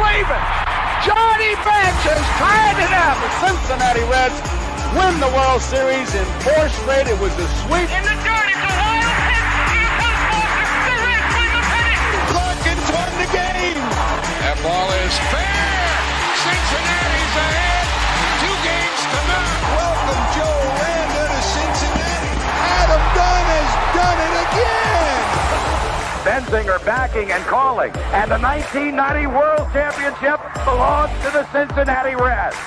believe it? Johnny Bench has tied it up. The Cincinnati Reds win the World Series in 4 straight. It was a sweep. In the dirt, it's a wild pitch. Here comes Walker. The Reds win the pennant. Larkins won the game. That ball is fair. Cincinnati's ahead. 2 games to none. Welcome, Joe Randa to Cincinnati. Adam Dunn has done it again. Benzinger backing and calling. And the 1990 World Championship belongs to the Cincinnati Reds.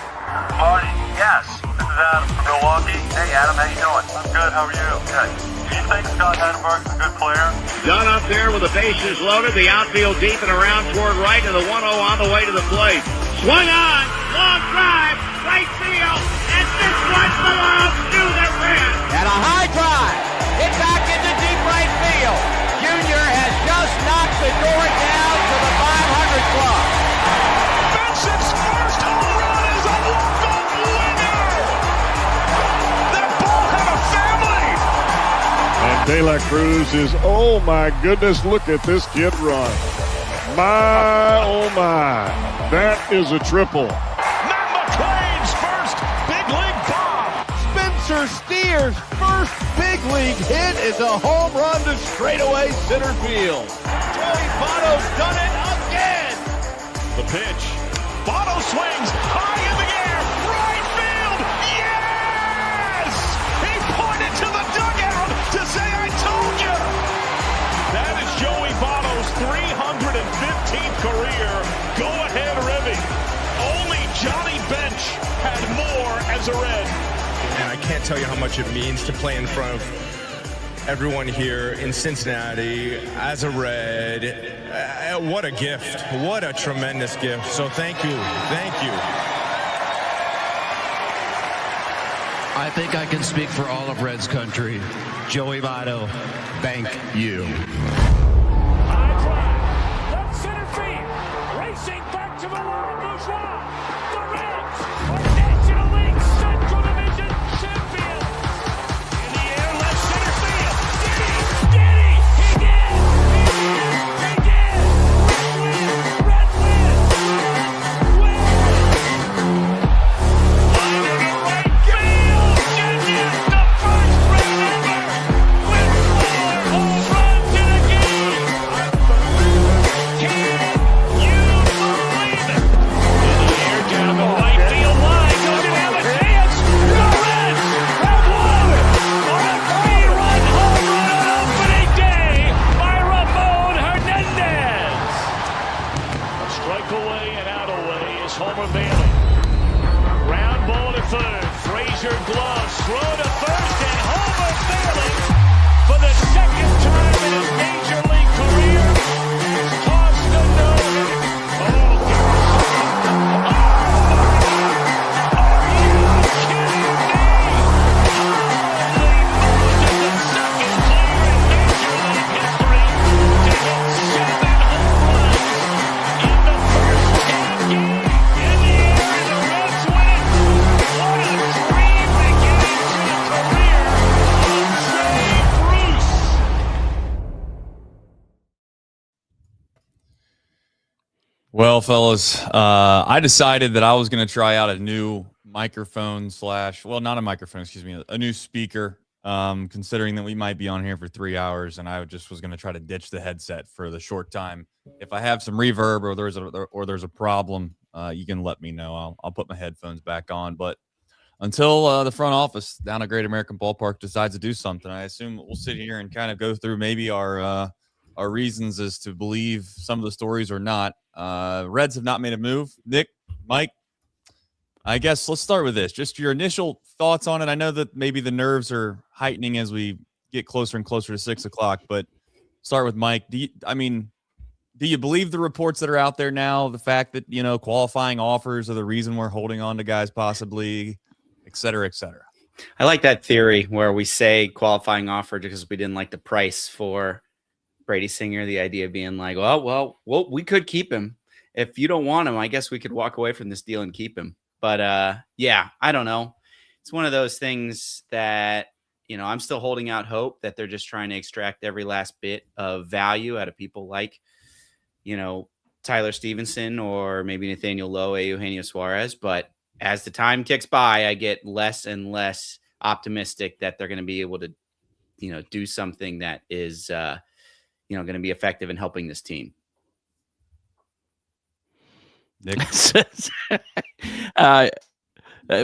Marty, yes. This is Adam from Milwaukee. Hey, Adam, how you doing? I'm good. How are you? Good. Do you think Scott Hatterberg's a good player? Dunn up there with the bases loaded. The outfield deep and around toward right, and the 1-0 on the way to the plate. Swung on. Long drive. Right field. And this one belongs to the Reds. And a high drive. Hit back into deep right field. Junior has just knocked the door down to the 500 club. Benson's first home run is a walk-off winner. That ball had a family. And De La Cruz is, oh my goodness, look at this kid run. My, oh my, that is a triple. Matt McClain's first big league bomb. Spencer Steer's first big league hit is a home run to straightaway center field. Joey Votto's done it again. The pitch. Votto swings high in the air. Right field. Yes! He pointed to the dugout to say, I told you. That is Joey Votto's 315th career go-ahead ribby. Only Johnny Bench had more as a Red. And I can't tell you how much it means to play in front of everyone here in Cincinnati as a Red. What a gift. What a tremendous gift. So thank you. Thank you. I think I can speak for all of Reds country. Joey Votto, thank you. High drive. Left center field. Racing back to the line. Bourgeois. The Reds are National League Central Division champions. In the air, left center field. Did he? He did. He did. Reds win. Win. Line into right field. Genius, the first Red ever with 4 home runs in a game. Can you believe it? In the air, down the right field line. Doesn't have a chance. The Reds have won on a 3-run home run on opening day by Ramon Hernandez. A strike away and out away is Homer Bailey. Ground ball to third. Frazier gloves. Throw to first, and Homer Bailey, for the second time in his major league career, has tossed a no-hitter. Oh, are you kidding me? Holy Moses, the second player in major league history to hit 7 home runs in the first 10 games. In the air, and the Reds win. What a dream beginning to a career of Trey Bruce. Well, fellas, I decided that I was going to try out a new microphone well, not a microphone, excuse me, a new speaker, considering that we might be on here for 3 hours, and I just was going to try to ditch the headset for the short time. If I have some reverb or there's a problem, you can let me know. I'll put my headphones back on. But until the front office down at Great American Ballpark decides to do something, I assume we'll sit here and kind of go through maybe our reasons as to believe some of the stories or not. Reds have not made a move. Nick, Mike, I guess let's start with this. Just your initial thoughts on it. I know that maybe the nerves are heightening as we get closer and closer to 6 o'clock, but start with Mike. Do you believe the reports that are out there now? The fact that, qualifying offers are the reason we're holding on to guys possibly, et cetera, et cetera. I like that theory where we say qualifying offer because we didn't like the price for Brady Singer. The idea being like, well, we could keep him. If you don't want him, I guess we could walk away from this deal and keep him. But yeah, I don't know. It's one of those things that, I'm still holding out hope that they're just trying to extract every last bit of value out of people like, Tyler Stevenson or maybe Nathaniel Lowe, Eugenio Suarez. But as the time kicks by, I get less and less optimistic that they're going to be able to, do something that is, going to be effective in helping this team. Nick?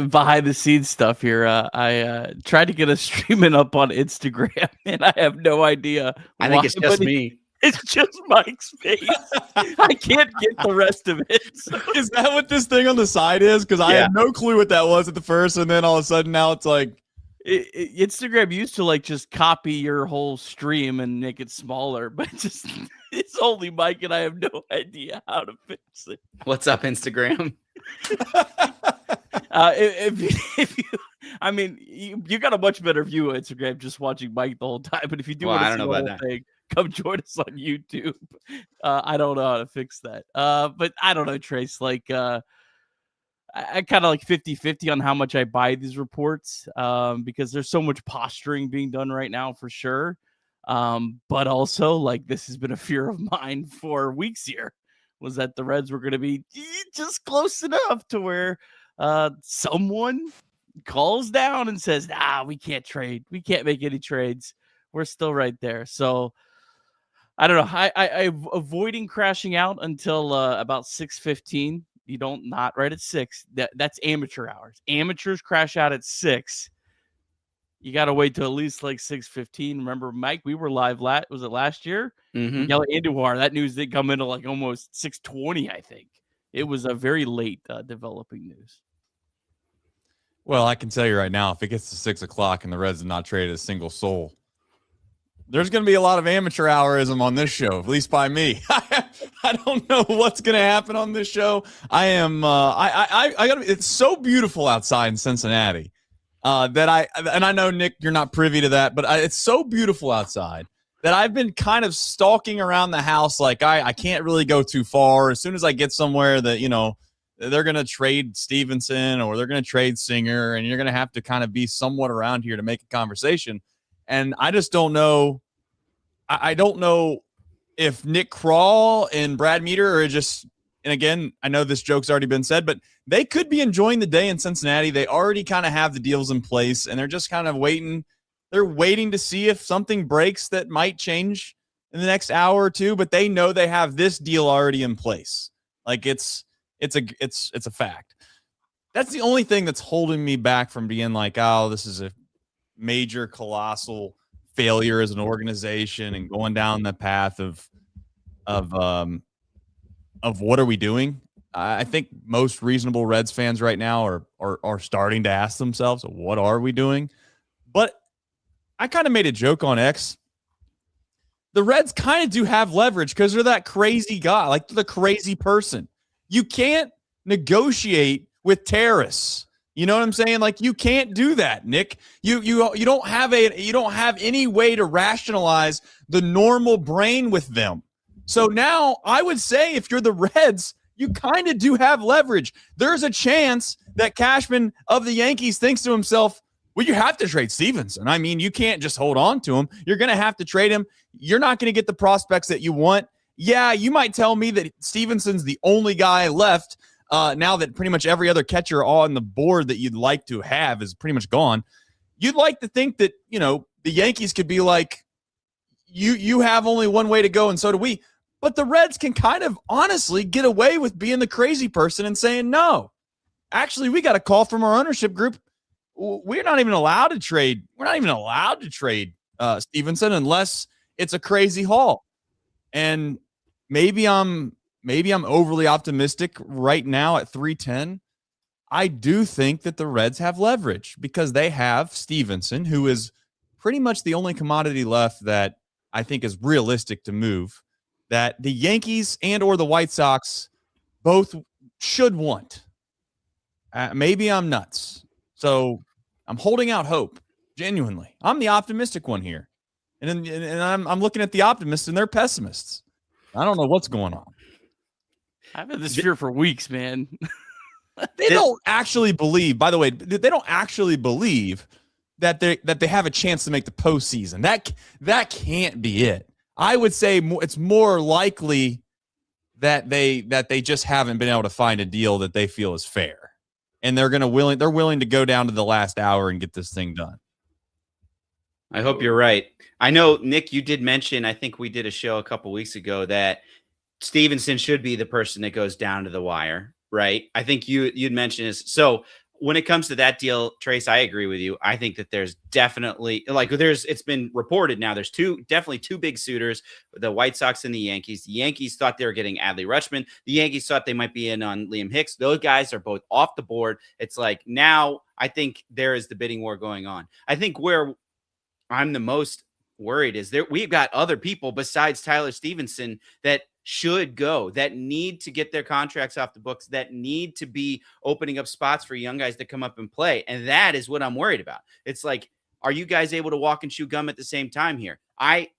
Behind the scenes stuff here. I tried to get us streaming up on Instagram, and I have no idea. I think it's just me. It's just Mike's face. I can't get the rest of it. So. Is that what this thing on the side is? Because I had no clue what that was at the first, and then all of a sudden now it's like Instagram used to like just copy your whole stream and make it smaller, but it's only Mike, and I have no idea how to fix it. What's up, Instagram? If you got a much better view of Instagram just watching Mike the whole time. But if you do want to see the whole thing, come join us on YouTube. I don't know how to fix that. But I don't know, Trace. Like, I kind of like 50-50 on how much I buy these reports because there's so much posturing being done right now for sure. But also, like, this has been a fear of mine for weeks here, was that the Reds were going to be just close enough to where someone calls down and says, we can't trade. We can't make any trades. We're still right there. So I don't know. I'm avoiding crashing out until about 6:15. You don't not right at 6. That's amateur hours. Amateurs crash out at 6. You got to wait till at least like 6:15. Remember, Mike, we were live. Was it last year? Mm-hmm. Yellow Andujar. That news did come into like almost 6:20. I think it was a very late developing news. Well, I can tell you right now, if it gets to 6 o'clock and the Reds have not traded a single soul, there's going to be a lot of amateur hourism on this show, at least by me. I don't know what's going to happen on this show. I am. I got. It's so beautiful outside in Cincinnati that I know, Nick, you're not privy to that, but it's so beautiful outside that I've been kind of stalking around the house. Like I can't really go too far. As soon as I get somewhere that they're going to trade Stevenson or they're going to trade Singer, and you're going to have to kind of be somewhat around here to make a conversation. And I just don't know. I don't know if Nick Krall and Brad Meter are just, and again, I know this joke's already been said, but they could be enjoying the day in Cincinnati. They already kind of have the deals in place, and they're just kind of waiting. They're waiting to see if something breaks that might change in the next hour or two, but they know they have this deal already in place. Like it's a fact. That's the only thing that's holding me back from being like, oh, this is a major colossal failure as an organization and going down the path of what are we doing? I think most reasonable Reds fans right now are starting to ask themselves, what are we doing? But I kind of made a joke on X. The Reds kind of do have leverage because they're that crazy guy, like the crazy person. You can't negotiate with terrorists. You know what I'm saying? Like, you can't do that, Nick. You don't have any way to rationalize the normal brain with them. So now I would say if you're the Reds, you kind of do have leverage. There's a chance that Cashman of the Yankees thinks to himself, well, you have to trade Stevenson. I mean, you can't just hold on to him. You're going to have to trade him. You're not going to get the prospects that you want. Yeah, you might tell me that Stevenson's the only guy left now that pretty much every other catcher on the board that you'd like to have is pretty much gone. You'd like to think that, the Yankees could be like, you have only one way to go, and so do we. But the Reds can kind of honestly get away with being the crazy person and saying, no, actually, we got a call from our ownership group. We're not even allowed to trade. We're not even allowed to trade Stevenson unless it's a crazy haul. And maybe I'm overly optimistic right now at 310. I do think that the Reds have leverage because they have Stevenson, who is pretty much the only commodity left that I think is realistic to move, that the Yankees and or the White Sox both should want. Maybe I'm nuts. So I'm holding out hope, genuinely. I'm the optimistic one here. And I'm looking at the optimists and they're pessimists. I don't know what's going on. I've had this fear for weeks, man. They don't actually believe, by the way, they don't actually believe that they have a chance to make the postseason. That can't be it. I would say it's more likely that they just haven't been able to find a deal that they feel is fair, and they're willing to go down to the last hour and get this thing done. I hope you're right. I know, Nick, you did mention, I think we did a show a couple weeks ago, that Stevenson should be the person that goes down to the wire, right? I think you'd mentioned this. So when it comes to that deal, Trace, I agree with you. I think that there's definitely, it's been reported now, there's definitely two big suitors, the White Sox and the Yankees. The Yankees thought they were getting Adley Rutschman. The Yankees thought they might be in on Liam Hicks. Those guys are both off the board. It's like, now I think there is the bidding war going on. I think where I'm the most worried is we've got other people besides Tyler Stevenson that should go, that need to get their contracts off the books, that need to be opening up spots for young guys to come up and play. And that is what I'm worried about. It's like, are you guys able to walk and chew gum at the same time here? I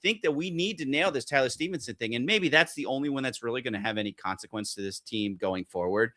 think that we need to nail this Tyler Stevenson thing. And maybe that's the only one that's really going to have any consequence to this team going forward,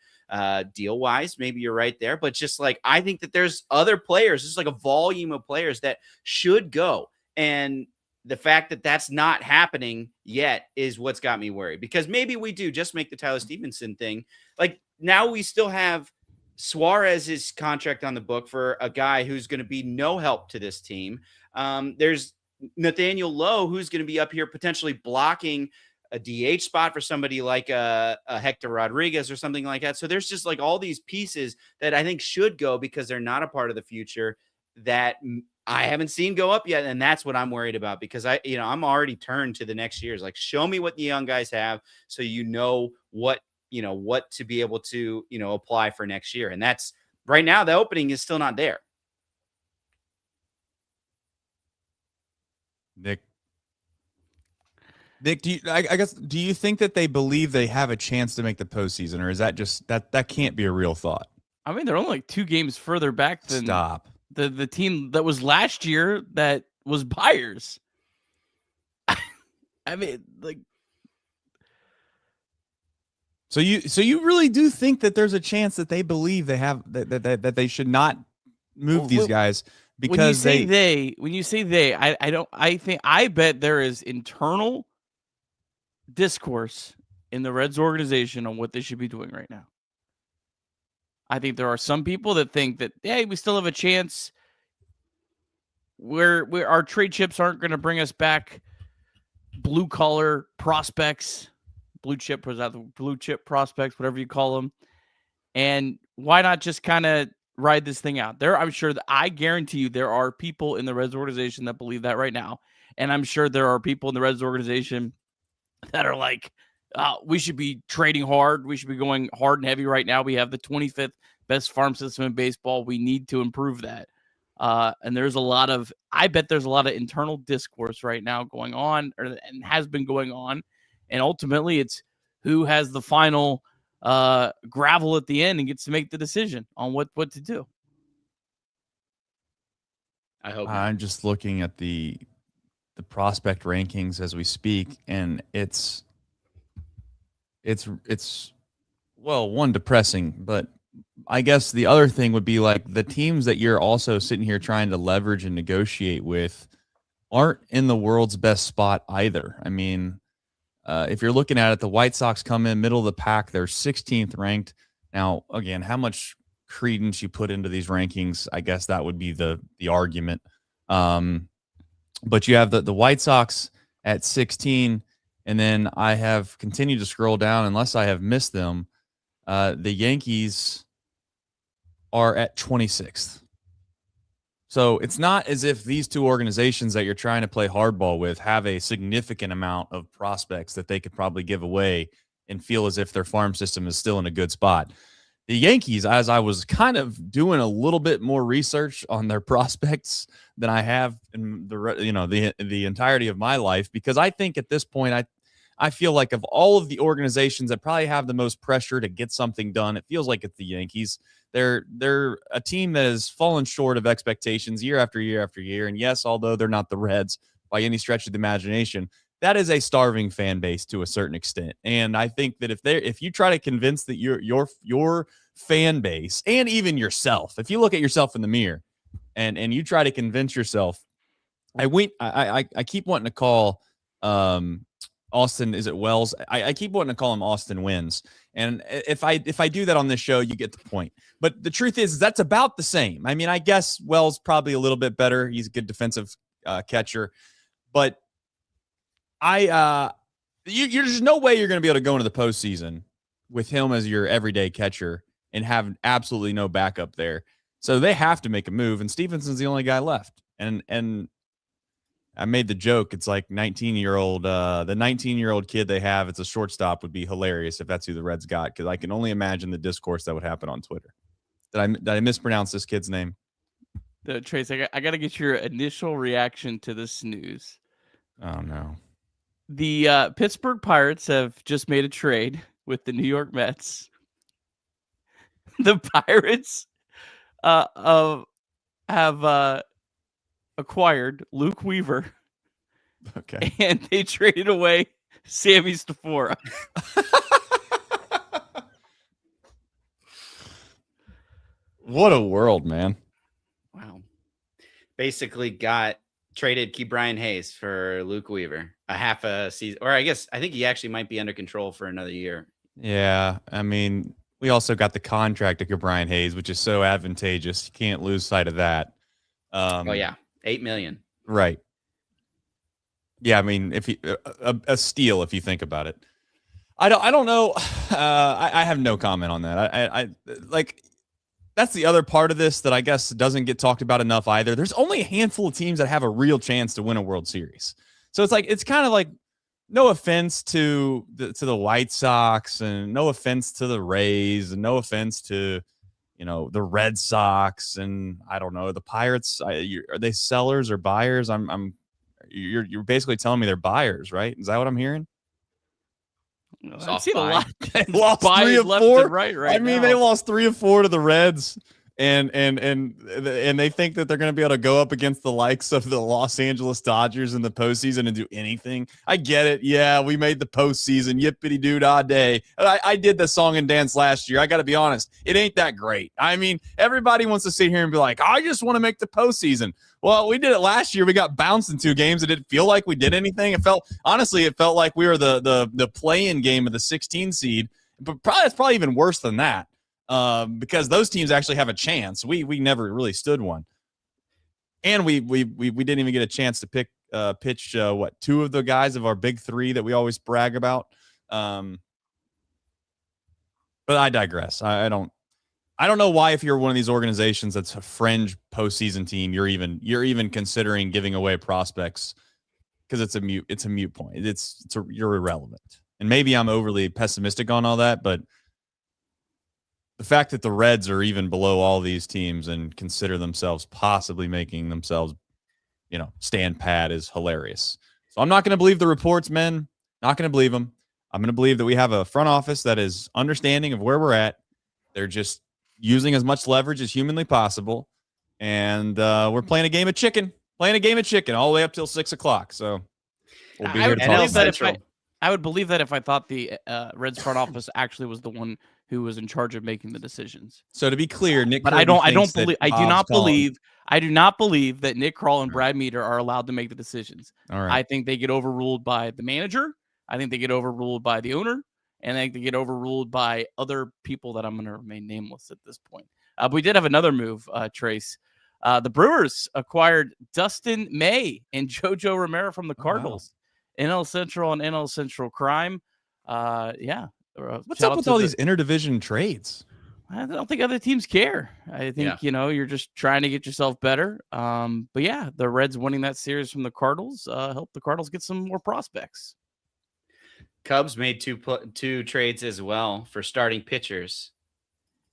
deal wise. Maybe you're right there, but just like, I think that there's other players, there's like a volume of players that should go. And the fact that that's not happening yet is what's got me worried, because maybe we do just make the Tyler Stevenson thing. Like, now we still have Suarez's contract on the book for a guy who's going to be no help to this team. There's Nathaniel Lowe, who's going to be up here potentially blocking a DH spot for somebody like a Hector Rodriguez or something like that. So there's just like all these pieces that I think should go because they're not a part of the future that I haven't seen go up yet. And that's what I'm worried about, because I'm already turned to the next year's, like, show me what the young guys have, so what to be able to, apply for next year. And that's right now, the opening is still not there. Nick, do you think that they believe they have a chance to make the postseason, or is that just that can't be a real thought? I mean, they're only like 2 games further back than the team that was last year that was buyers. I mean, like, so you really do think that there's a chance that they believe they have that they should not move these guys because when you say they, I bet there is internal discourse in the Reds organization on what they should be doing right now. I think there are some people that think that, hey, we still have a chance. Where our trade chips aren't going to bring us back blue collar prospects, blue chip prospects, whatever you call them. And why not just kind of ride this thing out? I'm sure that I guarantee you there are people in the Reds organization that believe that right now. And I'm sure there are people in the Reds organization that are like, we should be trading hard. We should be going hard and heavy right now. We have the 25th best farm system in baseball. We need to improve that. And I bet there's a lot of internal discourse right now going on, and has been going on. And ultimately it's who has the final gravel at the end and gets to make the decision on what to do. I hope. I'm just looking at the prospect rankings as we speak, and it's one, depressing, but I guess the other thing would be like the teams that you're also sitting here trying to leverage and negotiate with aren't in the world's best spot either. I mean, if you're looking at it, the White Sox come in middle of the pack. They're 16th ranked. Now, again, how much credence you put into these rankings, I guess that would be the argument. But you have the White Sox at 16, and then I have continued to scroll down unless I have missed them. The Yankees are at 26th. So it's not as if these two organizations that you're trying to play hardball with have a significant amount of prospects that they could probably give away and feel as if their farm system is still in a good spot. The Yankees, as I was kind of doing a little bit more research on their prospects than I have in the entirety of my life, because I think at this point, I feel like of all of the organizations that probably have the most pressure to get something done, it feels like it's the Yankees. They're a team that has fallen short of expectations year after year after year. And yes, although they're not the Reds by any stretch of the imagination, that is a starving fan base to a certain extent. And I think that if you try to convince that your fan base and even yourself, if you look at yourself in the mirror and you try to convince yourself, I keep wanting to call Austin, is it Wells? I keep wanting to call him Austin Wins. And if I do that on this show, you get the point. But the truth is that's about the same. I mean, I guess Wells probably a little bit better. He's a good defensive catcher. But there's no way you're going to be able to go into the postseason with him as your everyday catcher and have absolutely no backup there. So they have to make a move, and Stevenson's the only guy left. And I made the joke. It's like the 19-year-old kid they have. It's a shortstop would be hilarious if that's who the Reds got, because I can only imagine the discourse that would happen on Twitter. Did I mispronounce this kid's name? Trace, I got to get your initial reaction to this news. Oh, no. The Pittsburgh Pirates have just made a trade with the New York Mets. The Pirates have acquired Luke Weaver. Okay. And they traded away Sammy Stafora. What a world, man. Wow. Basically traded Key Brian Hayes for Luke Weaver, a half a season, or I think he actually might be under control for another year. Yeah. I mean, we also got the contract of Brian Hayes, which is so advantageous. You can't lose sight of that. $8 million. Right. Yeah. I mean, if a steal, if you think about it, I don't know. I have no comment on that. I like, that's the other part of this that I guess doesn't get talked about enough either. There's only a handful of teams that have a real chance to win a World Series. So it's kind of like, no offense to the White Sox, and no offense to the Rays, and no offense to, the Red Sox, and I don't know, the Pirates. Are they sellers or buyers? You're basically telling me they're buyers, right? Is that what I'm hearing? I've seen a lot. They lost 3 of 4. Right I mean, they lost 3 of 4 to the Reds, and they think that they're going to be able to go up against the likes of the Los Angeles Dodgers in the postseason and do anything. I get it. Yeah, we made the postseason. Yippity doo dah day. I did the song and dance last year. I got to be honest. It ain't that great. I mean, everybody wants to sit here and be like, I just want to make the postseason. Well, we did it last year. We got bounced in 2 games. It didn't feel like we did anything. It felt like we were the play-in game of the 16 seed. But it's probably even worse than that. Because those teams actually have a chance. We never really stood one, and we didn't even get a chance to pitch 2 of the guys of our big 3 that we always brag about. But I digress. I don't know why, if you're one of these organizations that's a fringe postseason team, you're even considering giving away prospects, because it's a mute point. You're irrelevant. And maybe I'm overly pessimistic on all that, but the fact that the Reds are even below all these teams and consider themselves possibly making themselves, stand pat is hilarious. So I'm not going to believe the reports, men. Not going to believe them. I'm going to believe that we have a front office that is understanding of where we're at. They're just using as much leverage as humanly possible. And we're playing a game of chicken all the way up till 6:00. So we'll be here to talk about it. I would believe that if I thought the Reds front office actually was the one who was in charge of making the decisions. So to be clear, Nick, but I do not believe that Nick Krall and Brad Meter are allowed to make the decisions. All right. I think they get overruled by the manager. I think they get overruled by the owner, and I think they get overruled by other people that I'm going to remain nameless at this point. But we did have another move, Trace. The Brewers acquired Dustin May and JoJo Romero from the Cardinals. NL Central and NL Central crime. What's up with all these interdivision trades? I don't think other teams care. I think, you're just trying to get yourself better. But yeah, the Reds winning that series from the Cardinals helped the Cardinals get some more prospects. Cubs made two trades as well for starting pitchers.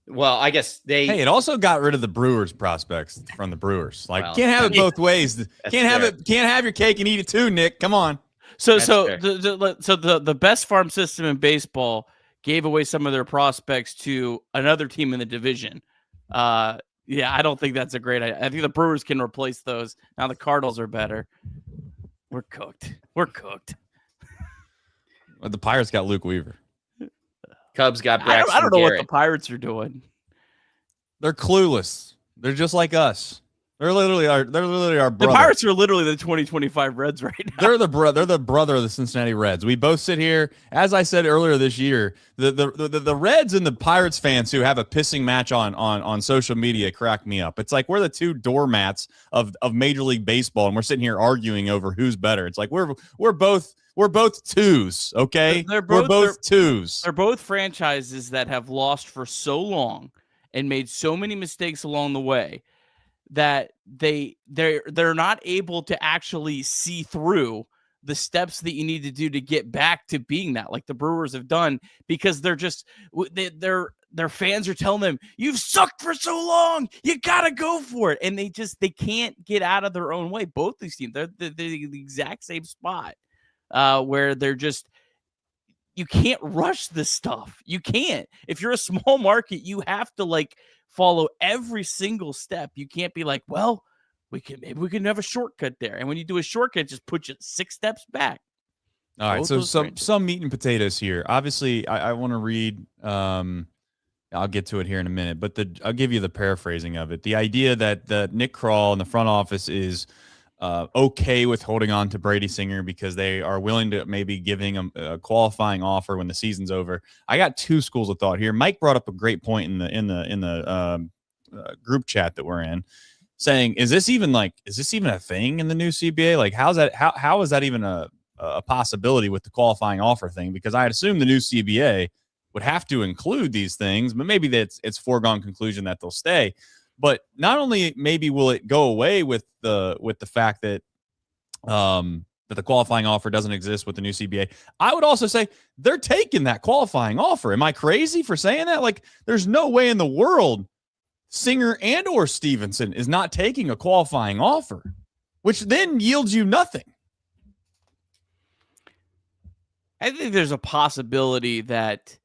Well, I guess it also got rid of the Brewers prospects from the Brewers. Can't have it both ways. Can't have your cake and eat it too, Nick. Come on. So the best farm system in baseball gave away some of their prospects to another team in the division. I don't think that's a great idea. I think the Brewers can replace those. Now the Cardinals are better. We're cooked. The Pirates got Luke Weaver. Cubs got Braxton I don't know Garrett. what the Pirates are doing. They're clueless. They're just like us. They're literally our brother. The Pirates are literally the 2025 Reds right now. They're the brother of the Cincinnati Reds. We both sit here, as I said earlier this year, the Reds and the Pirates fans who have a pissing match on social media crack me up. It's like we're the two doormats of Major League Baseball, and we're sitting here arguing over who's better. It's like we're both twos, okay? We're both twos. They're both franchises that have lost for so long and made so many mistakes along the way that they're not able to actually see through the steps that you need to do to get back to being that, like the Brewers have done, because they're just their fans are telling them, you've sucked for so long, you gotta go for it, and they can't get out of their own way. Both these teams, they're the exact same spot where they're just, you can't rush this stuff. You can't. If you're a small market, you have to like follow every single step. You can't be like, well, maybe we can have a shortcut there. And when you do a shortcut, just put you 6 steps back. All right. So some meat and potatoes here. Obviously, I want to read. I'll get to it here in a minute, but I'll give you the paraphrasing of it. The idea that the Nick Krall in the front office is okay with holding on to Brady Singer because they are willing to maybe giving him a qualifying offer when the season's over. I got 2 schools of thought here. Mike brought up a great point in the group chat that we're in, saying, is this even a thing in the new CBA? Like, how is that even a possibility with the qualifying offer thing? Because I assume the new CBA would have to include these things, but maybe it's foregone conclusion that they'll stay. But not only maybe will it go away with the fact that that the qualifying offer doesn't exist with the new CBA, I would also say they're taking that qualifying offer. Am I crazy for saying that? Like, there's no way in the world Singer and or Stevenson is not taking a qualifying offer, which then yields you nothing. I think there's a possibility that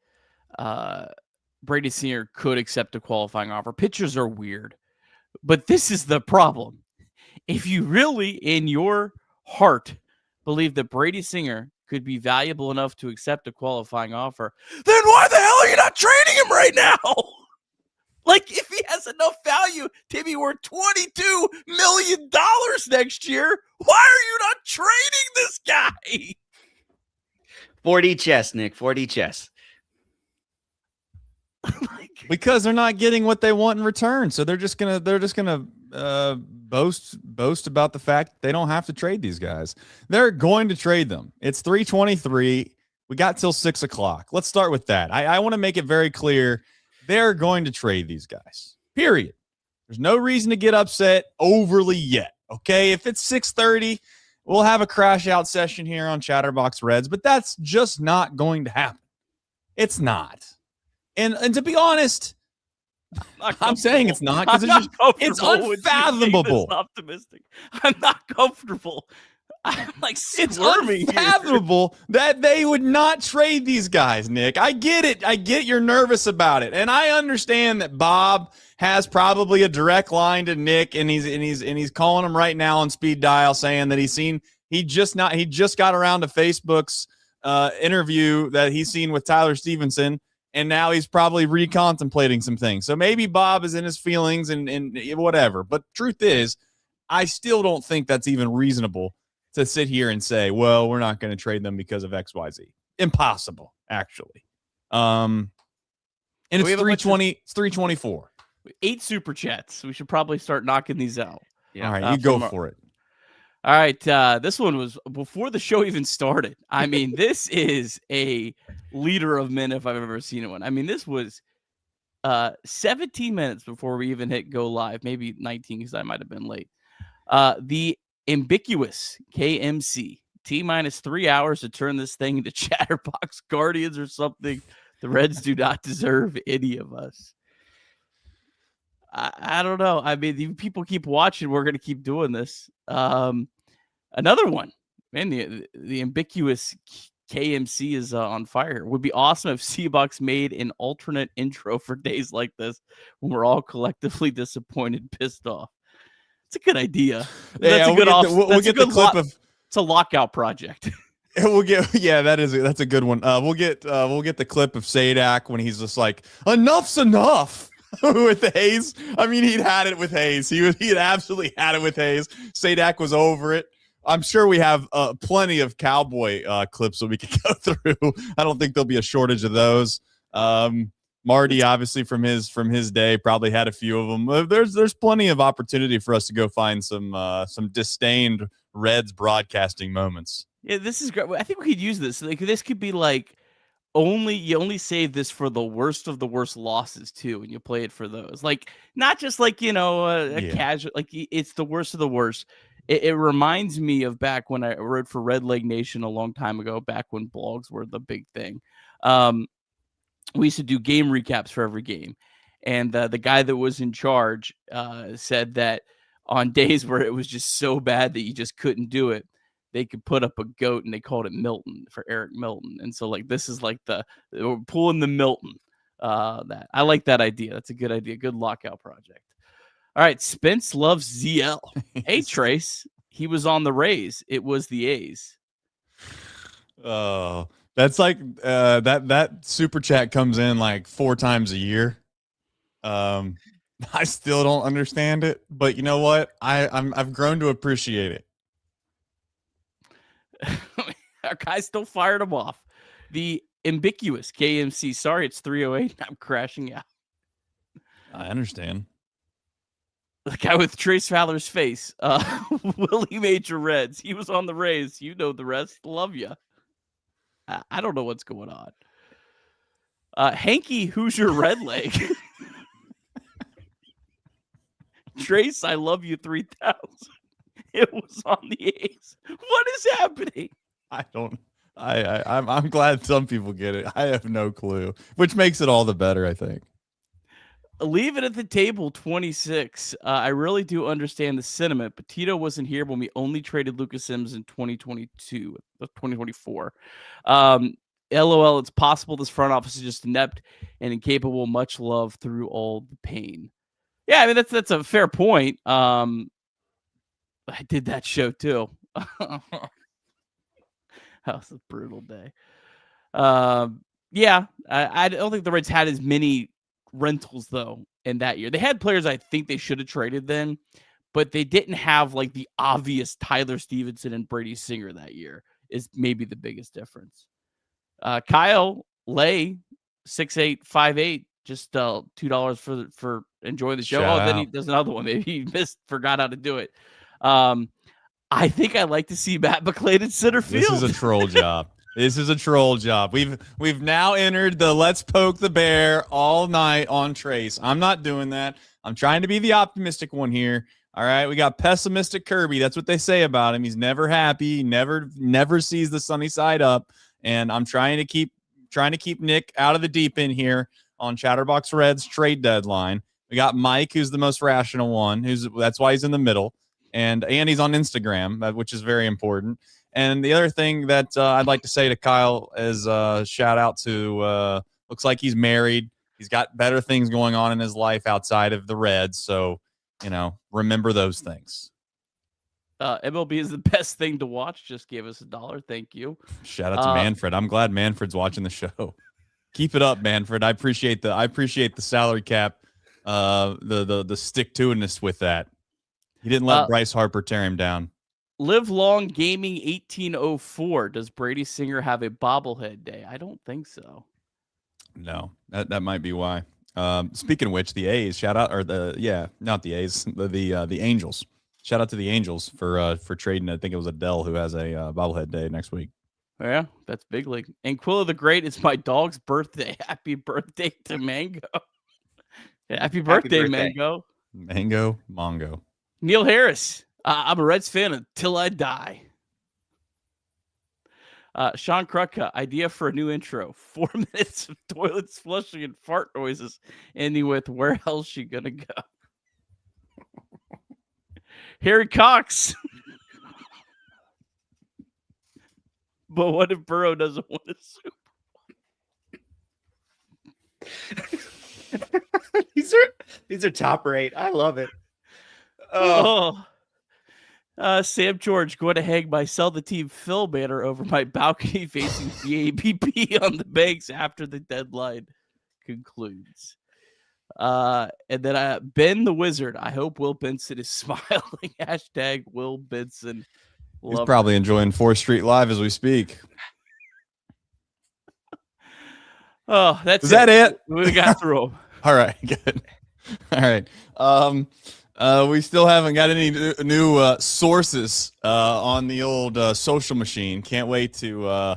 Brady Singer could accept a qualifying offer. Pitchers are weird, but this is the problem. If you really, in your heart, believe that Brady Singer could be valuable enough to accept a qualifying offer, then why the hell are you not trading him right now? Like, if he has enough value to be worth $22 million next year, why are you not trading this guy? 40 chess, Nick. 40 chess. Because they're not getting what they want in return, so they're just gonna boast about the fact they don't have to trade these guys. They're going to trade them. It's 3:23. We got till 6 o'clock. Let's start with that. I want to make it very clear they're going to trade these guys. Period. There's no reason to get upset overly yet. Okay, if it's 6:30, we'll have a crash out session here on Chatterbox Reds, but that's just not going to happen. It's not. And to be honest, I'm saying it's not because it's unfathomable. Optimistic. I'm not comfortable. I'm like squirming. It's unfathomable that they would not trade these guys, Nick. I get it. I get you're nervous about it, and I understand that Bob has probably a direct line to Nick, and he's calling him right now on speed dial, saying that he just got around to Facebook's interview that he's seen with Tyler Stevenson. And now he's probably recontemplating some things. So maybe Bob is in his feelings and whatever. But truth is, I still don't think that's even reasonable to sit here and say, well, we're not going to trade them because of XYZ. Impossible, actually. And it's 320. It's 324. 8 super chats. We should probably start knocking these out. Yeah. All right, you go for it. All right, this one was before the show even started. I mean, this is a leader of men if I've ever seen one. I mean, this was 17 minutes before we even hit go live, maybe 19 because I might have been late. The ambiguous KMC, T-minus 3 hours to turn this thing into Chatterbox Guardians or something. The Reds do not deserve any of us. I don't know. I mean, if people keep watching, we're going to keep doing this. Another one, man, the ambiguous KMC is on fire. Would be awesome if Seabucks made an alternate intro for days like this when we're all collectively disappointed, pissed off. It's a good idea. That's a good we'll get the clip of. It's a lockout project. We'll get that's a good one. We'll get the clip of Sadak when he's just like, enough's enough. with Hayes. I mean, he'd had it with Hayes. He had absolutely had it with Hayes. Sadak was over it. I'm sure we have plenty of Cowboy clips that we could go through. I don't think there'll be a shortage of those. Marty, obviously from his day, probably had a few of them. There's plenty of opportunity for us to go find some disdained Reds broadcasting moments. Yeah, this is great. I think we could use this. Like, this could be like you only save this for the worst of the worst losses too, and you play it for those. Like, not just like casual. Like, it's the worst of the worst. It reminds me of back when I wrote for Red Leg Nation a long time ago, back when blogs were the big thing. We used to do game recaps for every game. And the guy that was in charge said that on days where it was just so bad that you just couldn't do it, they could put up a goat, and they called it Milton for Eric Milton. And so, like, this is like we're pulling the Milton. That I like that idea. That's a good idea. Good lockout project. All right, Spence loves ZL. Hey, Trace, he was on the Rays. It was the A's. Oh, that's like that super chat comes in like 4 times a year. I still don't understand it, but you know what? I've grown to appreciate it. Our guy still fired him off. The ambiguous KMC. Sorry, it's 3:08. I'm crashing out. I understand. The guy with Trace Fowler's face. Willie Major Reds. He was on the Rays. You know the rest. Love you. I don't know what's going on. Hanky, who's your red leg? Trace, I love you 3000. It was on the A's. What is happening? I'm glad some people get it. I have no clue, which makes it all the better, I think. Leave it at the table 26. I really do understand the sentiment, but Tito wasn't here when we only traded Lucas Sims in 2024. LOL, it's possible this front office is just inept and incapable. Much love through all the pain. Yeah, I mean, that's a fair point. I did that show too. That was a brutal day. Yeah, I don't think the Reds had as many rentals though in that year. They had players I think they should have traded then, but they didn't have like the obvious Tyler Stevenson and Brady Singer that year is maybe the biggest difference. Kyle Lay 6858 just $2 for enjoying the show. Then he does another one. Maybe he forgot how to do it. I think I'd like to see Matt McClain in center field. This is a troll job. This is a troll job. We've now entered the let's poke the bear all night on Trace. I'm not doing that. I'm trying to be the optimistic one here. All right, we got pessimistic Kirby. That's what they say about him. He's never happy. Never sees the sunny side up. And I'm trying to keep Nick out of the deep end here on Chatterbox Reds trade deadline. We got Mike, who's the most rational one. That's why he's in the middle, and he's on Instagram, which is very important. And the other thing that I'd like to say to Kyle is shout out to looks like he's married. He's got better things going on in his life outside of the Reds. So, remember those things. MLB is the best thing to watch. Just gave us $1. Thank you. Shout out to Manfred. I'm glad Manfred's watching the show. Keep it up, Manfred. I appreciate the salary cap, the stick-to-itness with that. He didn't let Bryce Harper tear him down. Live Long Gaming 1804. Does Brady Singer have a bobblehead day? I don't think so. No, that might be why. Speaking of which, the A's not the A's, the Angels. Shout out to the Angels for trading. I think it was Adele who has a bobblehead day next week. Yeah, that's big league. And Quilla the Great, it's my dog's birthday. Happy birthday to Mango. Happy birthday, Mango. Mango, Mongo. Neil Harris. I'm a Reds fan until I die. Sean Krutka, idea for a new intro. 4 minutes of toilets flushing and fart noises, ending with where else she gonna go? Harry Cox. But what if Burrow doesn't win a Super Bowl? These are top rate. I love it. Sam George going to hang my sell the team Phil banner over my balcony facing the ABP on the banks after the deadline concludes. And then Ben the Wizard. I hope Will Benson is smiling. Hashtag Will Benson. He's probably enjoying 4th Street Live as we speak. Oh, Is that it? We got through them. All right, good. All right. We still haven't got any new sources on the old social machine. Can't wait to.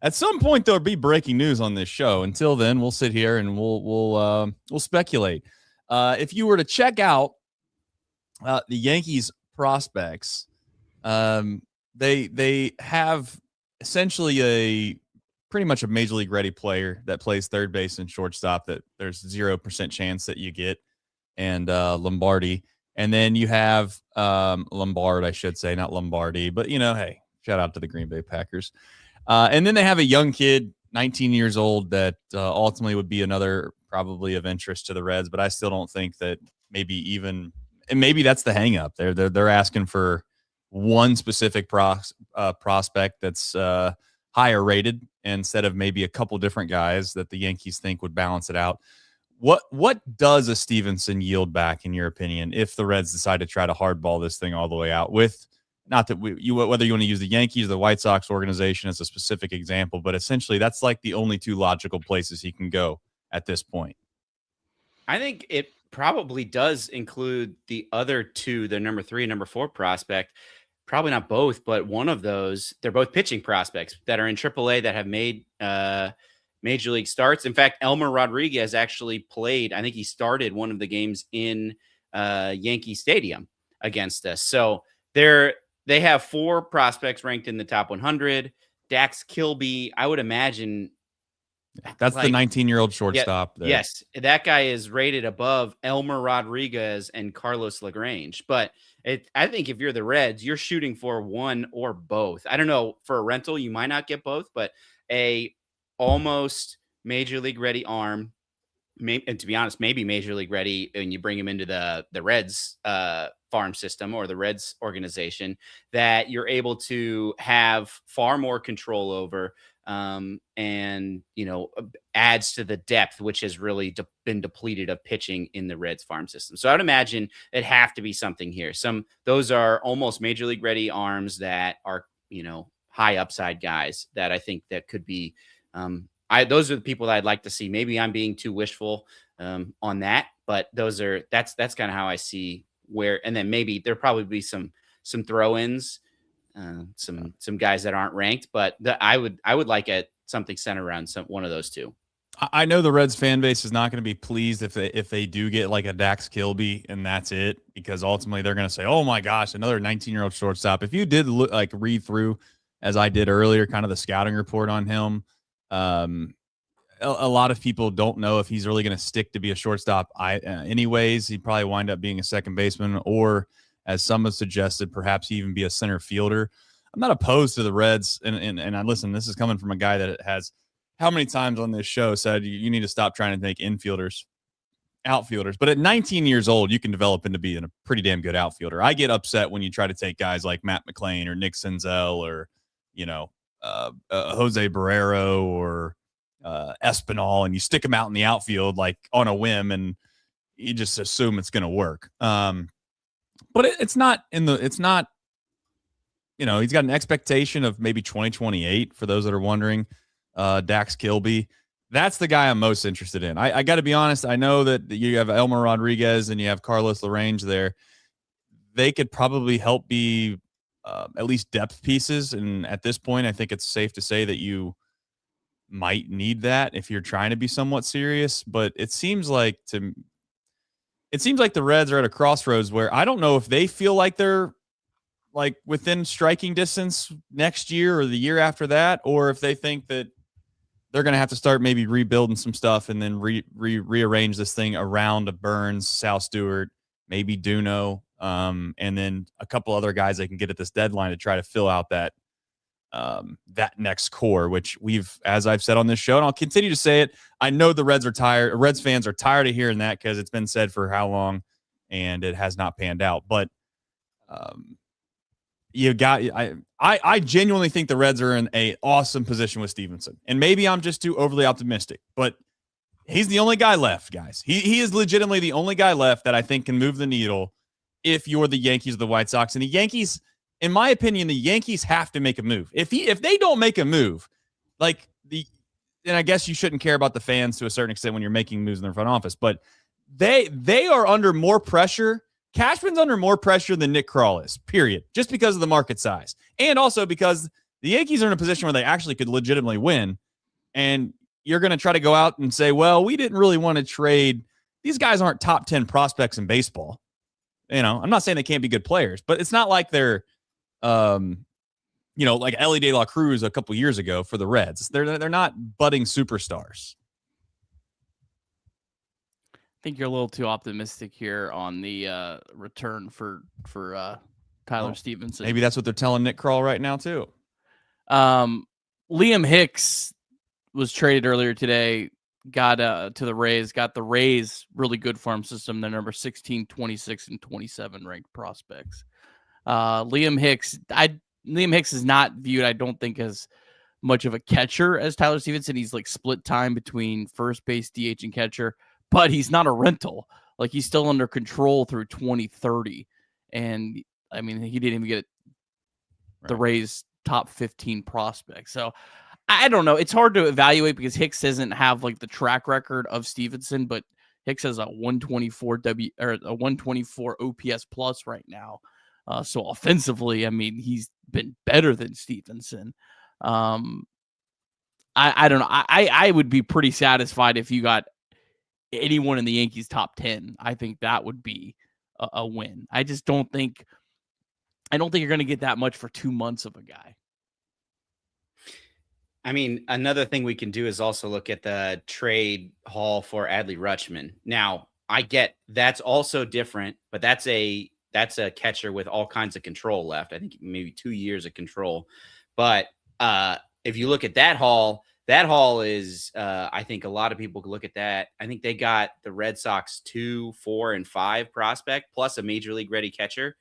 At some point, there'll be breaking news on this show. Until then, we'll sit here and we'll speculate. If you were to check out the Yankees prospects, they have essentially pretty much a major league ready player that plays third base and shortstop that there's 0% chance that you get, and Lombardi. And then you have Lombard, I should say, not Lombardi, but hey, shout out to the Green Bay Packers. And then they have a young kid, 19 years old, that ultimately would be another probably of interest to the Reds, but I still don't think that maybe that's the hang up. They're asking for one specific prospect that's higher rated instead of maybe a couple different guys that the Yankees think would balance it out. What does a Stevenson yield back, in your opinion, if the Reds decide to try to hardball this thing all the way out? With not that whether you want to use the Yankees or the White Sox organization as a specific example, but essentially that's like the only two logical places he can go at this point. I think it probably does include the other two, the number 3 and number 4 prospect. Probably not both, but one of those. They're both pitching prospects that are in AAA that have made major league starts. In fact, Elmer Rodriguez actually played. I think he started one of the games in Yankee Stadium against us. So they have 4 prospects ranked in the top 100. Dax Kilby, I would imagine. That's the 19-year-old shortstop. Yeah, yes, that guy is rated above Elmer Rodriguez and Carlos LaGrange. But I think if you're the Reds, you're shooting for one or both. I don't know, for a rental, you might not get both, but a almost major league ready arm, and to be honest, maybe major league ready, and you bring him into the Reds farm system or the Reds organization, that you're able to have far more control over, and adds to the depth, which has really been depleted of pitching in the Reds farm system. So I would imagine it'd have to be something here. Those are almost major league ready arms that are high upside guys that I think that could be. Those are the people that I'd like to see. Maybe I'm being too wishful on that, but that's kind of how I see where. And then maybe there'll probably be some throw-ins. Some guys that aren't ranked, but I would like something centered around one of those two. I know the Reds fan base is not going to be pleased if they do get like a Dax Kilby and that's it, because ultimately they're going to say, oh my gosh, another 19-year-old shortstop. If you did read through, as I did earlier, kind of the scouting report on him, a lot of people don't know if he's really going to stick to be a shortstop. Anyways, he'd probably wind up being a second baseman, or as some have suggested, perhaps even be a center fielder. I'm not opposed to the Reds, and I listen, this is coming from a guy that has how many times on this show said you need to stop trying to make outfielders. But at 19 years old, you can develop into being a pretty damn good outfielder. I get upset when you try to take guys like Matt McClain or Nick Senzel or Jose Barrero or Espinal, and you stick them out in the outfield like on a whim, and you just assume it's going to work. But it's not, he's got an expectation of maybe 2028 for those that are wondering. Dax Kilby, that's the guy I'm most interested in. I got to be honest. I know that you have Elmer Rodriguez and you have Carlos LaGrange there. They could probably help be at least depth pieces. And at this point, I think it's safe to say that you might need that if you're trying to be somewhat serious. But it seems like the Reds are at a crossroads where I don't know if they feel like they're like within striking distance next year or the year after that, or if they think that they're going to have to start maybe rebuilding some stuff and then rearrange this thing around a Burns, Sal Stewart, maybe Duno, and then a couple other guys they can get at this deadline to try to fill out that next core, which as I've said on this show, and I'll continue to say it, I know the Reds are tired. Reds fans are tired of hearing that because it's been said for how long and it has not panned out. But I genuinely think the Reds are in an awesome position with Stevenson. And maybe I'm just too overly optimistic, but He's the only guy left, guys. He is legitimately the only guy left that I think can move the needle if you're the Yankees or the White Sox. And the Yankees, in my opinion, the Yankees have to make a move. If they don't make a move, and I guess you shouldn't care about the fans to a certain extent when you're making moves in the front office, but they are under more pressure. Cashman's under more pressure than Nick Krall is, period, just because of the market size. And also because the Yankees are in a position where they actually could legitimately win. And you're going to try to go out and say, well, we didn't really want to trade. These guys aren't top 10 prospects in baseball. I'm not saying they can't be good players, but it's not like they're, like Ellie De La Cruz a couple years ago for the Reds. They're not budding superstars. I think you're a little too optimistic here on the return for Tyler Stevenson. Maybe that's what they're telling Nick Krall right now too. Liam Hicks was traded earlier today, got to the Rays, got the Rays really good farm system. They're number 16, 26, and 27 ranked prospects. Liam Hicks is not viewed, I don't think, as much of a catcher as Tyler Stevenson. He's like split time between first base, DH, and catcher, but he's not a rental. Like, he's still under control through 2030. And I mean, he didn't even get the Rays top 15 prospects. So I don't know. It's hard to evaluate because Hicks doesn't have like the track record of Stevenson, but Hicks has a 124 a 124 OPS plus right now. So offensively, I mean, he's been better than Stevenson. I don't know. I would be pretty satisfied if you got anyone in the Yankees top 10. I think that would be a win. I don't think you're going to get that much for 2 months of a guy. I mean, another thing we can do is also look at the trade haul for Adley Rutschman. Now, I get that's also different, but that's a catcher with all kinds of control left. I think maybe 2 years of control. But if you look at that haul is, I think a lot of people could look at that. I think they got the Red Sox 2, 4, and 5 prospect plus a major league ready catcher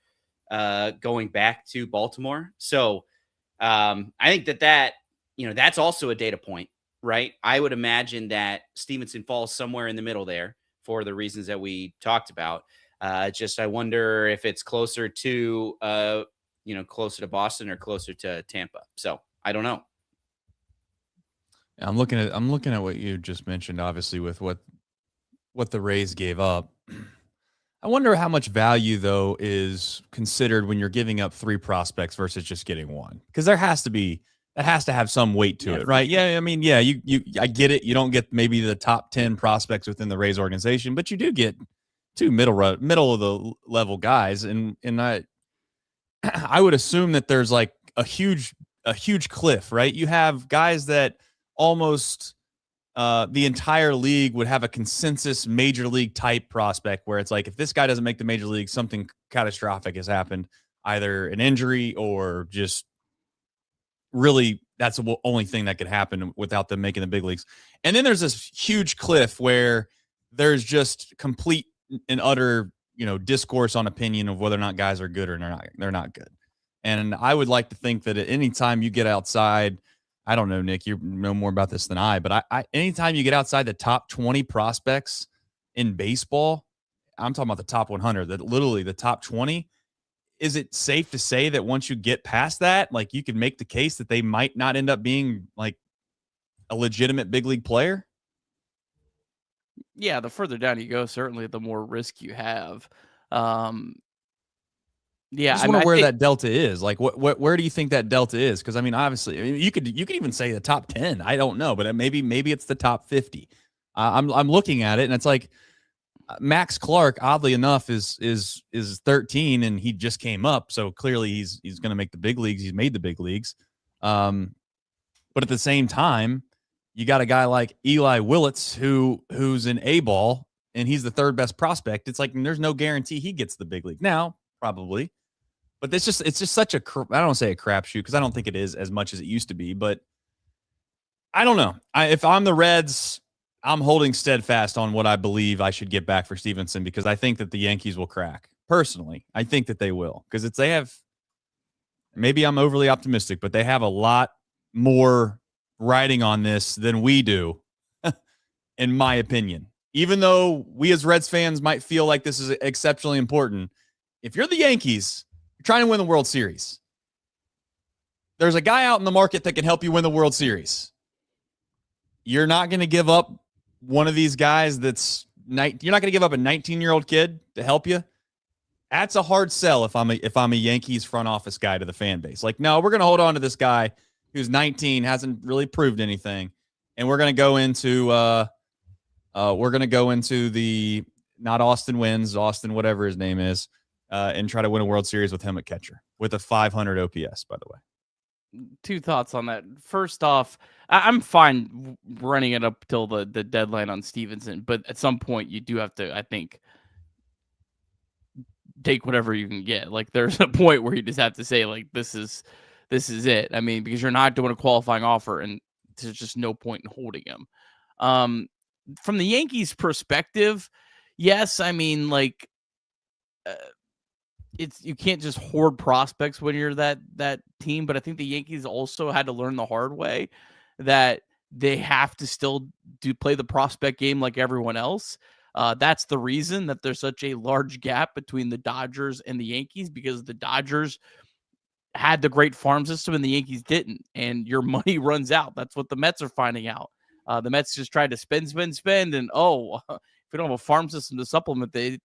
going back to Baltimore. So I think that that's also a data point, right? I would imagine that Stevenson falls somewhere in the middle there for the reasons that we talked about. I wonder if it's closer to closer to Boston or closer to Tampa. So I don't know. I'm looking at what you just mentioned, obviously, with what the Rays gave up. I wonder how much value, though, is considered when you're giving up 3 prospects versus just getting 1, because that has to have some weight to it, right? Yeah, I mean, yeah, I get it. You don't get maybe the top 10 prospects within the Rays organization, but you do get 2 middle of the level guys, and I would assume that there's like a huge cliff, right? You have guys that almost the entire league would have a consensus major league type prospect where it's like, if this guy doesn't make the major league, something catastrophic has happened, either an injury or just really that's the only thing that could happen without them making the big leagues. And then there's this huge cliff where there's just complete and utter, discourse on opinion of whether or not guys are good or they're not good. And I would like to think that at any time you get outside, I don't know, Nick, you know more about this than I, but anytime you get outside the top 20 prospects in baseball, I'm talking about the top 100, that literally the top 20, is it safe to say that once you get past that, like, you can make the case that they might not end up being like a legitimate big league player? Yeah, the further down you go, certainly the more risk you have. Yeah, I wonder where that delta is. Like, where do you think that delta is? Because I mean, obviously, you could even say the top 10. I don't know, but maybe it's the top 50. I'm looking at it, and it's like Max Clark, oddly enough, is 13, and he just came up, so clearly he's going to make the big leagues. He's made the big leagues, but at the same time, you got a guy like Eli Willits who's an A-ball, and he's the 3rd best prospect. It's like there's no guarantee he gets the big league now, probably. But it's just such a, I don't want to say a crapshoot because I don't think it is as much as it used to be. But I don't know. If I'm the Reds, I'm holding steadfast on what I believe I should get back for Stevenson, because I think that the Yankees will crack. Personally, I think that they will, because they have, maybe I'm overly optimistic, but they have a lot more riding on this than we do. in my opinion. Even though we as Reds fans might feel like this is exceptionally important, if you're the Yankees, you're trying to win the World Series. There's a guy out in the market that can help you win the World Series. You're not going to give up one of these guys you're not going to give up a 19-year-old kid to help you. That's a hard sell if I'm a Yankees front office guy to the fan base. Like, no, we're going to hold on to this guy who's 19, hasn't really proved anything, and we're going to go into the not Austin Wins, Austin whatever his name is, and try to win a World Series with him at catcher with a 500 OPS, by the way. Two thoughts on that. First off, I'm fine running it up till the deadline on Stevenson, but at some point you do have to, I think, take whatever you can get. Like, there's a point where you just have to say, like, this is it. I mean, because you're not doing a qualifying offer, and there's just no point in holding him. From the Yankees' perspective, yes, I mean, like, you can't just hoard prospects when you're that team, but I think the Yankees also had to learn the hard way that they have to still play the prospect game like everyone else. That's the reason that there's such a large gap between the Dodgers and the Yankees, because the Dodgers had the great farm system and the Yankees didn't, and your money runs out. That's what the Mets are finding out. The Mets just tried to spend, and if we don't have a farm system to supplement, it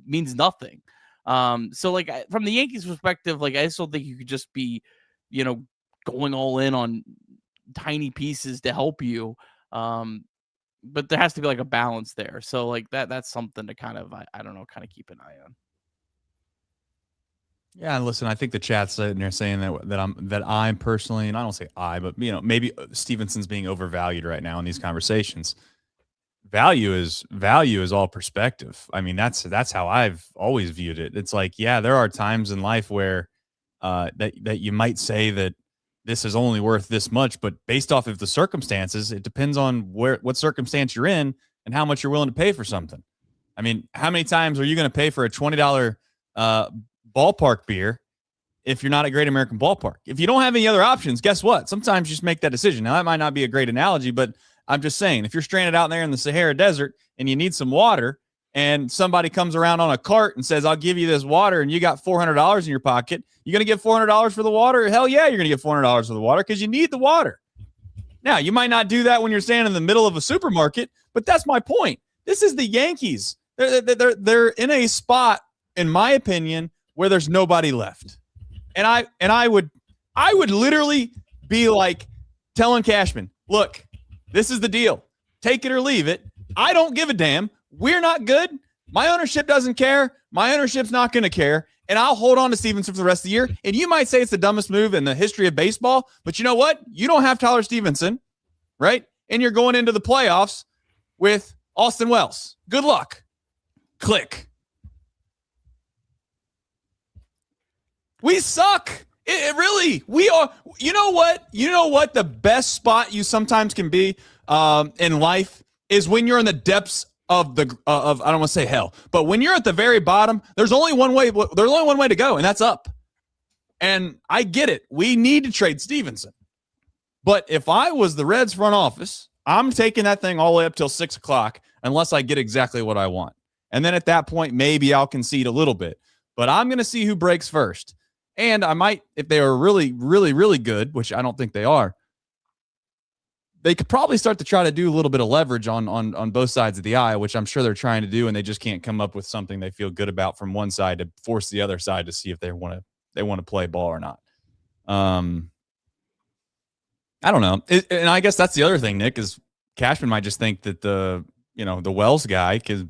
means nothing. So, like, from the Yankees' perspective, like, I still think you could just be, going all in on tiny pieces to help you. But there has to be like a balance there. So, like, that's something to kind of, I don't know, kind of keep an eye on. Yeah, and listen, I think the chat's sitting there saying that I'm personally, and I don't say I, but maybe Stevenson's being overvalued right now in these conversations. Value is all perspective. I mean, that's how I've always viewed it. It's like, yeah, there are times in life where that you might say that this is only worth this much, but based off of the circumstances, it depends on what circumstance you're in and how much you're willing to pay for something. I mean, how many times are you going to pay for a $20 ballpark beer if you're not at Great American Ballpark? If you don't have any other options, guess what? Sometimes you just make that decision. Now, that might not be a great analogy, but I'm just saying, if you're stranded out there in the Sahara Desert and you need some water, and somebody comes around on a cart and says, I'll give you this water, and you got $400 in your pocket, you going to give $400 for the water? Hell yeah, you're going to get $400 for the water because you need the water. Now, you might not do that when you're standing in the middle of a supermarket, but that's my point. This is the Yankees. They're in a spot, in my opinion, where there's nobody left. And I would literally be like telling Cashman, look, this is the deal. Take it or leave it. I don't give a damn. We're not good. My ownership doesn't care. My ownership's not going to care. And I'll hold on to Stevenson for the rest of the year. And you might say it's the dumbest move in the history of baseball, but you know what? You don't have Tyler Stevenson, right? And you're going into the playoffs with Austin Wells. Good luck. Click. We suck. It really, we are. You know what the best spot you sometimes can be in life is when you're in the depths of I don't want to say hell, but when you're at the very bottom, there's only one way to go, and that's up. And I get it. We need to trade Stevenson. But if I was the Reds front office, I'm taking that thing all the way up till 6 o'clock unless I get exactly what I want. And then at that point, maybe I'll concede a little bit. But I'm going to see who breaks first. And I might, if they are really, really, really good, which I don't think they are, they could probably start to try to do a little bit of leverage on both sides of the aisle, which I'm sure they're trying to do, and they just can't come up with something they feel good about from one side to force the other side to see if they want to play ball or not. I don't know. And I guess that's the other thing, Nick, is Cashman might just think that the Wells guy could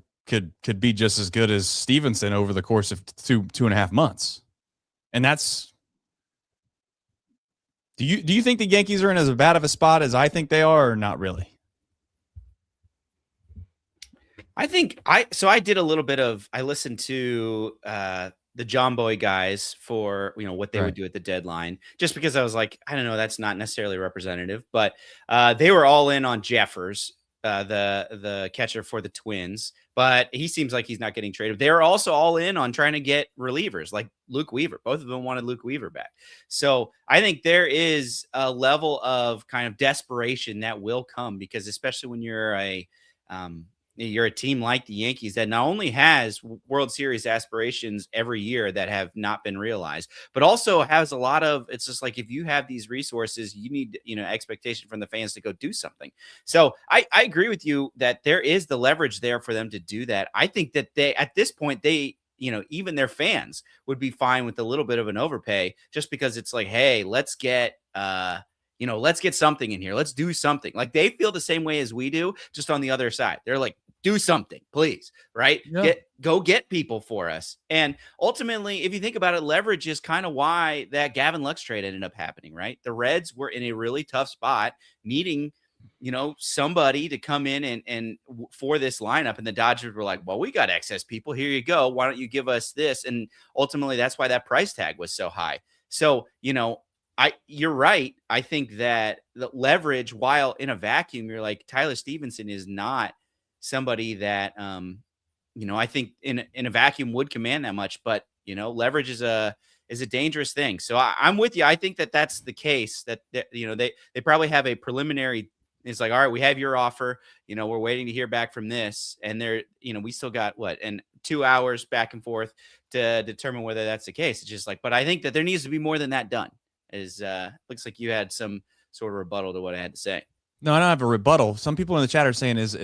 be just as good as Stevenson over the course of 2.5 months. And that's, do you think the Yankees are in as bad of a spot as I think they are, or not really? I think I did a little bit of, I listened to the John Boy guys for, what they would do at the deadline, just because I was like, I don't know, that's not necessarily representative, but they were all in on Jeffers, the catcher for the Twins, but he seems like he's not getting traded. They were also all in on trying to get relievers like Luke Weaver. Both of them wanted Luke Weaver back. So I think there is a level of kind of desperation that will come, because especially when you're a You're a team like the Yankees that not only has World Series aspirations every year that have not been realized, but also has a lot of, it's just like, if you have these resources, you need, expectation from the fans to go do something. So I agree with you that there is the leverage there for them to do that. I think that at this point, even their fans would be fine with a little bit of an overpay, just because it's like, hey, let's get something in here. Let's do something. Like, they feel the same way as we do, just on the other side. They're like, do something, please. Right. Yeah. Go get people for us. And ultimately, if you think about it, leverage is kind of why that Gavin Lux trade ended up happening, right? The Reds were in a really tough spot, needing, somebody to come in and for this lineup. And the Dodgers were like, well, we got excess people. Here you go. Why don't you give us this? And ultimately, that's why that price tag was so high. So, you're right. I think that the leverage, while in a vacuum, you're like, Tyler Stevenson is not somebody that, I think in a vacuum would command that much, but, leverage is a dangerous thing. So I'm with you. I think that that's the case, that they probably have a preliminary. It's like, all right, we have your offer, we're waiting to hear back from this. And we still got 2 hours back and forth to determine whether that's the case. It's just like, but I think that there needs to be more than that done. Looks like you had some sort of rebuttal to what I had to say. No, I don't have a rebuttal. Some people in the chat are saying, is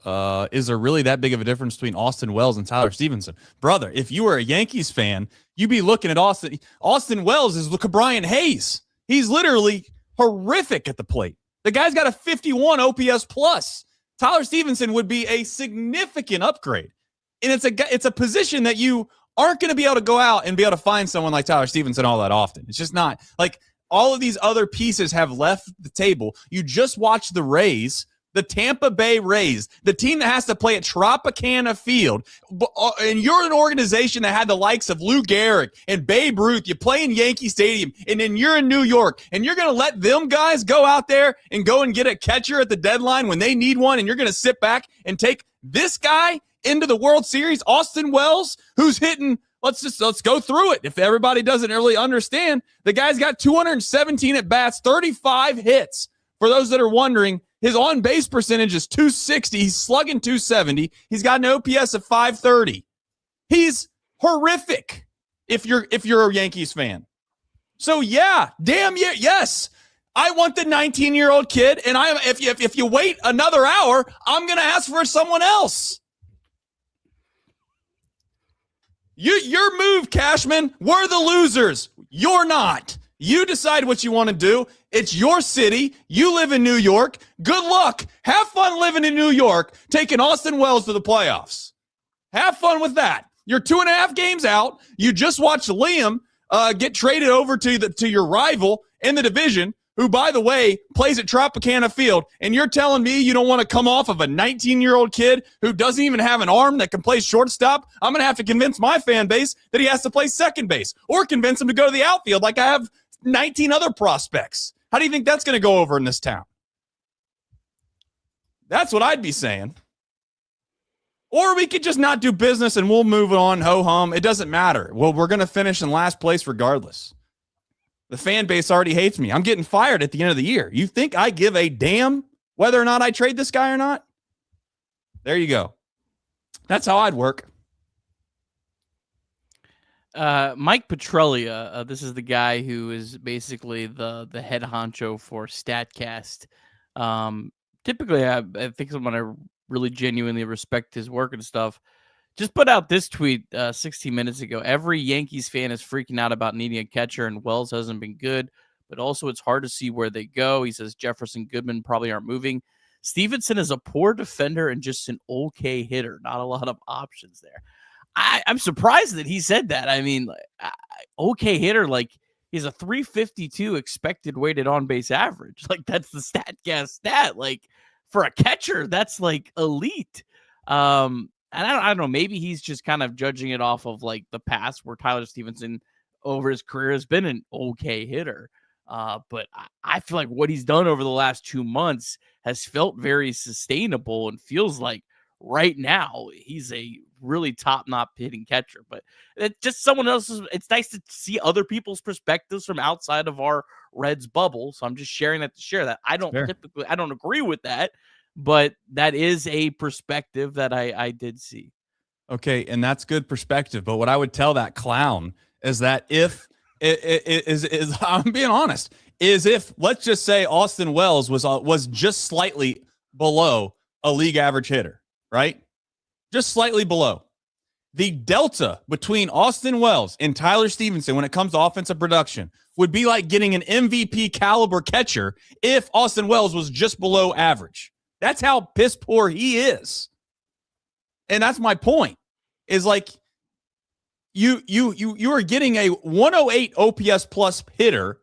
there really that big of a difference between Austin Wells and Tyler Stevenson? Brother, if you were a Yankees fan, you'd be looking at Austin. Austin Wells is look at Brian Hayes. He's literally horrific at the plate. The guy's got a 51 OPS plus. Tyler Stevenson would be a significant upgrade. And it's a position that you aren't going to be able to go out and be able to find someone like Tyler Stevenson all that often. It's just not. Like, all of these other pieces have left the table. You just watch the Rays, the Tampa Bay Rays, the team that has to play at Tropicana Field, and you're an organization that had the likes of Lou Gehrig and Babe Ruth. You play in Yankee Stadium, and then you're in New York, and you're going to let them guys go out there and go and get a catcher at the deadline when they need one, and you're going to sit back and take this guy into the World Series, Austin Wells, who's hitting. Let's go through it. If everybody doesn't really understand, the guy's got 217 at bats, 35 hits. For those that are wondering, his on base percentage is 260. He's slugging 270. He's got an OPS of 530. He's horrific if you're a Yankees fan. So yeah, damn yeah, yes. I want the 19-year-old kid, and if you wait another hour, I'm going to ask for someone else. Your move, Cashman. We're the losers. You're not. You decide what you want to do. It's your city. You live in New York. Good luck. Have fun living in New York, taking Austin Wells to the playoffs. Have fun with that. You're 2.5 games out. You just watched Liam get traded over to your rival in the division, who, by the way, plays at Tropicana Field, and you're telling me you don't want to come off of a 19-year-old kid who doesn't even have an arm that can play shortstop? I'm going to have to convince my fan base that he has to play second base, or convince him to go to the outfield like I have 19 other prospects. How do you think that's going to go over in this town? That's what I'd be saying. Or we could just not do business and we'll move on, ho-hum. It doesn't matter. Well, we're going to finish in last place regardless. The fan base already hates me. I'm getting fired at the end of the year. You think I give a damn whether or not I trade this guy or not? There you go. That's how I'd work. Mike Petraglia, this is the guy who is basically the head honcho for StatCast. Typically, I think someone I really genuinely respect his work and stuff. Just put out this tweet 16 minutes ago. Every Yankees fan is freaking out about needing a catcher, and Wells hasn't been good, but also it's hard to see where they go. He says Jefferson, Goodman probably aren't moving. Stevenson is a poor defender and just an okay hitter. Not a lot of options there. I'm surprised that he said that. I mean, okay hitter, like he's a 352 expected weighted on base average. Like that's the StatCast stat. Like for a catcher, that's like elite. And I don't know, maybe he's just kind of judging it off of like the past where Tyler Stevenson over his career has been an okay hitter. But I feel like what he's done over the last 2 months has felt very sustainable and feels like right now he's a really top-notch hitting catcher. But it's just someone else's. It's nice to see other people's perspectives from outside of our Reds bubble. So I'm just sharing that to share that. I don't agree with that. but that is a perspective that I did see. Okay, and that's good perspective. But what I would tell that clown is that if I'm being honest, is if let's just say Austin Wells was just slightly below a league average hitter, right? Just slightly below. The delta between Austin Wells and Tyler Stevenson when it comes to offensive production would be like getting an MVP caliber catcher if Austin Wells was just below average. That's how piss poor he is. And that's my point, is like you are getting a 108 OPS plus hitter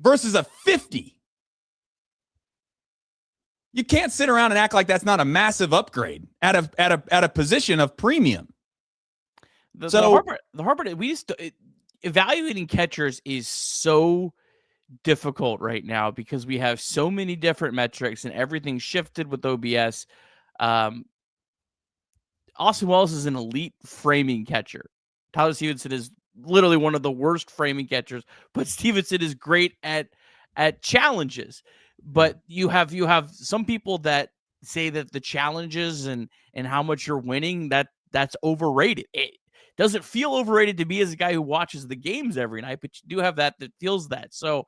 versus a 50. You can't sit around and act like that's not a massive upgrade at a position of premium. Evaluating catchers is so difficult right now because we have so many different metrics and everything shifted with OBS. Austin Wells is an elite framing catcher. Tyler Stevenson is literally one of the worst framing catchers, but Stevenson is great at challenges. But you have some people that say that the challenges and how much you're winning, that's overrated. It doesn't feel overrated to me as a guy who watches the games every night, but you do have that feels that. So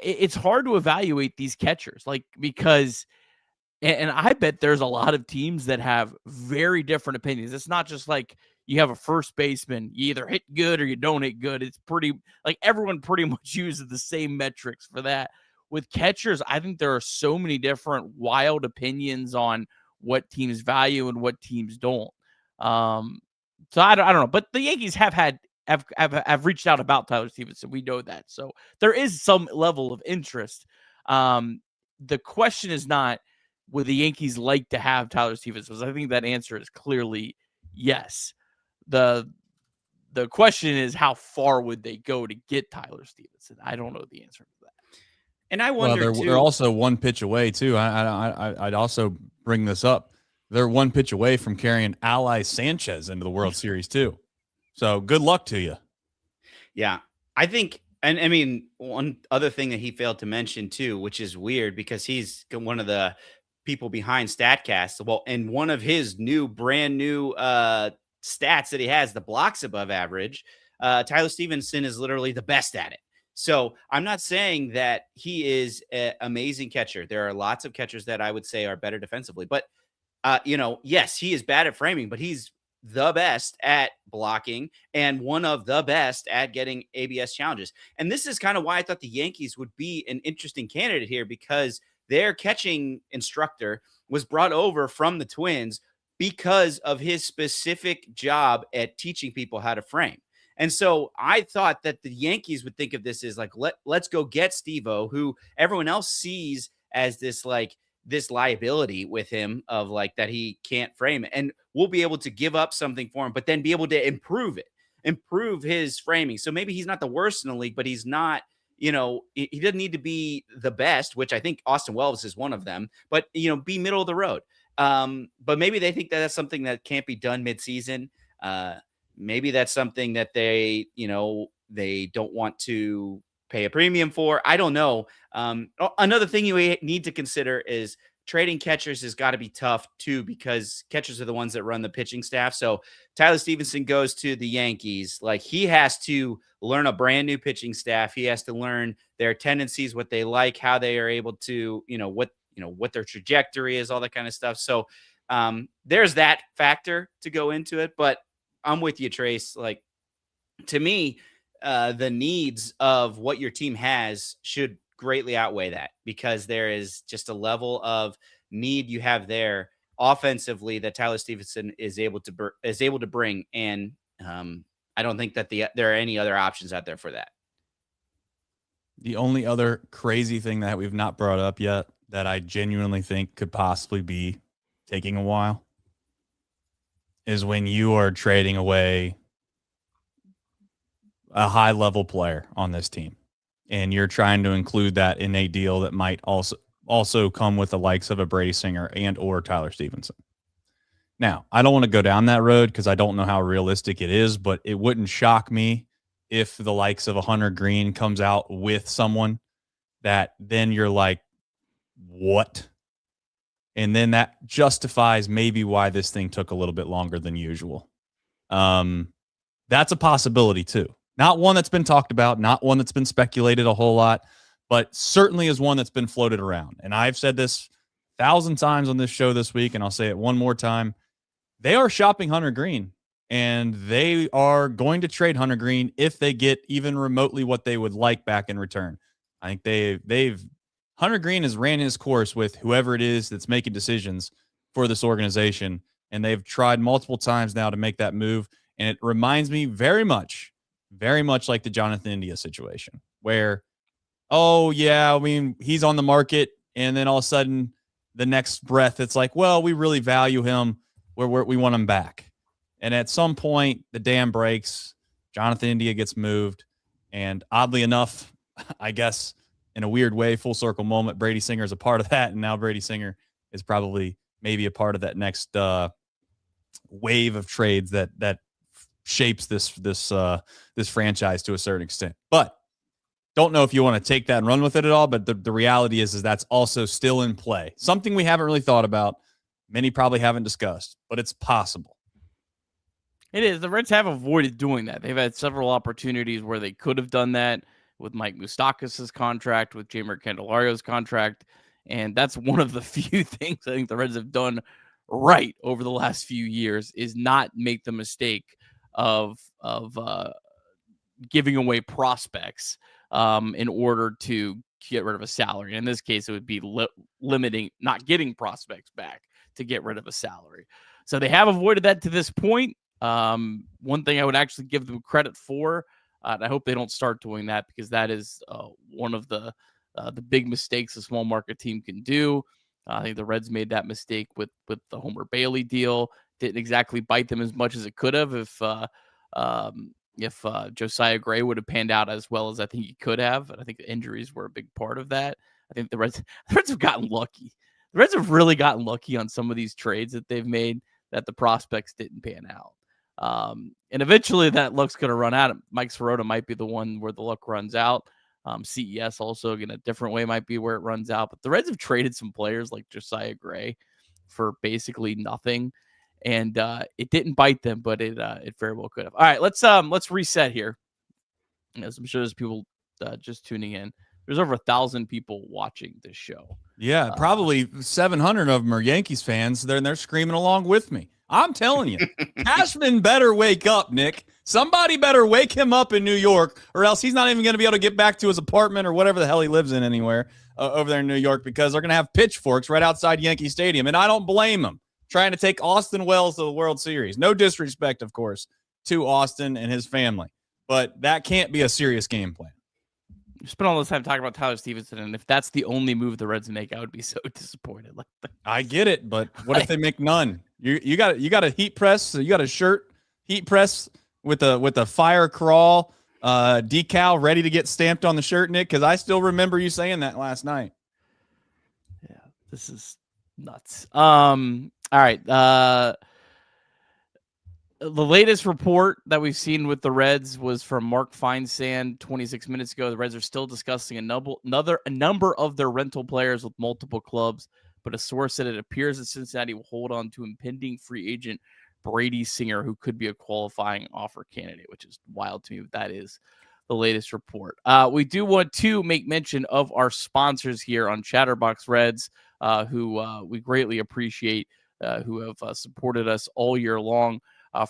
it's hard to evaluate these catchers, like, because and I bet there's a lot of teams that have very different opinions. It's not just like you have a first baseman, you either hit good or you don't hit good. It's pretty like everyone pretty much uses the same metrics for that. With catchers, I think there are so many different wild opinions on what teams value and what teams don't. So I don't know, but the Yankees have reached out about Tyler Stevenson. We know that, so there is some level of interest. The question is not would the Yankees like to have Tyler Stevenson. I think that answer is clearly yes. The question is how far would they go to get Tyler Stevenson? I don't know the answer to that. And I wonder they're also one pitch away too. I'd also bring this up. They're one pitch away from carrying Ally Sanchez into the World Series too. So good luck to you. Yeah, I think, and I mean, one other thing that he failed to mention too, which is weird because he's one of the people behind StatCast. Well, and one of his brand new stats that he has, the blocks above average, Tyler Stevenson is literally the best at it. So I'm not saying that he is an amazing catcher. There are lots of catchers that I would say are better defensively, but yes, he is bad at framing, but he's the best at blocking and one of the best at getting ABS challenges. And this is kind of why I thought the Yankees would be an interesting candidate here, because their catching instructor was brought over from the Twins because of his specific job at teaching people how to frame. And so I thought that the Yankees would think of this as like, let's go get Steve-O, who everyone else sees as this liability with him of like that he can't frame it. And we'll be able to give up something for him, but then be able to improve his framing. So maybe he's not the worst in the league, but he's not, he doesn't need to be the best, which I think Austin Wells is one of them, but, be middle of the road. But maybe they think that that's something that can't be done midseason. Maybe that's something that they don't want to pay a premium for. I don't know. Another thing you need to consider is trading catchers has got to be tough too, because catchers are the ones that run the pitching staff. So Tyler Stevenson goes to the Yankees. Like, he has to learn a brand new pitching staff. He has to learn their tendencies, what they like, how they are able to, what their trajectory is, all that kind of stuff. So there's that factor to go into it. But I'm with you, Trace. Like, to me, the needs of what your team has should greatly outweigh that, because there is just a level of need you have there offensively that Tyler Stevenson is able to bring. And I don't think that there are any other options out there for that. The only other crazy thing that we've not brought up yet that I genuinely think could possibly be taking a while is when you are trading away a high-level player on this team, and you're trying to include that in a deal that might also come with the likes of a Brady Singer and or Tyler Stevenson. Now, I don't want to go down that road because I don't know how realistic it is, but it wouldn't shock me if the likes of a Hunter Green comes out with someone that then you're like, what? And then that justifies maybe why this thing took a little bit longer than usual. That's a possibility too. Not one that's been talked about, not one that's been speculated a whole lot, but certainly is one that's been floated around. And I've said this 1,000 times on this show this week, and I'll say it one more time. They are shopping Hunter Green, and they are going to trade Hunter Green if they get even remotely what they would like back in return. I think Hunter Green has ran his course with whoever it is that's making decisions for this organization, and they've tried multiple times now to make that move. And it reminds me very much like the Jonathan India situation where, oh, yeah, I mean, he's on the market, and then all of a sudden the next breath, it's like, well, we really value him. We want him back. And at some point, the dam breaks. Jonathan India gets moved. And oddly enough, I guess in a weird way, full circle moment, Brady Singer is a part of that. And now Brady Singer is probably maybe a part of that next wave of trades that shapes this franchise to a certain extent. But don't know if you want to take that and run with it at all. But the reality is that's also still in play. Something we haven't really thought about. Many probably haven't discussed, but it's possible. It is. The Reds have avoided doing that. They've had several opportunities where they could have done that with Mike Moustakas' contract, with Jeimer Candelario's contract. And that's one of the few things I think the Reds have done right over the last few years is not make the mistake of giving away prospects in order to get rid of a salary. In this case, it would be limiting, not getting prospects back to get rid of a salary. So they have avoided that to this point. One thing I would actually give them credit for, and I hope they don't start doing that because that is one of the big mistakes a small market team can do. I think the Reds made that mistake with the Homer Bailey deal. Didn't exactly bite them as much as it could have if Josiah Gray would have panned out as well as I think he could have. And I think the injuries were a big part of that. I think the Reds have gotten lucky. The Reds have really gotten lucky on some of these trades that they've made that the prospects didn't pan out. And eventually that luck's going to run out. Mike Sirota might be the one where the luck runs out. CES also in a different way might be where it runs out. But the Reds have traded some players like Josiah Gray for basically nothing. And it didn't bite them, but it very well could have. All right, let's reset here. As I'm sure there's people just tuning in. There's over 1,000 people watching this show. Yeah, probably 700 of them are Yankees fans. They're screaming along with me. I'm telling you, Cashman better wake up, Nick. Somebody better wake him up in New York, or else he's not even going to be able to get back to his apartment or whatever the hell he lives in anywhere over there in New York, because they're going to have pitchforks right outside Yankee Stadium, and I don't blame them. Trying to take Austin Wells to the World Series. No disrespect, of course, to Austin and his family, but that can't be a serious game plan. You spent all this time talking about Tyler Stevenson, and if that's the only move the Reds make, I would be so disappointed. I get it, but what if they make none? You got a heat press, so you got a shirt heat press with a fire crawl decal ready to get stamped on the shirt, Nick, because I still remember you saying that last night. Yeah, this is nuts. All right. The latest report that we've seen with the Reds was from Mark Feinsand 26 minutes ago. The Reds are still discussing a number of their rental players with multiple clubs, but a source said it appears that Cincinnati will hold on to impending free agent Brady Singer, who could be a qualifying offer candidate, which is wild to me, but that is the latest report. We do want to make mention of our sponsors here on Chatterbox Reds, who we greatly appreciate, who have supported us all year long.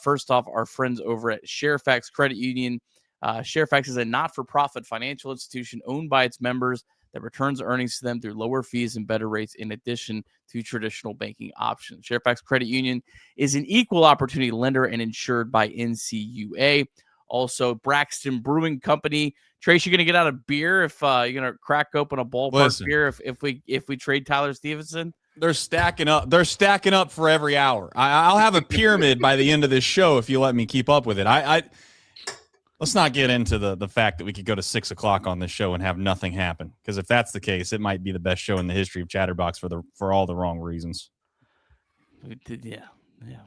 First off, our friends over at Sharefax Credit Union. Sharefax is a not-for-profit financial institution owned by its members that returns earnings to them through lower fees and better rates in addition to traditional banking options. Sharefax Credit Union is an equal opportunity lender and insured by NCUA. Also, Braxton Brewing Company. Trace, you're going to get out a beer if you're going to crack open a ballpark beer if we trade Tyler Stevenson? They're stacking up. They're stacking up for every hour. I'll have a pyramid by the end of this show if you let me keep up with it. Let's not get into the fact that we could go to 6 o'clock on this show and have nothing happen, because if that's the case, it might be the best show in the history of Chatterbox for all the wrong reasons. We did, yeah.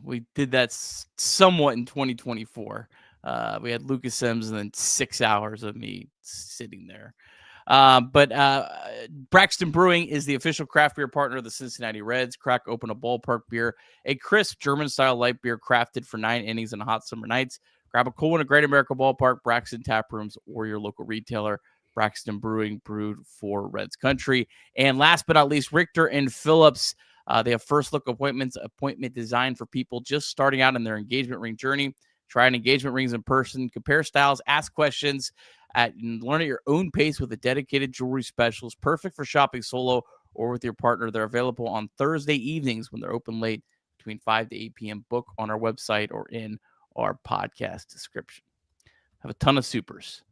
We did that somewhat in 2024. We had Lucas Sims and then 6 hours of me sitting there. But Braxton Brewing is the official craft beer partner of the Cincinnati Reds. Crack open a ballpark beer, a crisp German-style light beer crafted for 9 innings and hot summer nights. Grab a cool one at Great America Ballpark, Braxton Tap Rooms, or your local retailer. Braxton Brewing, brewed for Reds country. And last but not least, Richter and Phillips. They have first look appointment designed for people just starting out in their engagement ring journey. Try an engagement rings in person, compare styles, ask questions, and learn at your own pace with a dedicated jewelry specialist. Perfect for shopping solo or with your partner. They're available on Thursday evenings when they're open late between 5 to 8 p.m. Book on our website or in our podcast description. Have a ton of supers.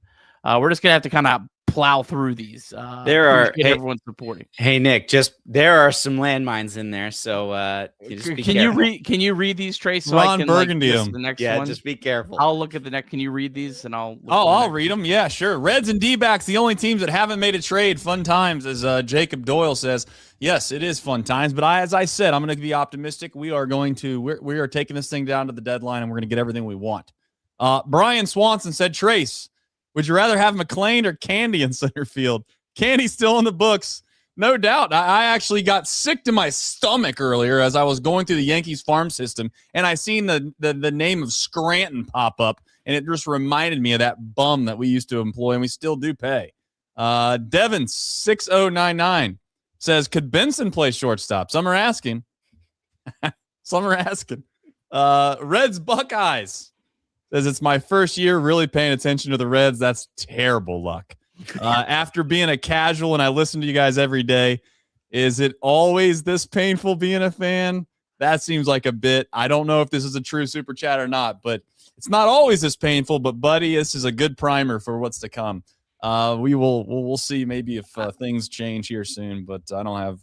We're just going to have to kind of plow through these. There are everyone supporting. Hey Nick, there are some landmines in there, so can you read these, Trace? So Ron Burgundy. The next one? Just be careful. I'll look at the next. Can you read these and I'll read them. Yeah, sure. Reds and D-backs, the only teams that haven't made a trade. Fun times, as Jacob Doyle says. Yes, it is fun times, but as I said, I'm going to be optimistic. We are taking this thing down to the deadline, and we're going to get everything we want. Brian Swanson said, Trace, would you rather have McLean or Candy in center field? Candy's still in the books. No doubt. I actually got sick to my stomach earlier as I was going through the Yankees farm system, and I seen the name of Scranton pop up, and it just reminded me of that bum that we used to employ, and we still do pay. Devin 6099 says, could Benson play shortstop? Some are asking. Reds Buckeyes says, it's my first year really paying attention to the Reds. That's terrible luck. After being a casual and I listen to you guys every day, is it always this painful being a fan? That seems like a bit. I don't know if this is a true super chat or not, but it's not always this painful. But buddy, this is a good primer for what's to come. We'll see maybe if things change here soon, but I don't have.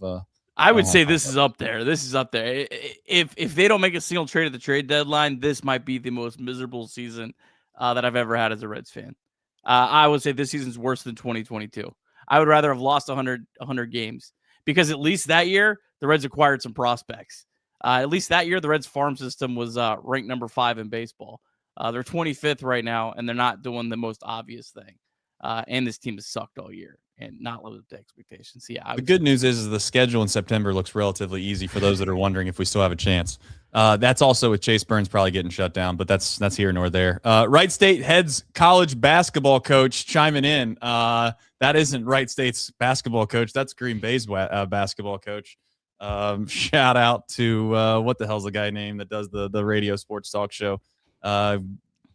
I would say this is up there. This is up there. If they don't make a single trade at the trade deadline, this might be the most miserable season that I've ever had as a Reds fan. I would say this season's worse than 2022. I would rather have lost 100 games because at least that year the Reds acquired some prospects. At least that year the Reds farm system was ranked number 5 in baseball. They're 25th right now, and they're not doing the most obvious thing. And this team has sucked all year and not lived up to expectations. So yeah, the good news is the schedule in September looks relatively easy for those that are wondering if we still have a chance. That's also with Chase Burns probably getting shut down, but that's here nor there. Wright State heads college basketball coach chiming in. That isn't Wright State's basketball coach. That's Green Bay's basketball coach. Shout out to what the hell's the guy name that does the radio sports talk show?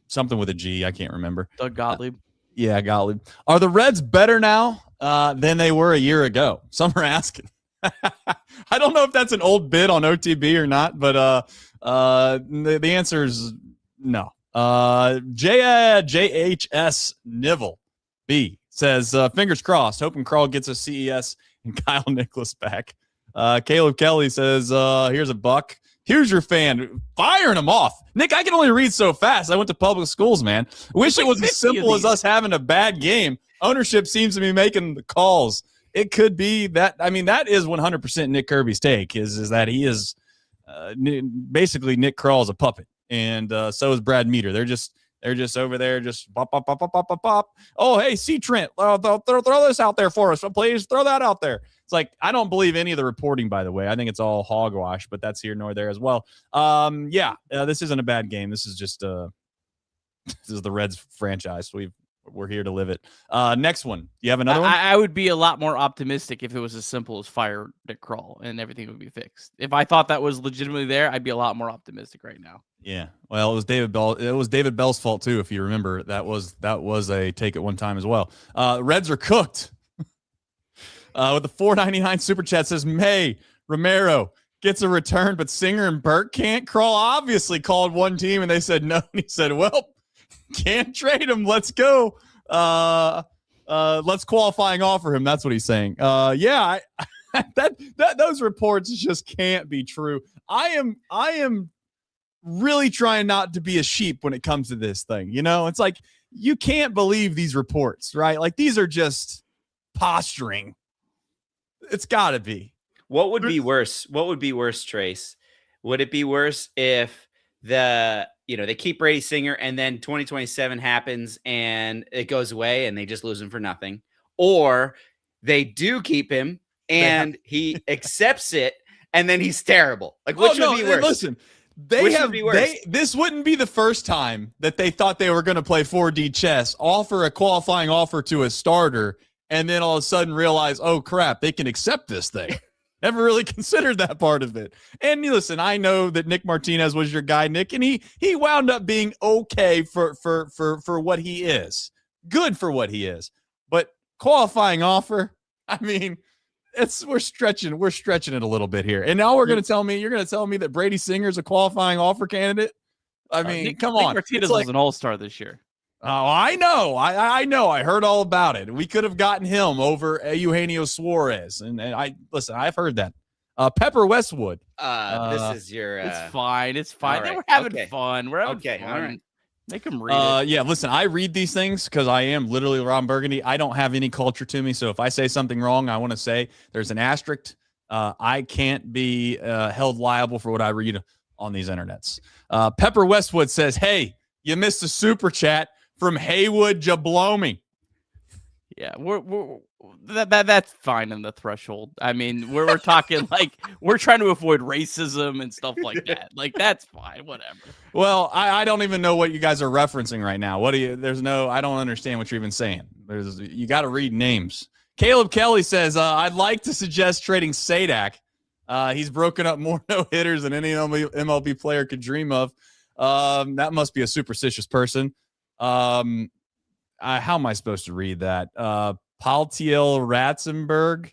Something with a G. I can't remember. Doug Gottlieb. Yeah, Gottlieb. Are the Reds better now than they were a year ago? Some are asking. I don't know if that's an old bit on OTB or not, but the answer is no. JHS Nivel B says, fingers crossed, hoping Carl gets a CES and Kyle Nicholas back. Caleb Kelly says, here's a buck. Here's your fan firing him off. Nick, I can only read so fast. I went to public schools, man. Wish it was as simple as us having a bad game. Ownership seems to be making the calls. It could be that. I mean, that is 100% Nick Kirby's take is that he is basically Nick Krall a puppet. And so is Brad Meter. They're just over there, just pop, pop, pop, pop, pop, pop, pop. Oh, hey, see Trent, throw this out there for us. Please throw that out there. It's like, I don't believe any of the reporting, by the way. I think it's all hogwash, but that's here nor there as well. This isn't a bad game. This is just this is the Reds franchise. We're here to live it. Next one. You have another one? I would be a lot more optimistic if it was as simple as fire Nick Krall and everything would be fixed. If I thought that was legitimately there, I'd be a lot more optimistic right now. Yeah. Well, it was David Bell. It was David Bell's fault too, if you remember. That was a take at one time as well. Reds are cooked. With the $4.99 super chat says May Romero gets a return, but Singer and Burke can't. Krall obviously called one team and they said no. And he said, well, can't trade him. Let's go. Let's qualifying offer him. That's what he's saying. Those reports just can't be true. I am really trying not to be a sheep when it comes to this thing. You know, it's like, you can't believe these reports, right? Like, these are just posturing. It's gotta be. What would be worse? What would be worse, Trace? Would it be worse if they keep Brady Singer and then 2027 happens and it goes away and they just lose him for nothing? or they do keep him and he accepts it and then he's terrible. Like, which would be worse? Listen, this wouldn't be the first time that they thought they were going to play 4D chess, offer a qualifying offer to a starter, and then all of a sudden realize, oh crap, they can accept this thing. Never really considered that part of it. And listen, I know that Nick Martinez was your guy, Nick, and he wound up being okay for what he is. Good for what he is. But qualifying offer, I mean, we're stretching it a little bit here. And now you're going to tell me that Brady Singer's a qualifying offer candidate? I mean, come on. Nick Martinez was an all-star this year. Oh, I know. I know. I heard all about it. We could have gotten him over Eugenio Suarez. And I've heard that. Pepper Westwood. This is your... It's fine. It's fine. Right. We're having fun. We're having fun. All right. Make them read it. Yeah, listen, I read these things because I am literally Ron Burgundy. I don't have any culture to me. So if I say something wrong, I want to say there's an asterisk. I can't be held liable for what I read on these internets. Pepper Westwood says, hey, you missed a super chat from Haywood Jablomi. Yeah, that's fine in the threshold. I mean, we're talking like we're trying to avoid racism and stuff like that. Like, that's fine, whatever. Well, I don't even know what you guys are referencing right now. I don't understand what you're even saying. You got to read names. Caleb Kelly says, I'd like to suggest trading Sadak. He's broken up more no-hitters than any MLB player could dream of. That must be a superstitious person. How am I supposed to read that? Paltiel Ratzenberg.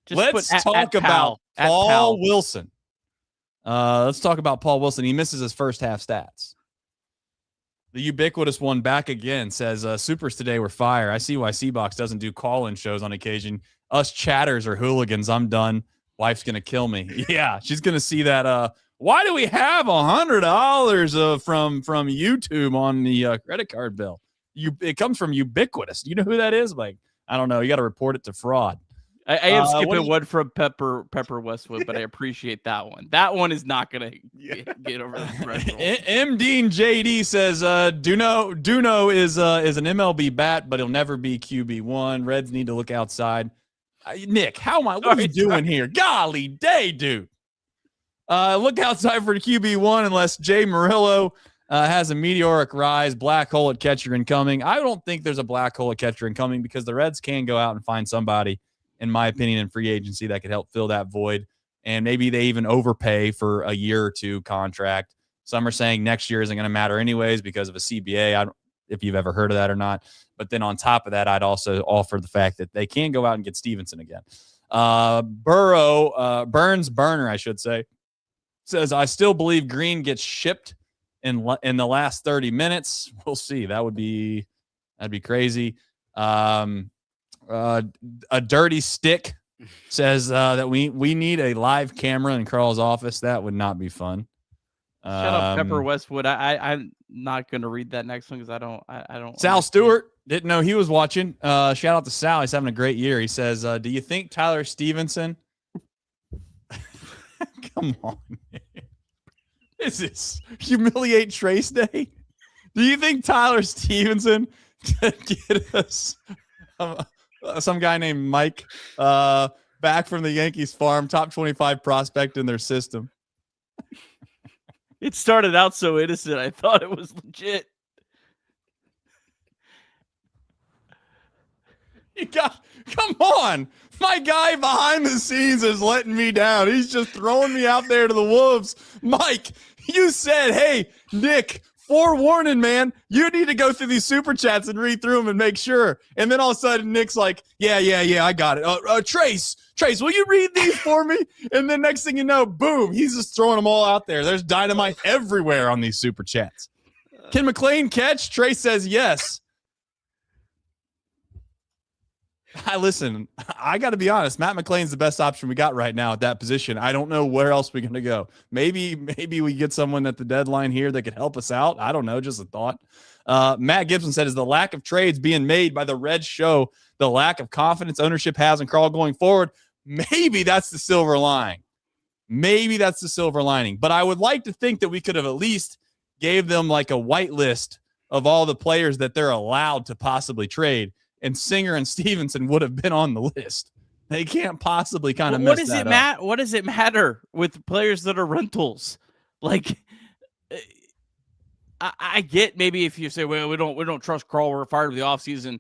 Let's talk about Paul Wilson. Let's talk about Paul Wilson. He misses his first half stats. The ubiquitous one back again says, Supers today were fire. I see why C-Box doesn't do call-in shows on occasion. Us chatters are hooligans. I'm done. Wife's going to kill me. Yeah, she's going to see that. Why do we have $100 from YouTube on the credit card bill? It comes from Ubiquitous. Do you know who that is? Like, I don't know. You got to report it to fraud. I am skipping one from Pepper Westwood, but I appreciate that one. That one is not going to get over the threshold. MD and JD says, Duno is an MLB bat, but he'll never be QB1. Reds need to look outside. Nick, what are you doing here? Golly day, dude. Look outside for the QB1 unless Jay Murillo has a meteoric rise. Black hole at catcher incoming. I don't think there's a black hole at catcher incoming because the Reds can go out and find somebody, in my opinion, in free agency that could help fill that void. And maybe they even overpay for a year or two contract. Some are saying next year isn't going to matter anyways because of a CBA. If you've ever heard of that or not. But then on top of that, I'd also offer the fact that they can go out and get Stevenson again. Burns Burner, I should say, says, I still believe Green gets shipped in the last 30 minutes. We'll see. That'd be crazy. A dirty stick says that we need a live camera in Carl's office. That would not be fun. Shut up, Pepper Westwood. I'm not going to read that next one because I don't. Sal Stewart didn't know he was watching. Shout out to Sal. He's having a great year. He says, do you think Tyler Stevenson? Come on. Is this humiliate Trace Day? Do you think Tyler Stevenson can get us some guy named Mike back from the Yankees farm, top 25 prospect in their system? It started out so innocent. I thought it was legit. Come on. My guy behind the scenes is letting me down. He's just throwing me out there to the wolves. Mike, you said, hey, Nick, forewarning, man, you need to go through these super chats and read through them and make sure. And then all of a sudden, Nick's like, yeah, I got it. Trace, will you read these for me? And then next thing you know, boom, he's just throwing them all out there. There's dynamite everywhere on these super chats. Can McLean catch? Trace says yes. Listen, I got to be honest. Matt McLean's the best option we got right now at that position. I don't know where else we're going to go. Maybe we get someone at the deadline here that could help us out. I don't know. Just a thought. Matt Gibson said, is the lack of trades being made by the Reds show the lack of confidence ownership has in Carl going forward? Maybe that's the silver lining. But I would like to think that we could have at least gave them like a white list of all the players that they're allowed to possibly trade and Singer and Stevenson would have been on the list. They can't possibly kind of What does it matter with players that are rentals? Like, I get maybe if you say, well, we don't trust Krall, we're fired of the offseason,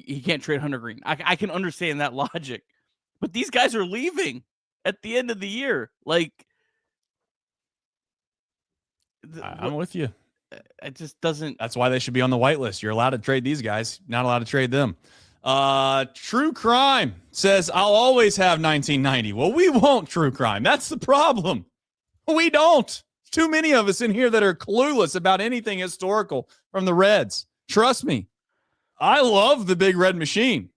he can't trade Hunter Green. I can understand that logic, but these guys are leaving at the end of the year. Like, I'm with you. It just doesn't. That's why they should be on the white list. You're allowed to trade these guys, not allowed to trade them. True Crime says, I'll always have 1990. Well, we won't, True Crime. That's the problem. We don't. Too many of us in here that are clueless about anything historical from the Reds. Trust me. I love the Big Red Machine.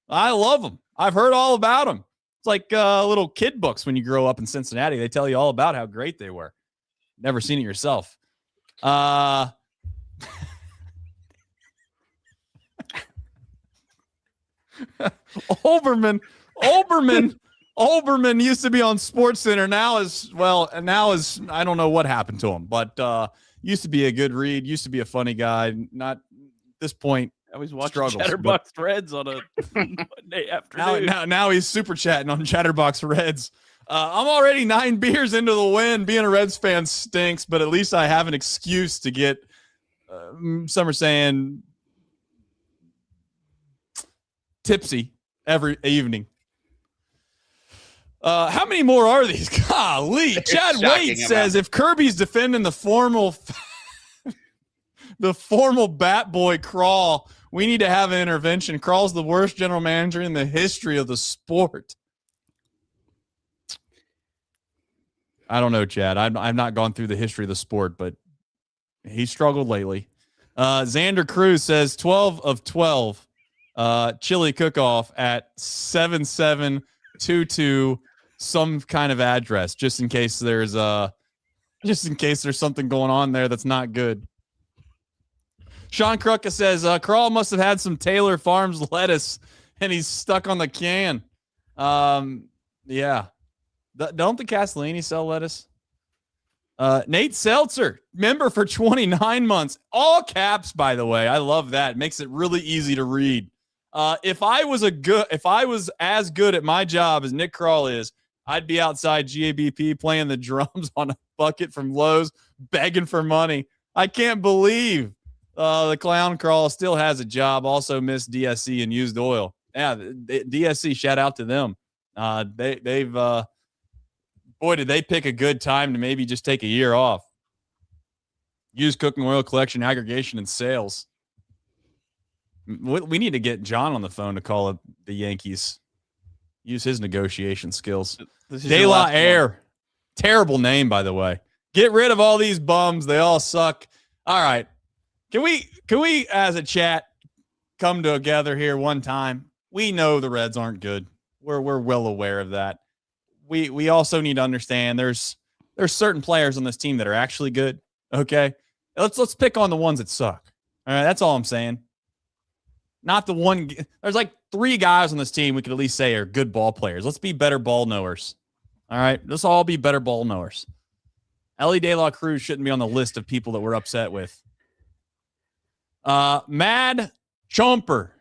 I love them. I've heard all about them. It's like little kid books when you grow up in Cincinnati. They tell you all about how great they were. Never seen it yourself. Olbermann used to be on SportsCenter. Now is I don't know what happened to him, but used to be a good read. Used to be a funny guy. Not at this point. I was watching Chatterbox Reds on a Monday afternoon. Now he's super chatting on Chatterbox Reds. I'm already 9 beers into the win. Being a Reds fan stinks, but at least I have an excuse to get. Some are saying tipsy every evening. How many more are these? Golly. Chad Wade says if Kirby's defending the formal bat boy Krall, we need to have an intervention. Krall's the worst general manager in the history of the sport. I don't know, Chad. I've not gone through the history of the sport, but he struggled lately. Xander Cruz says 12 of 12. Chili cook-off at 7722 some kind of address, just in case there's something going on there that's not good. Sean Krucka says Krall must have had some Taylor Farms lettuce and he's stuck on the can. Yeah. Don't the Castellini sell lettuce? Nate Seltzer, member for 29 months. All caps, by the way. I love that. It makes it really easy to read. If I was as good at my job as Nick Krall is, I'd be outside GABP playing the drums on a bucket from Lowe's, begging for money. I can't believe the clown Krall still has a job. Also missed DSC and used oil. Yeah, DSC, shout out to them. They've boy, did they pick a good time to maybe just take a year off. Used cooking oil collection, aggregation, and sales. We need to get John on the phone to call up the Yankees. Use his negotiation skills. De La Air. Terrible name, by the way. Get rid of all these bums. They all suck. All right. Can we as a chat come together here one time? We know the Reds aren't good. We're well aware of that. We also need to understand there's certain players on this team that are actually good. Okay. Let's pick on the ones that suck. All right. That's all I'm saying. Not the one. There's like 3 guys on this team we could at least say are good ball players. Let's be better ball knowers. All right. Let's all be better ball knowers. Ellie De La Cruz shouldn't be on the list of people that we're upset with. Mad Chomper.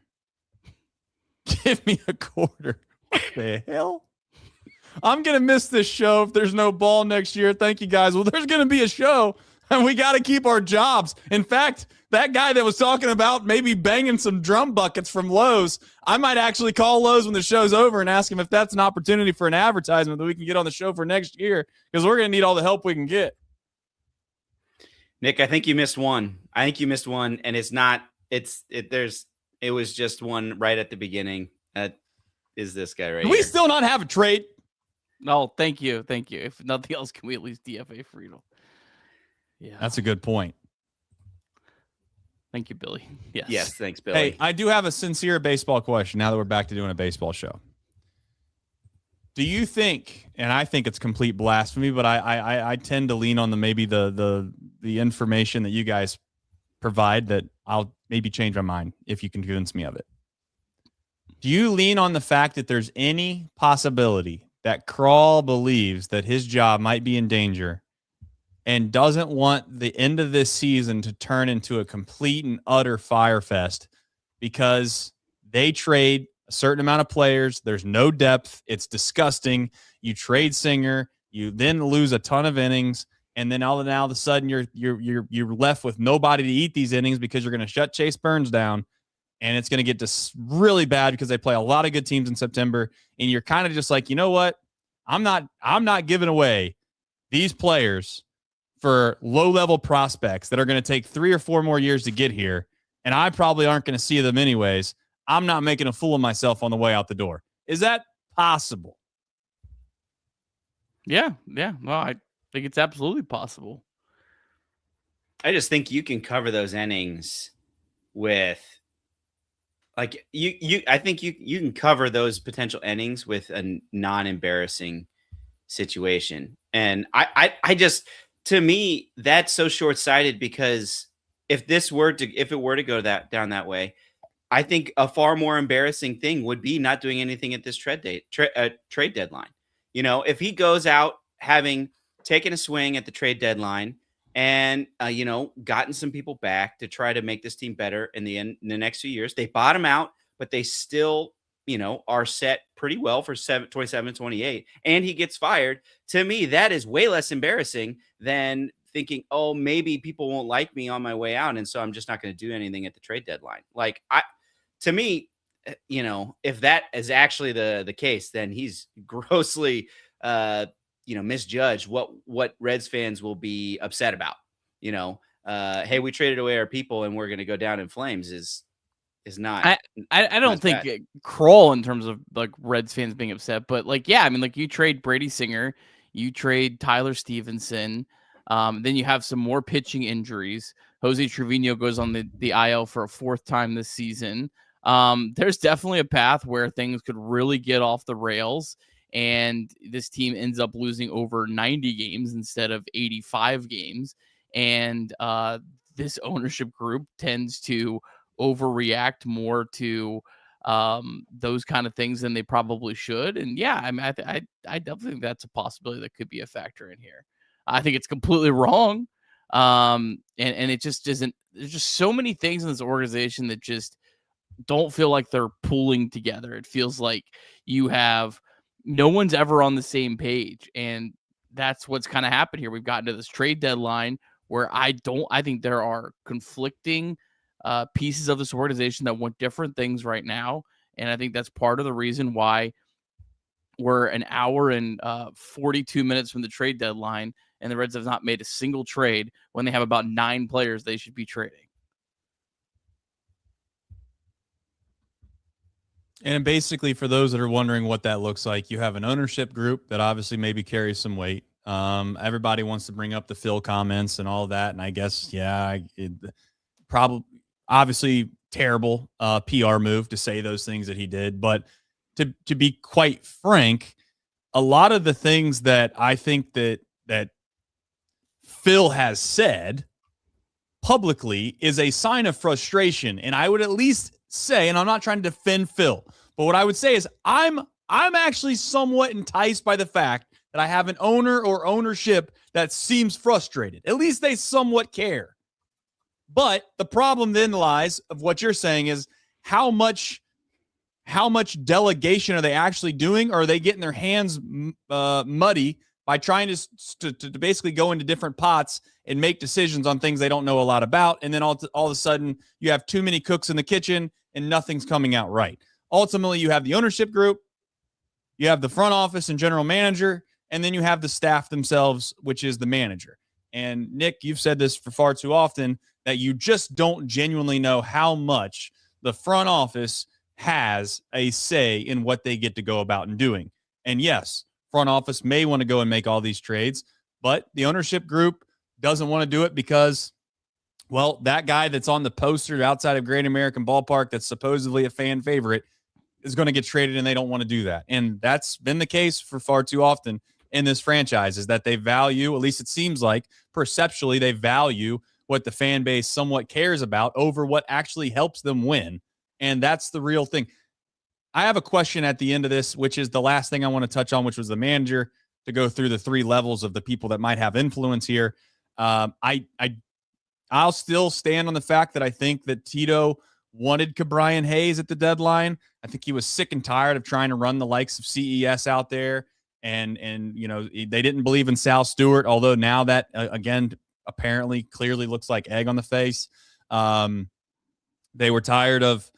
Give me a quarter. What the hell? I'm going to miss this show if there's no ball next year. Thank you, guys. Well, there's going to be a show, and we got to keep our jobs. In fact, that guy that was talking about maybe banging some drum buckets from Lowe's, I might actually call Lowe's when the show's over and ask him if that's an opportunity for an advertisement that we can get on the show for next year, because we're going to need all the help we can get. Nick, I think you missed one. And it was just one right at the beginning. That is this guy right here. Do we still not have a trade? No, thank you. If nothing else, can we at least DFA Friedel? Yeah. That's a good point. Thank you, Billy. Yes, thanks, Billy. Hey, I do have a sincere baseball question now that we're back to doing a baseball show. Do you think, and I think it's complete blasphemy, but I tend to lean on the information that you guys provide that I'll maybe change my mind if you can convince me of it. Do you lean on the fact that there's any possibility that Krall believes that his job might be in danger and doesn't want the end of this season to turn into a complete and utter fire fest because they trade a certain amount of players. There's no depth. It's disgusting. You trade Singer, you then lose a ton of innings, and then now of a sudden you're left with nobody to eat these innings because you're going to shut Chase Burns down, and it's going to get really bad because they play a lot of good teams in September, and you're kind of just like, you know what? I'm not giving away these players for low-level prospects that are going to take 3 or 4 more years to get here, and I probably aren't going to see them anyways. I'm not making a fool of myself on the way out the door. Is that possible? Yeah. Well, I think it's absolutely possible. I just think you can cover those innings with, like, I think you can cover those potential innings with a non-embarrassing situation. And I just, to me, that's so short-sighted, because if it were to go down that way, I think a far more embarrassing thing would be not doing anything at this trade deadline. You know, if he goes out having taken a swing at the trade deadline and gotten some people back to try to make this team better in the next few years, they bottom out, but they still are set pretty well for 27, 28, and he gets fired. To me, that is way less embarrassing than thinking, oh, maybe people won't like me on my way out, and so I'm just not going to do anything at the trade deadline. To me, if that is actually the case, then he's grossly, misjudged what Reds fans will be upset about. Hey, we traded away our people and we're going to go down in flames is not. I don't think crawl in terms of like Reds fans being upset, but you trade Brady Singer, you trade Tyler Stevenson, then you have some more pitching injuries. Jose Trevino goes on the IL for a 4th time this season. There's definitely a path where things could really get off the rails, and this team ends up losing over 90 games instead of 85 games. And this ownership group tends to overreact more to those kind of things than they probably should. And I definitely think that's a possibility that could be a factor in here. I think it's completely wrong. And it just isn't. There's just so many things in this organization that just don't feel like they're pulling together. It feels like no one's ever on the same page. And that's what's kind of happened here. We've gotten to this trade deadline where I think there are conflicting pieces of this organization that want different things right now. And I think that's part of the reason why we're an hour and 42 minutes from the trade deadline, and the Reds have not made a single trade when they have about 9 players they should be trading. And basically, for those that are wondering what that looks like, you have an ownership group that obviously maybe carries some weight. Everybody wants to bring up the Phil comments and all that. And I guess, probably obviously terrible PR move to say those things that he did. But to be quite frank, a lot of the things that I think that Phil has said publicly is a sign of frustration. And I would at least say, and I'm not trying to defend Phil, but what I would say is I'm actually somewhat enticed by the fact that I have an owner or ownership that seems frustrated. At least they somewhat care. But the problem then lies of what you're saying is how much delegation are they actually doing? Or are they getting their hands muddy by trying to basically go into different pots and make decisions on things they don't know a lot about? And then all of a sudden you have too many cooks in the kitchen and nothing's coming out right. Ultimately, you have the ownership group, you have the front office and general manager, and then you have the staff themselves, which is the manager. And Nick, you've said this for far too often, that you just don't genuinely know how much the front office has a say in what they get to go about and doing. And yes, front office may want to go and make all these trades, but the ownership group doesn't want to do it because, well, that guy that's on the poster outside of Great American Ballpark that's supposedly a fan favorite is going to get traded, and they don't want to do that. And that's been the case for far too often in this franchise, is that they value, at least it seems like perceptually, they value what the fan base somewhat cares about over what actually helps them win. And that's the real thing. I have a question at the end of this, which is the last thing I want to touch on, which was the manager, to go through the 3 levels of the people that might have influence here. I'll still stand on the fact that I think that Tito wanted Cabrian Hayes at the deadline. I think he was sick and tired of trying to run the likes of CES out there. And they didn't believe in Sal Stewart, although now that, again, apparently clearly looks like egg on the face. They were tired of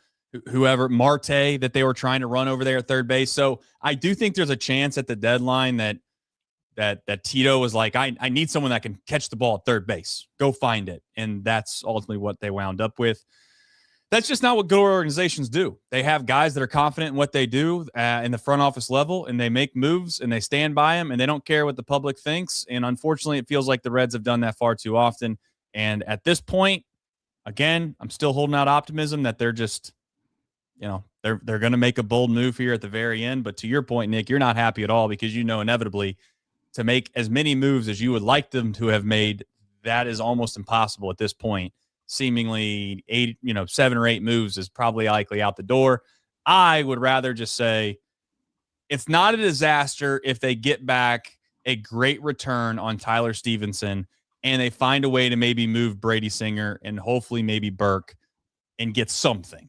whoever, Marte, that they were trying to run over there at third base. So I do think there's a chance at the deadline that Tito was like, I need someone that can catch the ball at third base. Go find it. And that's ultimately what they wound up with. That's just not what good organizations do. They have guys that are confident in what they do in the front office level, and they make moves, and they stand by them, and they don't care what the public thinks. And unfortunately, it feels like the Reds have done that far too often. And at this point, again, I'm still holding out optimism that they're just, they're going to make a bold move here at the very end. But to your point, Nick, you're not happy at all because inevitably to make as many moves as you would like them to have made, that is almost impossible at this point. Seemingly 7 or 8 moves is probably likely out the door. I would rather just say it's not a disaster if they get back a great return on Tyler Stevenson and they find a way to maybe move Brady Singer and hopefully maybe Burke and get something.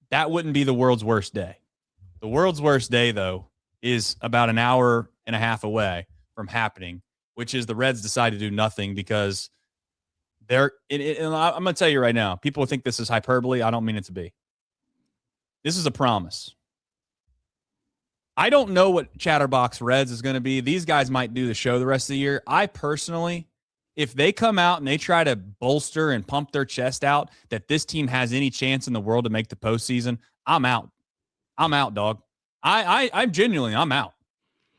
That wouldn't be the world's worst day. The world's worst day, though, is about an hour and a half away from happening, which is the Reds decide to do nothing because and I'm going to tell you right now, people think this is hyperbole. I don't mean it to be. This is a promise. I don't know what Chatterbox Reds is going to be. These guys might do the show the rest of the year. I personally, if they come out and they try to bolster and pump their chest out that this team has any chance in the world to make the postseason, I'm out. I'm out, dog. I'm genuinely, I'm out.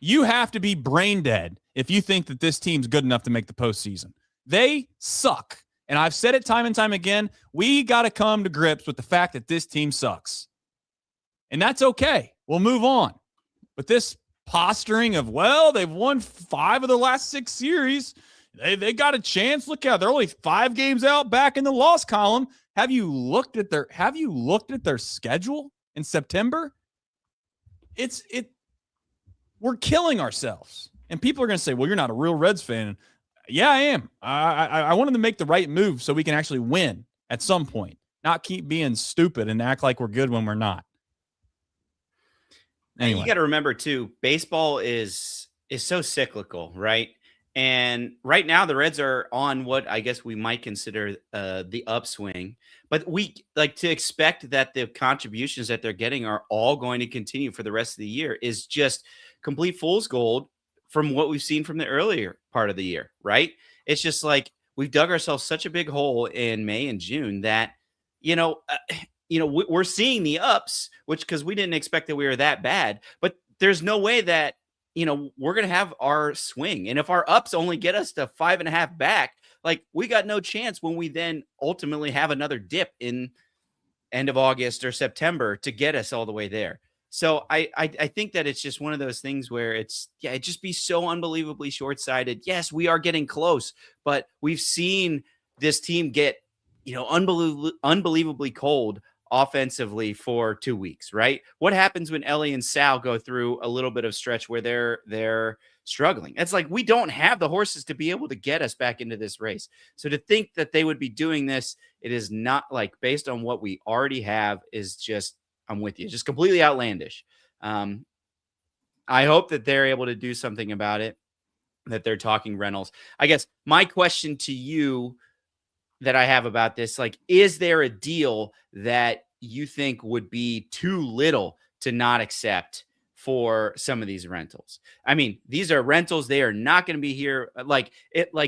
You have to be brain dead if you think that this team's good enough to make the postseason. They suck. And I've said it time and time again. We got to come to grips with the fact that this team sucks. And that's okay. We'll move on. But this posturing of, they've won 5 of the last 6 series. They got a chance. Look out. They're only 5 games out back in the loss column. Have you looked at their schedule in September? We're killing ourselves. And people are going to say, well, you're not a real Reds fan. Yeah, I am. I want them to make the right move so we can actually win at some point, not keep being stupid and act like we're good when we're not. Anyway. You got to remember too, baseball is so cyclical, right? And right now the Reds are on what I guess we might consider the upswing, but we like to expect that the contributions that they're getting are all going to continue for the rest of the year is just complete fool's gold from what we've seen from the earlier part of the year, right? It's just like we've dug ourselves such a big hole in May and June that, we're seeing the ups, which because we didn't expect that we were that bad, but there's no way that, we're going to have our swing. And if our ups only get us to 5.5 back, like we got no chance when we then ultimately have another dip in end of August or September to get us all the way there. So I think that it's just one of those things where it'd just be so unbelievably short-sighted. Yes, we are getting close, but we've seen this team get, unbelievably cold offensively for 2 weeks, right? What happens when Ellie and Sal go through a little bit of stretch where they're struggling? It's like we don't have the horses to be able to get us back into this race. So to think that they would be doing this, it is not like based on what we already have is just, I'm with you, just completely outlandish. I hope that they're able to do something about it, that they're talking Reynolds. I guess my question to you that I have about this, like, is there a deal that you think would be too little to not accept for some of these rentals? I mean, these are rentals. They are not going to be here. Like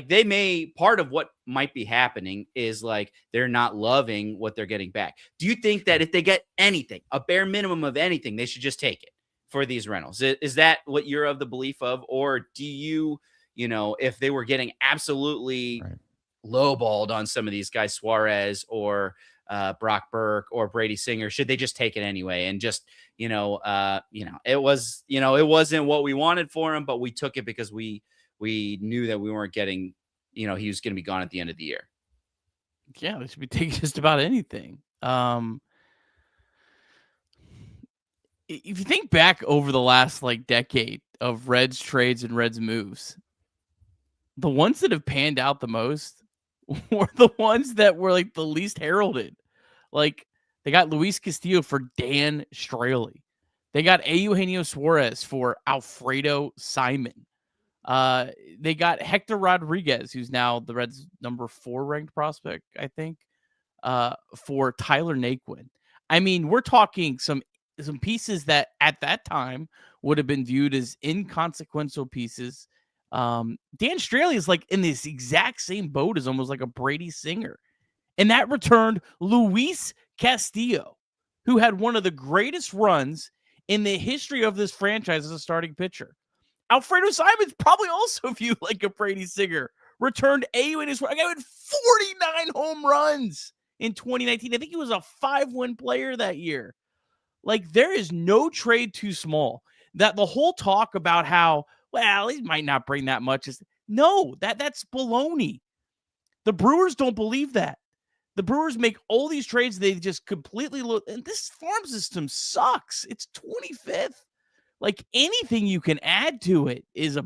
they may, part of what might be happening is like, they're not loving what they're getting back. Do you think that if they get anything, a bare minimum of anything, they should just take it for these rentals? Is that what you're of the belief of? Or do you, if they were getting absolutely lowballed on some of these guys, Suarez or Brock Burke or Brady Singer, should they just take it anyway and just, it wasn't what we wanted for him, but we took it because we knew that we weren't getting, he was going to be gone at the end of the year. Yeah, they should be taking just about anything. If you think back over the last decade of Reds trades and Reds moves, the ones that have panned out the most were the ones that were the least heralded. Like They got Luis Castillo for Dan Straley. They got Eugenio Suarez for Alfredo Simon. They got Hector Rodriguez, who's now the Reds' number 4 ranked prospect, I think, for Tyler Naquin. I mean, we're talking some pieces that at that time would have been viewed as inconsequential pieces. Dan Straley is like in this exact same boat as almost like a Brady Singer. And that returned Luis Castillo, who had one of the greatest runs in the history of this franchise as a starting pitcher. Alfredo Simon's probably also viewed like a Brady Singer. Returned in his guy had 49 home runs in 2019. I think he was a 5-win player that year. Like, there is no trade too small. That the whole talk about how, well, he might not bring that much is no, that's baloney. The Brewers don't believe that. The Brewers make all these trades. They just completely look, and this farm system sucks. It's 25th. Like, anything you can add to it is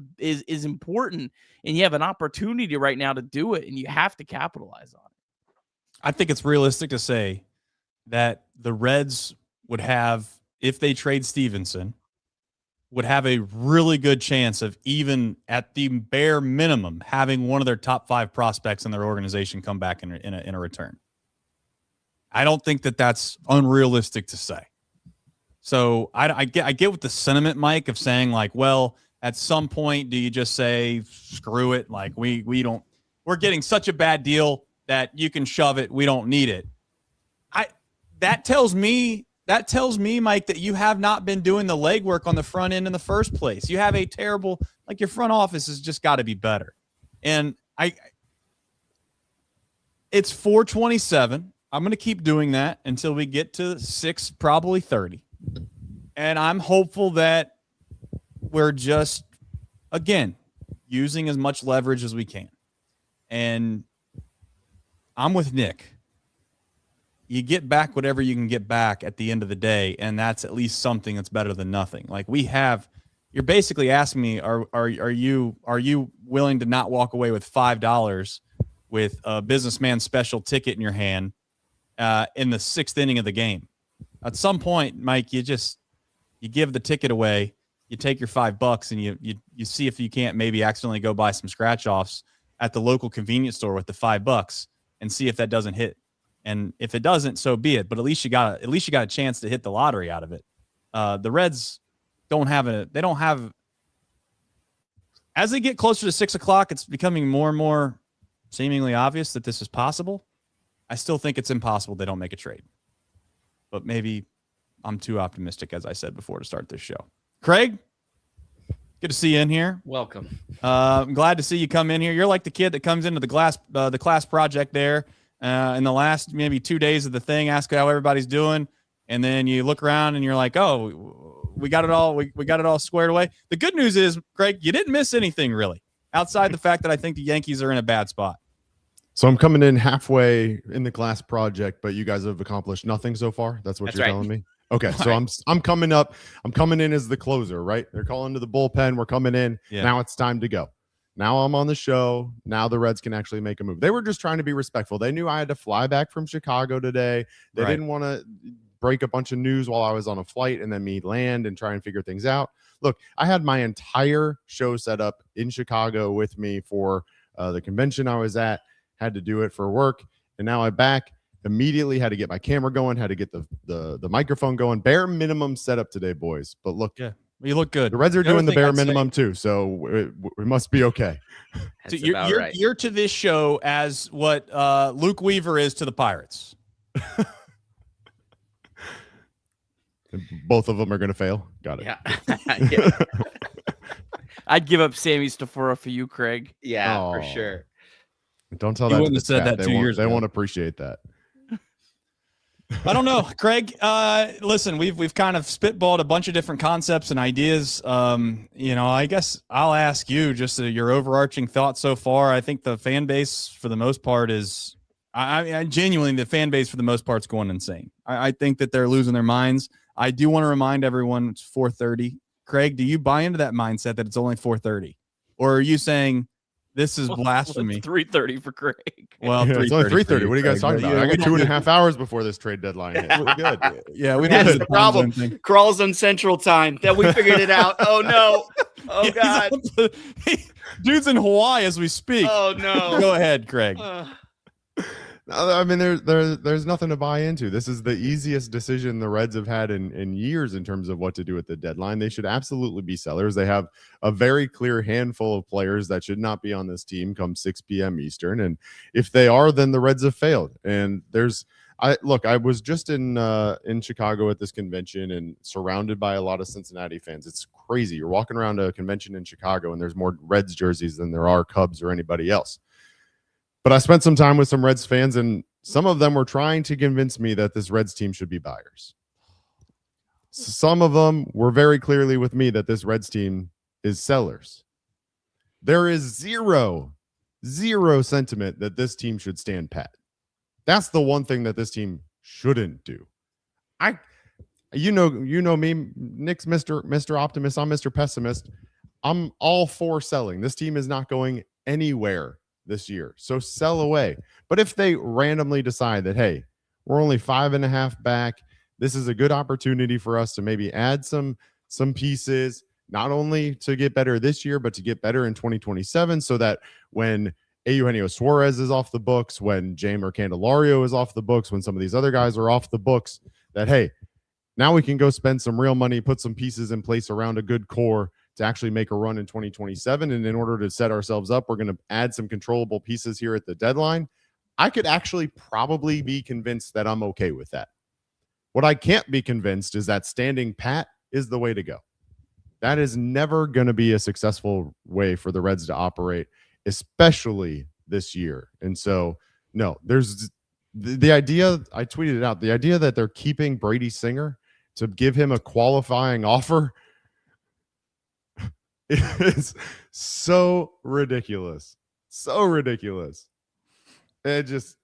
important, and you have an opportunity right now to do it, and you have to capitalize on it. I think it's realistic to say that the Reds would have, if they trade Stevenson, would have a really good chance of, even at the bare minimum, having one of their top 5 prospects in their organization come back in a return. I don't think that that's unrealistic to say. So I get with the sentiment, Mike, of saying like, well, at some point, do you just say, screw it? Like we're getting such a bad deal that you can shove it. We don't need it. That tells me, Mike, that you have not been doing the legwork on the front end in the first place. You have a terrible, like, your front office has just got to be better. And it's 427. I'm going to keep doing that until we get to 6, probably 30. And I'm hopeful that we're just, again, using as much leverage as we can. And I'm with Nick. You get back whatever you can get back at the end of the day, and that's at least something that's better than nothing. Like, you're basically asking me, are you willing to not walk away with $5 with a businessman special ticket in your hand in the 6th inning of the game? At some point, Mike, you give the ticket away, you take your $5 and you see if you can't maybe accidentally go buy some scratch offs at the local convenience store with the $5 and see if that doesn't hit. And if it doesn't, so be it. But at least you got a chance to hit the lottery out of it. The Reds don't have as they get closer to 6 o'clock, it's becoming more and more seemingly obvious that this is possible. I still think it's impossible they don't make a trade. But maybe I'm too optimistic, as I said before, to start this show. Craig, good to see you in here. Welcome. I'm glad to see you come in here. You're like the kid that comes into the class project there in the last maybe 2 days of the thing, ask how everybody's doing, and then you look around and you're like, oh, we got it all. We got it all squared away. The good news is, Craig, you didn't miss anything really, outside the fact that I think the Yankees are in a bad spot. So I'm coming in halfway in the class project, but you guys have accomplished nothing so far. That's what you're telling me. Okay, so I'm coming up. I'm coming in as the closer, right? They're calling to the bullpen. We're coming in. Yeah. Now it's time to go. Now I'm on the show. Now the Reds can actually make a move. They were just trying to be respectful. They knew I had to fly back from Chicago today. They didn't want to break a bunch of news while I was on a flight and then me land and try and figure things out. Look, I had my entire show set up in Chicago with me for the convention I was at. Had to do it for work, and now I'm back. Immediately had to get my camera going, had to get the microphone going. Bare minimum setup today, boys. But look, yeah, you look good. The Reds are doing the bare minimum too, so we must be okay. So you're to this show as what Luke Weaver is to the Pirates. Both of them are going to fail. Got it. Yeah. I'd give up Sammy Stafora for you, Craig. Yeah, for sure. Don't tell that. Wouldn't have said that 2 years ago. They won't appreciate that. I don't know, Craig. Listen, we've kind of spitballed a bunch of different concepts and ideas. I guess I'll ask you just your overarching thoughts so far. I think the fan base, for the most part, is I genuinely the fan base for the most part is going insane. I think that they're losing their minds. I do want to remind everyone it's 4:30. Craig, do you buy into that mindset that it's only 4:30, or are you saying This is blasphemy. It's 3:30 for Craig. Well, it's only 3:30. What are you guys talking about? I got 2.5 hours before this trade deadline hits. We're good. Yeah, we That's the problem. Crawls on Central Time. That we figured it out. Oh no. Oh God. Dude's in Hawaii as we speak. Oh no. Go ahead, Craig. I mean, there's nothing to buy into. This is the easiest decision the Reds have had in years in terms of what to do at the deadline. They should absolutely be sellers. They have a very clear handful of players that should not be on this team come 6 p.m. Eastern. And if they are, then the Reds have failed. And I was just in Chicago at this convention and surrounded by a lot of Cincinnati fans. It's crazy. You're walking around a convention in Chicago and there's more Reds jerseys than there are Cubs or anybody else. But I spent some time with some Reds fans, and some of them were trying to convince me that this Reds team should be buyers. Some of them were very clearly with me that this Reds team is sellers. There is zero sentiment that this team should stand pat. That's the one thing that this team shouldn't do. You know me, Nick's Mr. Optimist. I'm Mr. Pessimist. I'm all for selling. This team is not going anywhere this year. So sell away. But if they randomly decide that, hey, we're only 5.5 back, this is a good opportunity for us to maybe add some pieces, not only to get better this year, but to get better in 2027, so that when Eugenio Suarez is off the books, when Jamer Candelario is off the books, when some of these other guys are off the books, that, hey, now we can go spend some real money, put some pieces in place around a good core to actually make a run in 2027. And in order to set ourselves up, we're going to add some controllable pieces here at the deadline. I could actually probably be convinced that I'm okay with that. What I can't be convinced is that standing pat is the way to go. That is never going to be a successful way for the Reds to operate, especially this year. And so, no, there's the idea, I tweeted it out, the idea that they're keeping Brady Singer to give him a qualifying offer is so ridiculous. So ridiculous. It just,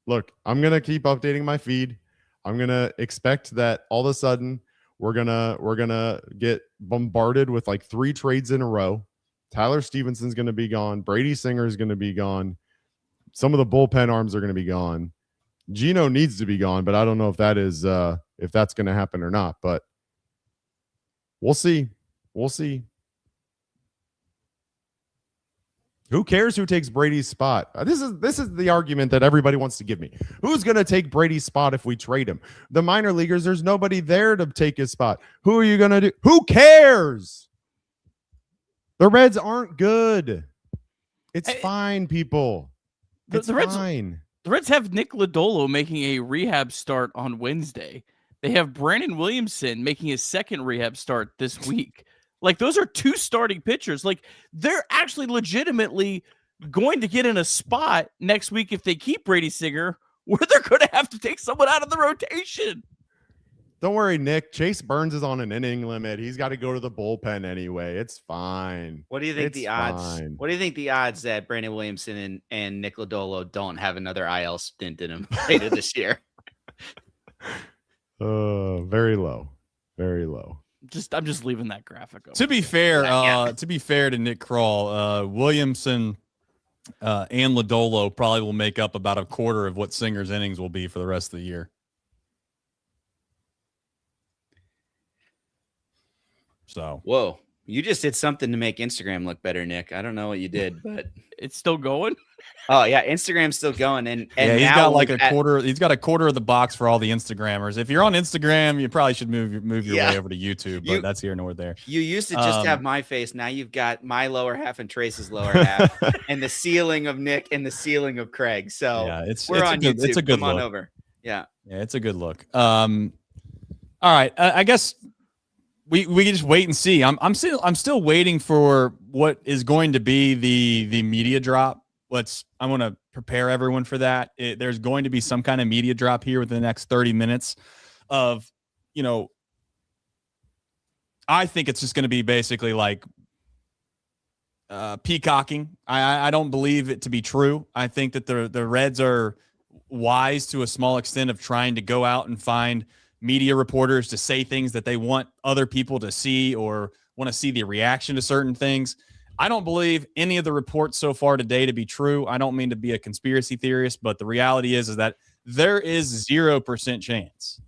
look, I'm going to keep updating my feed. I'm going to expect that all of a sudden we're going to get bombarded with like 3 trades in a row. Tyler Stevenson's going to be gone. Brady Singer is going to be gone. Some of the bullpen arms are going to be gone. Gino needs to be gone, but I don't know if that's going to happen or not, but we'll see. We'll see. Who cares who takes Brady's spot? This is the argument that everybody wants to give me. Who's going to take Brady's spot if we trade him? The minor leaguers, there's nobody there to take his spot. Who are you going to do? Who cares? The Reds aren't good. It's fine, people. It's fine. The Reds have Nick Lodolo making a rehab start on Wednesday. They have Brandon Williamson making his second rehab start this week. Like, those are 2 starting pitchers. Like, they're actually legitimately going to get in a spot next week if they keep Brady Singer, where they're going to have to take someone out of the rotation. Don't worry, Nick. Chase Burns is on an inning limit. He's got to go to the bullpen anyway. It's fine. What do you think odds? What do you think the odds that Brandon Williamson and Nick Lodolo don't have another IL stint in them later this year? Very low. Very low. I'm just leaving that graphic over. To be fair to Nick Kroll, Williamson and Lodolo probably will make up about a quarter of what Singer's innings will be for the rest of the year. So, whoa, you just did something to make Instagram look better, Nick. I don't know what you did, but it's still going. Oh yeah, Instagram's still going, and yeah, he's got like a quarter. He's got a quarter of the box for all the Instagrammers. If you're on Instagram, you probably should move your way over to YouTube, but that's here nor there. You used to just have my face. Now you've got my lower half and Trace's lower half, and the ceiling of Nick and the ceiling of Craig. So yeah, we're on YouTube. It's a good Come look. on over. Yeah, it's a good look. All right, I guess. We can just wait and see. I'm still waiting for what is going to be the media drop. I want to prepare everyone for that. There's going to be some kind of media drop here within the next 30 minutes of, I think it's just going to be basically like peacocking. I don't believe it to be true. I think that the Reds are wise to a small extent of trying to go out and find media reporters to say things that they want other people to see or want to see the reaction to certain things. I don't believe any of the reports so far today to be true. I don't mean to be a conspiracy theorist, but the reality is that there is 0% chance,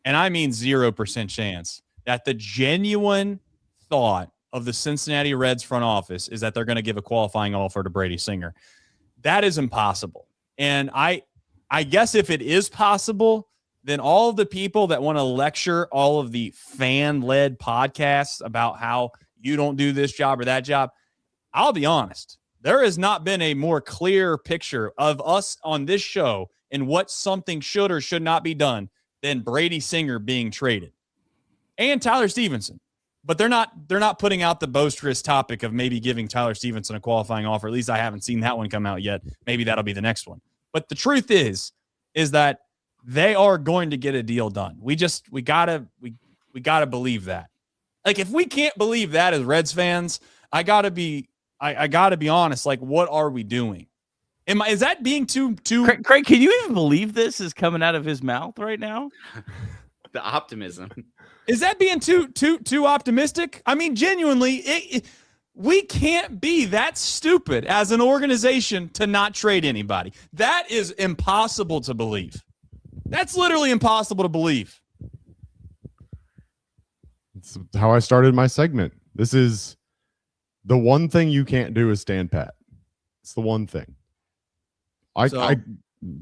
and I mean 0% chance, that the genuine thought of the Cincinnati Reds front office is that they're going to give a qualifying offer to Brady Singer. That is impossible. And I guess if it is possible, then all of the people that want to lecture all of the fan-led podcasts about how you don't do this job or that job, I'll be honest, there has not been a more clear picture of us on this show and what something should or should not be done than Brady Singer being traded and Tyler Stevenson. But they're not putting out the boisterous topic of maybe giving Tyler Stevenson a qualifying offer. At least I haven't seen that one come out yet. Maybe that'll be the next one. But the truth is that they are going to get a deal done. We gotta believe that. Like, if we can't believe that as Reds fans, I gotta be honest. Like, what are we doing? Is that being too? Craig, can you even believe this is coming out of his mouth right now? The optimism. Is that being too optimistic? I mean, genuinely, we can't be that stupid as an organization to not trade anybody. That is impossible to believe. That's literally impossible to believe. It's how I started my segment. This is the one thing you can't do is stand pat. It's the one thing. I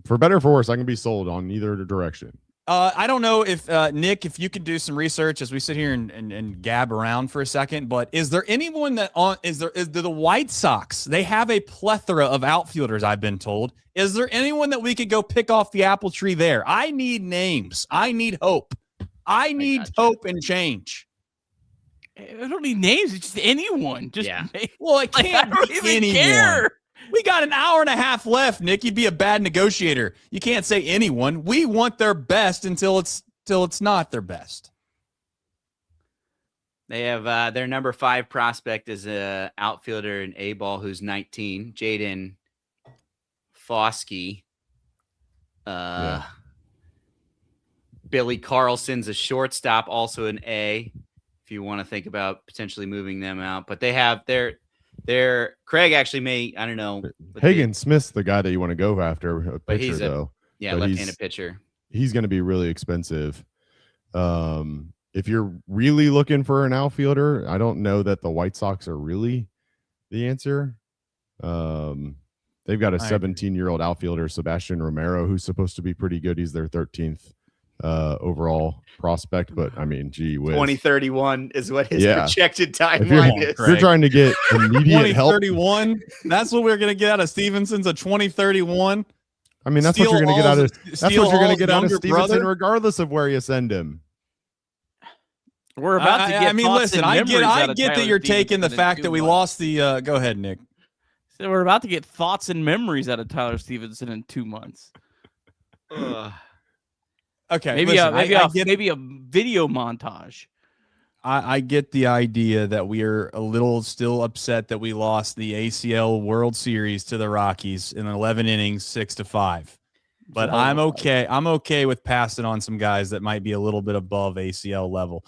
for better or for worse, I can be sold on either direction. I don't know if Nick, if you could do some research as we sit here and gab around for a second, but is there anyone that is the White Sox? They have a plethora of outfielders, I've been told. Is there anyone that we could go pick off the apple tree there? I need names. I need hope. I need hope and change. I don't need names. It's just anyone. Well, I can't don't be even anyone. care. We got an hour and a half left, Nick. You'd be a bad negotiator. You can't say anyone. We want their best until it's not their best. They have their number 5 prospect is a outfielder in A-ball who's 19, Jaden Foskey. Billy Carlson's a shortstop, also an A, if you want to think about potentially moving them out. But they have their Craig actually may, I don't know. Hagen Smith's the guy that you want to go after, a pitcher, but he's though. Left-handed pitcher. He's going to be really expensive. If you're really looking for an outfielder, I don't know that the White Sox are really the answer. They've got a 17-year-old outfielder, Sebastian Romero, who's supposed to be pretty good. He's their 13th overall prospect, but I mean, gee whiz. 2031 is what his projected timeline is. If you're trying to get immediate help. 2031? That's what we're going to get out of Stevenson's, a 2031? I mean, that's what you're going to get out of Stevenson, regardless of where you send him. We're about to get. I mean, listen, I get that you're taking the fact that we lost the. Go ahead, Nick. So we're about to get thoughts and memories out of Tyler Stevenson in 2 months. Okay, maybe a video montage. I get the idea that we are a little still upset that we lost the ACL World Series to the Rockies in 11 innings, 6-5. But I'm okay. I'm okay with passing on some guys that might be a little bit above ACL level.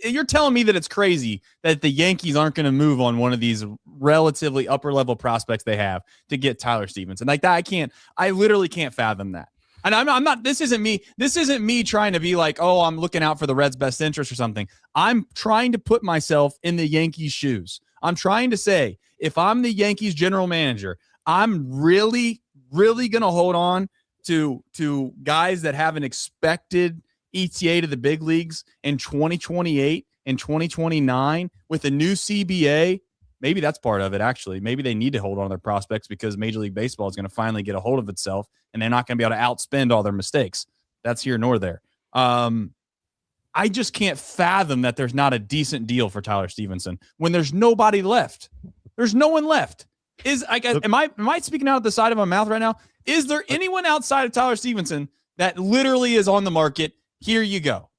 You're telling me that it's crazy that the Yankees aren't going to move on one of these relatively upper level prospects they have to get Tyler Stevenson like that? I literally can't fathom that. And I'm not, this isn't me trying to be like, oh, I'm looking out for the Reds' best interest or something. I'm trying to put myself in the Yankees' shoes. I'm trying to say, if I'm the Yankees general manager, I'm really, really going to hold on to guys that have an expected ETA to the big leagues in 2028 and 2029 with a new CBA. Maybe that's part of it, actually. Maybe they need to hold on to their prospects because Major League Baseball is going to finally get a hold of itself and they're not going to be able to outspend all their mistakes. That's here nor there. I just can't fathom that there's not a decent deal for Tyler Stevenson when there's nobody left. There's no one left. Am I speaking out of the side of my mouth right now? Is there anyone outside of Tyler Stevenson that literally is on the market? Here you go.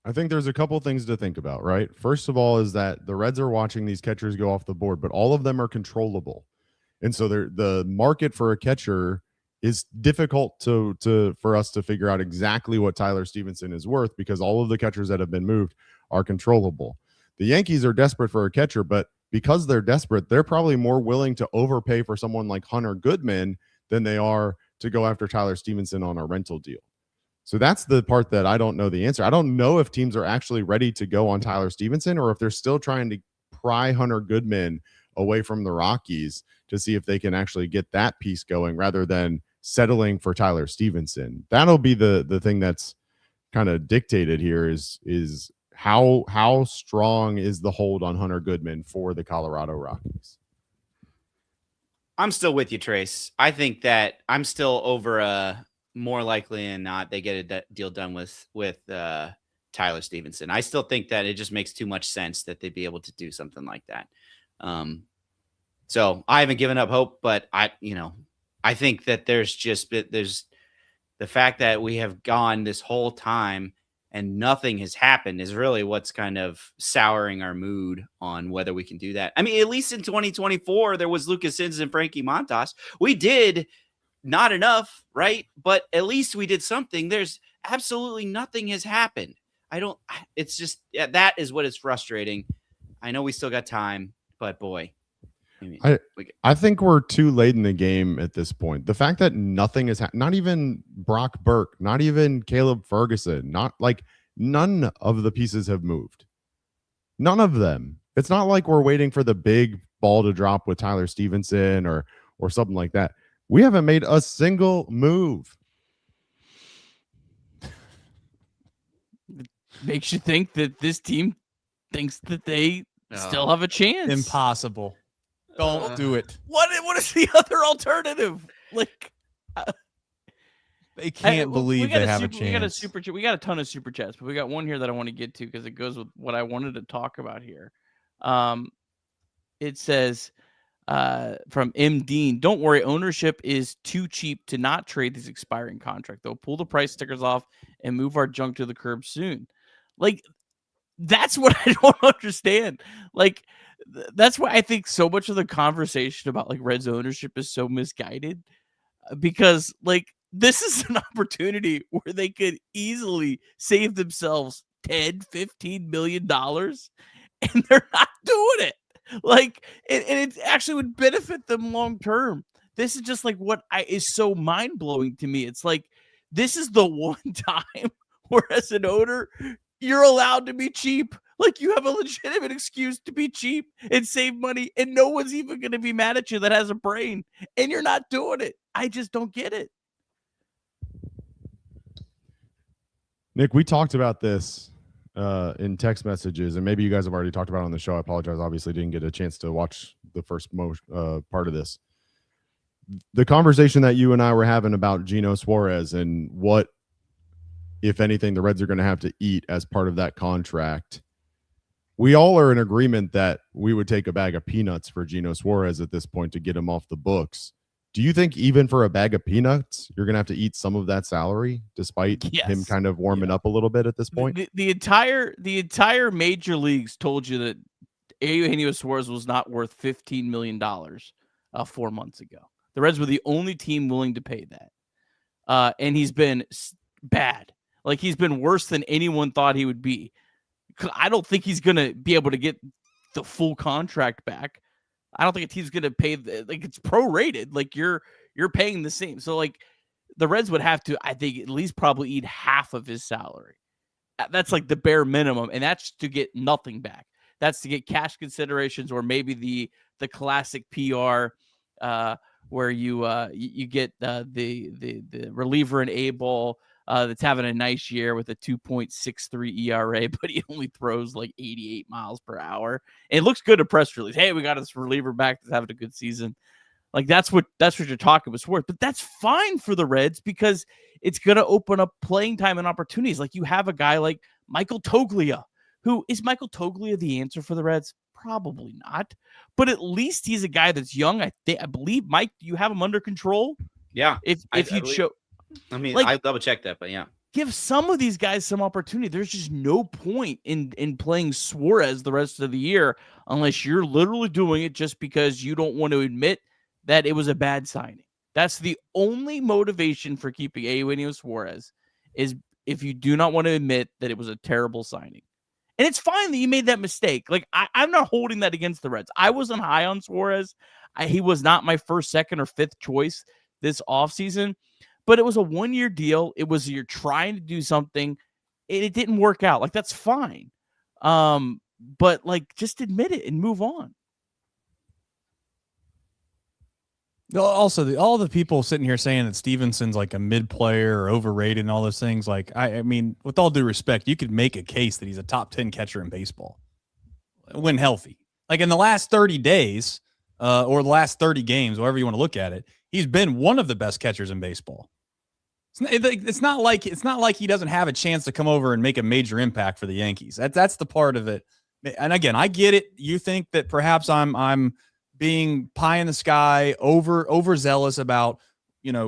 I think there's a couple things to think about, right? First of all is that the Reds are watching these catchers go off the board, but all of them are controllable. And so the market for a catcher is difficult for us to figure out exactly what Tyler Stevenson is worth because all of the catchers that have been moved are controllable. The Yankees are desperate for a catcher, but because they're desperate, they're probably more willing to overpay for someone like Hunter Goodman than they are to go after Tyler Stevenson on a rental deal. So that's the part that I don't know the answer. I don't know if teams are actually ready to go on Tyler Stevenson or if they're still trying to pry Hunter Goodman away from the Rockies to see if they can actually get that piece going rather than settling for Tyler Stevenson. That'll be the thing that's kind of dictated here is how strong is the hold on Hunter Goodman for the Colorado Rockies? I'm still with you, Trace. I think that I'm still over more likely than not they get a deal done with Tyler Stevenson. I still think that it just makes too much sense that they'd be able to do something like that. So I haven't given up hope, but I think that there's the fact that we have gone this whole time and nothing has happened is really what's kind of souring our mood on whether we can do that. I mean, at least in 2024, there was Lucas Sims and Frankie Montas. We did not enough, right? But at least we did something. There's absolutely nothing has happened. It's just, that is what is frustrating. I know we still got time, but boy. I think we're too late in the game at this point. The fact that nothing is not even Brock Burke, not even Caleb Ferguson, not like none of the pieces have moved. None of them. It's not like we're waiting for the big ball to drop with Tyler Stevenson or something like that. We haven't made a single move. Makes you think that this team thinks that they still have a chance. Impossible. Don't do it. What is the other alternative? Like, they can't believe they have a chance. We got a ton of super chats, but we got one here that I want to get to because it goes with what I wanted to talk about here. It says from M. Dean, don't worry, ownership is too cheap to not trade this expiring contract. They'll pull the price stickers off and move our junk to the curb soon. Like, that's what I don't understand. Like, that's why I think so much of the conversation about like Reds ownership is so misguided, because like this is an opportunity where they could easily save themselves $10-15 million and they're not doing it. Like, and it actually would benefit them long term. This is just like what is so mind blowing to me. It's like, this is the one time where as an owner, you're allowed to be cheap. Like, you have a legitimate excuse to be cheap and save money, and no one's even going to be mad at you that has a brain, and you're not doing it. I just don't get it. Nick, we talked about this in text messages, and maybe you guys have already talked about it on the show. I apologize. Obviously, didn't get a chance to watch the first part of this. The conversation that you and I were having about Gino Suarez and what, if anything, the Reds are going to have to eat as part of that contract. We all are in agreement that we would take a bag of peanuts for Gino Suarez at this point to get him off the books. Do you think even for a bag of peanuts, you're going to have to eat some of that salary despite him kind of warming up a little bit at this point? The entire major leagues told you that Eugenio Suarez was not worth $15 million 4 months ago. The Reds were the only team willing to pay that. And he's been bad. Like, he's been worse than anyone thought he would be. I don't think he's going to be able to get the full contract back. I don't think a team's going to pay it's prorated. Like, you're paying the same. So like the Reds would have to, I think, at least probably eat half of his salary. That's like the bare minimum. And that's to get nothing back. That's to get cash considerations, or maybe the classic PR where you get the reliever in A-ball that's having a nice year with a 2.63 ERA, but he only throws like 88 miles per hour. And it looks good at press release. Hey, we got this reliever back that's having a good season. Like, that's what you're talking about worth. But that's fine for the Reds because it's going to open up playing time and opportunities. Like, you have a guy like Michael Toglia. Who is Michael Toglia the answer for the Reds? Probably not. But at least he's a guy that's young. I believe, Mike, do you have him under control? Yeah. If you show, I mean, like, I double check that, but yeah. Give some of these guys some opportunity. There's just no point in playing Suarez the rest of the year unless you're literally doing it just because you don't want to admit that it was a bad signing. That's the only motivation for keeping Eugenio Suarez, is if you do not want to admit that it was a terrible signing. And it's fine that you made that mistake. Like, I'm not holding that against the Reds. I wasn't high on Suarez. He was not my first, second, or fifth choice this offseason. But it was a one-year deal. It was you're trying to do something. It didn't work out. Like, that's fine. But, like, just admit it and move on. Also, all the people sitting here saying that Stevenson's like a mid player or overrated and all those things, like, I mean, with all due respect, you could make a case that he's a top 10 catcher in baseball when healthy. Like in the last 30 days or the last 30 games, however you want to look at it, he's been one of the best catchers in baseball. It's not like he doesn't have a chance to come over and make a major impact for the Yankees. That's the part of it. And again, I get it. You think that perhaps I'm being pie in the sky, overzealous about,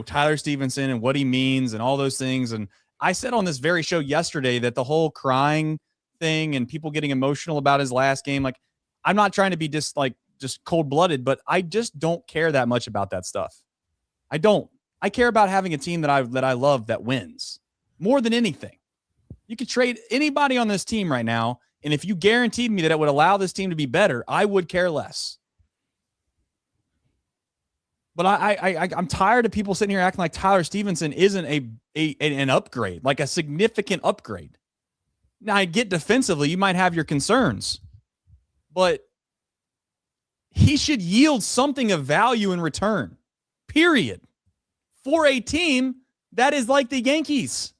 Tyler Stevenson and what he means and all those things. And I said on this very show yesterday that the whole crying thing and people getting emotional about his last game, like, I'm not trying to be just cold-blooded, but I just don't care that much about that stuff. I don't. I care about having a team that I love that wins more than anything. You could trade anybody on this team right now, and if you guaranteed me that it would allow this team to be better, I would care less. But I'm tired of people sitting here acting like Tyler Stevenson isn't an upgrade, like a significant upgrade. Now, I get defensively, you might have your concerns, but he should yield something of value in return, period, for a team that is like the Yankees.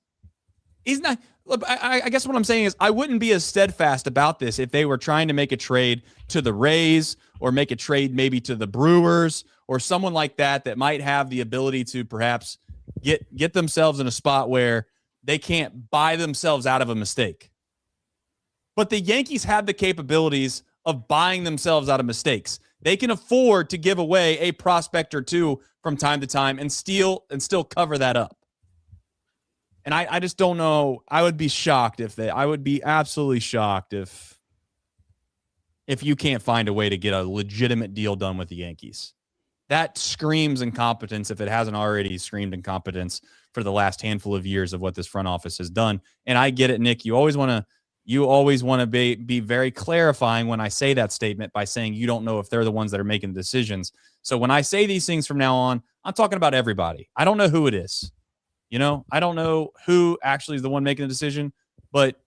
He's not. I guess what I'm saying is I wouldn't be as steadfast about this if they were trying to make a trade to the Rays or make a trade maybe to the Brewers or someone like that might have the ability to perhaps get themselves in a spot where they can't buy themselves out of a mistake. But the Yankees have the capabilities of buying themselves out of mistakes. They can afford to give away a prospect or two from time to time and still cover that up. And I just don't know. I would be shocked I would be absolutely shocked if you can't find a way to get a legitimate deal done with the Yankees. That screams incompetence if it hasn't already screamed incompetence for the last handful of years of what this front office has done. And I get it, Nick. You always want to be very clarifying when I say that statement by saying you don't know if they're the ones that are making the decisions. So when I say these things from now on, I'm talking about everybody. I don't know who it is. I don't know who actually is the one making the decision, but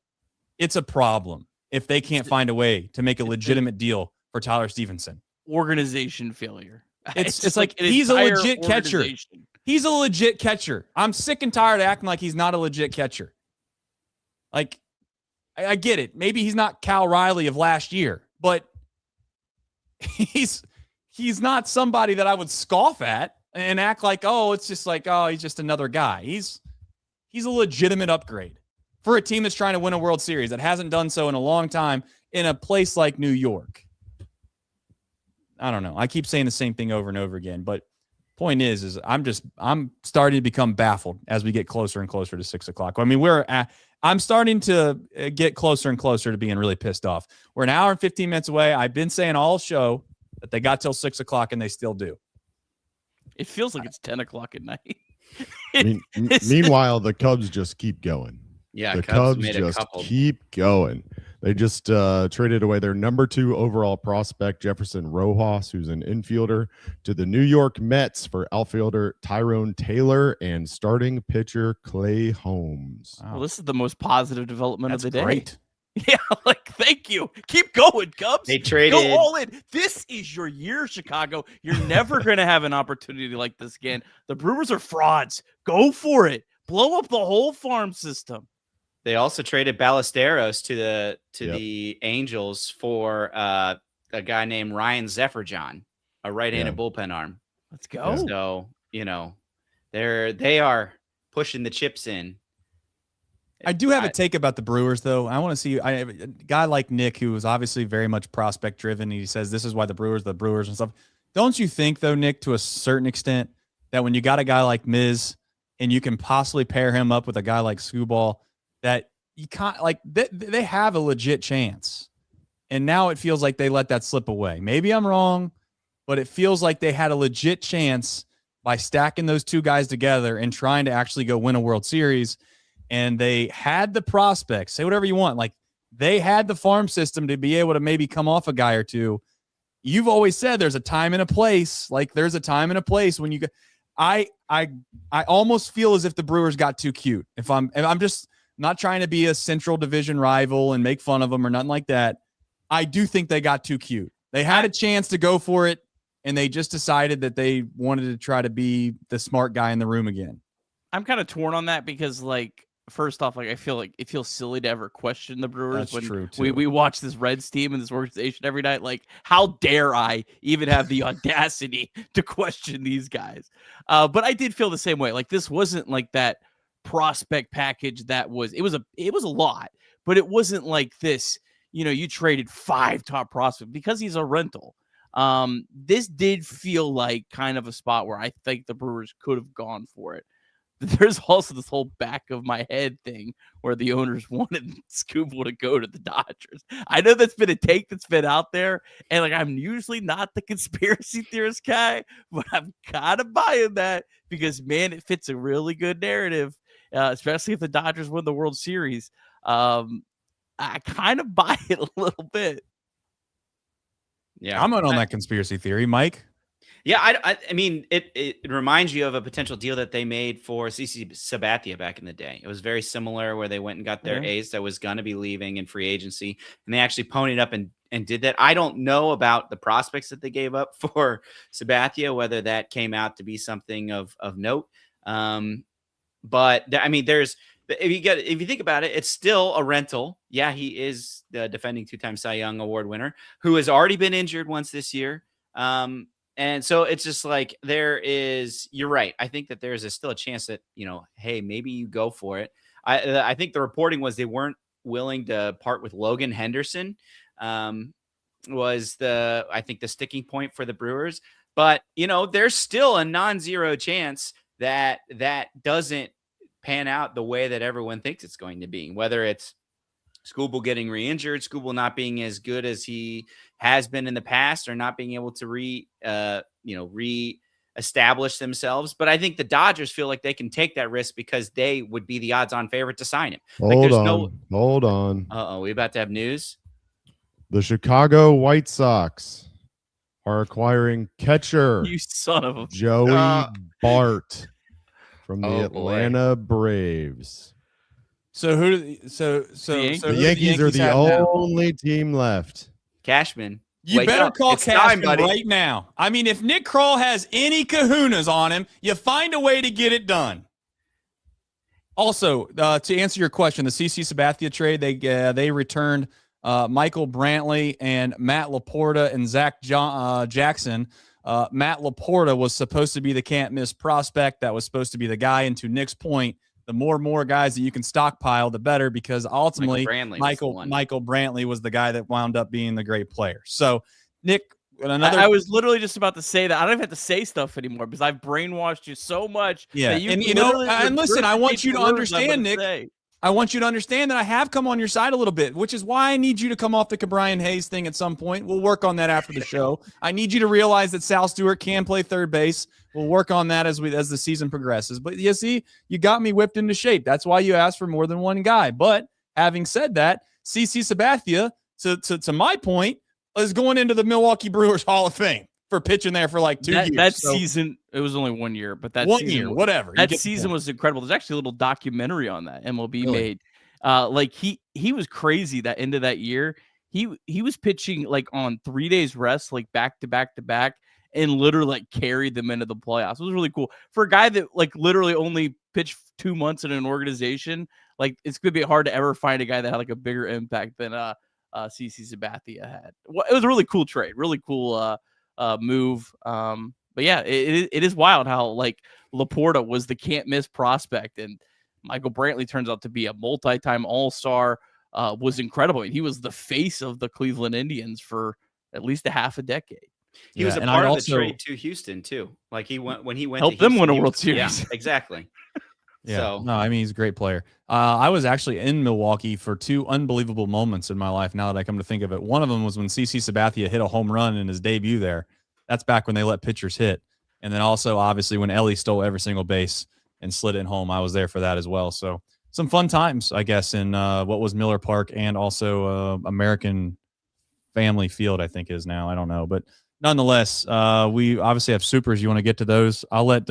it's a problem if they can't find a way to make a legitimate deal for Tyler Stevenson. Organization failure. It's like he's a legit catcher. He's a legit catcher. I'm sick and tired of acting like he's not a legit catcher. Like, I get it. Maybe he's not Cal Riley of last year, but he's not somebody that I would scoff at and act like, it's just like, he's just another guy. He's a legitimate upgrade for a team that's trying to win a World Series that hasn't done so in a long time in a place like New York. I don't know. I keep saying the same thing over and over again, but point is I'm starting to become baffled as we get closer and closer to 6 o'clock. I mean, I'm starting to get closer and closer to being really pissed off. We're an hour and 15 minutes away. I've been saying all show that they got till 6 o'clock and they still do. It feels like it's 10 o'clock at night. Meanwhile, the Cubs just keep going. Yeah, the Cubs just keep going. They just traded away their number 2 overall prospect, Jefferson Rojas, who's an infielder, to the New York Mets for outfielder Tyrone Taylor and starting pitcher Clay Holmes. Wow. Well, this is the most positive development of the day. Great. Yeah, thank you. Keep going, Cubs. They traded. Go all in. This is your year, Chicago. You're never going to have an opportunity like this again. The Brewers are frauds. Go for it. Blow up the whole farm system. They also traded Ballesteros to the Angels for a guy named Ryan Zephyr-John, a right-handed bullpen arm. Let's go. So, they are pushing the chips in. I do have a take about the Brewers, though. I want to see a guy like Nick, who is obviously very much prospect-driven. He says this is why the Brewers and stuff. Don't you think, though, Nick, to a certain extent, that when you got a guy like Miz and you can possibly pair him up with a guy like Skubal, that you can't they have a legit chance. And now it feels like they let that slip away. Maybe I'm wrong, but it feels like they had a legit chance by stacking those two guys together and trying to actually go win a World Series. And they had the prospects, say whatever you want. Like They had the farm system to be able to maybe come off a guy or two. You've always said there's a time and a place. Like there's a time and a place when you go. I almost feel as if the Brewers got too cute. If I'm just not trying to be a Central Division rival and make fun of them or nothing like that. I do think they got too cute. They had a chance to go for it, and they just decided that they wanted to try to be the smart guy in the room again. I'm kind of torn on that because, like, first off, like I feel like it feels silly to ever question the Brewers. That's true when we watch this Reds team and this organization every night. Like, how dare I even have the audacity to question these guys? But I did feel the same way. Like, this wasn't like that prospect package that was. It was a lot, but it wasn't like this. You know, you traded 5 top prospects because he's a rental. This did feel like kind of a spot where I think the Brewers could have gone for it. There's also this whole back of my head thing where the owners wanted Skubal to go to the Dodgers. I know that's been a take that's been out there, and like I'm usually not the conspiracy theorist guy, but I'm kind of buying that because, man, it fits a really good narrative, especially if the Dodgers win the World Series. I kind of buy it a little bit. Yeah, I'm on that conspiracy theory, Mike. Yeah, I mean, it reminds you of a potential deal that they made for CC Sabathia back in the day. It was very similar where they went and got their ace that was going to be leaving in free agency, and they actually ponied up and did that. I don't know about the prospects that they gave up for Sabathia, whether that came out to be something of note. But I mean, if you think about it, it's still a rental. Yeah, he is the defending 2-time Cy Young Award winner who has already been injured once this year. And so it's just like you're right. I think that there's still a chance that, hey, maybe you go for it. I think the reporting was they weren't willing to part with Logan Henderson was I think the sticking point for the Brewers. But, there's still a non-zero chance that doesn't pan out the way that everyone thinks it's going to be, whether it's Skubal getting re-injured, Skubal not being as good as he has been in the past, or not being able to re-establish themselves. But I think the Dodgers feel like they can take that risk because they would be the odds-on favorite to sign him. Hold on. Uh-oh, we about to have news? The Chicago White Sox are acquiring catcher you son of a Joey Bart from the Atlanta Braves. So the Yankees are the only team left. Cashman. You better call Cashman right now. I mean, if Nick Kroll has any kahunas on him, you find a way to get it done. Also, to answer your question, the CC Sabathia trade, they returned Michael Brantley and Matt Laporta and Zach Jackson. Matt Laporta was supposed to be the can't-miss prospect. That was supposed to be the guy. And to Nick's point, the more guys that you can stockpile, the better, because ultimately Michael Brantley was the guy that wound up being the great player. So, Nick, I was literally just about to say that. I don't even have to say stuff anymore because I've brainwashed you so much. Yeah, and listen, I want you to understand, Nick. I want you to understand that I have come on your side a little bit, which is why I need you to come off the Cabrian Hayes thing at some point. We'll work on that after the show. I need you to realize that Sal Stewart can play third base. We'll work on that as the season progresses. But you see, you got me whipped into shape. That's why you asked for more than one guy. But having said that, CC Sabathia, to my point, is going into the Milwaukee Brewers Hall of Fame for pitching there for like 2 years. That season, it was only 1 year, but that season, whatever. That season was incredible. There's actually a little documentary on that MLB made. Like he was crazy that end of that year. He was pitching like on 3 days rest, like back to back to back, and literally like carried them into the playoffs. It was really cool for a guy that like literally only pitched 2 months in an organization. Like it's gonna be hard to ever find a guy that had like a bigger impact than CC Sabathia had. It was a really cool trade, really cool move. But yeah, it is wild how like Laporta was the can't miss prospect, and Michael Brantley turns out to be a multi-time All-Star. Was incredible. He was the face of the Cleveland Indians for at least a half a decade. He was a part of the trade to Houston too. Like when he went helped to Houston, them win a World Series. Yeah, exactly. Yeah. So, no, I mean, he's a great player. I was actually in Milwaukee for 2 unbelievable moments in my life. Now that I come to think of it, one of them was when CC Sabathia hit a home run in his debut there. That's back when they let pitchers hit. And then also, obviously, when Ellie stole every single base and slid it home, I was there for that as well. So some fun times, I guess, in what was Miller Park and also American Family Field, I think is now. I don't know, but nonetheless, we obviously have supers. You want to get to those? I'll let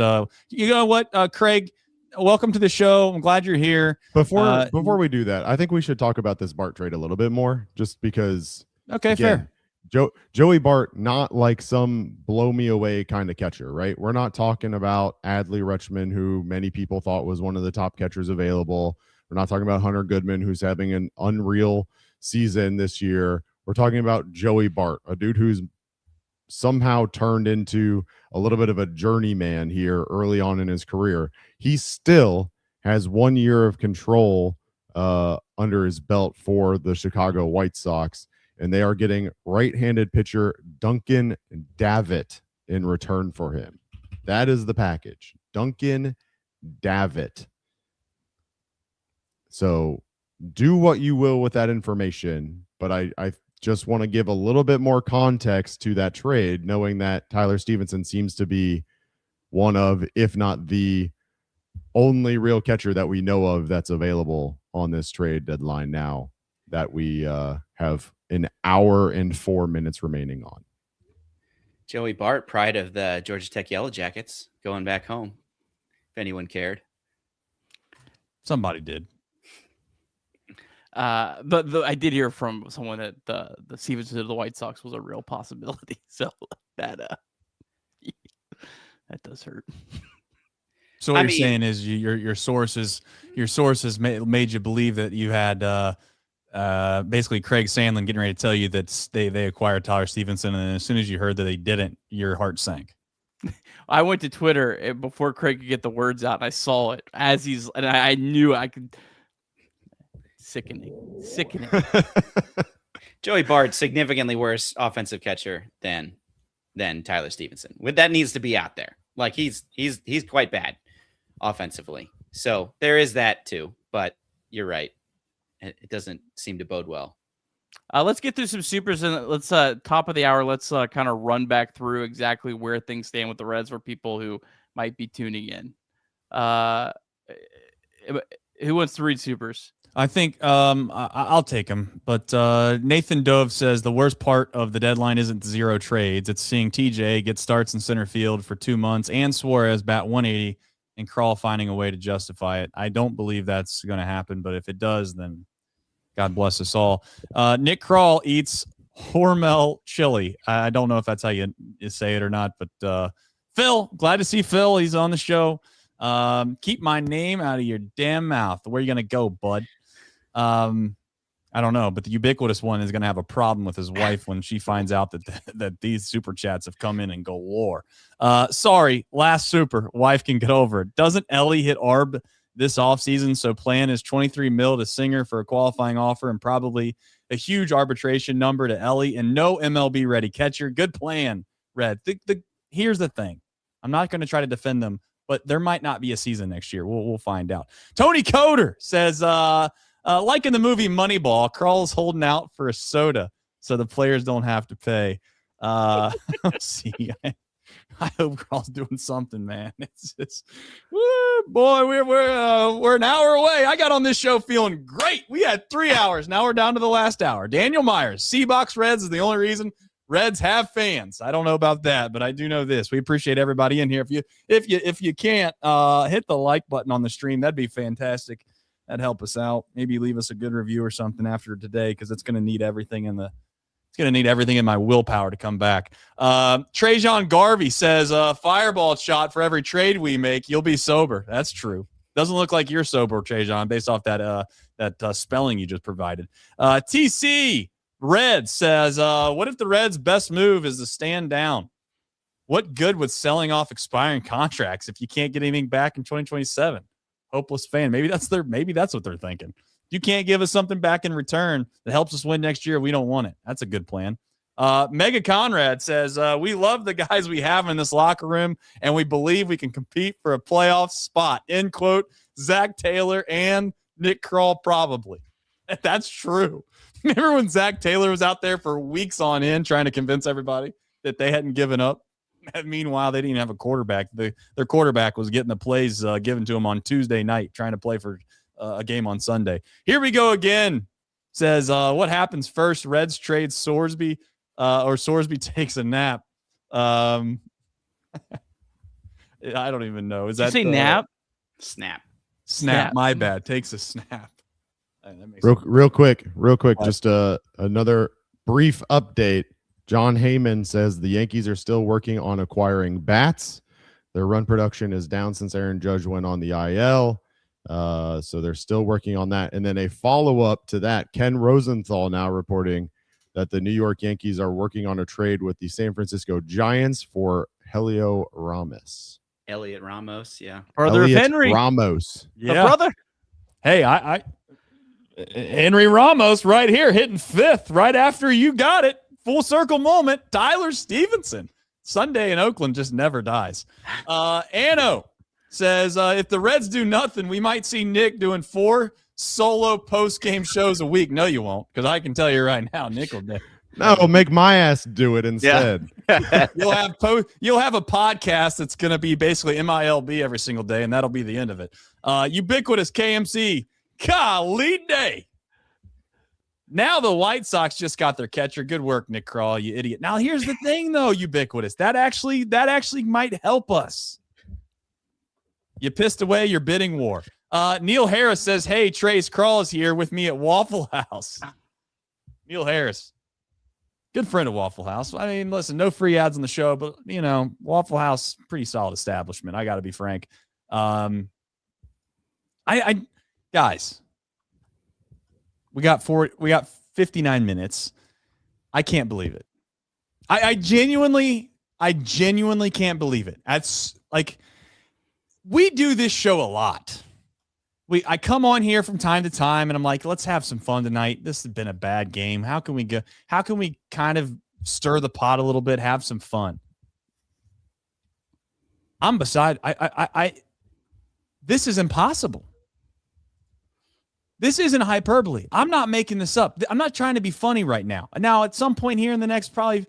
you know what, Craig. Welcome to the show. I'm glad you're here. Before we do that, I think we should talk about this Bart trade a little bit more, just because. Okay, again, fair. Joey Bart, not like some blow me away kind of catcher, right? We're not talking about Adley Rutschman, who many people thought was one of the top catchers available. We're not talking about Hunter Goodman, who's having an unreal season this year. We're talking about Joey Bart, a dude who's somehow turned into a little bit of a journeyman here early on in his career. He still has 1 year of control under his belt for the Chicago White Sox, and they are getting right-handed pitcher Duncan Davitt in return for him. That is the package. Duncan Davitt. So do what you will with that information, but I just want to give a little bit more context to that trade, knowing that Tyler Stevenson seems to be one of, if not the only real catcher that we know of that's available on this trade deadline now that we have an hour and 4 minutes remaining on. Joey Bart, pride of the Georgia Tech Yellow Jackets, going back home, if anyone cared. Somebody did. But I did hear from someone that the Stevenson to the White Sox was a real possibility. So that does hurt. So what you're saying is your sources made you believe that you had basically Craig Sandlin getting ready to tell you that they acquired Tyler Stevenson, and as soon as you heard that they didn't, your heart sank. I went to Twitter before Craig could get the words out, and I saw it as and I knew I could. Sickening. Joey Bart, significantly worse offensive catcher than Tyler Stevenson. That needs to be out there. Like he's quite bad offensively. So there is that too. But you're right. It doesn't seem to bode well. Let's get through some supers, and let's top of the hour. Let's kind of run back through exactly where things stand with the Reds for people who might be tuning in. Who wants to read supers? I think I'll take him. But Nathan Dove says the worst part of the deadline isn't 0 trades. It's seeing TJ get starts in center field for 2 months and Suarez bat 180 and Krall finding a way to justify it. I don't believe that's going to happen, but if it does, then God bless us all. Nick Krall eats Hormel chili. I don't know if that's how you say it or not, but Phil, glad to see Phil. He's on the show. Keep my name out of your damn mouth. Where are you going to go, bud? I don't know, but the ubiquitous one is going to have a problem with his wife when she finds out that these super chats have come in and galore. Sorry, last super. Wife can get over it. Doesn't Ellie hit ARB this offseason? So plan is $23 million to Singer for a qualifying offer and probably a huge arbitration number to Ellie and no MLB ready catcher. Good plan, Red. Here's the thing. I'm not going to try to defend them, but there might not be a season next year. We'll find out. Tony Coder says, like in the movie Moneyball, Krall's holding out for a soda so the players don't have to pay. Let's see. I hope Krall's doing something, man. It's just, boy, we're an hour away. I got on this show feeling great. We had 3 hours. Now we're down to the last hour. Daniel Myers, Chatterbox Reds is the only reason Reds have fans. I don't know about that, but I do know this. We appreciate everybody in here. If you can't hit the like button on the stream, that'd be fantastic. That'd help us out. Maybe leave us a good review or something after today, because it's going to need everything in my willpower to come back. Trajan Garvey says, fireball shot for every trade we make. You'll be sober. That's true. Doesn't look like you're sober, Trajan, based off that spelling you just provided. TC Red says, what if the Reds' best move is to stand down? What good with selling off expiring contracts if you can't get anything back in 2027? Hopeless fan. Maybe that's what they're thinking. You can't give us something back in return that helps us win next year. We don't want it. That's a good plan. Mega Conrad says, we love the guys we have in this locker room, and we believe we can compete for a playoff spot. End quote. Zach Taylor and Nick Krall probably. That's true. Remember when Zach Taylor was out there for weeks on end trying to convince everybody that they hadn't given up? Meanwhile, they didn't even have a quarterback. Their quarterback was getting the plays given to him on Tuesday night, trying to play for a game on Sunday. Here we go again. Says, what happens first? Reds trade Sorsby or Sorsby takes a nap. I don't even know. Is Did that you say nap? Snap. My bad. Takes a snap. Real quick. Just another brief update. John Heyman says the Yankees are still working on acquiring bats. Their run production is down since Aaron Judge went on the IL. So they're still working on that. And then a follow-up to that, Ken Rosenthal now reporting that the New York Yankees are working on a trade with the San Francisco Giants for Elliot Ramos, yeah. Brother of Henry Ramos. Yeah. Brother. Hey, I Henry Ramos right here hitting 5th right after you got it. Full circle moment. Tyler Stevenson. Sunday in Oakland just never dies. Anno says, if the Reds do nothing, we might see Nick doing 4 solo post-game shows a week. No, you won't, because I can tell you right now, Nick will do. No, make my ass do it instead. Yeah. You'll have a podcast that's going to be basically MILB every single day, and that'll be the end of it. Ubiquitous KMC, golly day. Now the White Sox just got their catcher. Good work, Nick Crawl, you idiot. Now here's the thing, though, Ubiquitous. That actually might help us. You pissed away your bidding war. Neil Harris says, hey, Trace Crawl is here with me at Waffle House. Neil Harris. Good friend of Waffle House. I mean, listen, no free ads on the show, but, Waffle House, pretty solid establishment. I got to be frank. Guys, we got 59 minutes. I can't believe it. I genuinely can't believe it. That's like, we do this show a lot. I come on here from time to time and I'm like, let's have some fun tonight. This has been a bad game. How can we kind of stir the pot a little bit, have some fun? This is impossible. This isn't hyperbole. I'm not making this up. I'm not trying to be funny right now. Now, at some point here in the next probably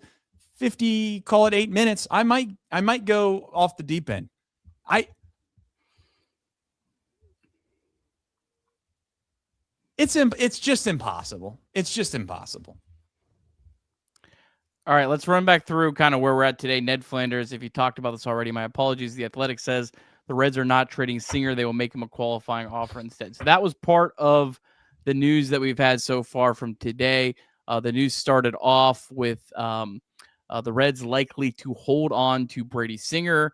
50, call it 8 minutes, I might go off the deep end. It's just impossible. It's just impossible. All right, let's run back through kind of where we're at today. Ned Flanders, if you talked about this already, my apologies. The Athletic says the Reds are not trading Singer. They will make him a qualifying offer instead. So that was part of the news that we've had so far from today. The news started off with the Reds likely to hold on to Brady Singer,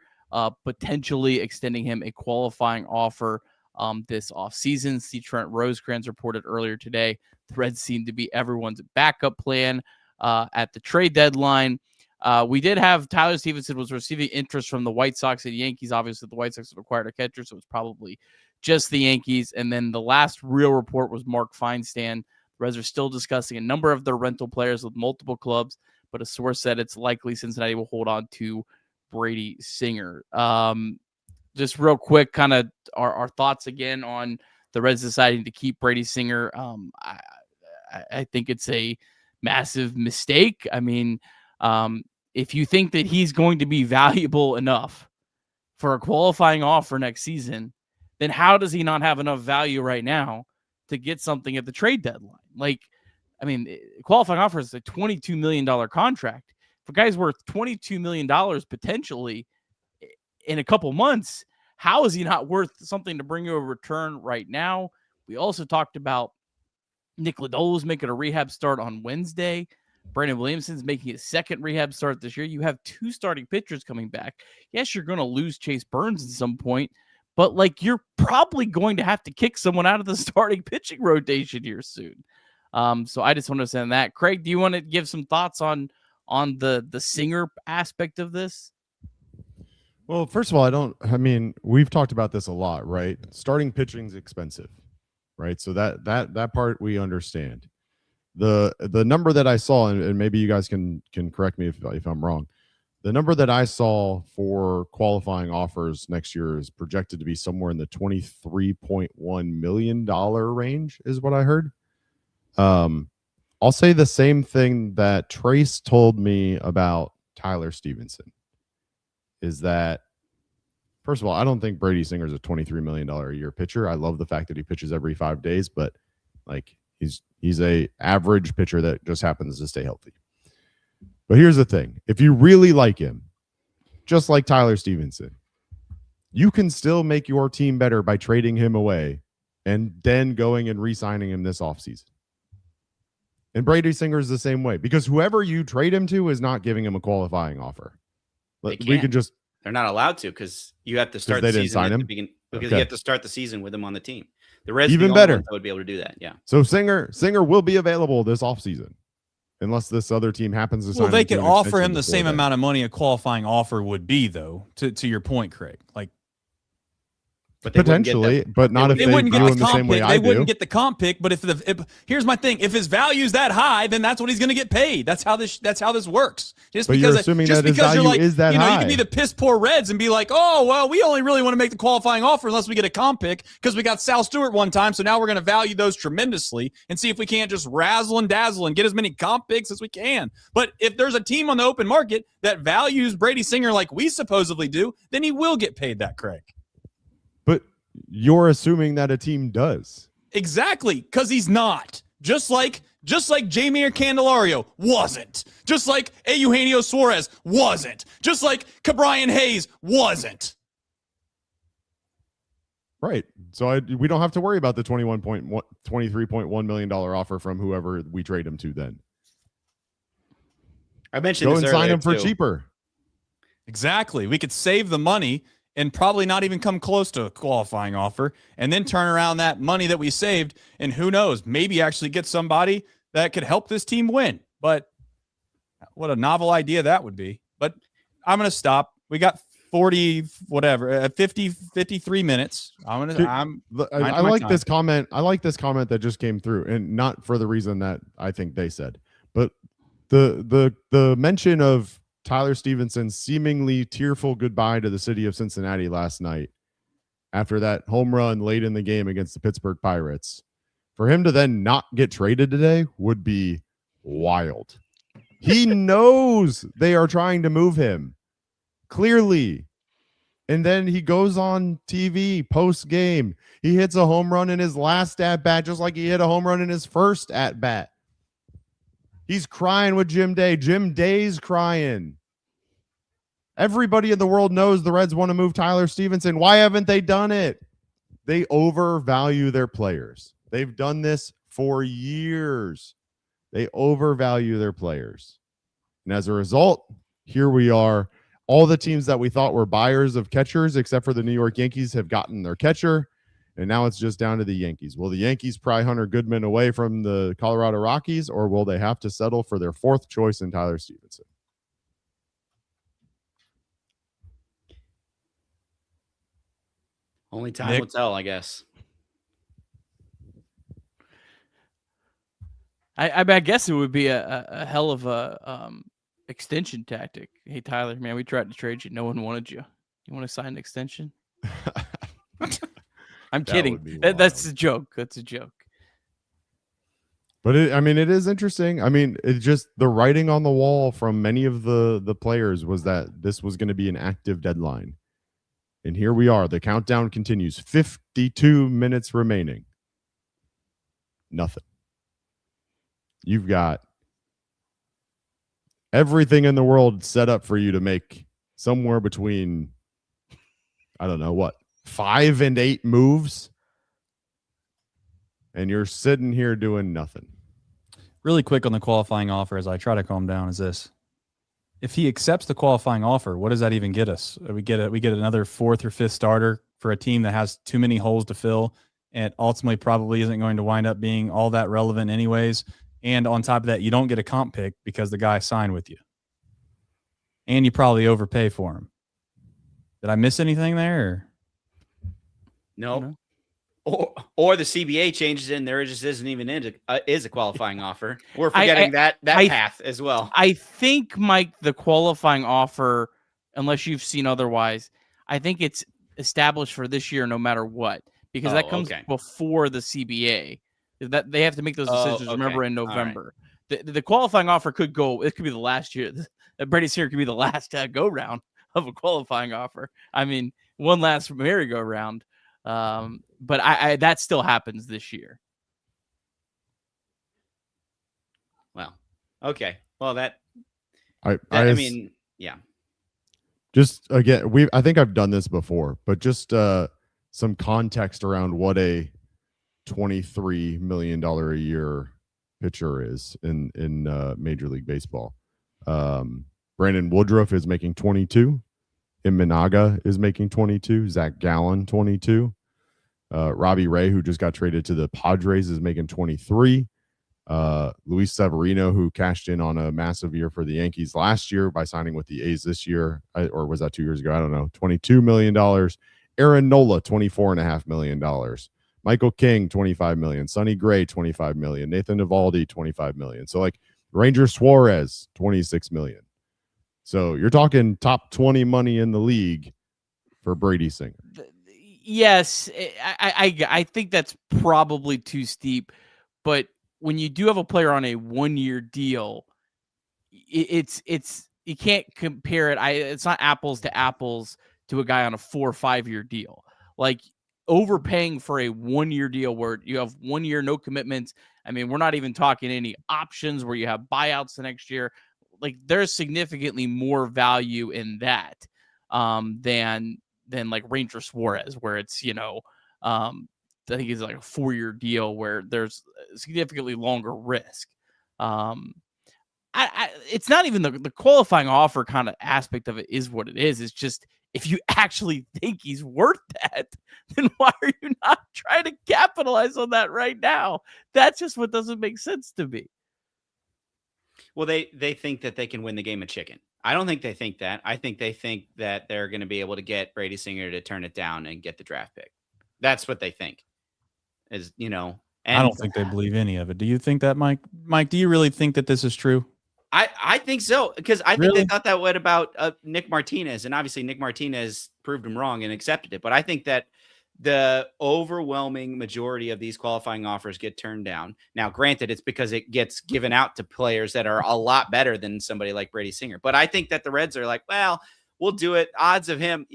potentially extending him a qualifying offer this offseason. C. Trent Rosecrans reported earlier today the Reds seem to be everyone's backup plan at the trade deadline. We did have Tyler Stevenson was receiving interest from the White Sox and Yankees. Obviously, the White Sox have acquired a catcher, so it's probably just the Yankees. And then the last real report was Mark Feinsand. The Reds are still discussing a number of their rental players with multiple clubs, but a source said it's likely Cincinnati will hold on to Brady Singer. Just real quick, kind of our thoughts again on the Reds deciding to keep Brady Singer. I think it's a massive mistake. I mean, if you think that he's going to be valuable enough for a qualifying offer next season, then how does he not have enough value right now to get something at the trade deadline? Like, I mean, qualifying offer is a $22 million contract. If a guy's worth $22 million potentially in a couple months, how is he not worth something to bring you a return right now? We also talked about Nick Lodolo's making a rehab start on Wednesday. Brandon Williamson's making his second rehab start this year. You have 2 starting pitchers coming back. Yes, you're going to lose Chase Burns at some point, but like you're probably going to have to kick someone out of the starting pitching rotation here soon. So I just want to send that. Craig, do you want to give some thoughts on the Singer aspect of this? Well, first of all, we've talked about this a lot, right? Starting pitching is expensive, right? So that part we understand. The number that I saw, and maybe you guys can correct me if I'm wrong. The number that I saw for qualifying offers next year is projected to be somewhere in the $23.1 million range, is what I heard. I'll say the same thing that Trace told me about Tyler Stevenson, is that First of all, I don't think Brady Singer's a $23 million a year pitcher. I love the fact that he pitches every 5 days, but like he's a average pitcher that just happens to stay healthy. But here's the thing. If you really like him, just like Tyler Stevenson, you can still make your team better by trading him away and then going and re-signing him this offseason. And Brady Singer is the same way, because whoever you trade him to is not giving him a qualifying offer. They're not allowed to, because you have to start the season at the beginning, because you have to start the season with him on the team. The Reds even better that would be able to do that. Yeah. So Singer will be available this offseason, unless this other team happens to sign. Well, they could offer him the same amount of money a qualifying offer would be, though. To your point, Craig, like. But potentially, but not if they wouldn't get the comp pick. They wouldn't get the comp pick. But if here's my thing: if his value's that high, then that's what he's going to get paid. That's how this works. But you're assuming that his value is that high. You can be the piss poor Reds and be like, oh well, we only really want to make the qualifying offer unless we get a comp pick because we got Sal Stewart one time. So now we're going to value those tremendously and see if we can't just razzle and dazzle and get as many comp picks as we can. But if there's a team on the open market that values Brady Singer like we supposedly do, then he will get paid that, Craig. But you're assuming that a team does. Exactly, because he's not. Just like Jamier Candelario wasn't. Just like Eugenio Suarez wasn't. Just like Cabrian Hayes wasn't. Right. So we don't have to worry about the $23.1 million offer from whoever we trade him to then. I mentioned go and sign him for cheaper. Exactly. We could save the money and probably not even come close to a qualifying offer, and then turn around that money that we saved, and who knows, maybe actually get somebody that could help this team win. But what a novel idea that would be. But I'm going to stop. We got 53 minutes. I like this comment. I like this comment that just came through, and not for the reason that I think they said, but the mention of Tyler Stevenson's seemingly tearful goodbye to the city of Cincinnati last night after that home run late in the game against the Pittsburgh Pirates. For him to then not get traded today would be wild. He knows they are trying to move him, clearly. And then he goes on TV post-game. He hits a home run in his last at-bat, just like he hit a home run in his first at-bat. He's crying with Jim Day. Jim Day's crying. Everybody in the world knows the Reds want to move Tyler Stevenson. Why haven't they done it? They overvalue their players. They've done this for years. They overvalue their players. And as a result, here we are. All the teams that we thought were buyers of catchers, except for the New York Yankees, have gotten their catcher. And now it's just down to the Yankees. Will the Yankees pry Hunter Goodman away from the Colorado Rockies, or will they have to settle for their fourth choice in Tyler Stevenson? Only time will tell, I guess. I guess it would be a hell of a extension tactic. Hey, Tyler, man, we tried to trade you. No one wanted you. You want to sign an extension? I'm kidding. That's a joke. That's a joke. But it is interesting. It just the writing on the wall from many of the players was that this was going to be an active deadline. And here we are. The countdown continues. 52 minutes remaining. Nothing. You've got everything in the world set up for you to make somewhere between, I don't know what, 5 and 8 moves, and you're sitting here doing nothing. Really quick on the qualifying offer as I try to calm down is this. If he accepts the qualifying offer, what does that even get us? We get another 4th or 5th starter for a team that has too many holes to fill and ultimately probably isn't going to wind up being all that relevant anyways. And on top of that, you don't get a comp pick because the guy signed with you. And you probably overpay for him. Did I miss anything there? No. Or the CBA changes in there just isn't even is a qualifying offer. We're forgetting that path as well. I think, Mike, the qualifying offer, unless you've seen otherwise, I think it's established for this year no matter what, because that comes before the CBA. That they have to make those decisions. Remember, in November, the qualifying offer could go. It could be the last year. Brady Singer could be the last go round of a qualifying offer. one last merry-go-round. But I that still happens this year. Well, okay. Well, I mean, yeah. Just again, I think I've done this before, but just some context around what a $23 million a year pitcher is in Major League Baseball. Brandon Woodruff is making 22. Imanaga is making 22. Zach Gallen 22. Robbie Ray, who just got traded to the Padres, is making 23. Luis Severino, who cashed in on a massive year for the Yankees last year by signing with the A's this year, or was that 2 years ago? I don't know. $22 million. Aaron Nola, $24.5 million. Michael King, $25 million. Sonny Gray, $25 million. Nathan Eovaldi, $25 million. So like Ranger Suarez, $26 million. So you're talking top 20 money in the league for Brady Singer. Yes, I think that's probably too steep, but when you do have a player on a 1-year deal, it's you can't compare it. It's not apples to apples to a guy on a 4 or 5 year deal. Like overpaying for a 1-year deal where you have 1 year, no commitments. I mean, we're not even talking any options where you have buyouts the next year. Like there's significantly more value in that than like Ranger Suarez, where it's, I think it's like a 4-year deal where there's significantly longer risk. It's not even the qualifying offer kind of aspect of it is what it is. It's just, if you actually think he's worth that, then why are you not trying to capitalize on that right now? That's just what doesn't make sense to me. Well, they think that they can win the game of chicken. I don't think they think that. I think they think that they're going to be able to get Brady Singer to turn it down and get the draft pick. That's what they think. And I don't think they believe any of it. Do you think that, Mike? Mike, do you really think that this is true? I think so, because I think they thought that way about Nick Martinez, and obviously Nick Martinez proved him wrong and accepted it. But I think that the overwhelming majority of these qualifying offers get turned down. Now, granted, it's because it gets given out to players that are a lot better than somebody like Brady Singer. But I think that the Reds are like, well, we'll do it. Odds of him,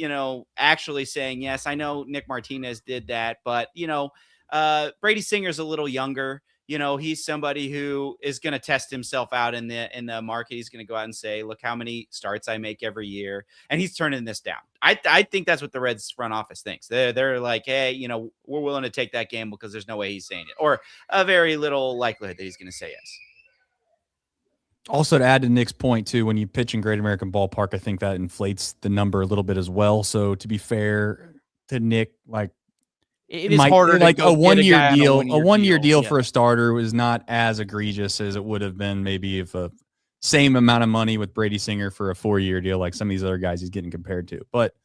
actually saying yes. I know Nick Martinez did that, but Brady Singer's a little younger. He's somebody who is going to test himself out in the market. He's going to go out and say, look how many starts I make every year. And he's turning this down. I think that's what the Reds front office thinks. They're like, hey, we're willing to take that gamble because there's no way he's saying it, or a very little likelihood that he's going to say yes. Also, to add to Nick's point too, when you pitch in Great American Ballpark, I think that inflates the number a little bit as well. So to be fair to Nick, like, it is harder, like to a 1 year deal. A 1 year deal for a starter was not as egregious as it would have been maybe if a same amount of money with Brady Singer for a 4-year deal, like some of these other guys he's getting compared to. But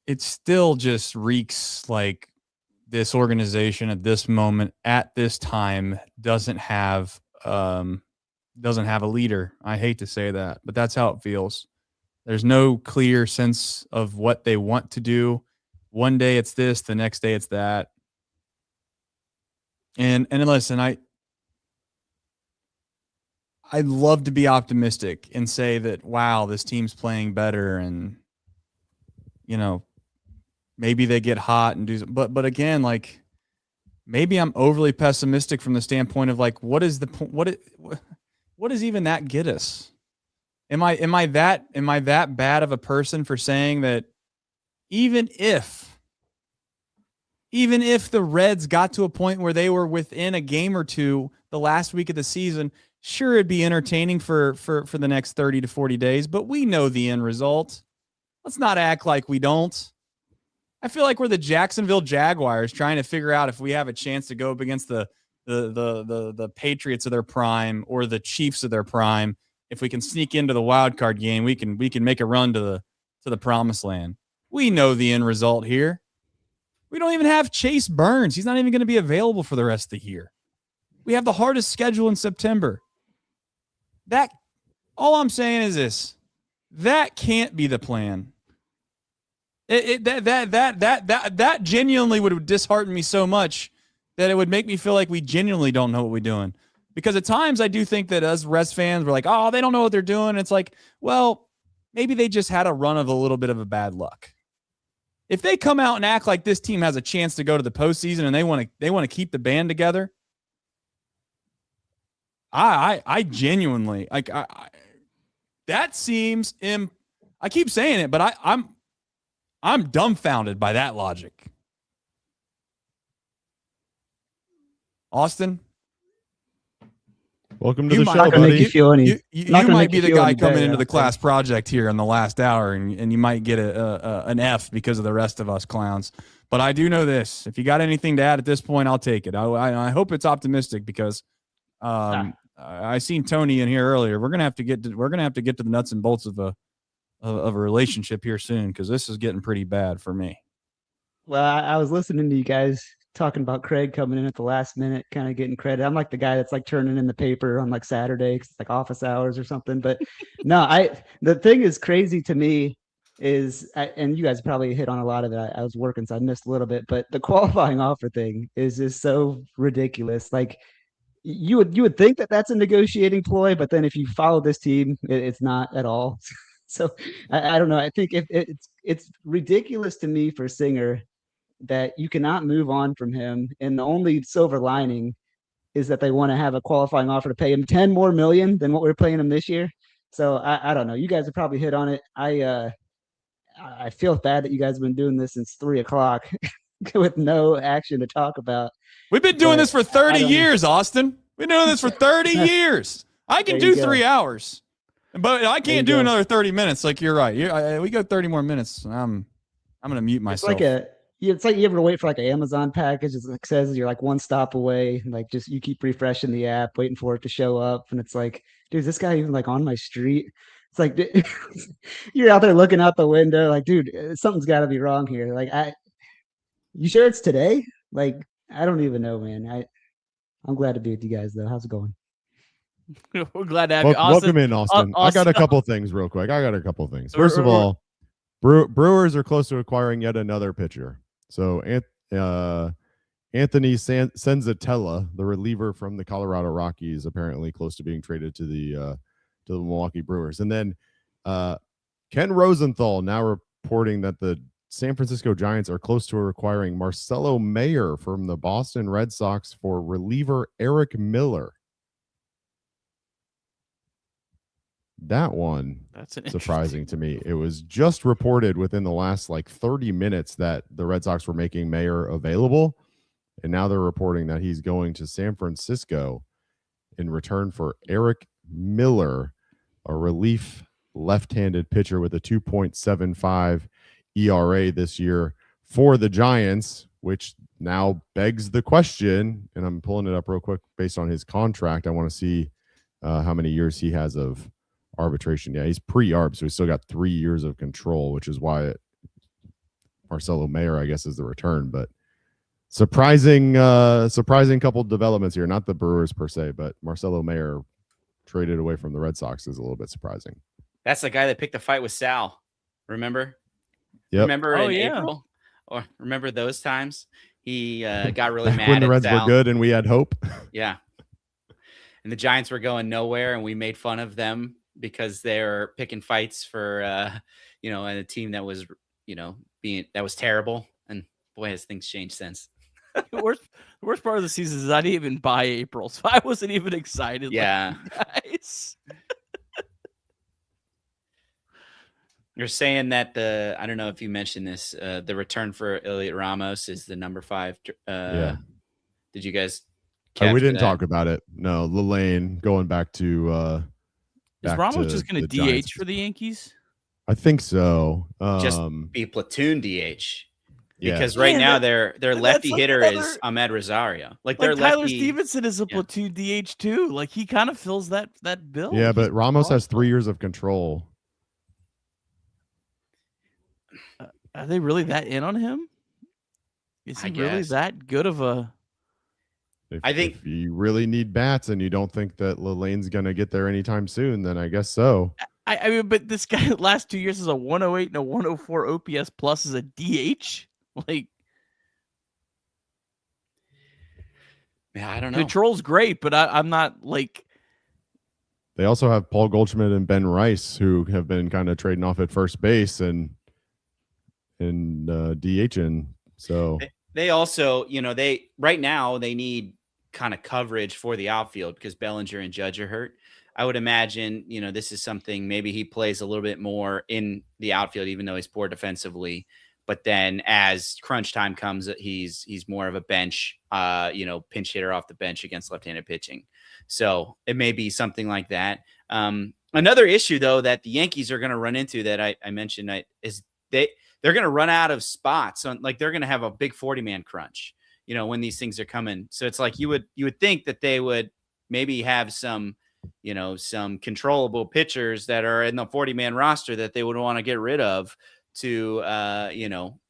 it still just reeks like this organization at this moment, at this time, doesn't have a leader. I hate to say that, but that's how it feels. There's no clear sense of what they want to do. One day it's this, the next day it's that. And listen, I'd love to be optimistic and say that, wow, this team's playing better and, maybe they get hot and do, but again, like maybe I'm overly pessimistic from the standpoint of like, what is the point? What does even that get us? Am I that bad of a person for saying that even if the Reds got to a point where they were within a game or two the last week of the season, sure, it'd be entertaining for the next 30 to 40 days, but we know the end result. Let's not act like we don't. I feel like we're the Jacksonville Jaguars trying to figure out if we have a chance to go up against the Patriots of their prime or the Chiefs of their prime. If we can sneak into the wild card game, we can make a run to the promised land. We know the end result here. We don't even have Chase Burns. He's not even going to be available for the rest of the year. We have the hardest schedule in September. All I'm saying is this. That can't be the plan. That genuinely would dishearten me so much that it would make me feel like we genuinely don't know what we're doing. Because at times I do think that us Reds fans were like, oh, they don't know what they're doing. It's like, well, maybe they just had a run of a little bit of a bad luck. if they come out and act like this team has a chance to go to the postseason and they want to keep the band together, I genuinely like that seems I keep saying it, but I'm dumbfounded by that logic. Austin, welcome to the show, buddy. You might be the guy coming into the class project here in the last hour, and you might get an F because of the rest of us clowns. But I do know this: if you got anything to add at this point, I'll take it. I hope it's optimistic because I seen Tony in here earlier. We're gonna have to get to the nuts and bolts of a relationship here soon because this is getting pretty bad for me. Well, I was listening to you guys talking about Craig coming in at the last minute, kind of getting credit. I'm like the guy that's like turning in the paper on like Saturday, 'cause it's like office hours or something. But no, the thing is crazy to me is, and you guys probably hit on a lot of it. I was working, so I missed a little bit. But the qualifying offer thing is just so ridiculous. Like you would think that that's a negotiating ploy, but then if you follow this team, it's not at all. So I don't know. I think it's ridiculous to me for Singer that you cannot move on from him. And the only silver lining is that they want to have a qualifying offer to pay him $10 more million than what we're paying him this year. So I don't know. You guys have probably hit on it. I feel bad that you guys have been doing this since 3:00 with no action to talk about. We've been doing this for 30 years, Austin. We've been doing this for 30 years. I can do 3 hours, but I can't do another 30 minutes. Like you're right. We go 30 more minutes. I'm going to mute myself. It's like you ever wait for like an Amazon package. It like says you're like one stop away. Like just you keep refreshing the app, waiting for it to show up, and it's like, dude, is this guy even like on my street? It's like you're out there looking out the window, like, dude, something's got to be wrong here. Like, you sure it's today? Like, I don't even know, man. I'm glad to be with you guys though. How's it going? We're glad to have you, Austin. Welcome in, Austin. I got a couple things real quick. First of all, Brewers are close to acquiring yet another pitcher. So Anthony Senzatella, the reliever from the Colorado Rockies, apparently close to being traded to the Milwaukee Brewers. And then Ken Rosenthal now reporting that the San Francisco Giants are close to acquiring Marcelo Mayer from the Boston Red Sox for reliever Eric Miller. That one, that's surprising to me. It was just reported within the last like 30 minutes that the Red Sox were making Mayer available, and now they're reporting that he's going to San Francisco in return for Eric Miller, a relief left-handed pitcher with a 2.75 ERA this year for the Giants, which now begs the question, and I'm pulling it up real quick based on his contract. I want to see how many years he has of arbitration. Yeah, he's pre-arb, so he's still got 3 years of control, which is why Marcelo Mayer, I guess, is the return. But surprising couple developments here. Not the Brewers per se, but Marcelo Mayer traded away from the Red Sox is a little bit surprising. That's the guy that picked the fight with Sal. Remember? Yep. Remember in April? Or remember those times? He got really mad when the at Reds Sal. were good and we had hope. Yeah. And the Giants were going nowhere, and we made fun of them because they're picking fights for, and a team that was, that was terrible. And boy, has things changed since. The worst part of the season is I didn't even buy April, so I wasn't even excited. Yeah. Like you guys. You're saying that I don't know if you mentioned this, the return for Elliot Ramos is the number 5. Yeah. Did you guys? We didn't talk about it. No, Lillane going back to. Is Ramos just going to DH Giants for the Yankees? I think so. Just be platoon DH. Because right now their lefty hitter is Ahmed Rosario. Like their Tyler lefty, Stevenson is a platoon DH too. Like he kind of fills that bill. Yeah, but Ramos has 3 years of control. Are they really that in on him? Is he really that good of a? I think if you really need bats and you don't think that Lillane's going to get there anytime soon, then I guess so. I mean, but this guy last 2 years is a 108 and a 104 OPS plus as a DH. Like, yeah, I don't know. Control's great, but I'm not like. They also have Paul Goldschmidt and Ben Rice, who have been kind of trading off at first base, and DHing. So they also, right now they need kind of coverage for the outfield because Bellinger and Judge are hurt. I would imagine, this is something maybe he plays a little bit more in the outfield, even though he's poor defensively. But then as crunch time comes, he's more of a bench, pinch hitter off the bench against left-handed pitching. So it may be something like that. Another issue, though, that the Yankees are going to run into that I mentioned is they're going to run out of spots. Like they're going to have a big 40-man crunch, when these things are coming. So it's like you would think that they would maybe have some controllable pitchers that are in the 40-man roster that they would want to get rid of to,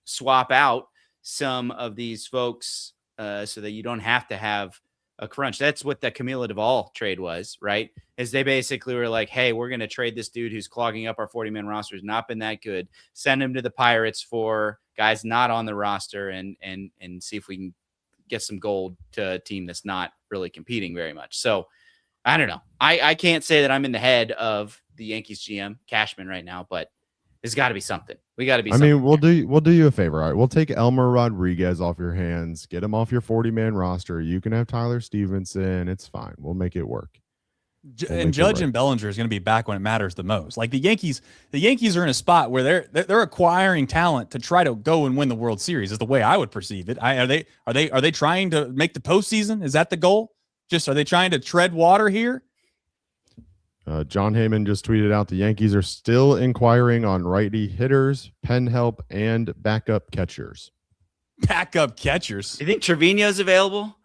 swap out some of these folks so that you don't have to have a crunch. That's what the Camilo Duvall trade was, right? Is they basically were like, hey, we're going to trade this dude who's clogging up our 40-man roster, has not been that good. Send him to the Pirates for guys not on the roster and see if we can get some gold to a team that's not really competing very much. So I don't know. I can't say that I'm in the head of the Yankees GM Cashman right now, but there's got to be something. We got to be. I mean, we'll do you a favor. All right, we'll take Elmer Rodriguez off your hands, get him off your 40-man roster. You can have Tyler Stevenson. It's fine. We'll make it work. And Judge and Bellinger is going to be back when it matters the most. Like the Yankees are in a spot where they're acquiring talent to try to go and win the World Series. Is the way I would perceive it. Are they trying to make the postseason? Is that the goal? Are they trying to tread water here? John Heyman just tweeted out the Yankees are still inquiring on righty hitters, pen help, and backup catchers. Backup catchers? You think Trevino's available?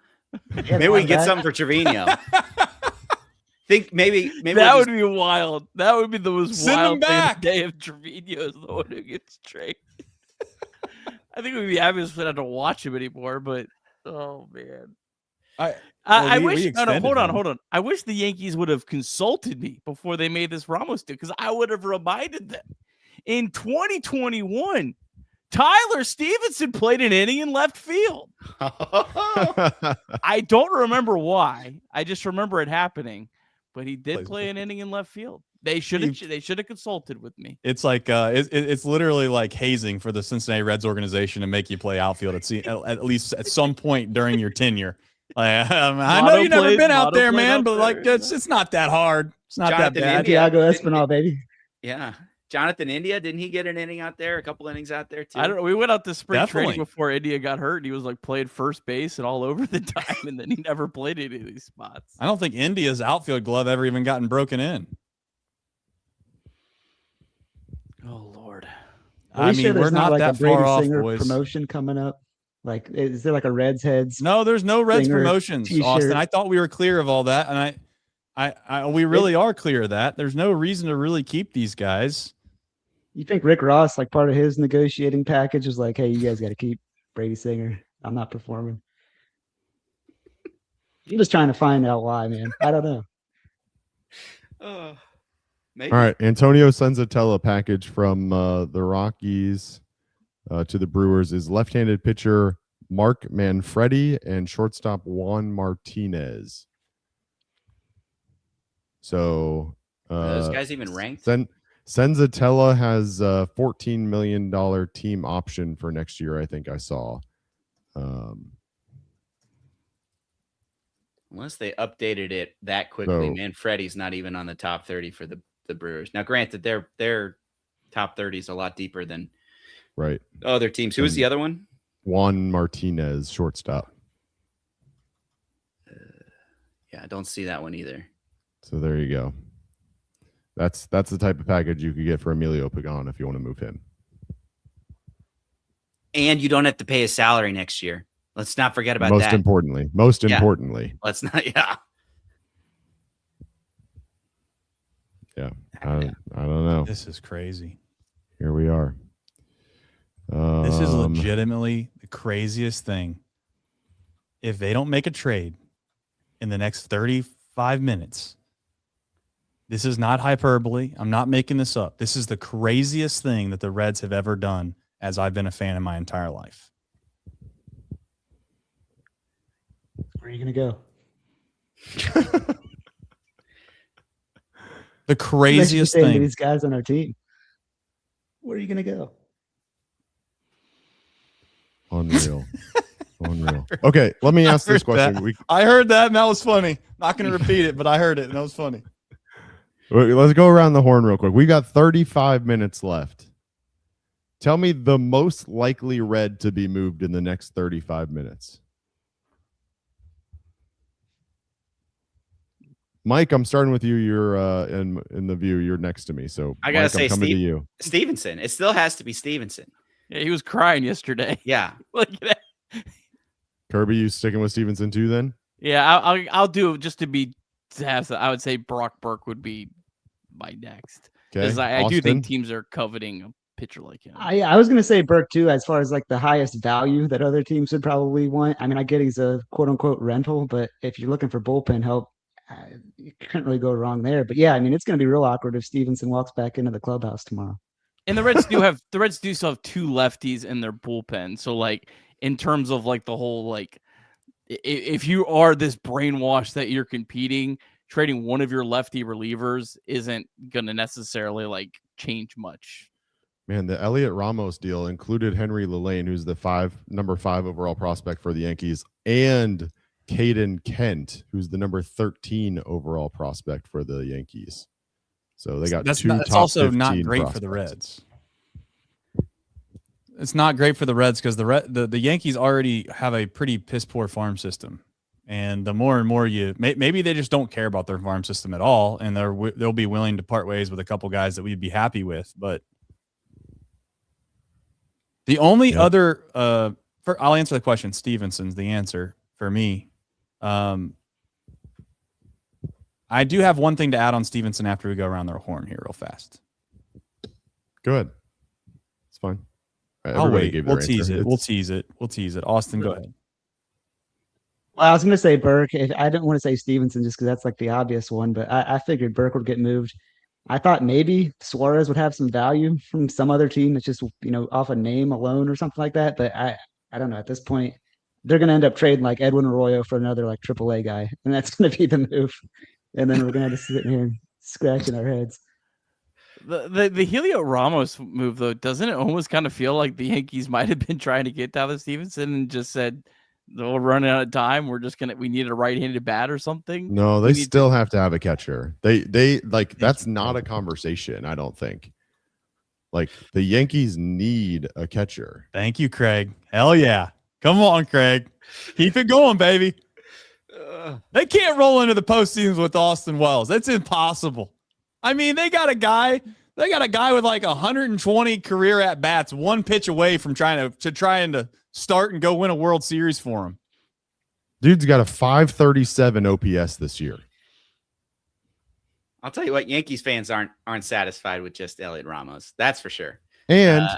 Maybe we can get something for Trevino. Think maybe that would be wild. That would be the most Send wild thing of the day if Trevino is the one who gets traded. I think we'd be happy if we don't have to watch him anymore, but oh man. I wish. Hold on. I wish the Yankees would have consulted me before they made this Ramos deal because I would have reminded them. In 2021, Tyler Stevenson played an inning in left field. I don't remember why. I just remember it happening, but he did play an inning in left field. They should have consulted with me. It's like it's literally like hazing for the Cincinnati Reds organization to make you play outfield at least at some point during your tenure. I know you've never been out there, man, but like it's not that hard. It's not that bad. Santiago Espinal, baby. Yeah. Jonathan India, didn't he get an inning out there? A couple innings out there too? I don't know. We went out to spring training before India got hurt. And he was like played first base and all over the time, and then he never played any of these spots. I don't think India's outfield glove ever even gotten broken in. Oh Lord. I mean, we're not that far off, boys. Promotion coming up. Like, is there like a Reds heads? No, there's no Reds promotions, t-shirt. Austin. I thought we were clear of all that, and we really are clear of that. There's no reason to really keep these guys. You think Rick Ross, like part of his negotiating package, was like, "Hey, you guys got to keep Brady Singer. I'm not performing." I'm just trying to find out why, man. I don't know. Maybe. All right, Antonio Senzatella package from the Rockies. To the Brewers is left-handed pitcher Mark Manfredi and shortstop Juan Martinez. So those guys even ranked? Senzatella has a $14 million team option for next year, I think I saw. Unless they updated it that quickly, Manfredi's not even on the top 30 for the Brewers. Now, granted, their top 30 is a lot deeper than other teams. Who was the other one? Juan Martinez, shortstop. Yeah, I don't see that one either. So there you go. That's the type of package you could get for Emilio Pagan if you want to move him. And you don't have to pay his salary next year. Let's not forget about Most that. importantly. Let's not. Yeah. Yeah. I don't know. This is crazy. Here we are. This is legitimately the craziest thing. If they don't make a trade in the next 35 minutes, this is not hyperbole. I'm not making this up. This is the craziest thing that the Reds have ever done as I've been a fan in my entire life. Where are you going to go? The craziest thing. These guys on our team. Where are you going to go? Unreal. Unreal. Okay, let me ask this question. I heard that, and that was funny. Not going to repeat it, but I heard it, and that was funny. Let's go around the horn real quick. We got 35 minutes left. Tell me the most likely Red to be moved in the next 35 minutes. Mike, I'm starting with you. You're in the view. You're next to me, so I gotta Mike, say, I'm coming to you. Stevenson. It still has to be Stevenson. Yeah, he was crying yesterday. Yeah. Look at that. Kirby, you sticking with Stevenson too? Then Yeah, I'll do it just to have. I would say Brock Burke would be my next because I do think teams are coveting a pitcher like him. I was gonna say Burke too, as far as like the highest value that other teams would probably want. I mean, I get he's a quote unquote rental, but if you're looking for bullpen help, you can't really go wrong there. But yeah, I mean, it's gonna be real awkward if Stevenson walks back into the clubhouse tomorrow. And the Reds do still have two lefties in their bullpen. So like in terms of like the whole like if you are this brainwash that you're competing, trading one of your lefty relievers isn't gonna necessarily like change much. Man, the Elliot Ramos deal included Henry Lillane, who's the number 5 overall prospect for the Yankees, and Caden Kent, who's the number 13 overall prospect for the Yankees. So they got that's also not great for the Reds. It's not great for the Reds because the Yankees already have a pretty piss poor farm system, and the more and more maybe they just don't care about their farm system at all, and they'll be willing to part ways with a couple guys that we'd be happy with. But the only other I'll answer the question. Stevenson's the answer for me. I do have one thing to add on Stevenson after we go around the horn here real fast. Go ahead. It's fine. I'll wait. We'll tease it. We'll tease it. Austin, go ahead. Well, I was going to say Burke. I didn't want to say Stevenson just because that's like the obvious one, but I figured Burke would get moved. I thought maybe Suarez would have some value from some other team that's just, off a name alone or something like that. But I don't know. At this point, they're going to end up trading like Edwin Arroyo for another like AAA guy, and that's going to be the move. And then we're going to have to sit here and scratching our heads. The Helio Ramos move, though, doesn't it almost kind of feel like the Yankees might have been trying to get Tyler Stevenson and just said, we're running out of time. We need a right-handed bat or something. No, they still have to have a catcher. They like that's not a conversation. I don't think. Like the Yankees need a catcher. Thank you, Craig. Hell yeah. Come on, Craig. Keep it going, baby. They can't roll into the postseason with Austin Wells. That's impossible. I mean, they got a guy with like 120 career at bats, one pitch away from trying to start and go win a World Series for him. Dude's got a 537 OPS this year. I'll tell you what, Yankees fans aren't satisfied with just Elliot Ramos. That's for sure. And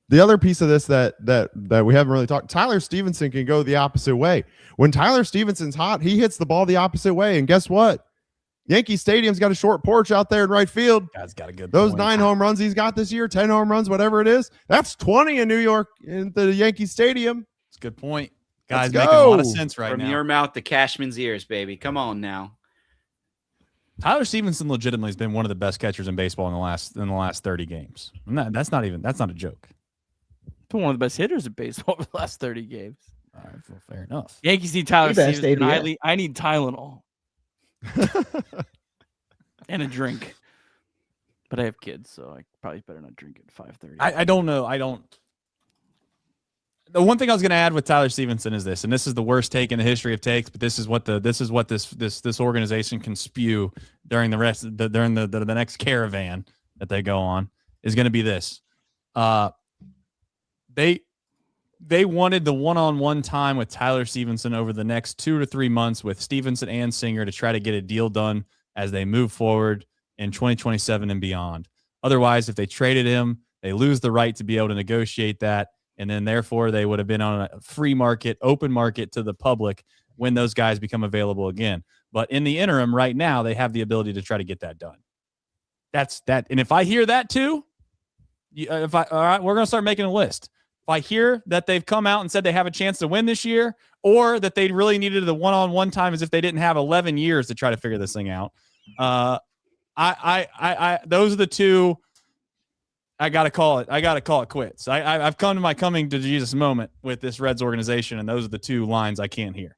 the other piece of this that we haven't really talked, Tyler Stevenson can go the opposite way. When Tyler Stevenson's hot, he hits the ball the opposite way. And guess what? Yankee Stadium's got a short porch out there in right field. Guy's got a good Those point. 9 home runs he's got this year, 10 home runs, whatever it is, that's 20 in New York in the Yankee Stadium. That's a good point. Guys making a lot of sense right now. From your mouth to Cashman's ears, baby. Come on now. Tyler Stevenson legitimately has been one of the best catchers in baseball in the last 30 games. That's not a joke. Been one of the best hitters in baseball for the last 30 games. All right, well, fair enough. Yankees need Tyler Stevenson. I need Tylenol. And a drink. But I have kids, so I probably better not drink at 5:30. I don't know. The one thing I was going to add with Tyler Stevenson is this, and this is the worst take in the history of takes, but this is what this organization can spew during the next caravan that they go on is going to be this. They wanted the one-on-one time with Tyler Stevenson over the next 2 to 3 months with Stevenson and Singer to try to get a deal done as they move forward in 2027 and beyond. Otherwise, if they traded him, they lose the right to be able to negotiate that, and then therefore they would have been on a free market, open market to the public when those guys become available again. But in the interim, right now, they have the ability to try to get that done. That's that. And if I hear that too, all right, we're going to start making a list. If I hear that they've come out and said they have a chance to win this year, or that they really needed the one-on-one time as if they didn't have 11 years to try to figure this thing out, those are the two. I got to call it quits. I've come to my coming to Jesus moment with this Reds organization, and those are the two lines I can't hear.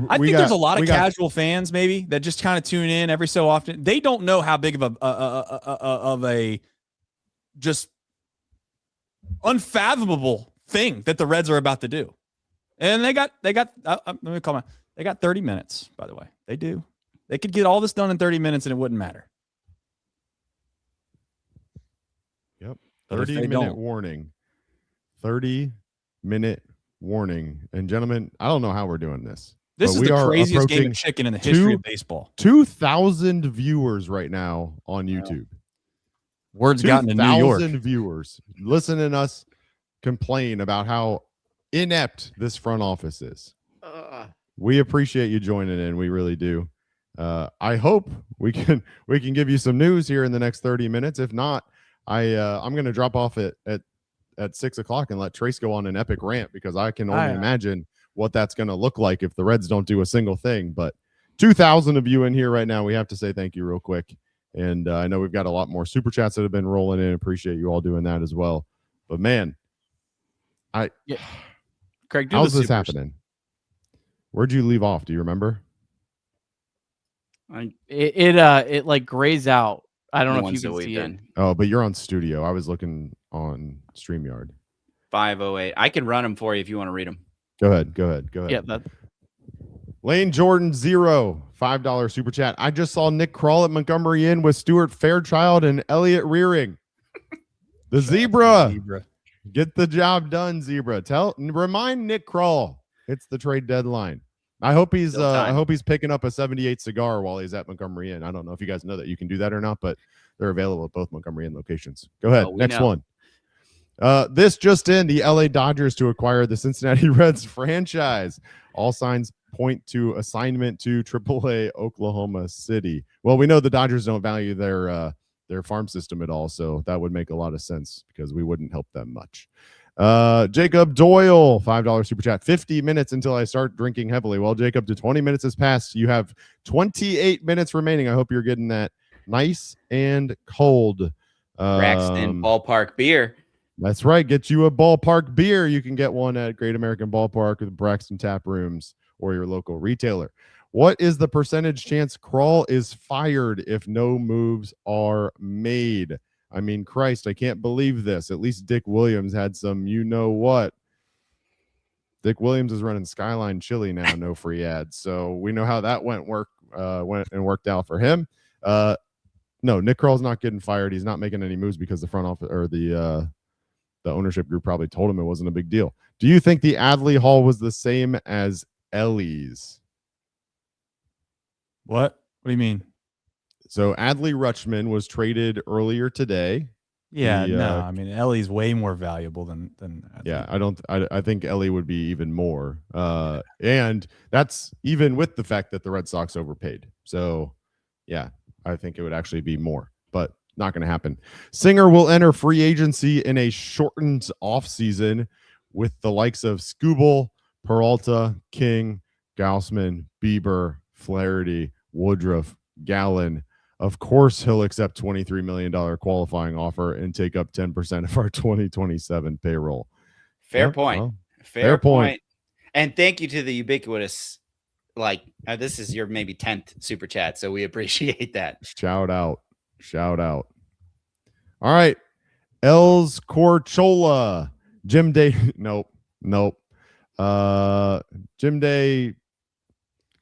I think there's a lot of casual fans maybe that just kind of tune in every so often. They don't know how big of a just unfathomable thing that the Reds are about to do. And they got let me call they got 30 minutes, by the way. They do. They could get all this done in 30 minutes and it wouldn't matter. Yep. 30-minute warning. 30-minute warning. And gentlemen, I don't know how we're doing this. This is the craziest game of chicken in the history of baseball. 2,000 viewers right now on YouTube. Word's gotten to New York. 2,000 viewers listening to us complain about how inept this front office is. We appreciate you joining in. We really do. I hope we can give you some news here in the next 30 minutes. If not, I'm going to drop off at 6 o'clock and let Trace go on an epic rant because I can only imagine what that's going to look like if the Reds don't do a single thing. But 2,000 of you in here right now, we have to say thank you real quick. And I know we've got a lot more super chats that have been rolling in. Appreciate you all doing that as well. But man, Craig, how's this happening? Where'd you leave off? Do you remember? It like grays out. I don't know if you can see it. Oh, but you're on studio. I was looking on StreamYard. 508. I can run them for you if you want to read them. Go ahead. Yeah, Lane Jordan 0, $5 super chat. I just saw Nick Kroll at Montgomery Inn with Stuart Fairchild and Elliott Rearing. The zebra. Get the job done, zebra. Remind Nick Kroll it's the trade deadline. I hope he's picking up a 78 cigar while he's at Montgomery Inn. I don't know if you guys know that you can do that or not, but they're available at both Montgomery Inn locations. Go ahead. Next one. This just in, the LA Dodgers to acquire the Cincinnati Reds franchise. All signs point to assignment to AAA Oklahoma City. Well, we know the Dodgers don't value their farm system at all, so that would make a lot of sense because we wouldn't help them much. Jacob Doyle, $5 super chat. 50 minutes until I start drinking heavily. Well, Jacob, the 20 minutes has passed. You have 28 minutes remaining. I hope you're getting that nice and cold. Braxton Ballpark beer. That's right. Get you a ballpark beer. You can get one at Great American Ballpark or the Braxton Tap Rooms or your local retailer. What is the percentage chance Kroll is fired if no moves are made? I mean, Christ, I can't believe this. At least Dick Williams had some what. Dick Williams is running Skyline Chili now, no free ads. So we know how that went and worked out for him. No, Nick Kroll's not getting fired. He's not making any moves because the front office or the ownership group probably told him it wasn't a big deal. Do you think the Adley haul was the same as Ellie's? What do you mean? So Adley Rutschman was traded earlier today. Yeah, no, I mean Ellie's way more valuable than Adley. Yeah, I think Ellie would be even more. And that's even with the fact that the Red Sox overpaid. So yeah, I think it would actually be more, but not going to happen. Singer will enter free agency in a shortened offseason with the likes of Skubal, Peralta, King, Gaussman, Bieber, Flaherty, Woodruff, Gallen. Of course, he'll accept $23 million qualifying offer and take up 10% of our 2027 payroll. Fair point. Fair point. And thank you to the ubiquitous, this is your maybe 10th super chat, so we appreciate that. Shout out. All right. Els Corchola. Jim Day. Nope. Jim Day.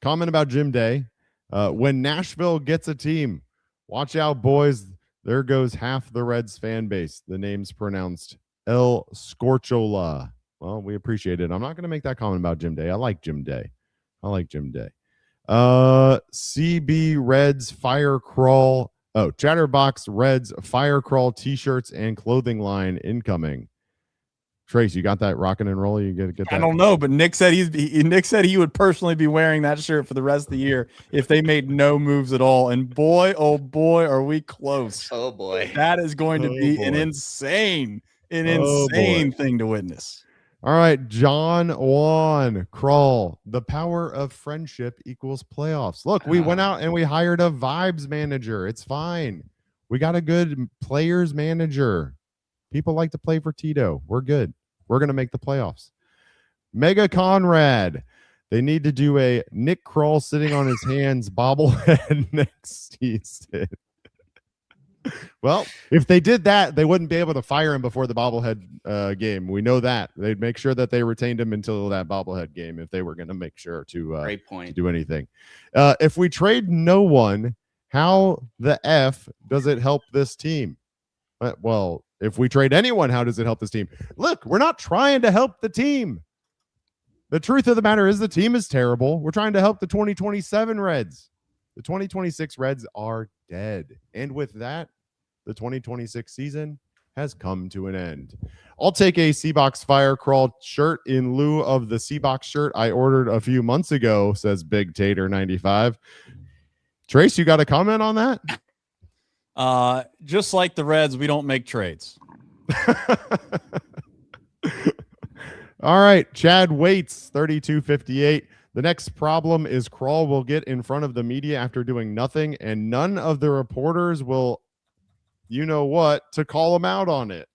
Comment about Jim Day. When Nashville gets a team, watch out, boys. There goes half the Reds fan base. The name's pronounced El Scorchola. Well, we appreciate it. I'm not going to make that comment about Jim Day. I like Jim Day. CB Reds Fire Crawl. Oh, Chatterbox Reds Fire Crawl t-shirts and clothing line incoming. Trace, you got that rocking and rolling? You get that? I don't know, but Nick said he would personally be wearing that shirt for the rest of the year if they made no moves at all. And boy, oh boy, are we close. Oh boy. That is going to be an insane thing to witness. All right, John Juan Crawl. The power of friendship equals playoffs. Look, we went out and we hired a vibes manager. It's fine. We got a good players manager. People like to play for Tito. We're good. We're going to make the playoffs. Mega Conrad. They need to do a Nick Kroll sitting on his hands bobblehead next season. Well, if they did that, they wouldn't be able to fire him before the bobblehead game. We know that. They'd make sure that they retained him until that bobblehead game if they were going to make sure to do anything. If we trade no one, how the F does it help this team? Well, if we trade anyone, how does it help this team? Look, we're not trying to help the team. The truth of the matter is the team is terrible. We're trying to help the 2027 Reds. The 2026 Reds are dead. And with that, the 2026 season has come to an end. I'll take a Seabox Fire Crawl shirt in lieu of the Seabox shirt I ordered a few months ago, says Big Tater 95. Trace, you got a comment on that? Just like the Reds, we don't make trades. All right, Chad Waits, 3258. The next problem is Crawl will get in front of the media after doing nothing, and none of the reporters will, you know what, to call him out on it.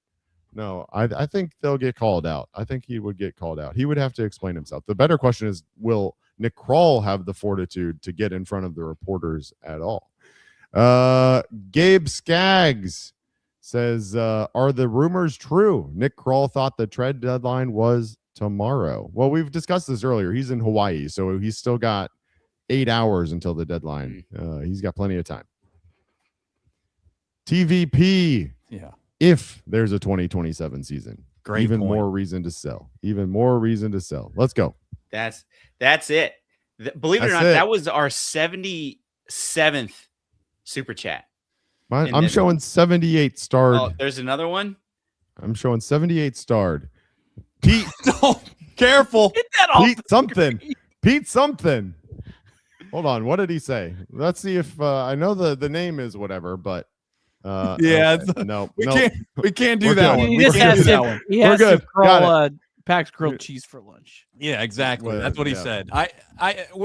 No, I think they'll get called out. I think he would get called out. He would have to explain himself. The better question is, will Nick Crawl have the fortitude to get in front of the reporters at all? Gabe Skaggs says, are the rumors true? Nick Crawl thought the trade deadline was tomorrow. Well, we've discussed this earlier. He's in Hawaii, so he's still got 8 hours until the deadline. He's got plenty of time. TVP. Yeah. If there's a 2027 season, great even point. more reason to sell. Even more reason to sell. Let's go. That's it. Believe it or not, that was our 77th super chat. I'm showing 78 starred. Oh, there's another one. I'm showing 78 starred. Pete, careful. Pete something. Pete something. Hold on. What did he say? Let's see if I know the name is whatever, but yeah, okay. No, we can't do that one. He just has to. He has to crawl Pax grilled cheese for lunch. Yeah, exactly. Well, that's what he yeah. said.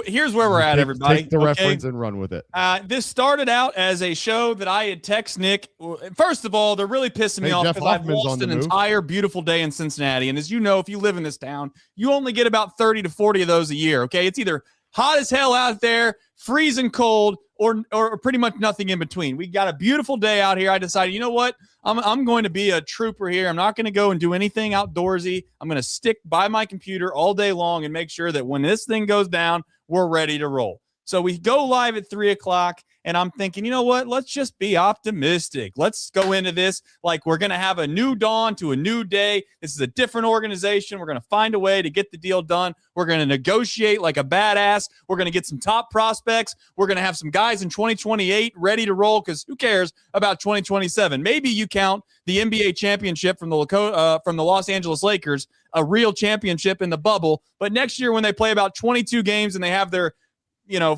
Here's where we're at, everybody. Take the reference and run with it. This started out as a show that I had text Nick. First of all, they're really pissing me off Jeff because I've Hoffman's lost on the an move. entire beautiful day in Cincinnati. And as you know, if you live in this town, you only get about 30 to 40 of those a year. Okay, it's either hot as hell out there, freezing cold, or pretty much nothing in between. We got a beautiful day out here. I decided, you know what? I'm going to be a trooper here. I'm not going to go and do anything outdoorsy. I'm going to stick by my computer all day long and make sure that when this thing goes down, we're ready to roll. So we go live at 3:00, and I'm thinking, you know what? Let's just be optimistic. Let's go into this like we're going to have a new dawn to a new day. This is a different organization. We're going to find a way to get the deal done. We're going to negotiate like a badass. We're going to get some top prospects. We're going to have some guys in 2028 ready to roll because who cares about 2027? Maybe you count the NBA championship from the Los Angeles Lakers, a real championship in the bubble. But next year when they play about 22 games and they have their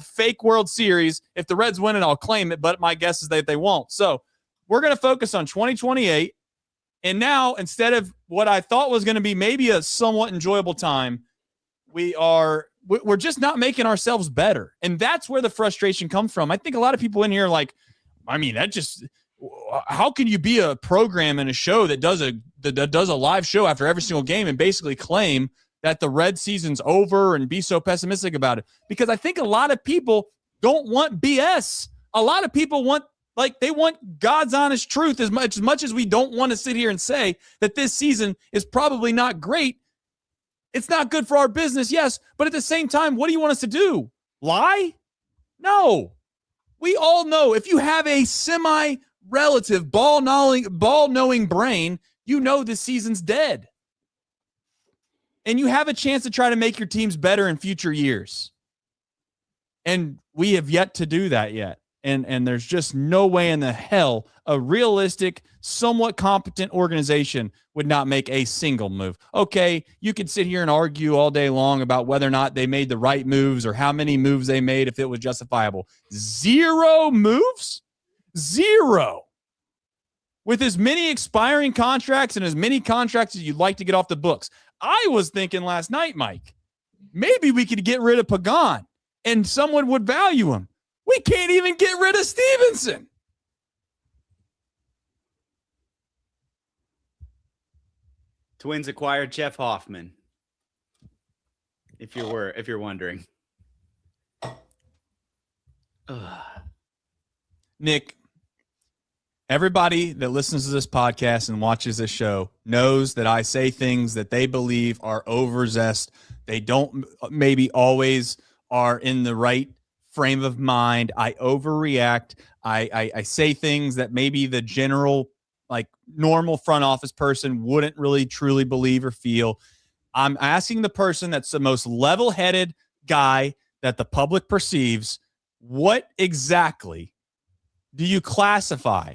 fake World Series, if the Reds win it, I'll claim it, but my guess is that they won't. So we're going to focus on 2028. And now, instead of what I thought was going to be maybe a somewhat enjoyable time, we're just not making ourselves better. And that's where the frustration comes from. I think a lot of people in here are like, how can you be a program and a show that does a live show after every single game and basically claim that the Red season's over and be so pessimistic about it? Because I think a lot of people don't want BS. A lot of people want God's honest truth as much as we don't want to sit here and say that this season is probably not great. It's not good for our business, yes, but at the same time, what do you want us to do? Lie? No. We all know if you have a semi-relative ball-knowing brain, you know this season's dead. And you have a chance to try to make your teams better in future years. And we have yet to do that yet. And there's just no way in the hell a realistic, somewhat competent organization would not make a single move. Okay, you could sit here and argue all day long about whether or not they made the right moves or how many moves they made if it was justifiable. 0 moves? 0. With as many expiring contracts and as many contracts as you'd like to get off the books. I was thinking last night, Mike, maybe we could get rid of Pagan and someone would value him. We can't even get rid of Stevenson. Twins acquired Jeff Hoffman. If you're wondering. Nick, everybody that listens to this podcast and watches this show knows that I say things that they believe are overzest. They don't maybe always are in the right frame of mind. I overreact. I say things that maybe the general, like normal front office person wouldn't really truly believe or feel. I'm asking the person that's the most level-headed guy that the public perceives, what exactly do you classify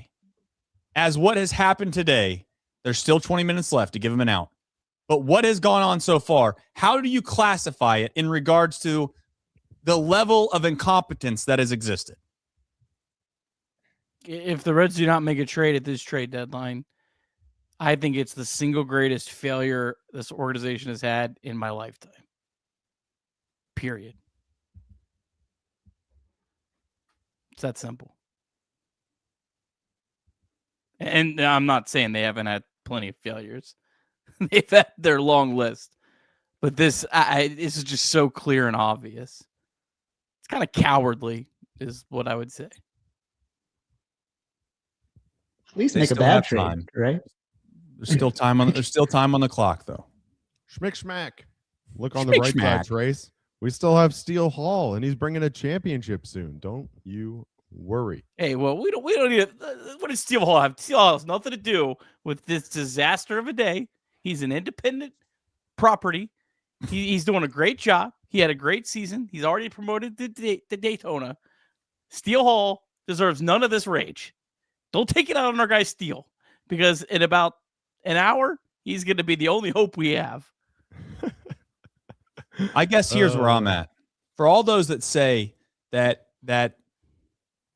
as what has happened today? There's still 20 minutes left to give him an out. But what has gone on so far? How do you classify it in regards to the level of incompetence that has existed? If the Reds do not make a trade at this trade deadline, I think it's the single greatest failure this organization has had in my lifetime. Period. It's that simple. And I'm not saying they haven't had plenty of failures. They've had their long list. But this is just so clear and obvious. It's kind of cowardly is what I would say. At least make a bad trade, time. Right? There's still time on the clock, though. Schmick schmack. Look on the right side, Trace. We still have Steele Hall, and he's bringing a championship soon. Don't you worry. Hey, well, we don't need what does Steele Hall have? Steele Hall has nothing to do with this disaster of a day. He's an independent property. He's doing a great job. He had a great season. He's already promoted to Daytona. Steele Hall deserves none of this rage. Don't take it out on our guy Steele, because in about an hour, he's going to be the only hope we have. I guess here's where I'm at. For all those that say that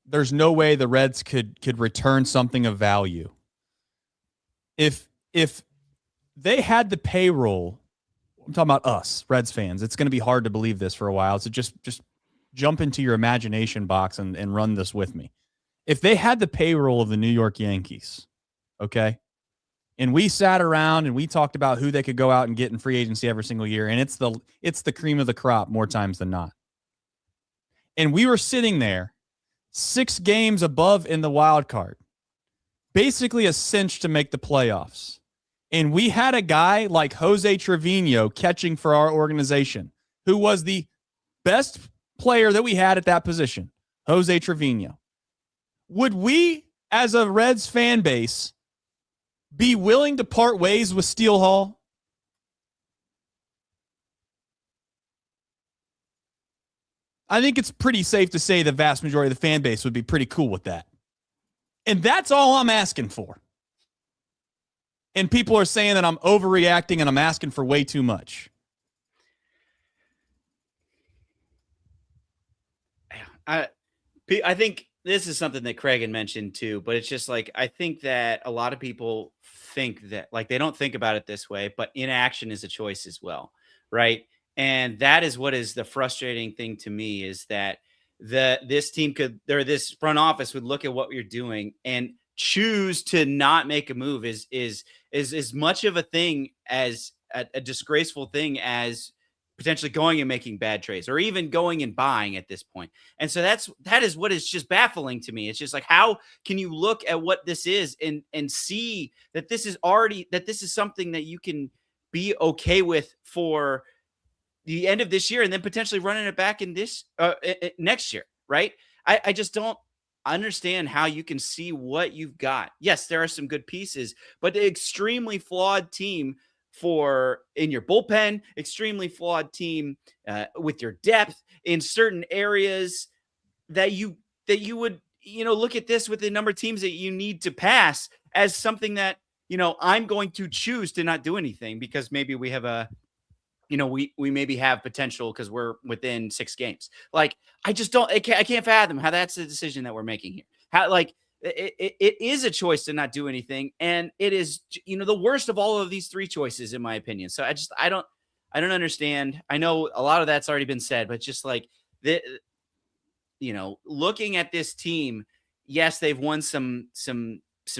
there's no way the Reds could return something of value. If they had the payroll, I'm talking about us, Reds fans, it's going to be hard to believe this for a while. So just jump into your imagination box and run this with me. If they had the payroll of the New York Yankees, okay, and we sat around and we talked about who they could go out and get in free agency every single year, and it's the cream of the crop more times than not. And we were sitting there 6 games above in the wild card, basically a cinch to make the playoffs. And we had a guy like Jose Trevino catching for our organization, who was the best player that we had at that position, Jose Trevino. Would we, as a Reds fan base, be willing to part ways with Steele Hall? I think it's pretty safe to say the vast majority of the fan base would be pretty cool with that. And that's all I'm asking for. And people are saying that I'm overreacting and I'm asking for way too much. I think this is something that Craig had mentioned too, but it's just like, I think that a lot of people think that, like, they don't think about it this way, but inaction is a choice as well, right? And that is what is the frustrating thing to me, is that this team this front office would look at what you're doing and choose to not make a move is as much of a thing as a disgraceful thing as potentially going and making bad trades, or even going and buying at this point. And so that is what is just baffling to me. It's just like, how can you look at what this is and see that this is something that you can be okay with for the end of this year, and then potentially running it back in this next year, right? I just don't understand how you can see what you've got. Yes, there are some good pieces, but the extremely flawed team in your bullpen, extremely flawed team with your depth in certain areas that you would, look at this with the number of teams that you need to pass as something that, I'm going to choose to not do anything because maybe we have we maybe have potential because we're within 6 games. Like, I can't fathom how that's the decision that we're making here. How, like, it is a choice to not do anything, and it is, the worst of all of these three choices, in my opinion. So I don't understand. I know a lot of that's already been said, but just like looking at this team, yes, they've won some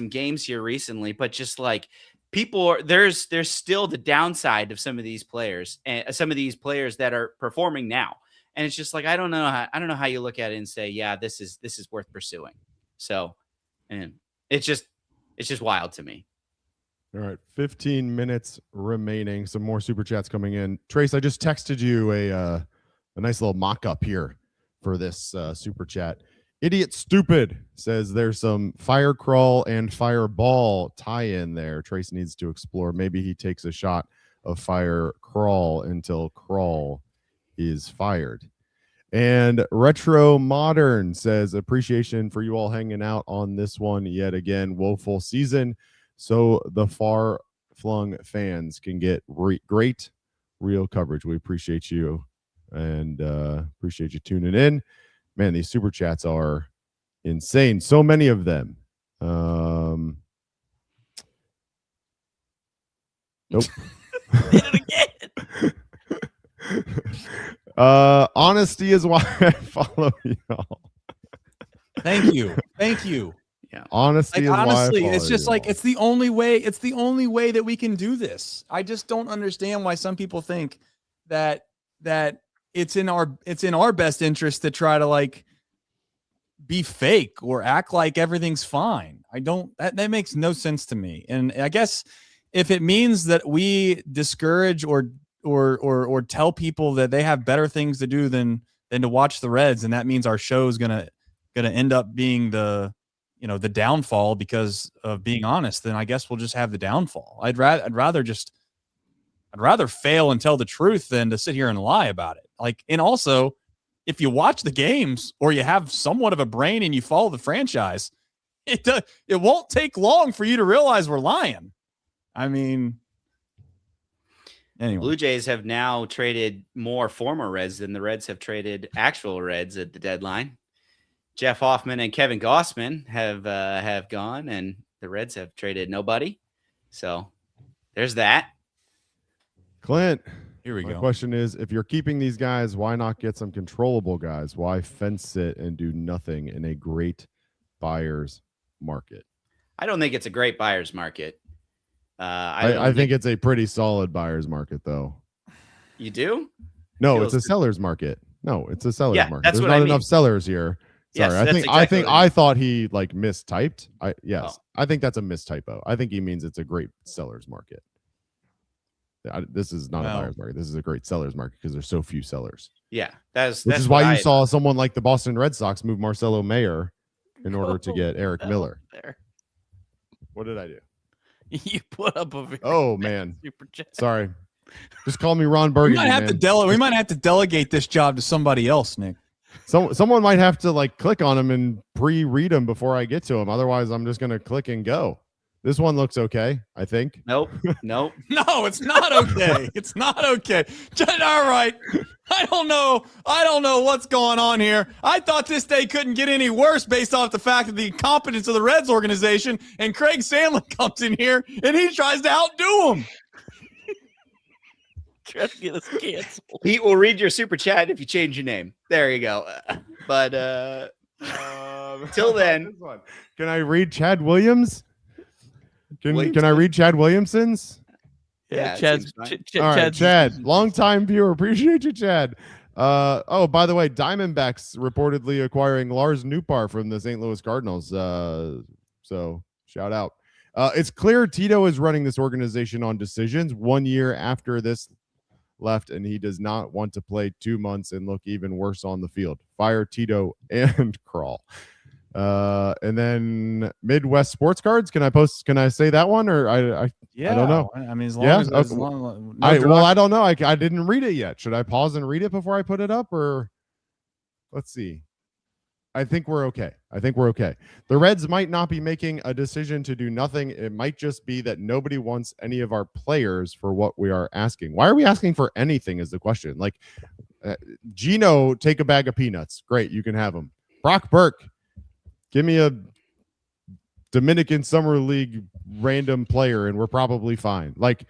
games here recently, but just like there's still the downside of some of these players and some of these players that are performing now. And it's just like, I don't know how you look at it and say, yeah, this is worth pursuing. So, and it's just wild to me. All right. 15 minutes remaining. Some more super chats coming in. Trace, I just texted you a nice little mock-up here for this super chat. Idiot Stupid says there's some fire crawl and fireball tie-in there. Trace needs to explore. Maybe he takes a shot of fire crawl until crawl is fired. And Retro Modern says appreciation for you all hanging out on this one yet again. Woeful season, so the far-flung fans can get great real coverage. We appreciate you and appreciate you tuning in. Man, these super chats are insane. So many of them. Nope. Did it again. Honesty is why I follow y'all. Thank you. Yeah. Honesty is honestly, why I follow it's just y'all. like it's the only way that we can do this. I just don't understand why some people think that it's in our best interest to try to like be fake or act like everything's fine. That makes no sense to me. And I guess if it means that we discourage or tell people that they have better things to do than to watch the Reds, and that means our show is gonna end up being the downfall because of being honest, then I guess we'll just have the downfall. I'd rather fail and tell the truth than to sit here and lie about it. Like, and also, if you watch the games or you have somewhat of a brain and you follow the franchise, it won't take long for you to realize we're lying. I mean, anyway. Blue Jays have now traded more former Reds than the Reds have traded actual Reds at the deadline. Jeff Hoffman and Kevin Gossman have gone, and the Reds have traded nobody. So there's that. Clint, here we my go. question is, if you're keeping these guys, why not get some controllable guys? Why fence it and do nothing in a great buyer's market? I don't think it's a great buyer's market. I think it's a pretty solid buyer's market, though. You do? No, it's a seller's market. No, it's a seller's market. That's There's what not I mean. enough sellers here. Sorry, Yes, I thought he like mistyped. I think that's a mistypo. I think he means it's a great seller's market. This is not a buyer's market. This is a great seller's market because there's so few sellers. Yeah, which is why you saw someone like the Boston Red Sox move Marcelo Mayer in order to get Eric Miller. There. What did I do? You put up a very man. Super chat. Sorry. Just call me Ron Burgundy. We might have to delegate this job to somebody else, Nick. Someone might have to like click on him and pre-read him before I get to him. Otherwise, I'm just gonna click and go. This one looks okay, I think. Nope. No, it's not okay. It's not okay. All right. I don't know what's going on here. I thought this day couldn't get any worse based off the fact of the incompetence of the Reds organization, and Craig Sandlin comes in here and he tries to outdo him. Try to get us canceled. Pete will read your super chat if you change your name. There you go. But till then, can I read Chad Williams? Can I read Chad Williamson's? Yeah, all right, Chad, long-time viewer. Appreciate you, Chad. By the way, Diamondbacks reportedly acquiring Lars Nootbaar from the St. Louis Cardinals. So shout out. It's clear Tito is running this organization on decisions 1 year after this left, and he does not want to play 2 months and look even worse on the field. Fire Tito and Crawl. And then Midwest Sports Cards. Can I say that one, or I don't know. I mean, as long as I don't know. I didn't read it yet. Should I pause and read it before I put it up, or let's see? I think we're okay. The Reds might not be making a decision to do nothing. It might just be that nobody wants any of our players for what we are asking. Why are we asking for anything is the question. Like, Gino, take a bag of peanuts. Great, you can have them. Brock Burke, give me a Dominican Summer League random player, and we're probably fine. Like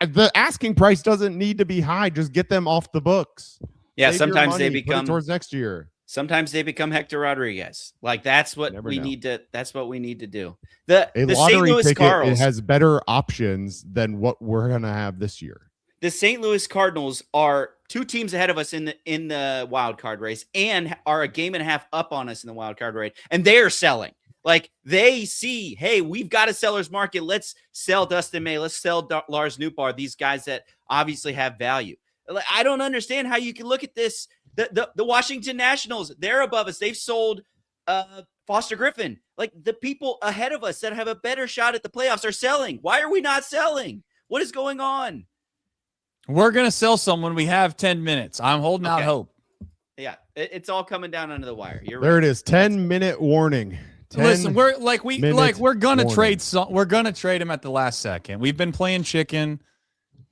the asking price doesn't need to be high. Just get them off the books. Yeah, Save sometimes money, they become put it towards next year. Sometimes they become Hector Rodriguez. Like that's what we need to. That's what we need to do. A the lottery St. Louis ticket, Cardinals it has better options than what we're gonna have this year. The St. Louis Cardinals are 2 teams ahead of us in the wild card race, and are a game and a half up on us in the wild card race, and they are selling. Like they see, hey, we've got a seller's market. Let's sell Dustin May. Let's sell Lars Nootbaar. These guys that obviously have value. I don't understand how you can look at this. The Washington Nationals, they're above us. They've sold Foster Griffin. Like the people ahead of us that have a better shot at the playoffs are selling. Why are we not selling? What is going on? We're going to sell someone. We have 10 minutes. I'm holding out hope. Yeah, it's all coming down under the wire. You're there right. It is. 10-minute warning. Listen, we're gonna warning. we're gonna trade him at the last second. We've been playing chicken,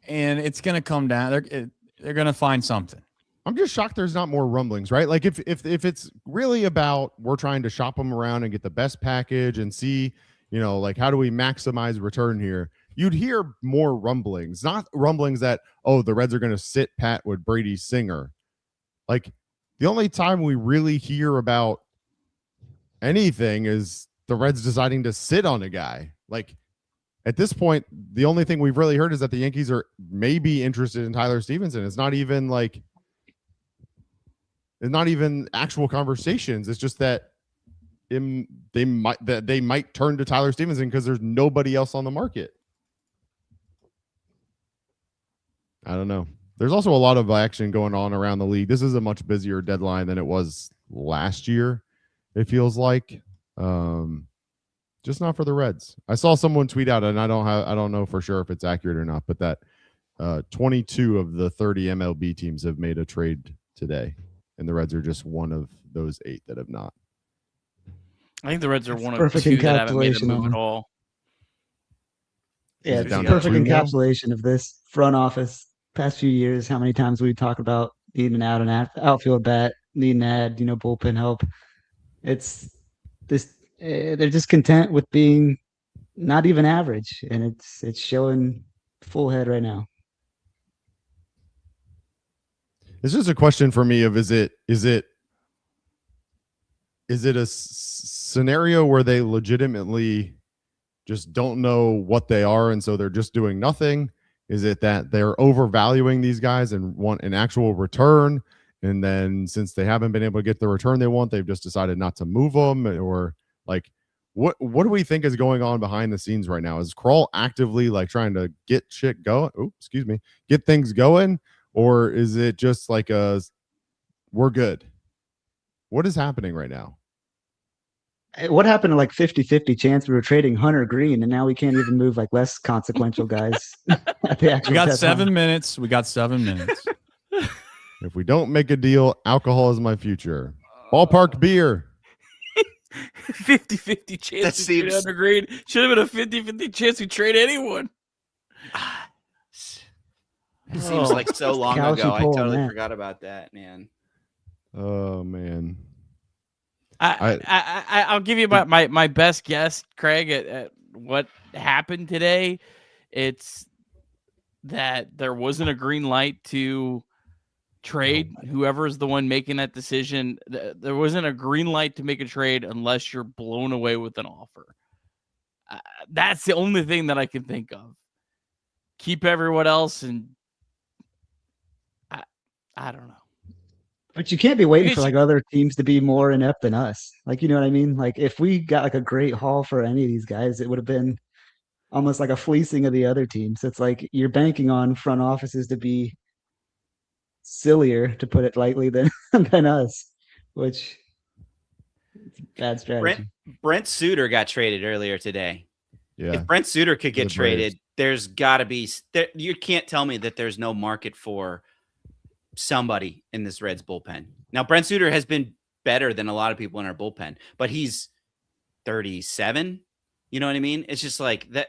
and it's gonna come down. They're gonna find something. I'm just shocked there's not more rumblings, right? Like if it's really about we're trying to shop them around and get the best package and see, like how do we maximize return here? You'd hear more rumblings, not rumblings that, the Reds are going to sit pat with Brady Singer. Like the only time we really hear about anything is the Reds deciding to sit on a guy. Like at this point, the only thing we've really heard is that the Yankees are maybe interested in Tyler Stevenson. It's not even actual conversations. It's just that they might turn to Tyler Stevenson because there's nobody else on the market. I don't know. There's also a lot of action going on around the league. This is a much busier deadline than it was last year. It feels like, just not for the Reds. I saw someone tweet out, and I don't know for sure if it's accurate or not, but that 22 of the 30 MLB teams have made a trade today, and the Reds are just one of those 8 that have not. I think the Reds are one of 2 that haven't made a move at all. Yeah, it's a perfect encapsulation of this front office. Past few years, how many times we talk about needing an outfield bat, needing to add, bullpen help. It's this. They're just content with being not even average, and it's showing full head right now. It's just a question for me of is it a scenario where they legitimately just don't know what they are, and so they're just doing nothing? Is it that they're overvaluing these guys and want an actual return? And then since they haven't been able to get the return they want, they've just decided not to move them? Or like, what do we think is going on behind the scenes right now? Is Kroll actively trying to get shit going? Oh, excuse me. Get things going? Or is it just we're good? What is happening right now? What happened to 50-50 chance we were trading Hunter Green, and now we can't even move less consequential guys? We got 7 minutes. We got 7 minutes. If we don't make a deal, alcohol is my future. Ballpark beer. 50-50 chance we trade Hunter Green. Should have been a 50-50 chance we trade anyone. It seems like so long ago. I totally forgot about that, man. Oh, man. I'll give you my best guess, Craig, at what happened today. It's that there wasn't a green light to trade whoever is the one making that decision. There wasn't a green light to make a trade unless you're blown away with an offer. That's the only thing that I can think of. Keep everyone else, and I don't know. But you can't be waiting for other teams to be more inept than us. You know what I mean? If we got a great haul for any of these guys, it would have been almost like a fleecing of the other teams. It's you're banking on front offices to be sillier, to put it lightly, than us, which is bad strategy. Brent Suter got traded earlier today. Yeah. If Brent Suter could get traded, there's got to be you can't tell me that there's no market for somebody in this Reds bullpen. Now, Brent Suter has been better than a lot of people in our bullpen, but he's 37. You know what I mean? It's just that.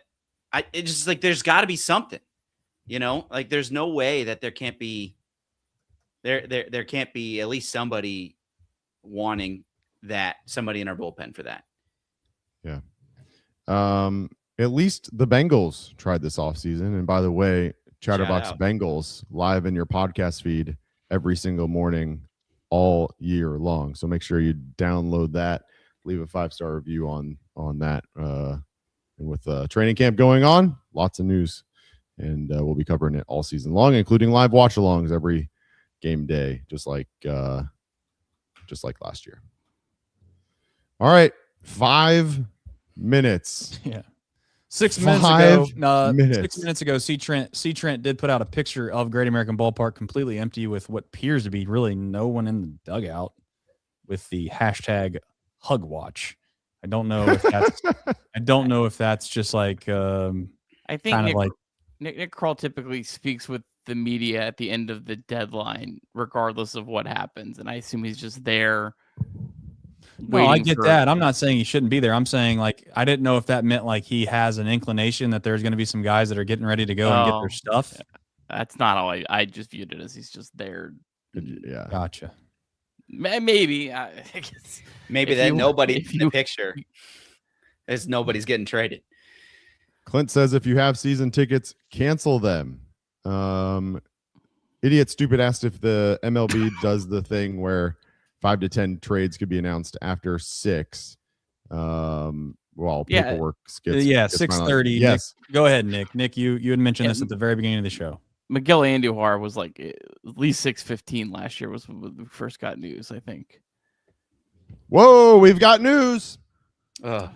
It's just there's got to be something. There's no way that there can't be. There can't be at least somebody wanting somebody in our bullpen for that. Yeah. At least the Bengals tried this offseason. And by the way, Chatterbox Bengals live in your podcast feed every single morning all year long. So make sure you download that, leave a 5-star review on that. And with training camp going on, lots of news. And we'll be covering it all season long, including live watch-alongs every game day, just like last year. All right, 5 minutes. Yeah. 6 minutes ago, 6 minutes ago, C. Trent did put out a picture of Great American Ballpark completely empty with what appears to be really no one in the dugout with the hashtag hug watch. I don't know if that's just like I think kind of like Nick Kroll typically speaks with the media at the end of the deadline, regardless of what happens, and I assume he's just there. No, I get that. I'm not saying he shouldn't be there. I'm saying, like, I didn't know if that meant like he has an inclination that there's going to be some guys that are getting ready to go and get their stuff. That's not how I just viewed it as he's just there. Yeah, gotcha. Maybe I guess maybe that nobody's in the picture as nobody's getting traded. Clint says if you have season tickets, cancel them. Idiot Stupid asked if the MLB does the thing where 5 to 10 trades could be announced after 6. Paperwork gets 6:30. Yes. Nick, go ahead, Nick. Nick, you had mentioned this at the very beginning of the show. Miguel Andujar was like at least 6:15 last year was when we first got news, I think. Whoa, we've got news. The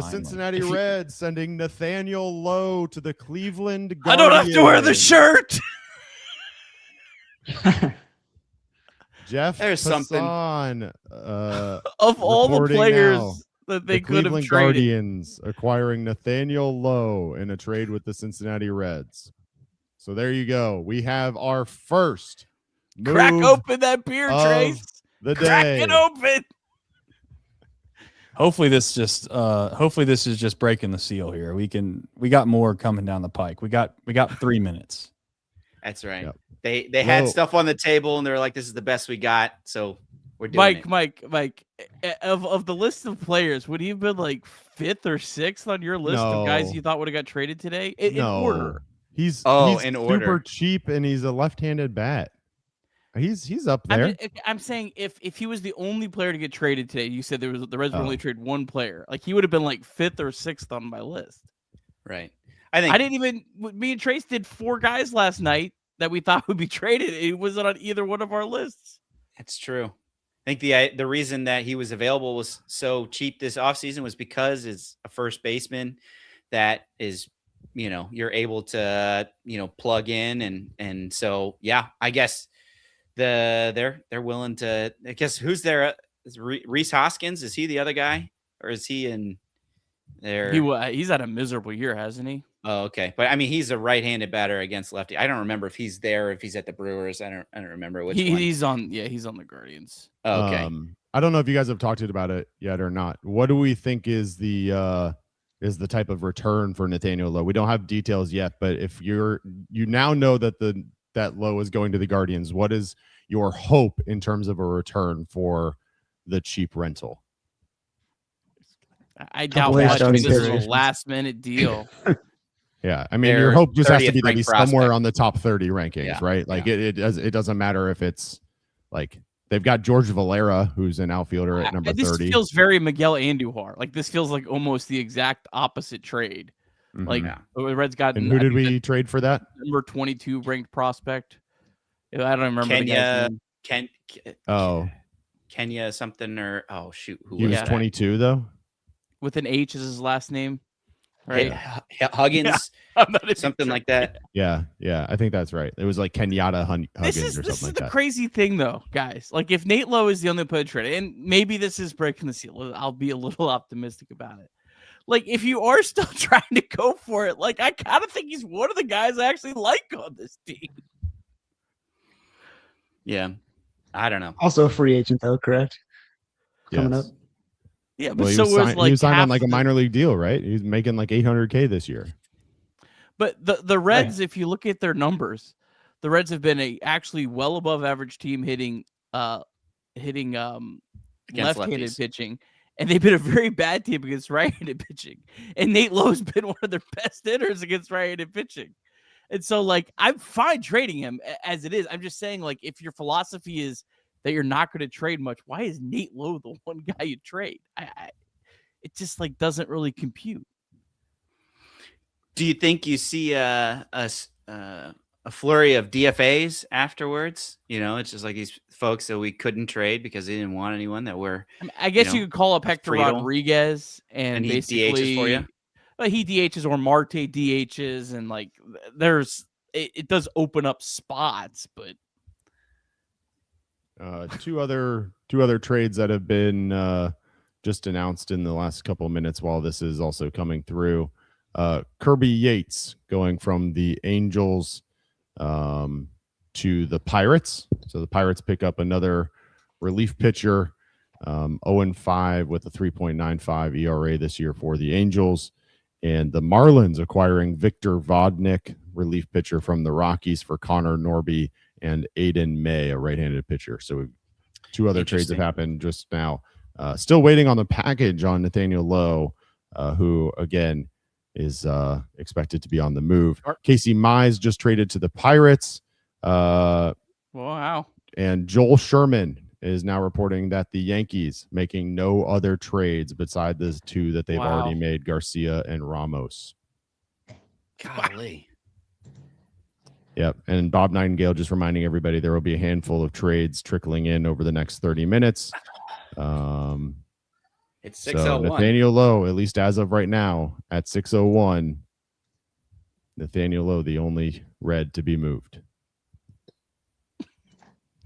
Cincinnati Reds sending Nathaniel Lowe to the Cleveland Guardians. I don't have to wear the shirt. Jeff, there's Passan, of all the players that they could have traded. Guardians acquiring Nathaniel Lowe in a trade with the Cincinnati Reds. So there you go. We have our first crack open that beer, Trace. Crack it open. Hopefully this is just breaking the seal here. We got more coming down the pike. We got 3 minutes. That's right. Yep. They had stuff on the table and they're like, this is the best we got. So we're doing it. Mike, of the list of players, would he have been like 5th or 6th on your list of guys you thought would have got traded today? In order. He's in super order. cheap and he's a left-handed bat. He's up there. I'm saying if he was the only player to get traded today, you said the Reds would only trade one player. Like he would have been like 5th or 6th on my list. Right. Me and Trace did 4 guys last night that we thought would be traded. It wasn't on either one of our lists. That's true. I think the reason that he was available was so cheap this offseason was because it's a first baseman that is, you're able to, plug in and so I guess they're willing to. I guess who's there? Is Rhys Hoskins? Is he the other guy, or is he in there? He's had a miserable year, hasn't he? Oh, okay. But I mean, he's a right-handed batter against lefty. I don't remember if he's there, if he's at the Brewers. I don't remember which one. He's on the Guardians. Oh, okay. I don't know if you guys have talked about it yet or not. What do we think is the type of return for Nathaniel Lowe? We don't have details yet, but if you now know that that Lowe is going to the Guardians, what is your hope in terms of a return for the cheap rental? I doubt much because this is a last-minute deal. Yeah, I mean, your hope just has to be that he's somewhere on the top 30 rankings, right? Like it doesn't matter if it's like they've got George Valera, who's an outfielder at number 30. This feels very Miguel Andujar. Like this feels like almost the exact opposite trade. Mm-hmm. Like the Reds got. And who did we trade for that? Number 22 ranked prospect. I don't remember Kenya. Kenya something or shoot, who he was 22 though. With an H is his last name. Right, Huggins, something like that. Yeah, I think that's right. It was like Kenyatta Huggins or something like that. This is the crazy thing, though, guys. Like, if Nate Lowe is the only player traded, and maybe this is breaking the seal, I'll be a little optimistic about it. Like, if you are still trying to go for it, like, I kind of think he's one of the guys I actually like on this team. Yeah, I don't know. Also a free agent, though, correct? Coming up. Yeah, but he was signed on like a minor league deal, right? He's making like $800K this year. But the Reds, if you look at their numbers, the Reds have been a actually well above average team hitting left-handed pitching, and they've been a very bad team against right-handed pitching. And Nate Lowe's been one of their best hitters against right-handed pitching. And so, like, I'm fine trading him as it is. I'm just saying, like, if your philosophy is that you're not going to trade much, why is Nate Lowe the one guy you trade? It just, like, doesn't really compute. Do you think you see a flurry of DFAs afterwards? You know, it's just like these folks that we couldn't trade because they didn't want anyone that were. I guess you could call up Hector Rodriguez and he basically DHs for you. Well, he DHs or Marte DHs, and like it does open up spots, but two other trades that have been just announced in the last couple of minutes while this is also coming through. Kirby Yates going from the Angels to the Pirates. So the Pirates pick up another relief pitcher, 0-5 with a 3.95 ERA this year for the Angels. And the Marlins acquiring Victor Vodnik, relief pitcher from the Rockies, for Connor Norby and Aiden May, a right-handed pitcher. So two other trades have happened just now. Still waiting on the package on Nathaniel Lowe, who, again, is expected to be on the move. Casey Mize just traded to the Pirates. Wow. And Joel Sherman is now reporting that the Yankees making no other trades beside the two that they've already made, Garcia and Ramos. Golly. Yep. And Bob Nightingale just reminding everybody there will be a handful of trades trickling in over the next 30 minutes. It's 6:01. Nathaniel Lowe, at least as of right now, at 6:01, Nathaniel Lowe, the only Red to be moved.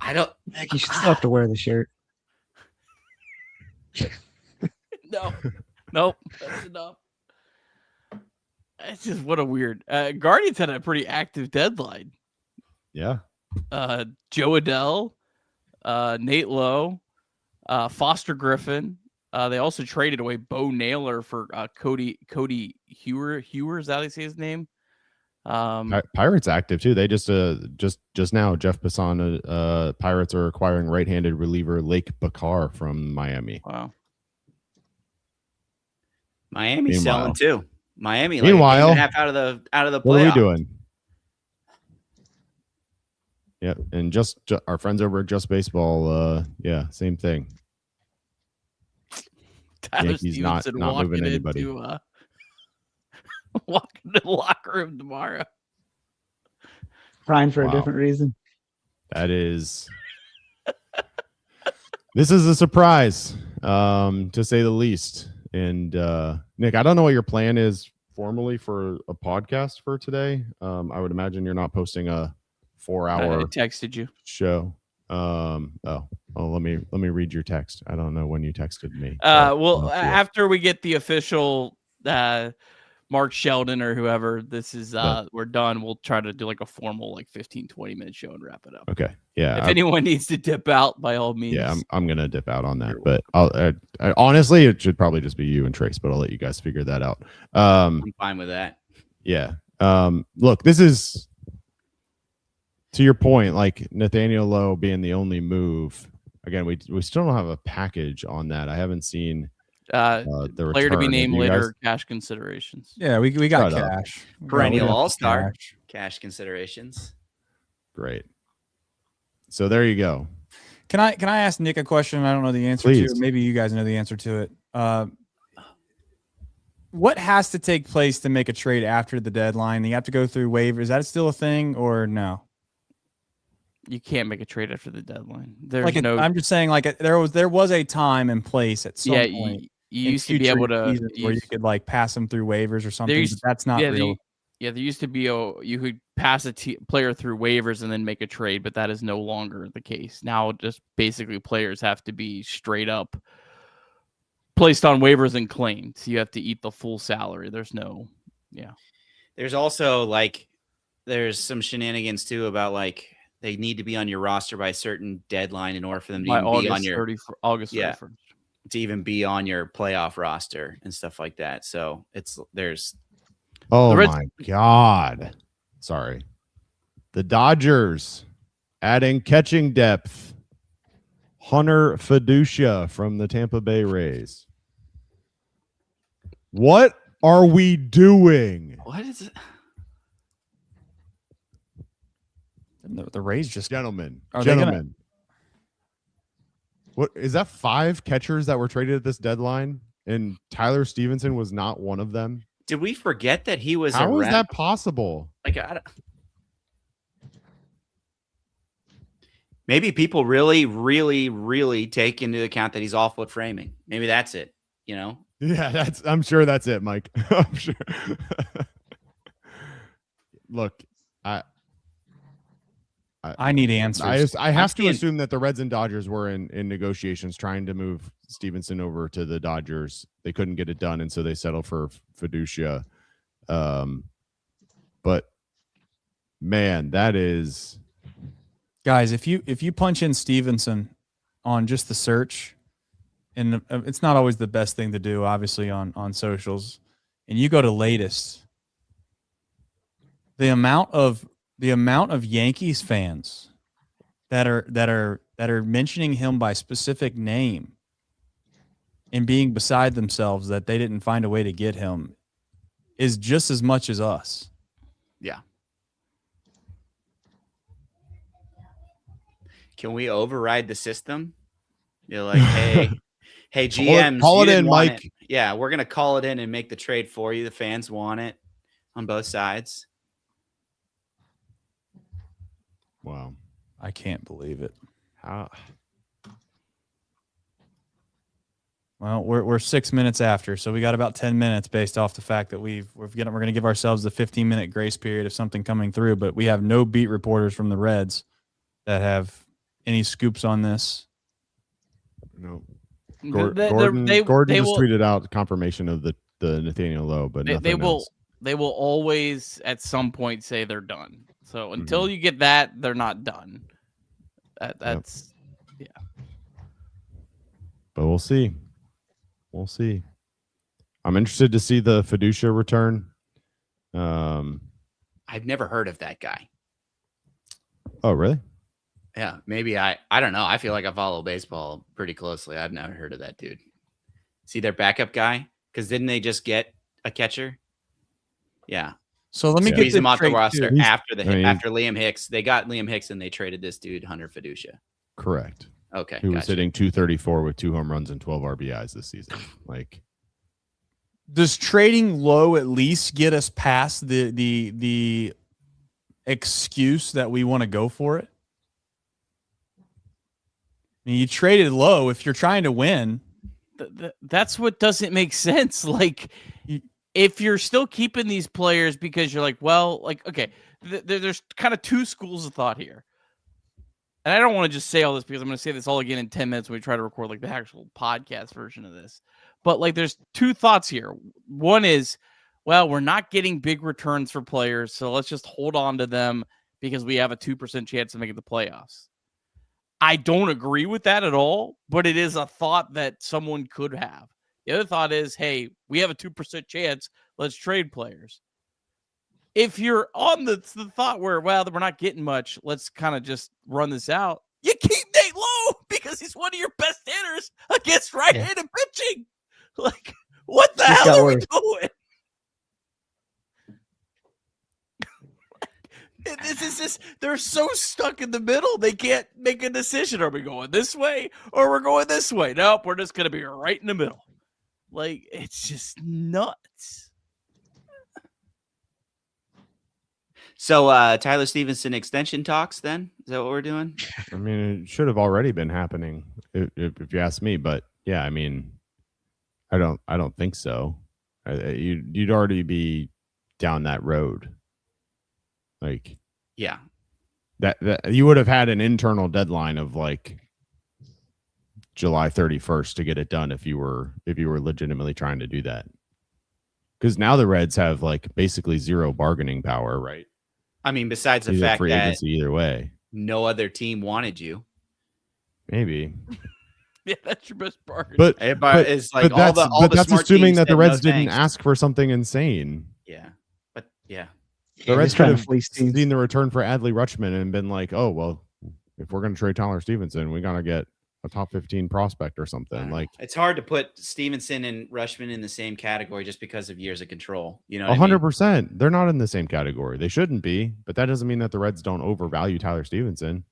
I don't. You should still have to wear the shirt. Nope, that's enough. It's just what a weird. Guardians had a pretty active deadline. Yeah. Joe Adell, Nate Lowe, Foster Griffin. They also traded away Bo Naylor for Cody Hewer. Is that how they say his name? Pirates active too. They just now, Jeff Pisano, Pirates are acquiring right-handed reliever Lake Bakar from Miami. Wow. Miami's selling too. Miami, meanwhile, like a half out of the playoff. What are we doing? Yeah, and just our friends over at Just Baseball, same thing. Tyler Yankees Stevenson not walking moving anybody. into walking to the locker room tomorrow. Crying for a different reason. That is. This is a surprise, to say the least. And Nick, I don't know what your plan is formally for a podcast for today. I would imagine you're not posting a 4-hour I texted you show. Let me read your text. I don't know when you texted me. After we get the official Mark Sheldon or whoever, this is we're done. We'll try to do like a formal 15-20 minute show and wrap it up. Okay. Yeah. If anyone needs to dip out, by all means. Yeah, I'm gonna dip out on that. But I honestly, it should probably just be you and Trace, but I'll let you guys figure that out. I'm fine with that. Yeah. Look, this is, to your point, like Nathaniel Lowe being the only move. Again, we still don't have a package on that. I haven't seen the player to be return. named later, cash considerations. Yeah, we got cash. Perennial all-star cash considerations. Great. So there you go. Can I ask Nick a question? I don't know the answer Please. to. Maybe you guys know the answer to it. What has to take place to make a trade after the deadline? You have to go through waivers. Is that still a thing or no? You can't make a trade after the deadline. I'm just saying, there was a time and place at some point. You used to be able to where you could pass them through waivers or something. But that's not real. There used to be you could pass a player through waivers and then make a trade, but that is no longer the case. Now, just basically players have to be straight up placed on waivers and claimed. So you have to eat the full salary. There's There's also there's some shenanigans too about they need to be on your roster by a certain deadline in order for them to even be on your August 31st. To even be on your playoff roster and stuff like that. So there's. Oh my God. Sorry. The Dodgers adding catching depth. Hunter Fiducia from the Tampa Bay Rays. What are we doing? What is it? The Rays just gentlemen. Gonna... What is that? 5 catchers that were traded at this deadline, and Tyler Stevenson was not one of them. Did we forget that he was? How is that possible? Like, maybe people really, really, really take into account that he's awful at framing. Maybe that's it. You know? Yeah, I'm sure that's it, Mike. I'm sure. Look, I need answers. I have to assume that the Reds and Dodgers were in negotiations trying to move Stevenson over to the Dodgers. They couldn't get it done, and so they settled for fiducia. But man, that is, guys. If you punch in Stevenson on just the search, and it's not always the best thing to do, obviously on socials, and you go to latest, the amount of Yankees fans that are mentioning him by specific name and being beside themselves that they didn't find a way to get him is just as much as us. Yeah. Can we override the system? You're like, hey, GMs, call it in, Mike. It. Yeah, we're gonna call it in and make the trade for you. The fans want it on both sides. Wow. I can't believe it. How? Well, we're 6 minutes after, so we got about 10 minutes based off the fact that we're going to give ourselves a 15-minute grace period of something coming through, but we have no beat reporters from the Reds that have any scoops on this. No. Gordon just tweeted out confirmation of the Nathaniel Lowe, but nothing else. They will always at some point say they're done. So until you get that, they're not done. That's yeah. But we'll see. We'll see. I'm interested to see the fiducia return. I've never heard of that guy. Oh, really? Yeah, maybe I don't know. I feel like I follow baseball pretty closely. I've never heard of that dude. See their backup guy? Because didn't they just get a catcher? Yeah. So let me squeeze get him off the roster after after Liam Hicks. They got Liam Hicks and they traded this dude Hunter Fiducia. Correct. Okay. Who was hitting 234 with 2 home runs and 12 RBIs this season. Like, does trading Low at least get us past the excuse that we want to go for it? I mean, you traded Low if you're trying to win. That's what doesn't make sense. Like, if you're still keeping these players because you're like, well, like, okay, there's kind of 2 schools of thought here. And I don't want to just say all this because I'm going to say this all again in 10 minutes when we try to record like the actual podcast version of this. But like, there's 2 thoughts here. One is, well, we're not getting big returns for players, so let's just hold on to them because we have a 2% chance of making the playoffs. I don't agree with that at all, but it is a thought that someone could have. The other thought is, hey, we have a 2% chance. Let's trade players. If you're on the thought where, well, we're not getting much, let's kind of just run this out. You keep Nate Lowe because he's one of your best hitters against right-handed pitching. Like, what the hell are we doing? This is just, they're so stuck in the middle. They can't make a decision. Are we going this way or we're going this way? Nope, we're just going to be right in the middle. Like, it's just nuts. So Tyler Stevenson extension talks then? Is that what we're doing? I mean, it should have already been happening if you ask me, but yeah, I mean, I don't think so. You'd already be down that road. Like, yeah, that you would have had an internal deadline of like July 31st to get it done if you were legitimately trying to do that. Because now the Reds have like basically zero bargaining power, right? I mean, besides the He's fact free that agency either way, no other team wanted you. Maybe. Yeah, that's your best bargain. But it's like that's smart assuming that the Reds no didn't thanks. ask for something insane. Yeah, but yeah. The Reds could have seen the return for Adley Rutschman and been like, oh, well, if we're going to trade Tyler Stevenson, we got to get a top 15 prospect or something. Like it's hard to put Stevenson and Rushman in the same category just because of years of control. 100%. They're not in the same category. They shouldn't be, but that doesn't mean that the Reds don't overvalue Tyler Stevenson.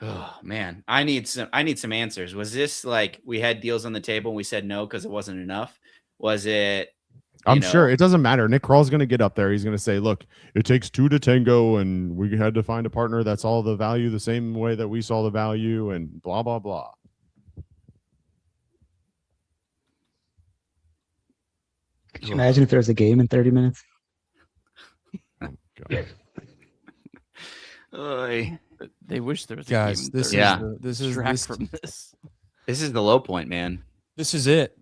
Oh man, I need some answers. Was this like we had deals on the table and we said no because it wasn't enough? Was it? I'm sure it doesn't matter. Nick Krall's going to get up there. He's going to say, look, it takes two to tango, and we had to find a partner that saw the value the same way that we saw the value, and blah, blah, blah. Could you imagine if there was a game in 30 minutes? Oh, God. They wish there was Guys, a game. This is from this. This is the low point, man. This is it.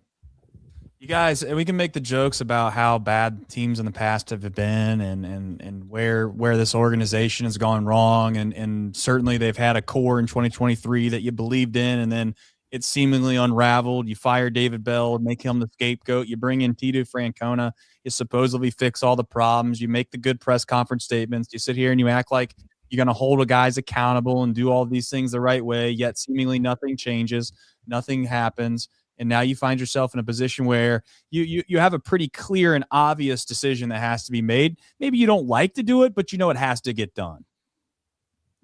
You guys, we can make the jokes about how bad teams in the past have been and where this organization has gone wrong. And certainly they've had a core in 2023 that you believed in, and then it's seemingly unraveled. You fire David Bell, make him the scapegoat. You bring in Terry Francona. You supposedly fix all the problems. You make the good press conference statements. You sit here and you act like you're going to hold guys accountable and do all these things the right way, yet seemingly nothing changes. Nothing happens. And now you find yourself in a position where you have a pretty clear and obvious decision that has to be made. Maybe you don't like to do it, but you know it has to get done.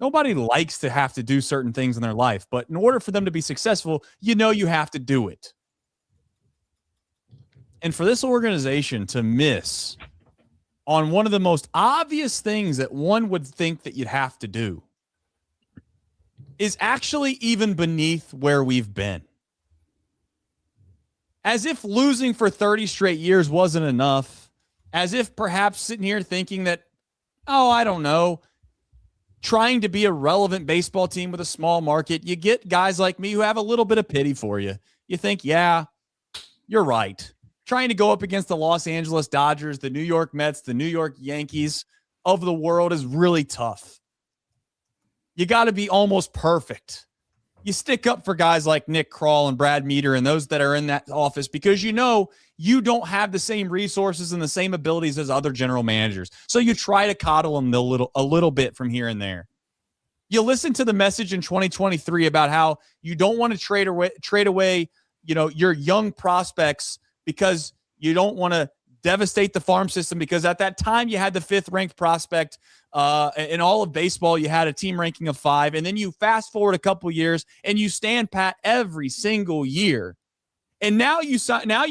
Nobody likes to have to do certain things in their life, but in order for them to be successful, you know you have to do it. And for this organization to miss on one of the most obvious things that one would think that you'd have to do is actually even beneath where we've been. As if losing for 30 straight years wasn't enough. As if perhaps sitting here thinking that, I don't know, trying to be a relevant baseball team with a small market, you get guys like me who have a little bit of pity for you. You think, yeah, you're right. Trying to go up against the Los Angeles Dodgers, the New York Mets, the New York Yankees of the world is really tough. You got to be almost perfect. You stick up for guys like Nick Krall and Brad Meter and those that are in that office because you know you don't have the same resources and the same abilities as other general managers. So you try to coddle them a little bit from here and there. You listen to the message in 2023 about how you don't want to trade away, your young prospects because you don't want to devastate the farm system, because at that time you had the 5th ranked prospect in all of baseball. You had a team ranking of 5, and then you fast forward a couple years and you stand pat every single year. And now you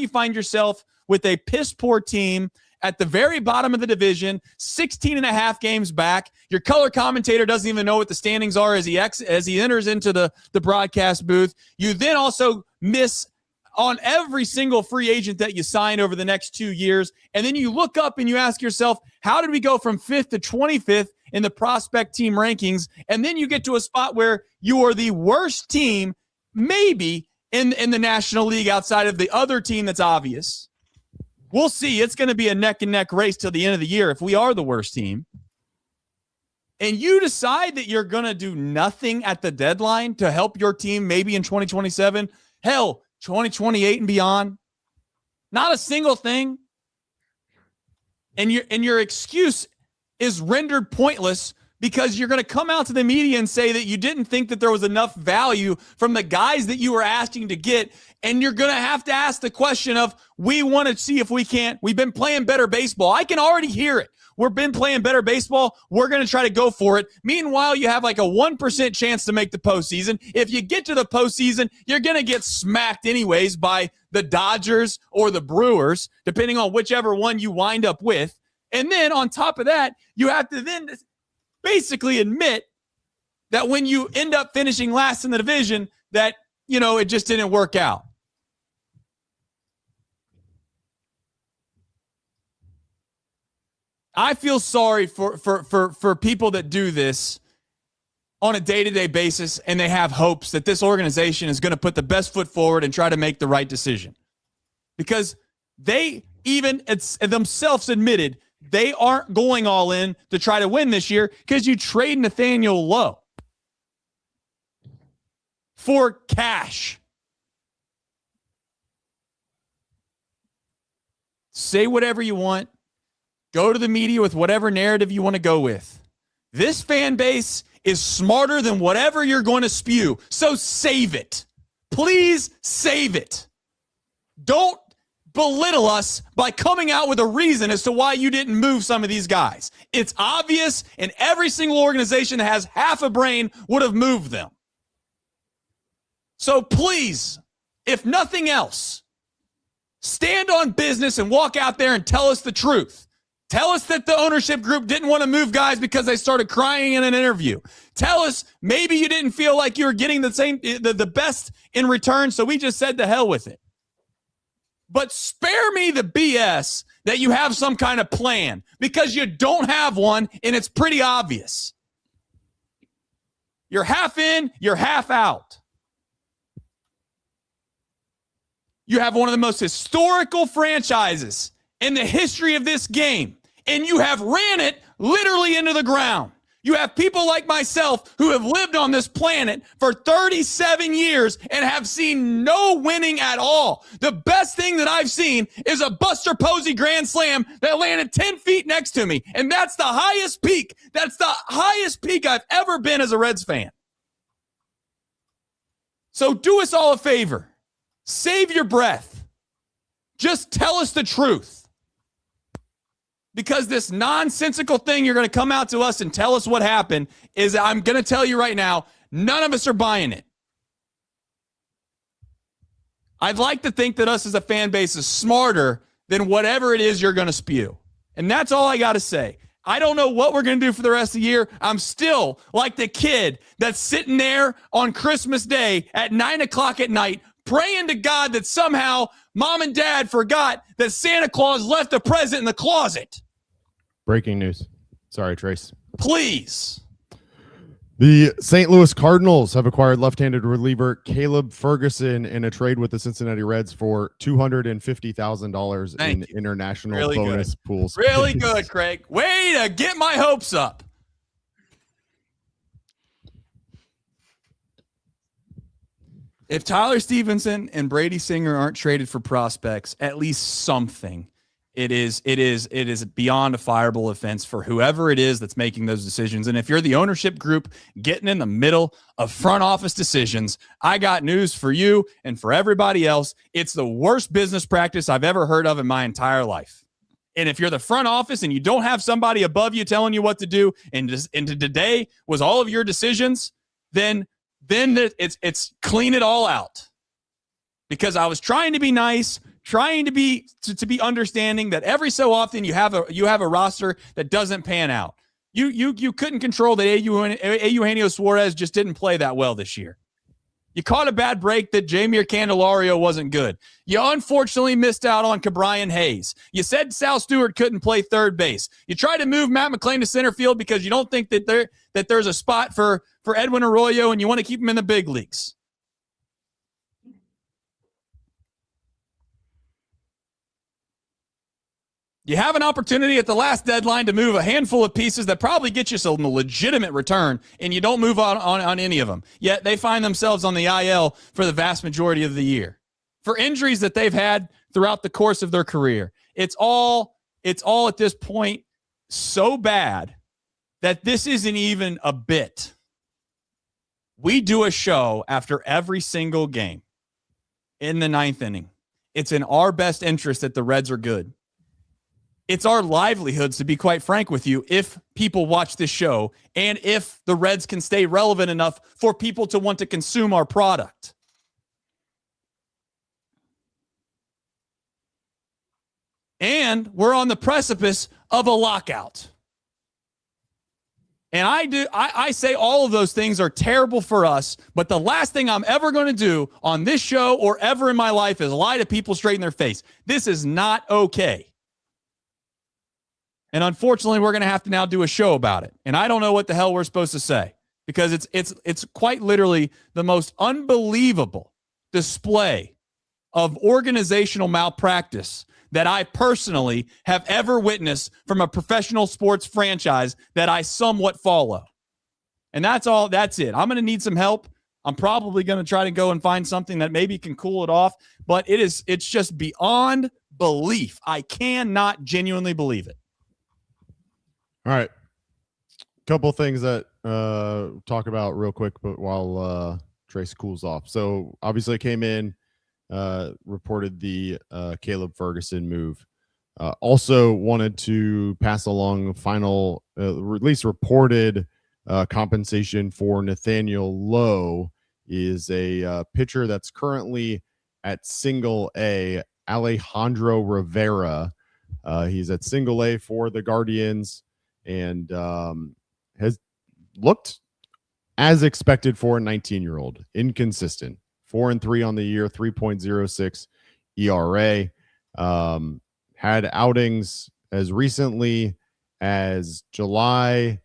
find yourself with a piss poor team at the very bottom of the division, 16 and a half games back. Your color commentator doesn't even know what the standings are as he enters into the broadcast booth. You then also miss on every single free agent that you sign over the next 2 years. And then you look up and you ask yourself, how did we go from 5th to 25th in the prospect team rankings? And then you get to a spot where you are the worst team, maybe in the National League outside of the other team that's obvious. We'll see. It's going to be a neck and neck race till the end of the year if we are the worst team. And you decide that you're going to do nothing at the deadline to help your team maybe in 2027. Hell, 2028 and beyond, not a single thing. And your excuse is rendered pointless because you're going to come out to the media and say that you didn't think that there was enough value from the guys that you were asking to get. And you're going to have to ask the question of, we want to see if we can't. We've been playing better baseball. I can already hear it. We've been playing better baseball. We're going to try to go for it. Meanwhile, you have like a 1% chance to make the postseason. If you get to the postseason, you're going to get smacked anyways by the Dodgers or the Brewers, depending on whichever one you wind up with. And then on top of that, you have to then basically admit that when you end up finishing last in the division, that, it just didn't work out. I feel sorry for people that do this on a day-to-day basis, and they have hopes that this organization is going to put the best foot forward and try to make the right decision. Because they even themselves admitted they aren't going all in to try to win this year because you trade Nathaniel Lowe for cash. Say whatever you want. Go to the media with whatever narrative you want to go with. This fan base is smarter than whatever you're going to spew. So save it. Please save it. Don't belittle us by coming out with a reason as to why you didn't move some of these guys. It's obvious, and every single organization that has half a brain would have moved them. So please, if nothing else, stand on business and walk out there and tell us the truth. Tell us that the ownership group didn't want to move guys because they started crying in an interview. Tell us maybe you didn't feel like you were getting the best in return, so we just said to hell with it. But spare me the BS that you have some kind of plan, because you don't have one, and it's pretty obvious. You're half in, you're half out. You have one of the most historical franchises in the history of this game, and you have ran it literally into the ground. You have people like myself who have lived on this planet for 37 years and have seen no winning at all. The best thing that I've seen is a Buster Posey grand slam that landed 10 feet next to me, and that's the highest peak. That's the highest peak I've ever been as a Reds fan. So do us all a favor. Save your breath. Just tell us the truth. Because this nonsensical thing you're going to come out to us and tell us what happened is, I'm going to tell you right now, none of us are buying it. I'd like to think that us as a fan base is smarter than whatever it is you're going to spew. And that's all I got to say. I don't know what we're going to do for the rest of the year. I'm still like the kid that's sitting there on Christmas Day at 9 o'clock at night praying to God that somehow mom and dad forgot that Santa Claus left a present in the closet. Breaking news. Sorry, Trace. Please. The St. Louis Cardinals have acquired left-handed reliever Caleb Ferguson in a trade with the Cincinnati Reds for $250,000 in international bonus pools. Really good, Craig. Way to get my hopes up. If Tyler Stevenson and Brady Singer aren't traded for prospects, at least something, it is beyond a fireable offense for whoever it is that's making those decisions. And if you're the ownership group getting in the middle of front office decisions, I got news for you and for everybody else. It's the worst business practice I've ever heard of in my entire life. And if you're the front office and you don't have somebody above you telling you what to do, and today was all of your decisions, then it's clean it all out. Because I was trying to be nice, trying to be understanding that every so often you have a roster that doesn't pan out. You couldn't control that Eugenio Suarez just didn't play that well this year. You caught a bad break that Jamier Candelario wasn't good. You unfortunately missed out on Cabrian Hayes. You said Sal Stewart couldn't play third base. You tried to move Matt McClain to center field because you don't think that there's a spot for Edwin Arroyo and you want to keep him in the big leagues. You have an opportunity at the last deadline to move a handful of pieces that probably get you some legitimate return, and you don't move on any of them. Yet they find themselves on the IL for the vast majority of the year for injuries that they've had throughout the course of their career. It's all at this point so bad that this isn't even a bit. We do a show after every single game in the ninth inning. It's in our best interest that the Reds are good. It's our livelihoods, to be quite frank with you, if people watch this show and if the Reds can stay relevant enough for people to want to consume our product. And we're on the precipice of a lockout. And I say all of those things are terrible for us, but the last thing I'm ever going to do on this show or ever in my life is lie to people straight in their face. This is not okay. And unfortunately, we're going to have to now do a show about it. And I don't know what the hell we're supposed to say, because it's quite literally the most unbelievable display of organizational malpractice that I personally have ever witnessed from a professional sports franchise that I somewhat follow. And that's it. I'm going to need some help. I'm probably going to try to go and find something that maybe can cool it off, but it's just beyond belief. I cannot genuinely believe it. All right. Couple things that talk about real quick, but while Trace cools off. So obviously it came in, reported the Caleb Ferguson move. Also wanted to pass along final, at least reported compensation for Nathaniel Lowe is a pitcher that's currently at single A, Alejandro Rivera. He's at single A for the Guardians and has looked as expected for a 19-year-old. Inconsistent. 4-3 on the year, 3.06 ERA. Had outings as recently as July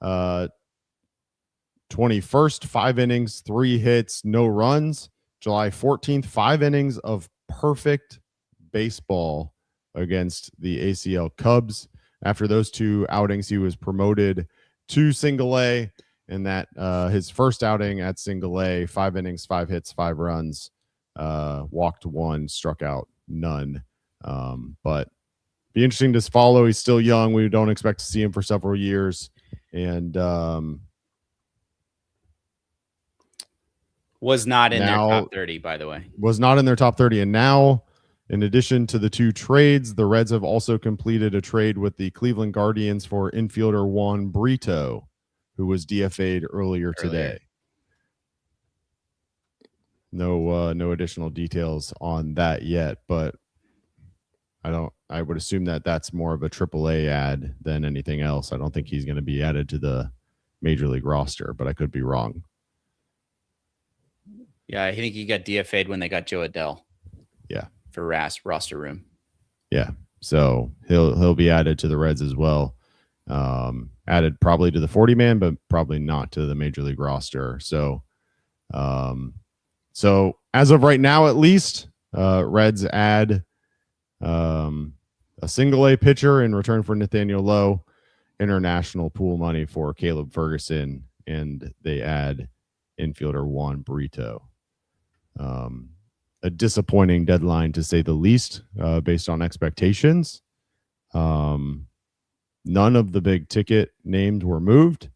21st, 5 innings, 3 hits, no runs. July 14th, 5 innings of perfect baseball against the ACL Cubs. After those 2 outings, he was promoted to single A, and that his first outing at single A, 5 innings, 5 hits, 5 runs, walked 1, struck out none. But be interesting to follow. He's still young. We don't expect to see him for several years. And was not in their top 30, by the way. Was not in their top 30. And now, in addition to the 2 trades, the Reds have also completed a trade with the Cleveland Guardians for infielder Juan Brito, who was DFA'd earlier today. No additional details on that yet, but I would assume that that's more of a AAA ad than anything else. I don't think he's going to be added to the major league roster, but I could be wrong. Yeah, I think he got DFA'd when they got Joe Adell. Yeah. For roster room. Yeah. So he'll be added to the Reds as well. Added probably to the 40-man, but probably not to the major league roster. So as of right now, at least, Reds add a single A pitcher in return for Nathaniel Lowe, international pool money for Caleb Ferguson, and they add infielder Juan Brito. A disappointing deadline to say the least, based on expectations. None of the big ticket names were moved.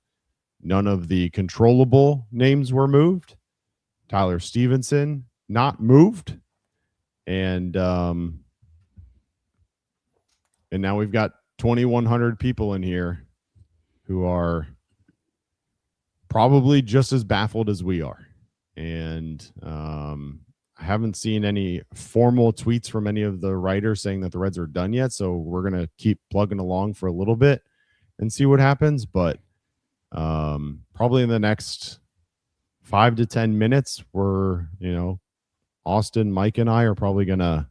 None of the controllable names were moved. Tyler Stevenson not moved. And now we've got 2,100 people in here who are probably just as baffled as we are. And I haven't seen any formal tweets from any of the writers saying that the Reds are done yet. So we're going to keep plugging along for a little bit and see what happens. But probably in the next 5 to 10 minutes, Austin, Mike, and I are probably going to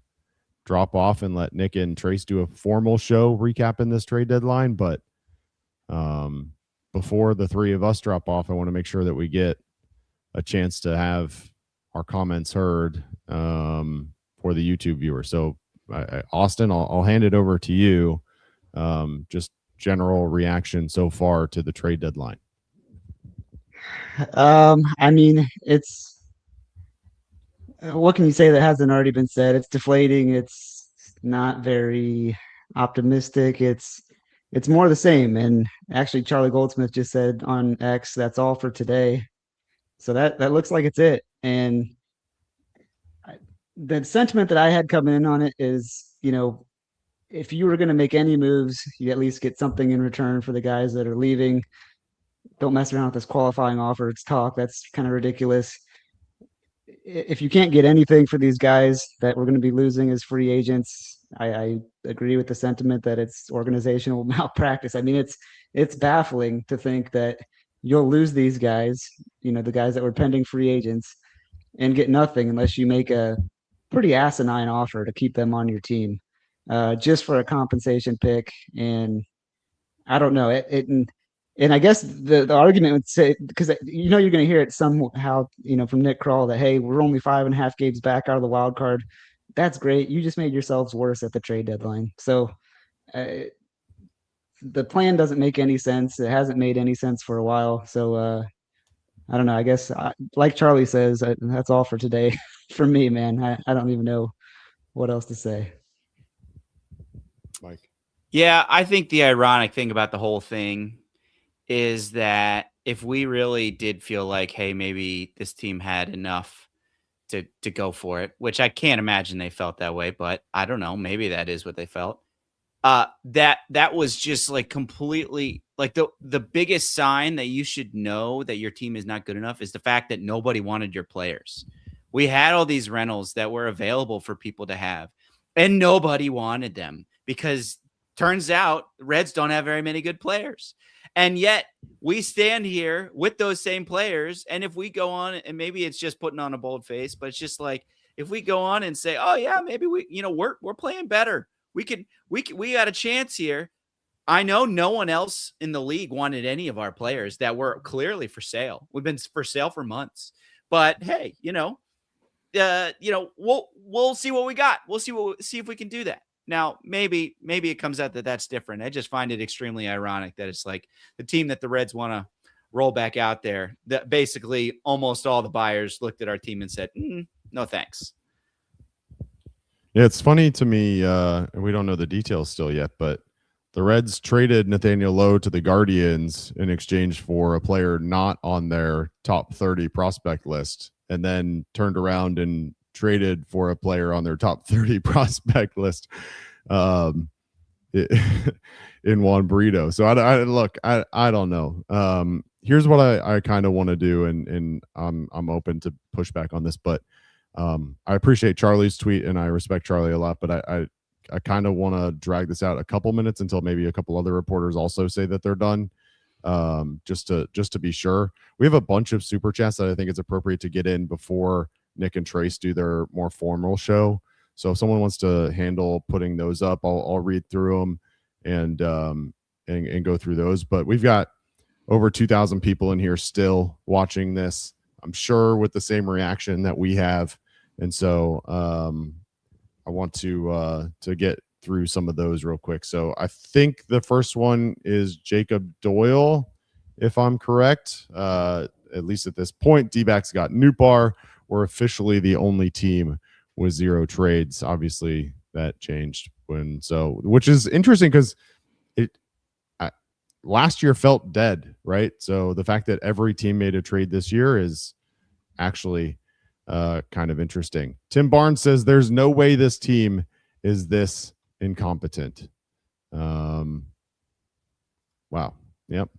drop off and let Nick and Trace do a formal show recapping this trade deadline. But before the 3 of us drop off, I want to make sure that we get a chance to have our comments heard for the YouTube viewer. So Austin, I'll hand it over to you. Just general reaction so far to the trade deadline. I mean, what can you say that hasn't already been said? It's deflating. It's not very optimistic. It's more the same. And actually, Charlie Goldsmith just said on X, that's all for today. So that looks like it's it. And the sentiment that I had coming in on it is, if you were going to make any moves, you at least get something in return for the guys that are leaving. Don't mess around with this qualifying offer. It's talk. That's kind of ridiculous. If you can't get anything for these guys that we're going to be losing as free agents, I agree with the sentiment that it's organizational malpractice. I mean, it's baffling to think that you'll lose these guys, the guys that were pending free agents, and get nothing unless you make a pretty asinine offer to keep them on your team, just for a compensation pick. And I don't know and I guess the argument would say, because you're going to hear it somehow, from Nick Kroll, that, hey, we're only 5.5 games back out of the wild card. That's great. You just made yourselves worse at the trade deadline. So the plan doesn't make any sense. It hasn't made any sense for a while. So I don't know. I guess, like Charlie says, that's all for today for me, man. I don't even know what else to say. Mike. Yeah, I think the ironic thing about the whole thing is that if we really did feel like, hey, maybe this team had enough to go for it, which I can't imagine they felt that way, but I don't know. Maybe that is what they felt. That was just like completely like the biggest sign that you should know that your team is not good enough is the fact that nobody wanted your players. We had all these rentals that were available for people to have, and nobody wanted them because turns out Reds don't have very many good players. And yet we stand here with those same players. And if we go on, and maybe it's just putting on a bold face, but it's just like, if we go on and say, oh yeah, maybe we're playing better. We got a chance here. I know no one else in the league wanted any of our players that were clearly for sale. We've been for sale for months, but hey, we'll see what we got. We'll see if we can do that. Now, maybe it comes out that that's different. I just find it extremely ironic that it's like the team that the Reds want to roll back out there, that basically almost all the buyers looked at our team and said, no, thanks. Yeah, it's funny to me. We don't know the details still yet, but the Reds traded Nathaniel Lowe to the Guardians in exchange for a player not on their top 30 prospect list, and then turned around and traded for a player on their top 30 prospect list in Juan Brito. So I don't know. Here's what I kind of want to do, and I'm open to pushback on this, but I appreciate Charlie's tweet and I respect Charlie a lot, but I kind of want to drag this out a couple minutes until maybe a couple other reporters also say that they're done. Just to be sure. We have a bunch of super chats that I think it's appropriate to get in before Nick and Trace do their more formal show. So if someone wants to handle putting those up, I'll read through them and go through those. But we've got over 2,000 people in here still watching this, I'm sure with the same reaction that we have. And so I want to get through some of those real quick. So I think the first one is Jacob Doyle, if I'm correct. At least at this point, D-backs got Newbar. We're officially the only team with 0 trades. Obviously, that changed which is interesting because last year felt dead, right? So the fact that every team made a trade this year is actually kind of interesting. Tim Barnes says there's no way this team is this incompetent. Wow. Yep.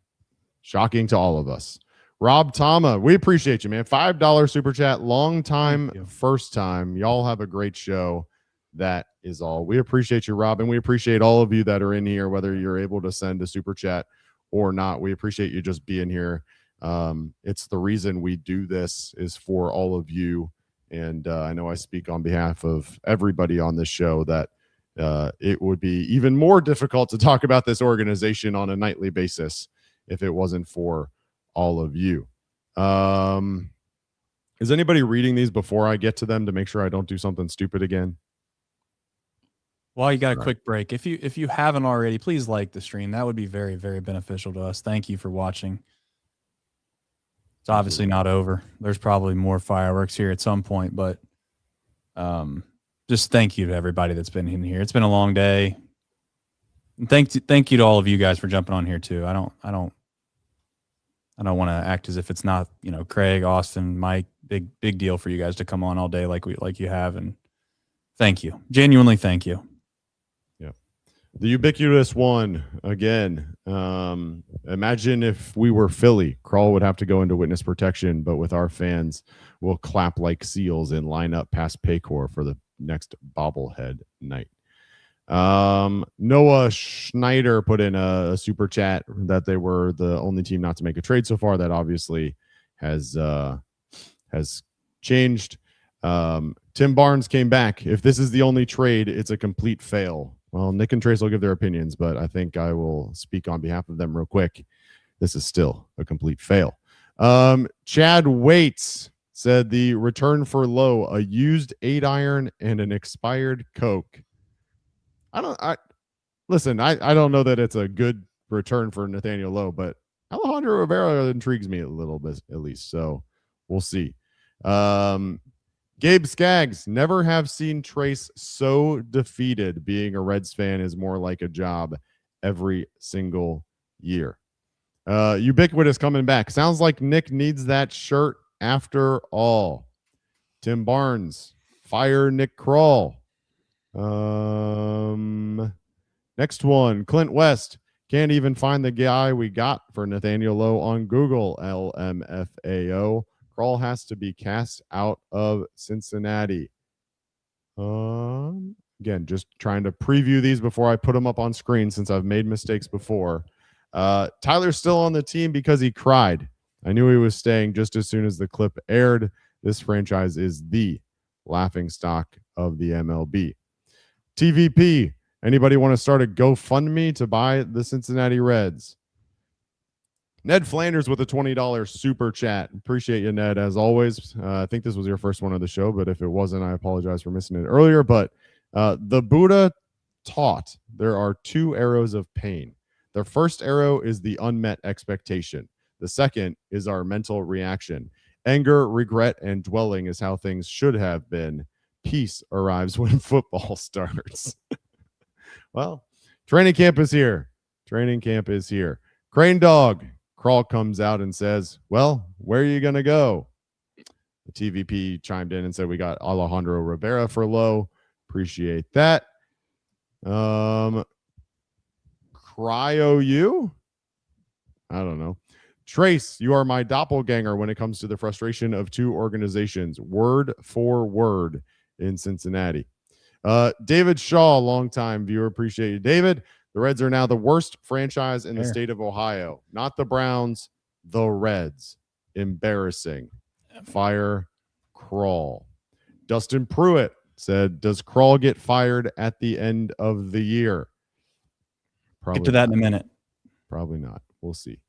Shocking to all of us. Rob Tama, we appreciate you, man. $5 super chat. Long time, first time. Y'all have a great show. That is all. We appreciate you, Rob, and we appreciate all of you that are in here, whether you're able to send a super chat or not. We appreciate you just being here. It's the reason we do this is for all of you. And I know I speak on behalf of everybody on this show that it would be even more difficult to talk about this organization on a nightly basis if it wasn't for all of you. Is anybody reading these before I get to them to make sure I don't do something stupid again? Well, you got a quick break. If you haven't already, please like the stream. That would be very, very beneficial to us. Thank you for watching. It's obviously not over. There's probably more fireworks here at some point, but just thank you to everybody that's been in here. It's been a long day. And thank you to all of you guys for jumping on here too. I don't want to act as if it's not, Craig, Austin, Mike, big deal for you guys to come on all day like you have, and thank you. Genuinely thank you. Yeah. The ubiquitous one again. Imagine if we were Philly, Krall would have to go into witness protection, but with our fans, we'll clap like seals and line up past Paycor for the next bobblehead night. Noah Schneider put in a super chat that they were the only team not to make a trade so far. That obviously has changed. Tim Barnes came back. If this is the only trade, it's a complete fail. Well, Nick and Trace will give their opinions, but I think I will speak on behalf of them real quick. This is still a complete fail. Chad Waits said the return for Lowe, a used 8-iron and an expired Coke. I don't know that it's a good return for Nathaniel Lowe, but Alejandro Rivera intrigues me a little bit at least. So we'll see. Gabe Skaggs, never have seen Trace so defeated. Being a Reds fan is more like a job every single year. Ubiquitous coming back. Sounds like Nick needs that shirt after all. Tim Barnes, fire Nick Kroll. Next one, Clint West. Can't even find the guy we got for Nathaniel Lowe on Google. LMFAO. Kroll has to be cast out of Cincinnati. Again, just trying to preview these before I put them up on screen since I've made mistakes before. Tyler's still on the team because he cried. I knew he was staying just as soon as the clip aired. This franchise is the laughingstock of the MLB. TVP, anybody want to start a GoFundMe to buy the Cincinnati Reds? Ned Flanders with a $20 super chat. Appreciate you, Ned, as always. I think this was your first one of the show, but if it wasn't, I apologize for missing it earlier. But the Buddha taught there are two arrows of pain. The first arrow is the unmet expectation. The second is our mental reaction. Anger, regret, and dwelling is how things should have been. Peace arrives when football starts. Well, training camp is here. Training camp is here. Crane Dog. Kroll comes out and says, well, where are you going to go? The TVP chimed in and said, we got Alejandro Rivera for Lowe. Appreciate that. Cryo you? I don't know. Trace, you are my doppelganger when it comes to the frustration of two organizations, word for word in Cincinnati. David Shaw, longtime viewer. Appreciate you, David. The Reds are now the worst franchise in the state of Ohio. Not the Browns, the Reds. Embarrassing. Fire Kroll. Dustin Pruitt said, does Kroll get fired at the end of the year? Probably get to that in a minute. Probably not. We'll see.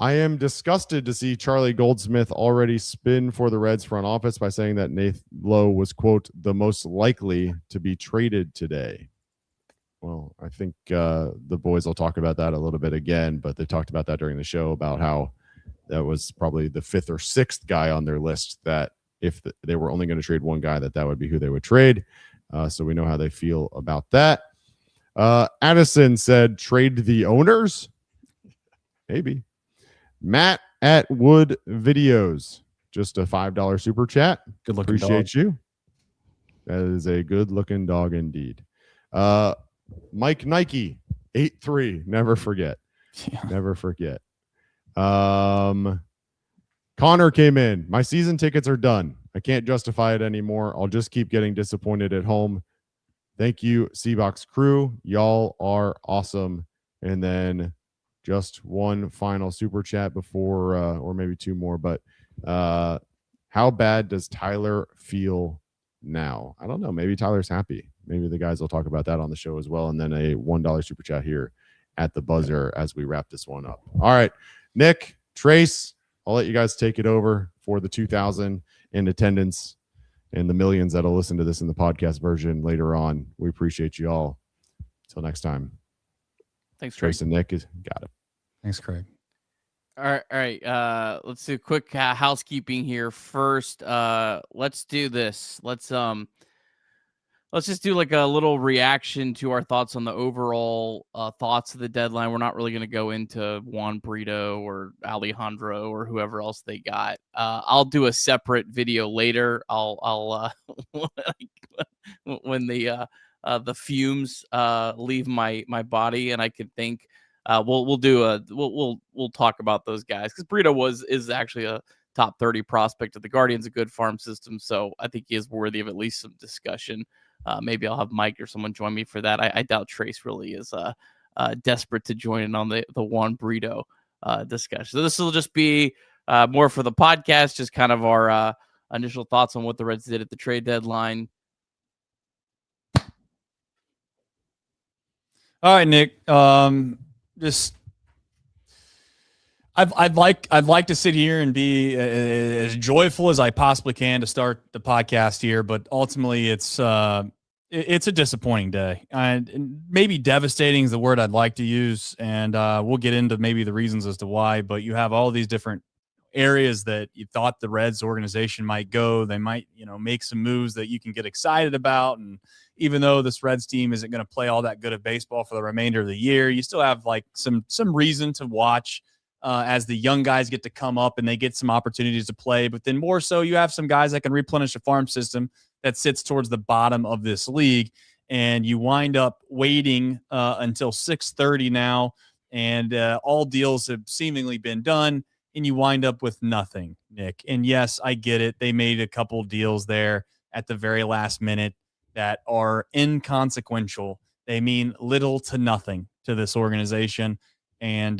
I am disgusted to see Charlie Goldsmith already spin for the Reds front office by saying that Nathan Lowe was, quote, the most likely to be traded today. Well, I think the boys will talk about that a little bit again, but they talked about that during the show about how that was probably the fifth or sixth guy on their list that if they were only going to trade one guy, that would be who they would trade. So we know how they feel about that. Addison said, trade the owners? Maybe. Matt at Wood Videos, just a $5 super chat. Good looking. Appreciate you. That is a good looking dog indeed. Mike Nike 83. Never forget. Yeah. Never forget. Connor came in. My season tickets are done. I can't justify it anymore. I'll just keep getting disappointed at home. Thank you, Seabox crew. Y'all are awesome. And then just one final super chat before, or maybe two more, but how bad does Tyler feel now? I don't know. Maybe Tyler's happy. Maybe the guys will talk about that on the show as well. And then a $1 super chat here at the buzzer as we wrap this one up. All right, Nick, Trace, I'll let you guys take it over for the 2,000 in attendance and the millions that'll listen to this in the podcast version later on. We appreciate you all. Until next time. Thanks, Craig. Trace and Nick got it. Thanks, Craig. All right. Let's do a quick housekeeping here first. Let's do this. Let's just do like a little reaction to our thoughts on the overall thoughts of the deadline. We're not really going to go into Juan Brito or Alejandro or whoever else they got. I'll do a separate video later. I'll when the fumes leave my body and I can think. We'll talk about those guys because Brito is actually a top 30 prospect of the Guardians, a good farm system. So I think he is worthy of at least some discussion. Maybe I'll have Mike or someone join me for that. I doubt Trace really is desperate to join in on the Juan Brito discussion. So this will just be more for the podcast, just kind of our initial thoughts on what the Reds did at the trade deadline. All right, Nick. I'd like to sit here and be as joyful as I possibly can to start the podcast here, but ultimately it's a disappointing day, and maybe devastating is the word I'd like to use, and we'll get into maybe the reasons as to why. But you have all these different areas that you thought the Reds organization might go. They might, make some moves that you can get excited about. And even though this Reds team isn't going to play all that good of baseball for the remainder of the year, you still have like some reason to watch as the young guys get to come up and they get some opportunities to play. But then more so, you have some guys that can replenish a farm system that sits towards the bottom of this league. And you wind up waiting until 6:30 now, and all deals have seemingly been done, and you wind up with nothing, Nick. And yes, I get it. They made a couple deals there at the very last minute that are inconsequential. They mean little to nothing to this organization. And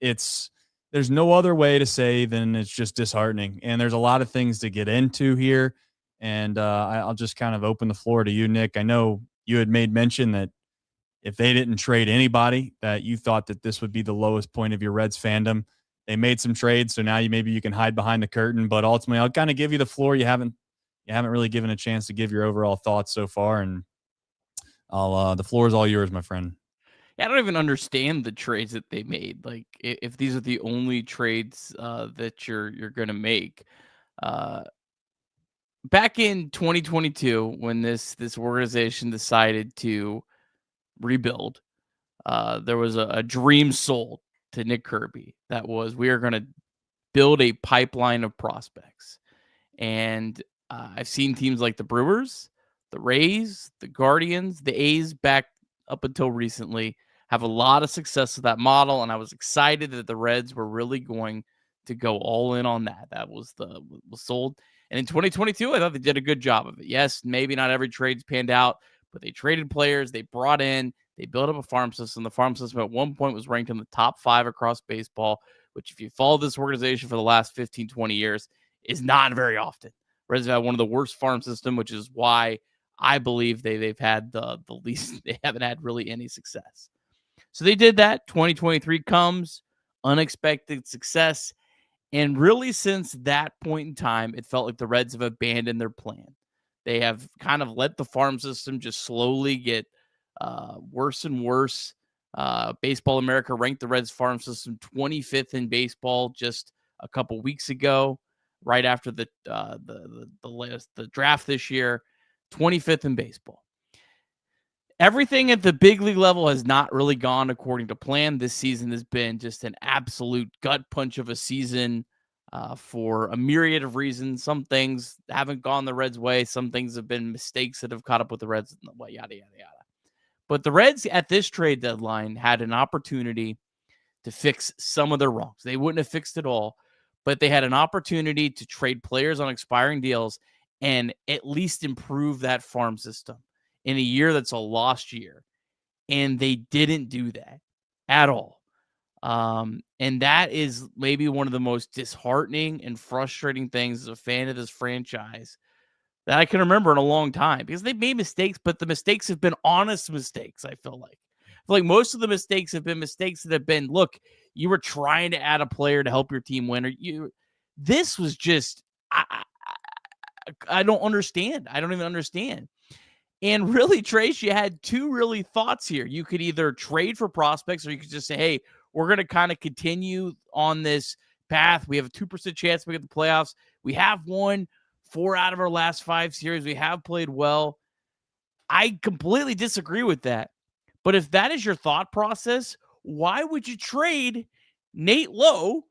there's no other way to say than it's just disheartening. And there's a lot of things to get into here. And I'll just kind of open the floor to you, Nick. I know you had made mention that if they didn't trade anybody, that you thought that this would be the lowest point of your Reds fandom. They made some trades, so now maybe you can hide behind the curtain. But ultimately, I'll kind of give you the floor. You haven't really given a chance to give your overall thoughts so far, and the floor is all yours, my friend. Yeah, I don't even understand the trades that they made. Like, if these are the only trades that you're going to make. Back in 2022, when this organization decided to rebuild, there was a dream sold to Nick Kirby that was, we are going to build a pipeline of prospects. And I've seen teams like the Brewers, the Rays, the Guardians, the A's back up until recently have a lot of success with that model. And I was excited that the Reds were really going to go all in on that. That was sold. And in 2022, I thought they did a good job of it. Yes, maybe not every trade's panned out, but they traded players, they brought in, they built up a farm system. The farm system at one point was ranked in the top 5 across baseball, which if you follow this organization for the last 15, 20 years, is not very often. Reds have had one of the worst farm system, which is why I believe they've had the least, they haven't had really any success. So they did that. 2023 comes, unexpected success. And really, since that point in time, it felt like the Reds have abandoned their plan. They have kind of let the farm system just slowly get worse and worse. Baseball America ranked the Reds farm system 25th in baseball just a couple weeks ago, right after the draft this year. 25th in baseball. Everything at the big league level has not really gone according to plan. This season has been just an absolute gut punch of a season for a myriad of reasons. Some things haven't gone the Reds' way. Some things have been mistakes that have caught up with the Reds. Yada, yada, yada. But the Reds at this trade deadline had an opportunity to fix some of their wrongs. They wouldn't have fixed it all, but they had an opportunity to trade players on expiring deals and at least improve that farm system in a year that's a lost year. And they didn't do that at all. And that is maybe one of the most disheartening and frustrating things as a fan of this franchise that I can remember in a long time, because they've made mistakes, but the mistakes have been honest mistakes. I feel like most of the mistakes have been mistakes that have been, look, you were trying to add a player to help your team win, or this was just, I don't understand. I don't even understand. And really, Trace, you had two really thoughts here. You could either trade for prospects, or you could just say, hey, we're going to kind of continue on this path. We have a 2% chance to make the playoffs. We have won 4 out of our last 5 series. We have played well. I completely disagree with that. But if that is your thought process, why would you trade Nate Lowe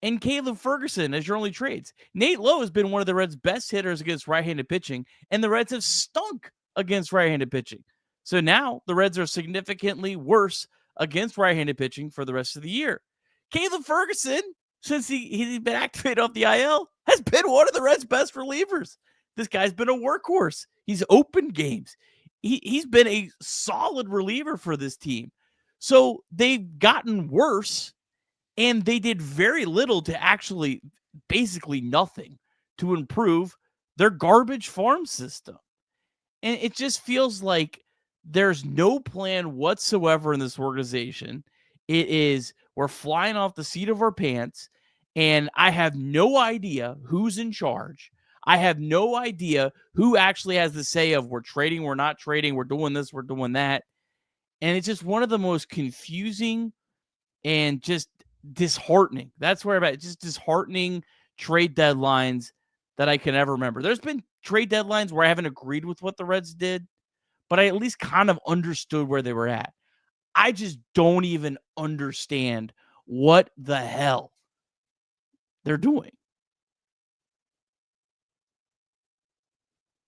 and Caleb Ferguson as your only trades? Nate Lowe has been one of the Reds' best hitters against right-handed pitching, and the Reds have stunk against right-handed pitching. So now the Reds are significantly worse against right-handed pitching for the rest of the year. Caleb Ferguson, since he's been activated off the IL, has been one of the Reds' best relievers. This guy's been a workhorse. He's opened games. He's been a solid reliever for this team. So they've gotten worse, and they did very little to actually, basically nothing, to improve their garbage farm system. And it just feels like there's no plan whatsoever in this organization. It is, we're flying off the seat of our pants, and I have no idea who's in charge. I have no idea who actually has the say of we're trading, we're not trading, we're doing this, we're doing that. And it's just one of the most confusing and just disheartening. That's where I'm at. Just disheartening trade deadlines that I can ever remember. There's been trade deadlines where I haven't agreed with what the Reds did, but I at least kind of understood where they were at. I just don't even understand what the hell they're doing.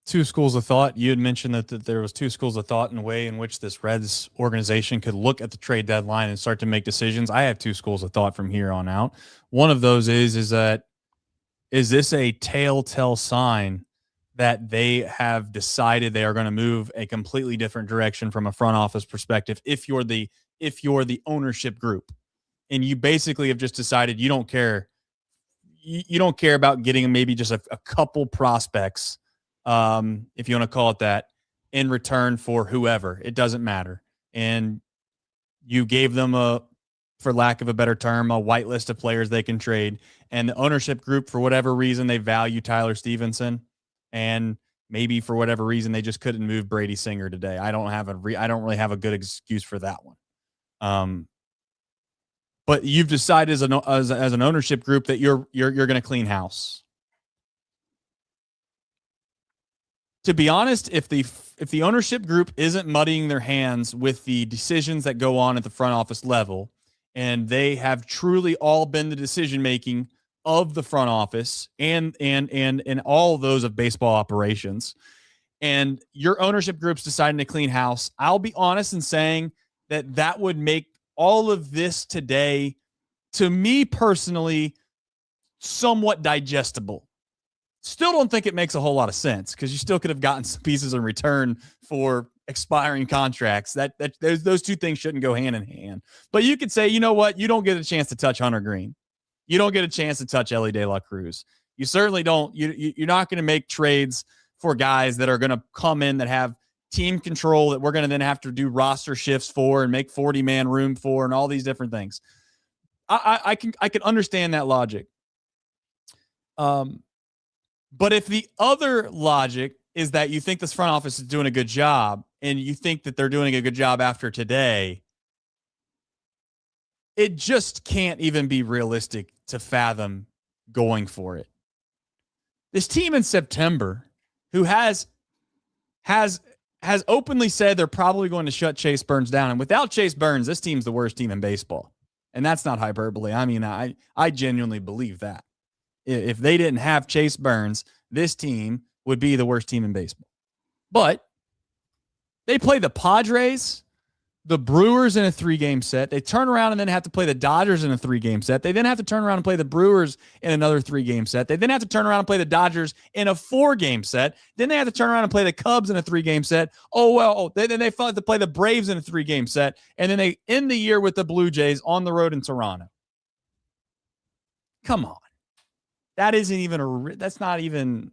Two schools of thought. You had mentioned that there was two schools of thought in the way in which this Reds organization could look at the trade deadline and start to make decisions. I have two schools of thought from here on out. One of those is this a telltale sign that they have decided they are going to move a completely different direction from a front office perspective? If you're the ownership group and you basically have just decided you don't care, you don't care about getting maybe just a couple prospects, if you want to call it that, in return for whoever, it doesn't matter. And you gave them for lack of a better term, a white list of players they can trade. And the ownership group, for whatever reason, they value Tyler Stevenson. And maybe for whatever reason, they just couldn't move Brady Singer today. I don't really have a good excuse for that one. But you've decided as an ownership group that you're going to clean house. To be honest, if the ownership group isn't muddying their hands with the decisions that go on at the front office level, and they have truly all been the decision making of the front office and all those of baseball operations, and your ownership group's deciding to clean house, I'll be honest in saying that would make all of this today, to me personally, somewhat digestible. Still don't think it makes a whole lot of sense because you still could have gotten some pieces in return for expiring contracts. Those two things shouldn't go hand in hand. But you could say, you know what? You don't get a chance to touch Hunter Green. You don't get a chance to touch Ellie De La Cruz. You certainly don't. You're not going to make trades for guys that are going to come in that have team control that we're going to then have to do roster shifts for and make 40-man room for and all these different things. I can understand that logic. But if the other logic is that you think this front office is doing a good job and you think that they're doing a good job after today, it just can't even be realistic to fathom going for it. This team in September, who has openly said they're probably going to shut Chase Burns down, and without Chase Burns, this team's the worst team in baseball. And that's not hyperbole. I mean, I genuinely believe that. If they didn't have Chase Burns, this team would be the worst team in baseball. But they play the Padres, the Brewers in a 3-game set. They turn around and then have to play the Dodgers in a 3-game set. They then have to turn around and play the Brewers in another 3-game set. They then have to turn around and play the Dodgers in a 4-game set. Then they have to turn around and play the Cubs in a 3-game set. Then they have to play the Braves in a 3-game set. And then they end the year with the Blue Jays on the road in Toronto. Come on. That isn't even that's not even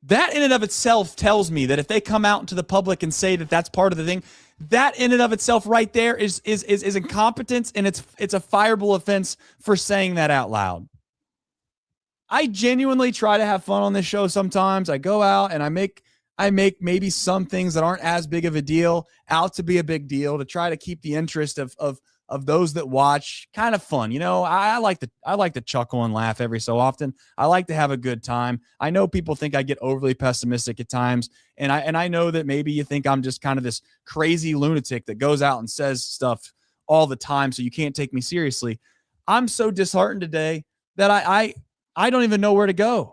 that in and of itself tells me that if they come out into the public and say that that's part of the thing, that in and of itself right there is incompetence, and it's a fireable offense for saying that out loud. I genuinely try to have fun on this show sometimes. I go out and I make maybe some things that aren't as big of a deal out to be a big deal to try to keep the interest of those that watch kind of fun. You know, I like to chuckle and laugh every so often. I like to have a good time. I know people think I get overly pessimistic at times, and I know that maybe you think I'm just kind of this crazy lunatic that goes out and says stuff all the time, so you can't take me seriously. I'm so disheartened today that I don't even know where to go.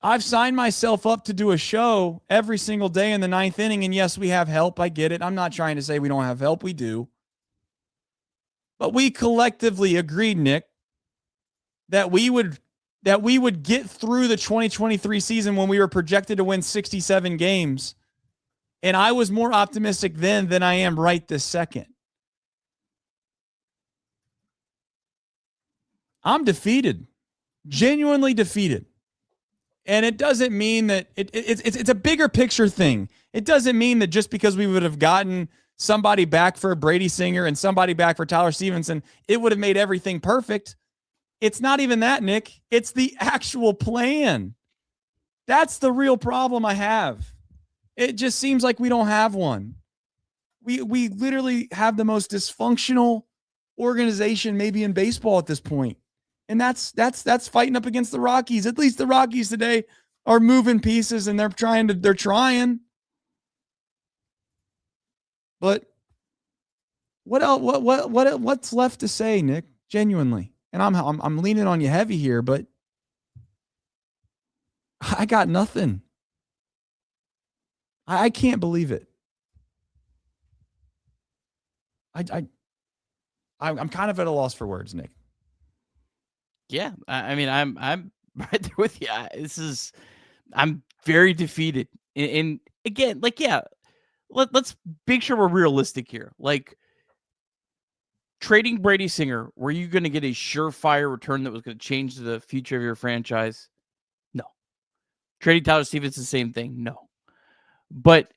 I've signed myself up to do a show every single day in the 9th inning. And yes, we have help. I get it. I'm not trying to say we don't have help. We do. But we collectively agreed, Nick, that we would get through the 2023 season when we were projected to win 67 games. And I was more optimistic then than I am right this second. I'm defeated, genuinely defeated. And it doesn't mean that it's a bigger picture thing. It doesn't mean that just because we would have gotten somebody back for Brady Singer and somebody back for Tyler Stevenson, it would have made everything perfect. It's not even that, Nick. It's the actual plan. That's the real problem I have. It just seems like we don't have one. We literally have the most dysfunctional organization maybe in baseball at this point. And that's fighting up against the Rockies. At least the Rockies today are moving pieces and they're trying. But what else, what's left to say, Nick? Genuinely. And I'm leaning on you heavy here, but I got nothing. I can't believe it. I'm kind of at a loss for words, Nick. Yeah, I mean, I'm right there with you. I'm very defeated. And again, like, yeah, let's make sure we're realistic here. Like, trading Brady Singer, were you going to get a surefire return that was going to change the future of your franchise? No. Trading Tyler Stevens, the same thing. No. But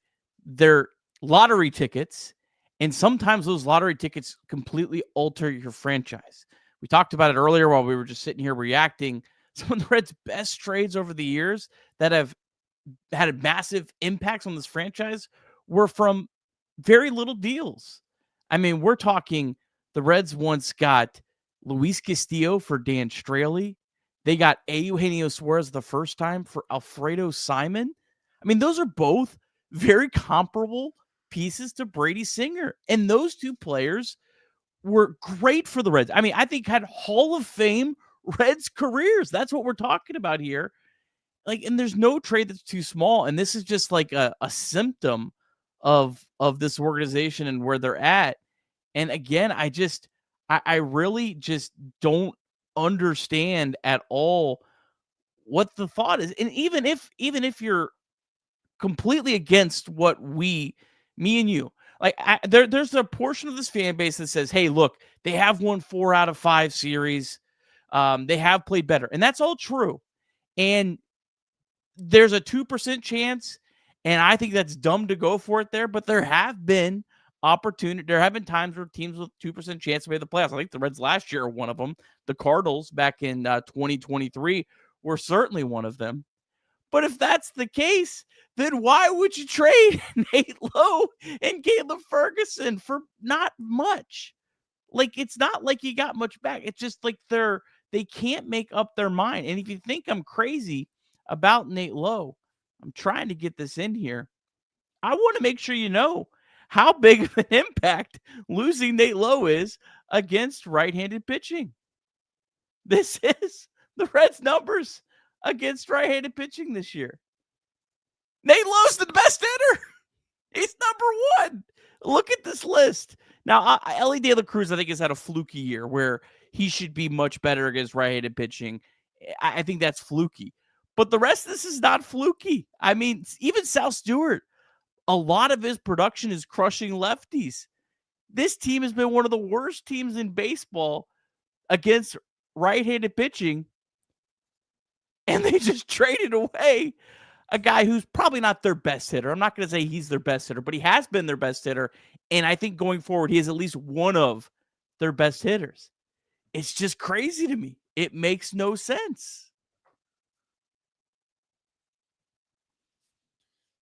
they're lottery tickets, and sometimes those lottery tickets completely alter your franchise. We talked about it earlier while we were just sitting here reacting. Some of the Reds' best trades over the years that have had massive impacts on this franchise were from very little deals. I mean, we're talking the Reds once got Luis Castillo for Dan Straley. They got Eugenio Suarez the first time for Alfredo Simon. I mean, those are both very comparable pieces to Brady Singer. And those two players were great for the Reds. I mean, I think had Hall of Fame Reds careers. That's what we're talking about here. Like, and there's no trade that's too small. And this is just like a symptom of this organization and where they're at. And again, I really just don't understand at all what the thought is. And even if you're completely against what me and you, like, there's a portion of this fan base that says, hey, look, they have won 4 out of 5 series. They have played better. And that's all true. And there's a 2% chance. And I think that's dumb to go for it there. But there have been there have been times where teams with 2% chance to make the playoffs. I think the Reds last year are one of them. The Cardinals back in 2023 were certainly one of them. But if that's the case, then why would you trade Nate Lowe and Caleb Ferguson for not much? Like, it's not like you got much back. It's just like they can't make up their mind. And if you think I'm crazy about Nate Lowe, I'm trying to get this in here. I want to make sure you know how big of an impact losing Nate Lowe is against right-handed pitching. This is the Reds' numbers against right-handed pitching this year. Nate Lowe's the best hitter. He's number 1. Look at this list. Now, Ellie De La Cruz, I think, has had a fluky year where he should be much better against right-handed pitching. I think that's fluky. But the rest of this is not fluky. I mean, even Sal Stewart, a lot of his production is crushing lefties. This team has been one of the worst teams in baseball against right-handed pitching. And they just traded away a guy who's probably not their best hitter. I'm not going to say he's their best hitter, but he has been their best hitter. And I think going forward, he is at least one of their best hitters. It's just crazy to me. It makes no sense.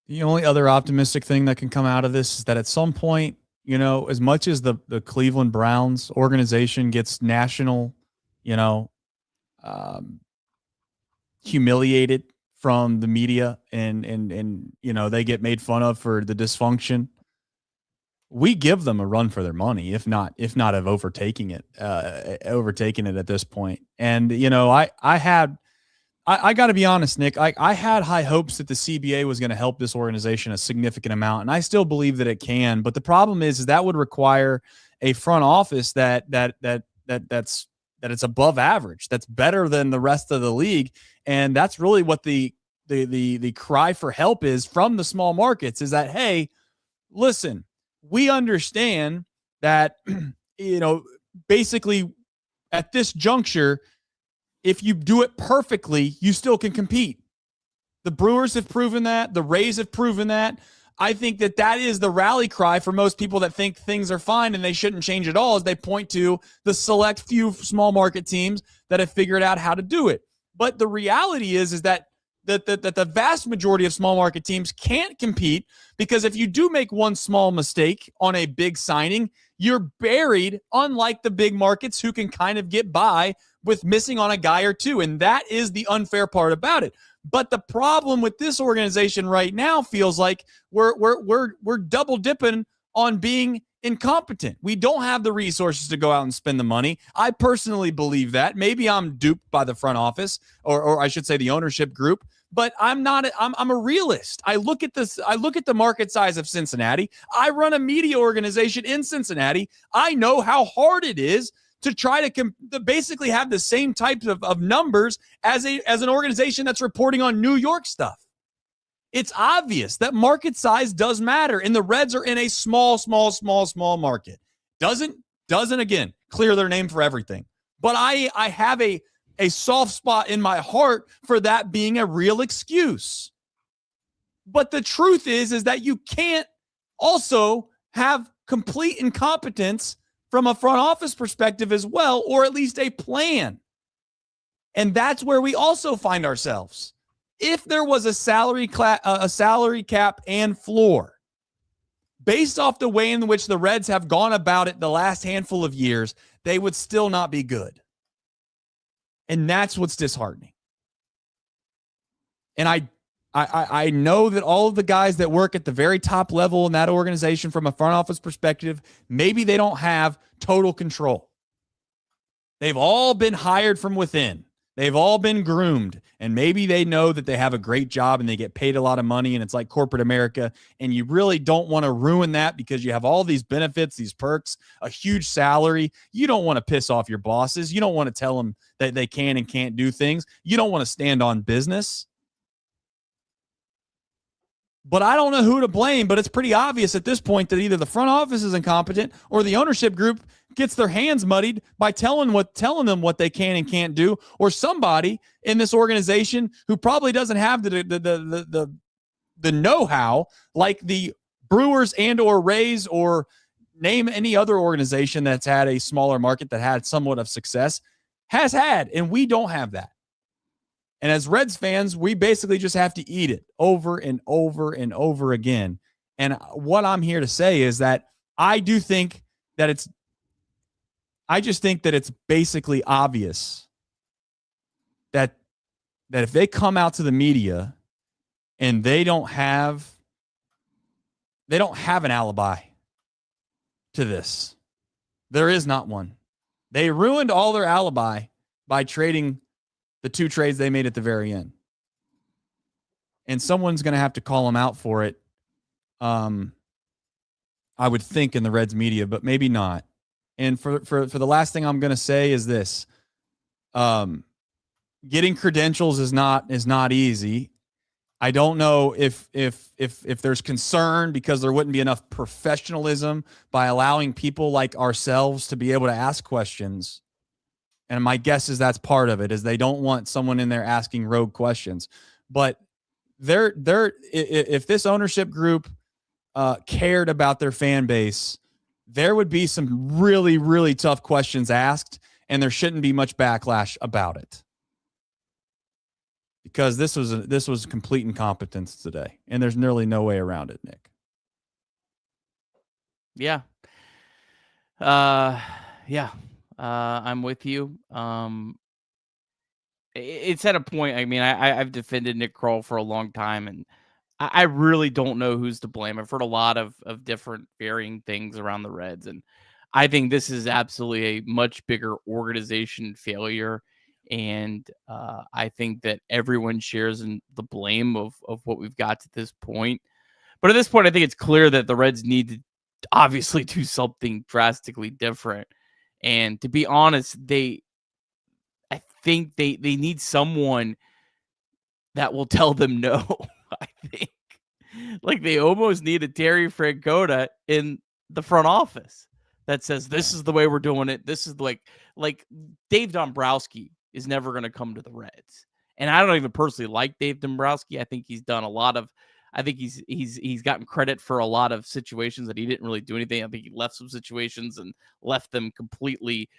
The only other optimistic thing that can come out of this is that at some point, you know, as much as the Cleveland Browns organization gets national, you know, humiliated from the media and you know, they get made fun of for the dysfunction, we give them a run for their money, if not of overtaking it at this point. And, you know, I got to be honest, Nick, I had high hopes that the CBA was going to help this organization a significant amount, and I still believe that it can. But the problem is that would require a front office that's above average, that's better than the rest of the league, and that's really what the cry for help is from the small markets. Is that, hey, listen, we understand that, you know, basically at this juncture, if you do it perfectly, you still can compete. The Brewers have proven that. The Rays have proven that. I think that is the rally cry for most people that think things are fine and they shouldn't change at all, as they point to the select few small market teams that have figured out how to do it. But the reality is that that the vast majority of small market teams can't compete, because if you do make one small mistake on a big signing, you're buried, unlike the big markets who can kind of get by with missing on a guy or two. And that is the unfair part about it. But the problem with this organization right now feels like we're double dipping on being incompetent. We don't have the resources to go out and spend the money. I personally believe that. Maybe I'm duped by the front office, or I should say the ownership group, but I'm not. I'm a realist. I look at this. I look at the market size of Cincinnati. I run a media organization in Cincinnati. I know how hard it is to try to basically have the same types of numbers as an organization that's reporting on New York stuff. It's obvious that market size does matter, and the Reds are in a small market. Doesn't again clear their name for everything, but I have a soft spot in my heart for that being a real excuse. But the truth is that you can't also have complete incompetence from a front office perspective as well, or at least a plan. And that's where we also find ourselves. If there was a salary cap and floor, based off the way in which the Reds have gone about it the last handful of years, they would still not be good. And that's what's disheartening. And I know that all of the guys that work at the very top level in that organization from a front office perspective, maybe they don't have total control. They've all been hired from within. They've all been groomed, and maybe they know that they have a great job and they get paid a lot of money, and it's like corporate America, and you really don't want to ruin that because you have all these benefits, these perks, a huge salary. You don't want to piss off your bosses. You don't want to tell them that they can and can't do things. You don't want to stand on business. But I don't know who to blame, but it's pretty obvious at this point that either the front office is incompetent or the ownership group gets their hands muddied by telling them what they can and can't do, or somebody in this organization who probably doesn't have the know-how like the Brewers and or Rays, or name any other organization that's had a smaller market that had somewhat of success has had, and we don't have that. And as Reds fans, we basically just have to eat it over and over and over again. And what I'm here to say is that I just think that it's basically obvious that if they come out to the media and they don't have an alibi to this. There is not one. They ruined all their alibi by trading the two trades they made at the very end. And someone's going to have to call them out for it. I would think in the Reds media, but maybe not. And for the last thing I'm going to say is this. Getting credentials is not easy. I don't know if there's concern because there wouldn't be enough professionalism by allowing people like ourselves to be able to ask questions. And my guess is that's part of it, is they don't want someone in there asking rogue questions. But if this ownership group cared about their fan base, there would be some really, really tough questions asked, and there shouldn't be much backlash about it. Because this was complete incompetence today, and there's nearly no way around it, Nick. Yeah. I'm with you. It's at a point. I mean, I've defended Nick Kroll for a long time, and I really don't know who's to blame. I've heard a lot of different varying things around the Reds, and I think this is absolutely a much bigger organization failure. And I think that everyone shares in the blame of what we've got to this point. But at this point, I think it's clear that the Reds need to obviously do something drastically different. And to be honest, I think they need someone that will tell them no. I think like they almost need a Terry Francona in the front office that says, this is the way we're doing it. This is like Dave Dombrowski is never going to come to the Reds. And I don't even personally like Dave Dombrowski. I think he's done a lot of, I think he's gotten credit for a lot of situations that he didn't really do anything. I think he left some situations and left them completely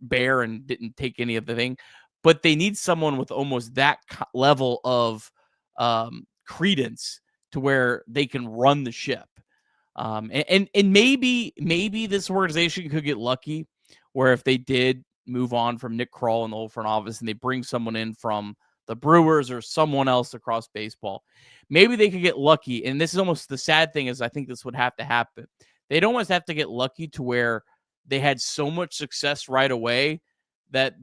bare and didn't take any of the thing. but they need someone with almost that level of credence to where they can run the ship. And maybe this organization could get lucky where if they did move on from Nick Kroll in the old front office and they bring someone in from the Brewers or someone else across baseball, maybe they could get lucky. And this is almost the sad thing is I think this would have to happen. They'd almost have to get lucky to where they had so much success right away that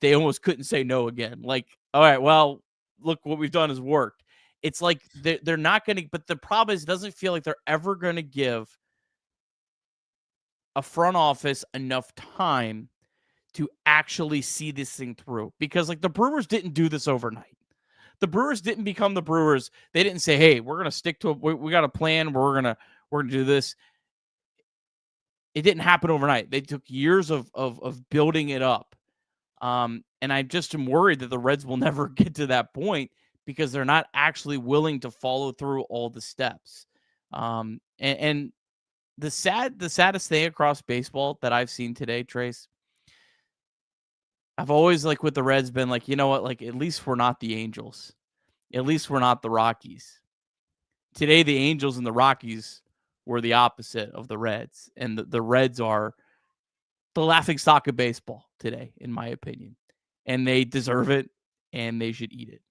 they almost couldn't say no again. Like, all right, well, look, what we've done has worked. It's like they're not going to, but the problem is it doesn't feel like they're ever going to give a front office enough time to actually see this thing through. Because like the Brewers didn't do this overnight. The Brewers didn't become the Brewers. They didn't say, hey, we're going to stick to it. We got a plan. We're going to do this. It didn't happen overnight. They took years of building it up. And I just am worried that the Reds will never get to that point because they're not actually willing to follow through all the steps. And the saddest thing across baseball that I've seen today, Trace, I've always, like, with the Reds been like, you know what, like, at least we're not the Angels. At least we're not the Rockies. Today, the Angels and the Rockies were the opposite of the Reds. And the Reds are the laughingstock of baseball today, in my opinion. And they deserve it, and they should eat it.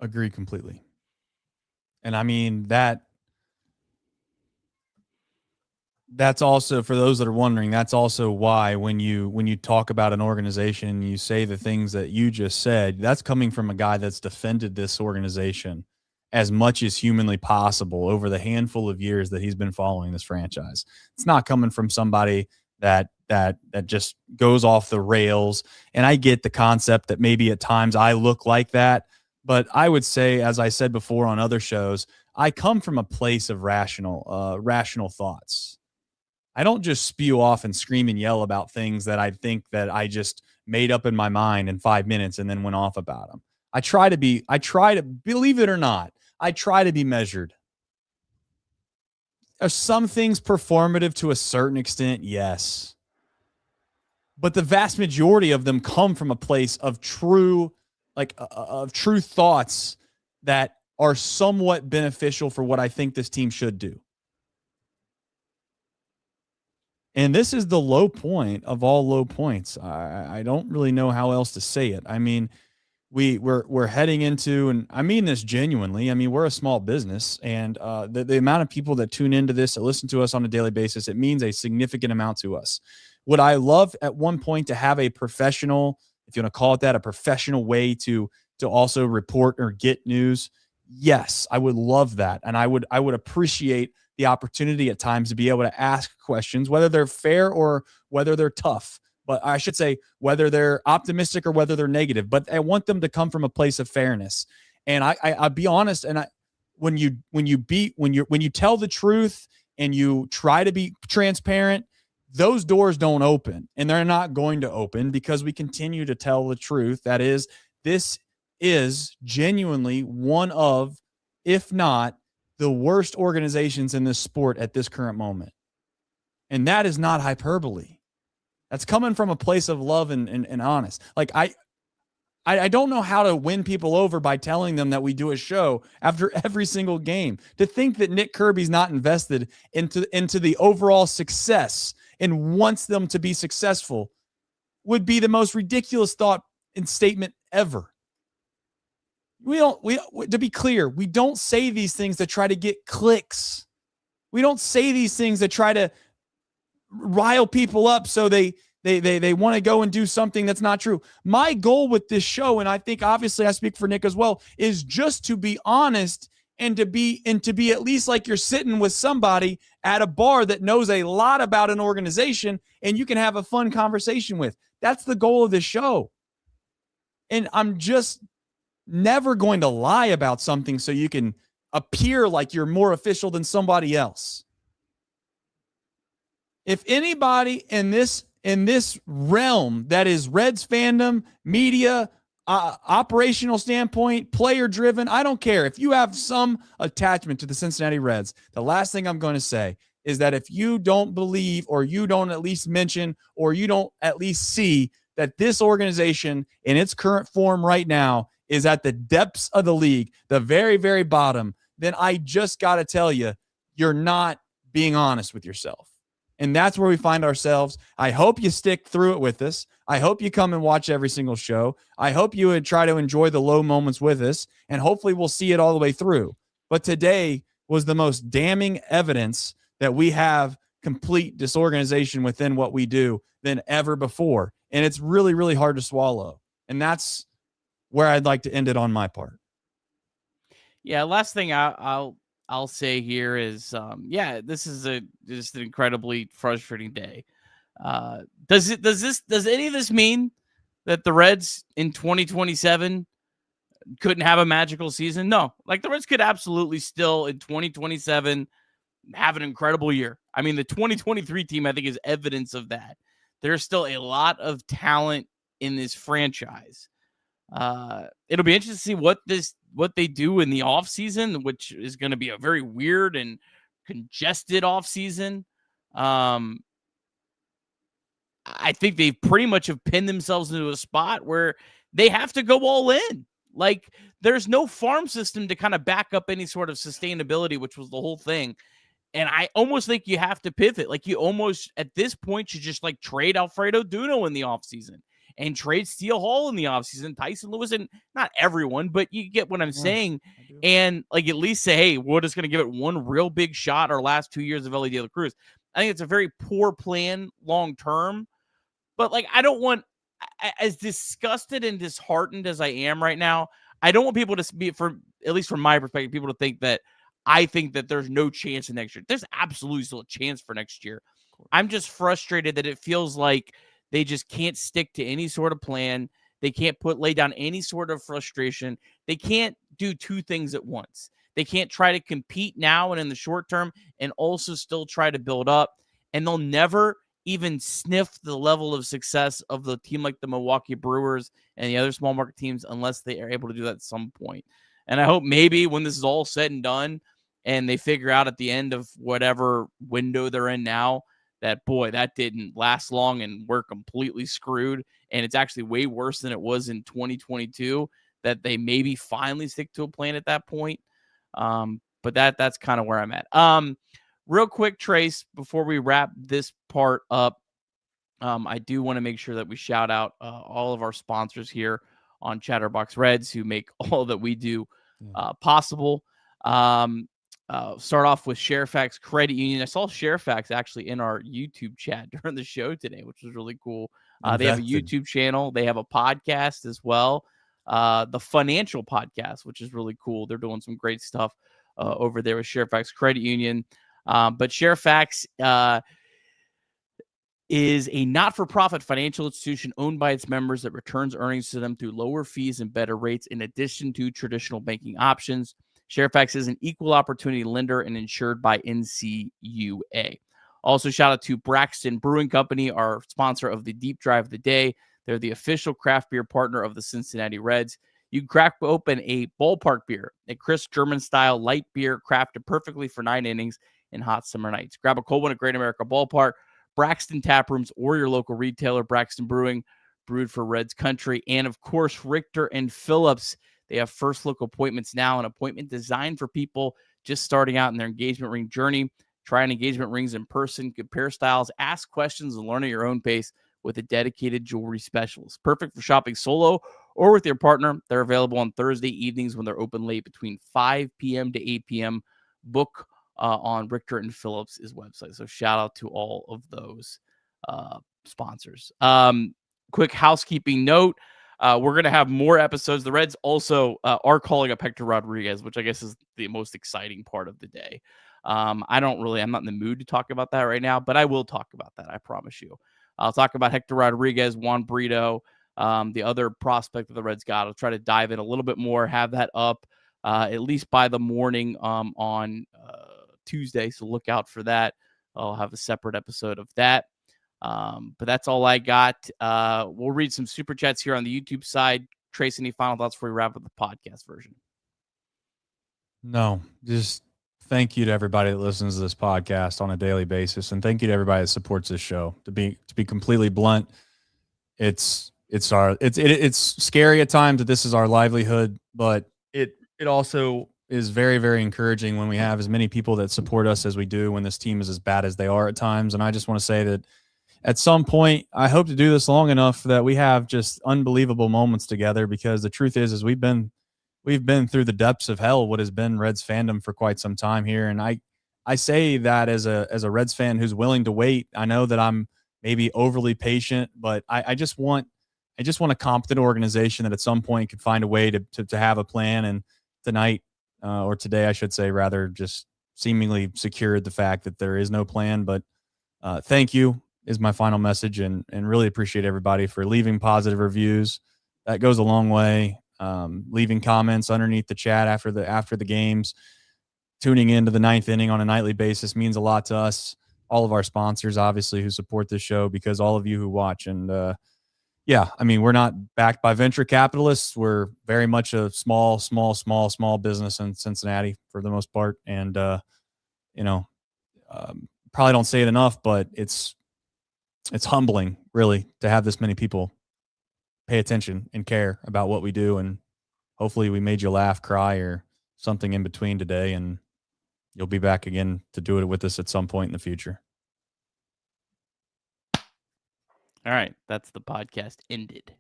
Agree completely. And I mean, that's also, for those that are wondering, that's also why when you talk about an organization and you say the things that you just said, that's coming from a guy that's defended this organization as much as humanly possible over the handful of years that he's been following this franchise. It's not coming from somebody that just goes off the rails. And I get the concept that maybe at times I look like that, but I would say, as I said before on other shows, I come from a place of rational thoughts. I don't just spew off and scream and yell about things that I think that I just made up in my mind in 5 minutes and then went off about them. I try to, believe it or not, I try to be measured. Are some things performative to a certain extent? Yes. But the vast majority of them come from a place of true thoughts that are somewhat beneficial for what I think this team should do. And this is the low point of all low points. I don't really know how else to say it. I mean, we're heading into, and I mean this genuinely, I mean, we're a small business, and the amount of people that tune into this, that listen to us on a daily basis, it means a significant amount to us. Would I love at one point to have a professional, if you want to call it that, a professional way to also report or get news? Yes, I would love that. And I would appreciate the opportunity at times to be able to ask questions, whether they're fair or whether they're tough. But I should say whether they're optimistic or whether they're negative. But I want them to come from a place of fairness. And I'll be honest. And when you tell the truth and you try to be transparent, those doors don't open, and they're not going to open because we continue to tell the truth. That is, this is genuinely one of, if not the worst organizations in this sport at this current moment. And that is not hyperbole. That's coming from a place of love and honest. Like I don't know how to win people over by telling them that we do a show after every single game. To think that Nick Kirby's not invested into the overall success and wants them to be successful would be the most ridiculous thought and statement ever. To be clear, we don't say these things to try to get clicks. We don't say these things to try to rile people up so they want to go and do something that's not true. My goal with this show, and I think obviously I speak for Nick as well, is just to be honest and to be at least like you're sitting with somebody at a bar that knows a lot about an organization and you can have a fun conversation with. That's the goal of this show. And I'm just never going to lie about something so you can appear like you're more official than somebody else. If anybody in this realm that is Reds fandom, media, operational standpoint, player driven, I don't care. If you have some attachment to the Cincinnati Reds, the last thing I'm going to say is that if you don't believe or you don't at least mention or you don't at least see that this organization in its current form right now is at the depths of the league, the very, very bottom, then I just got to tell you, you're not being honest with yourself. And that's where we find ourselves. I hope you stick through it with us. I hope you come and watch every single show. I hope you would try to enjoy the low moments with us, and hopefully we'll see it all the way through. But today was the most damning evidence that we have complete disorganization within what we do than ever before. And it's really, really hard to swallow. And that's where I'd like to end it on my part. Yeah, last thing I'll say here is, this is just an incredibly frustrating day. Does any of this mean that the Reds in 2027 couldn't have a magical season? No, like the Reds could absolutely still in 2027 have an incredible year. I mean, the 2023 team, I think, is evidence of that. There's still a lot of talent in this franchise. It'll be interesting to see what they do in the offseason, which is going to be a very weird and congested offseason. I think they pretty much have pinned themselves into a spot where they have to go all in. Like, there's no farm system to kind of back up any sort of sustainability, which was the whole thing. And I almost think you have to pivot. Like, you almost, at this point, should just, like, trade Alfredo Duno in the offseason and trade Steele Hall in the offseason, Tyson Lewis, and not everyone, but you get what I'm saying. And, like, at least say, hey, we're just going to give it one real big shot our last 2 years of Elly De La Cruz. I think it's a very poor plan long term. But, like, I don't want, as disgusted and disheartened as I am right now, I don't want people to be, at least from my perspective, people to think that I think that there's no chance in next year. There's absolutely still a chance for next year. I'm just frustrated that it feels like they just can't stick to any sort of plan. They can't lay down any sort of frustration. They can't do two things at once. They can't try to compete now and in the short term and also still try to build up. And they'll never even sniff the level of success of the team like the Milwaukee Brewers and the other small market teams unless they are able to do that at some point. And I hope maybe when this is all said and done and they figure out at the end of whatever window they're in now that, boy, that didn't last long and we're completely screwed. And it's actually way worse than it was in 2022, that they maybe finally stick to a plan at that point. But that's kind of where I'm at. Real quick, Trace, before we wrap this part up, I do want to make sure that we shout out all of our sponsors here on Chatterbox Reds who make all that we do possible. Start off with Sharefax Credit Union. I saw Sharefax actually in our YouTube chat during the show today, which was really cool. They have a YouTube channel. They have a podcast as well, the Financial Podcast, which is really cool. They're doing some great stuff over there with Sharefax Credit Union. But Sharefax is a not-for-profit financial institution owned by its members that returns earnings to them through lower fees and better rates in addition to traditional banking options. Sharefax is an equal opportunity lender and insured by NCUA. Also, shout out to Braxton Brewing Company, our sponsor of the Deep Drive of the Day. They're the official craft beer partner of the Cincinnati Reds. You can crack open a ballpark beer, a crisp German-style light beer crafted perfectly for 9 innings and hot summer nights. Grab a cold one at Great America Ballpark, Braxton Tap Rooms, or your local retailer, Braxton Brewing, brewed for Reds country. And, of course, Richter and Phillips. They have first look appointments now, an appointment designed for people just starting out in their engagement ring journey. Try an engagement rings in person, compare styles, ask questions, and learn at your own pace with a dedicated jewelry specialist. Perfect for shopping solo or with your partner. They're available on Thursday evenings when they're open late between 5 p.m. to 8 p.m. Book on Richter and Phillips' website. So shout out to all of those sponsors. Quick housekeeping note. We're going to have more episodes. The Reds also are calling up Hector Rodriguez, which I guess is the most exciting part of the day. I'm not in the mood to talk about that right now, but I will talk about that. I promise you. I'll talk about Hector Rodriguez, Juan Brito, the other prospect that the Reds got. I'll try to dive in a little bit more, have that up at least by the morning on Tuesday. So look out for that. I'll have a separate episode of that. But that's all I got. We'll read some super chats here on the YouTube side. Trace, any final thoughts before we wrap up the podcast version? No, just thank you to everybody that listens to this podcast on a daily basis. And thank you to everybody that supports this show. To be completely blunt, it's scary at times that this is our livelihood, but it also is very, very encouraging when we have as many people that support us as we do when this team is as bad as they are at times. And I just want to say that at some point, I hope to do this long enough that we have just unbelievable moments together, because the truth is we've been through the depths of hell, what has been Reds fandom for quite some time here. And I say that as a Reds fan who's willing to wait. I know that I'm maybe overly patient, but I just want a competent organization that at some point could find a way to have a plan. And tonight, or today, I should say, rather, just seemingly secured the fact that there is no plan. But thank you is my final message, and really appreciate everybody for leaving positive reviews. That goes a long way. Leaving comments underneath the chat after the games, tuning into the ninth inning on a nightly basis means a lot to us. All of our sponsors, obviously, who support this show, because all of you who watch. And yeah, I mean, we're not backed by venture capitalists. We're very much a small business in Cincinnati for the most part. And, probably don't say it enough, but it's humbling, really, to have this many people pay attention and care about what we do. And hopefully we made you laugh, cry, or something in between today. And you'll be back again to do it with us at some point in the future. All right, that's the podcast ended.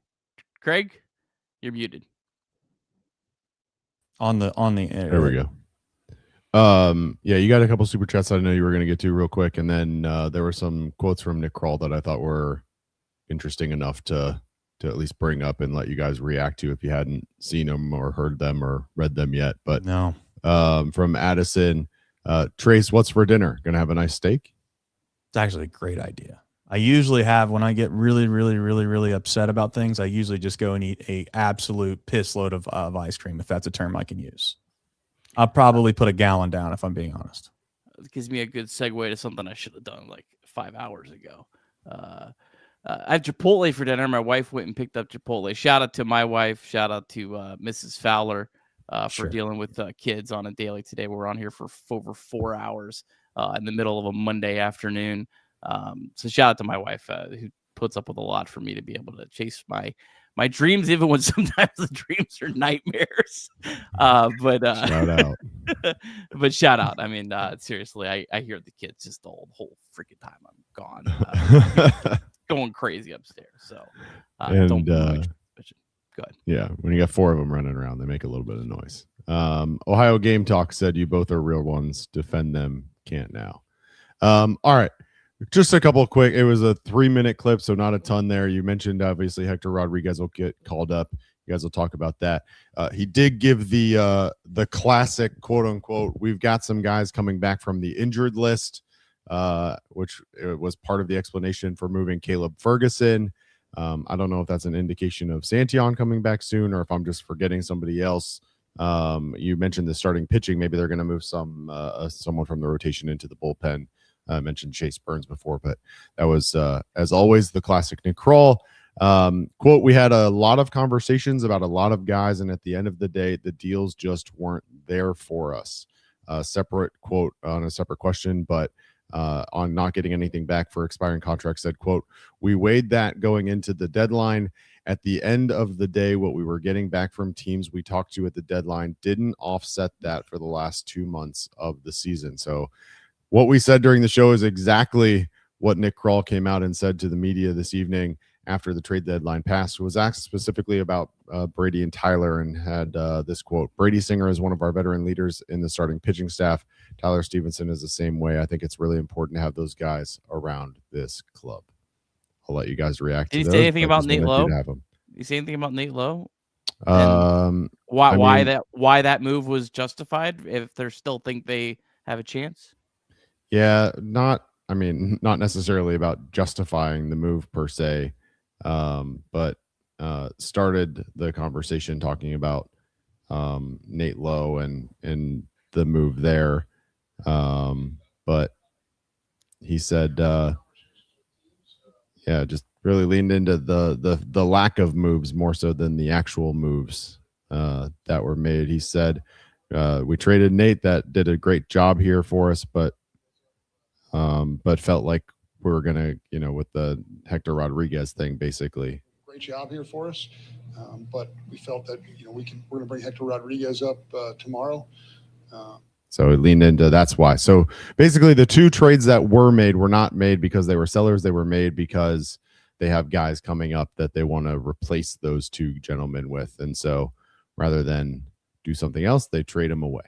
Craig, you're muted. On the air. There we go. Yeah, you got a couple super chats I know you were going to get to real quick, and then there were some quotes from Nick Kroll that I thought were interesting enough to at least bring up and let you guys react to if you hadn't seen them or heard them or read them yet. But no, from Addison, Trace, what's for dinner? Gonna have a nice steak? It's actually a great idea. I usually have, when I get really, really, really, really upset about things, I usually just go and eat a absolute piss load of ice cream, if that's a term I can use. I'll probably put a gallon down, if I'm being honest. It gives me a good segue to something I should have done like 5 hours ago. I have Chipotle for dinner. My wife went and picked up Chipotle. Shout out to my wife. Shout out to Mrs. Fowler for dealing with kids on a daily today. We're on here for over 4 hours in the middle of a Monday afternoon. So shout out to my wife who puts up with a lot for me to be able to chase my dreams, even when sometimes the dreams are nightmares. But shout out. But shout out. I mean, seriously, I hear the kids just the whole freaking time I'm gone, going crazy upstairs. So don't go ahead. Yeah, when you got 4 of them running around, they make a little bit of noise. Ohio Game Talk said you both are real ones. Defend them. Can't now. All right. Just a couple of quick. It was a 3-minute clip, so not a ton there. You mentioned obviously Hector Rodriguez will get called up. You guys will talk about that. He did give the classic quote unquote. We've got some guys coming back from the injured list, which was part of the explanation for moving Caleb Ferguson. I don't know if that's an indication of Santion coming back soon, or if I'm just forgetting somebody else. You mentioned the starting pitching. Maybe they're going to move someone from the rotation into the bullpen. I mentioned Chase Burns before, but that was, as always, the classic Nick Kroll. Quote, we had a lot of conversations about a lot of guys, and at the end of the day, the deals just weren't there for us. Separate quote on a separate question, but on not getting anything back for expiring contracts, said, quote, we weighed that going into the deadline. At the end of the day, what we were getting back from teams we talked to at the deadline didn't offset that for the last 2 months of the season. So what we said during the show is exactly what Nick Kroll came out and said to the media this evening after the trade deadline passed. Was asked specifically about Brady and Tyler, and had this quote: Brady Singer is one of our veteran leaders in the starting pitching staff. Tyler Stevenson is the same way. I think it's really important to have those guys around this club. I'll let you guys react. Did he say anything about Nate Lowe? Did he say anything about Nate Lowe? Why that move was justified if they still think they have a chance? Yeah, not necessarily about justifying the move per se, but started the conversation talking about Nate Lowe and the move there. But he said, just really leaned into the lack of moves more so than the actual moves that were made. He said, we traded Nate, that did a great job here for us, but felt like we were gonna, with the Hector Rodriguez thing, basically great job here for us. But we felt that we're going to bring Hector Rodriguez up tomorrow. So it leaned into that's why. So basically, the two trades that were made were not made because they were sellers. They were made because they have guys coming up that they want to replace those two gentlemen with, and so rather than do something else, they trade them away.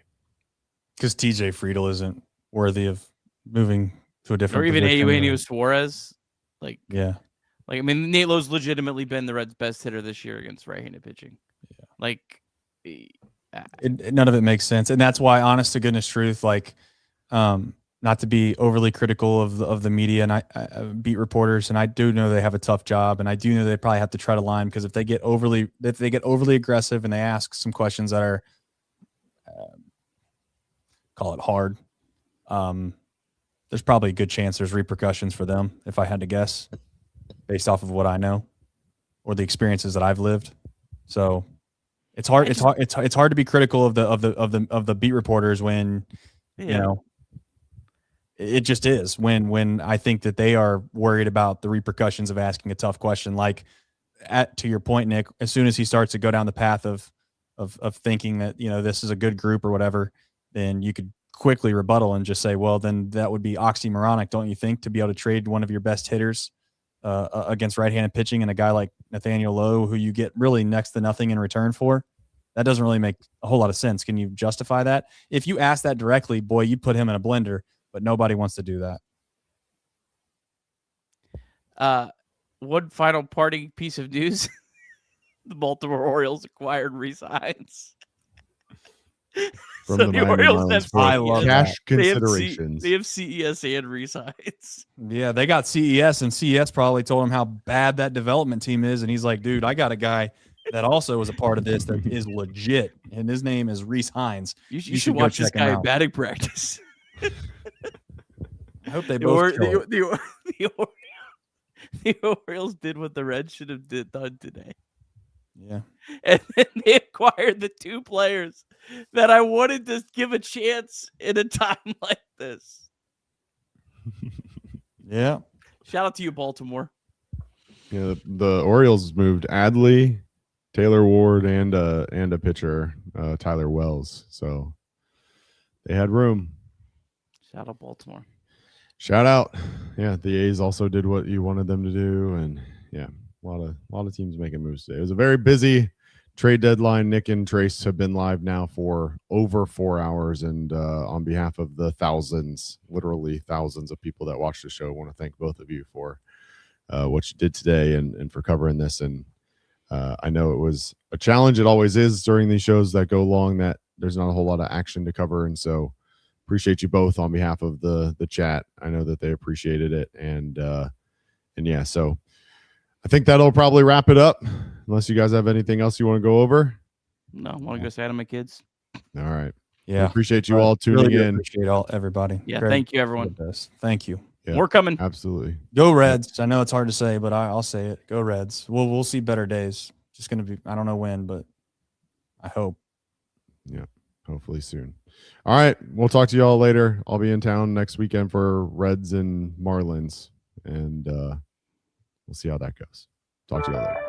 Because TJ Friedel isn't worthy of moving to a different. Or even position. Eugenio Suarez. Yeah. I mean, Nate Lowe's legitimately been the Reds' best hitter this year against right-handed pitching. Yeah. None of it makes sense, and that's why, honest to goodness truth, not to be overly critical of the media and I beat reporters, and I do know they have a tough job, and I do know they probably have to tread a line because if they get overly aggressive and they ask some questions that are call it hard, there's probably a good chance there's repercussions for them, if I had to guess, based off of what I know or the experiences that I've lived. So it's hard. It's hard to be critical of the beat reporters when it just is when I think that they are worried about the repercussions of asking a tough question. To your point, Nick, as soon as he starts to go down the path of thinking that this is a good group or whatever, then you could quickly rebuttal and just say, well, then that would be oxymoronic, don't you think, to be able to trade one of your best hitters against right-handed pitching and a guy like Nathaniel Lowe, who you get really next to nothing in return for? That doesn't really make a whole lot of sense. Can you justify that? If you ask that directly, boy, you'd put him in a blender, but nobody wants to do that. One final parting piece of news. The Baltimore Orioles acquired Rhys Hines. From the Orioles have cash considerations. They have CES and Rhys Hines. Yeah, they got CES, and CES probably told him how bad that development team is, and he's like, dude, I got a guy that also was a part of this that is legit, and his name is Rhys Hines. You should watch this guy in batting practice. I hope they both the Orioles did what the Reds should have done today. Yeah. And then they acquired the two players that I wanted to give a chance in a time like this. Yeah. Shout out to you, Baltimore. Yeah, the Orioles moved Adley, Taylor Ward, and a pitcher, Tyler Wells. So they had room. Shout out Baltimore. Shout out. Yeah, the A's also did what you wanted them to do, and yeah, a lot of teams making moves today. It was a very busy trade deadline. Nick and Trace have been live now for over 4 hours, and on behalf of the literally thousands of people that watch the show, I want to thank both of you for what you did today and for covering this. And I know it was a challenge. It always is during these shows that go long, that there's not a whole lot of action to cover, and so appreciate you both on behalf of the chat. I know that they appreciated it, and yeah, so I think that'll probably wrap it up, unless you guys have anything else you want to go over. No, I want to go say hi to my kids. All right. Yeah. We appreciate you all tuning really in. Appreciate everybody. Yeah. Thank you, everyone. Thank you. Yeah, more coming. Absolutely. Go Reds. I know it's hard to say, but I'll say it. Go Reds. We'll see better days. Just going to be, I don't know when, but I hope. Yeah. Hopefully soon. All right. We'll talk to you all later. I'll be in town next weekend for Reds and Marlins, and we'll see how that goes. Talk to you all later.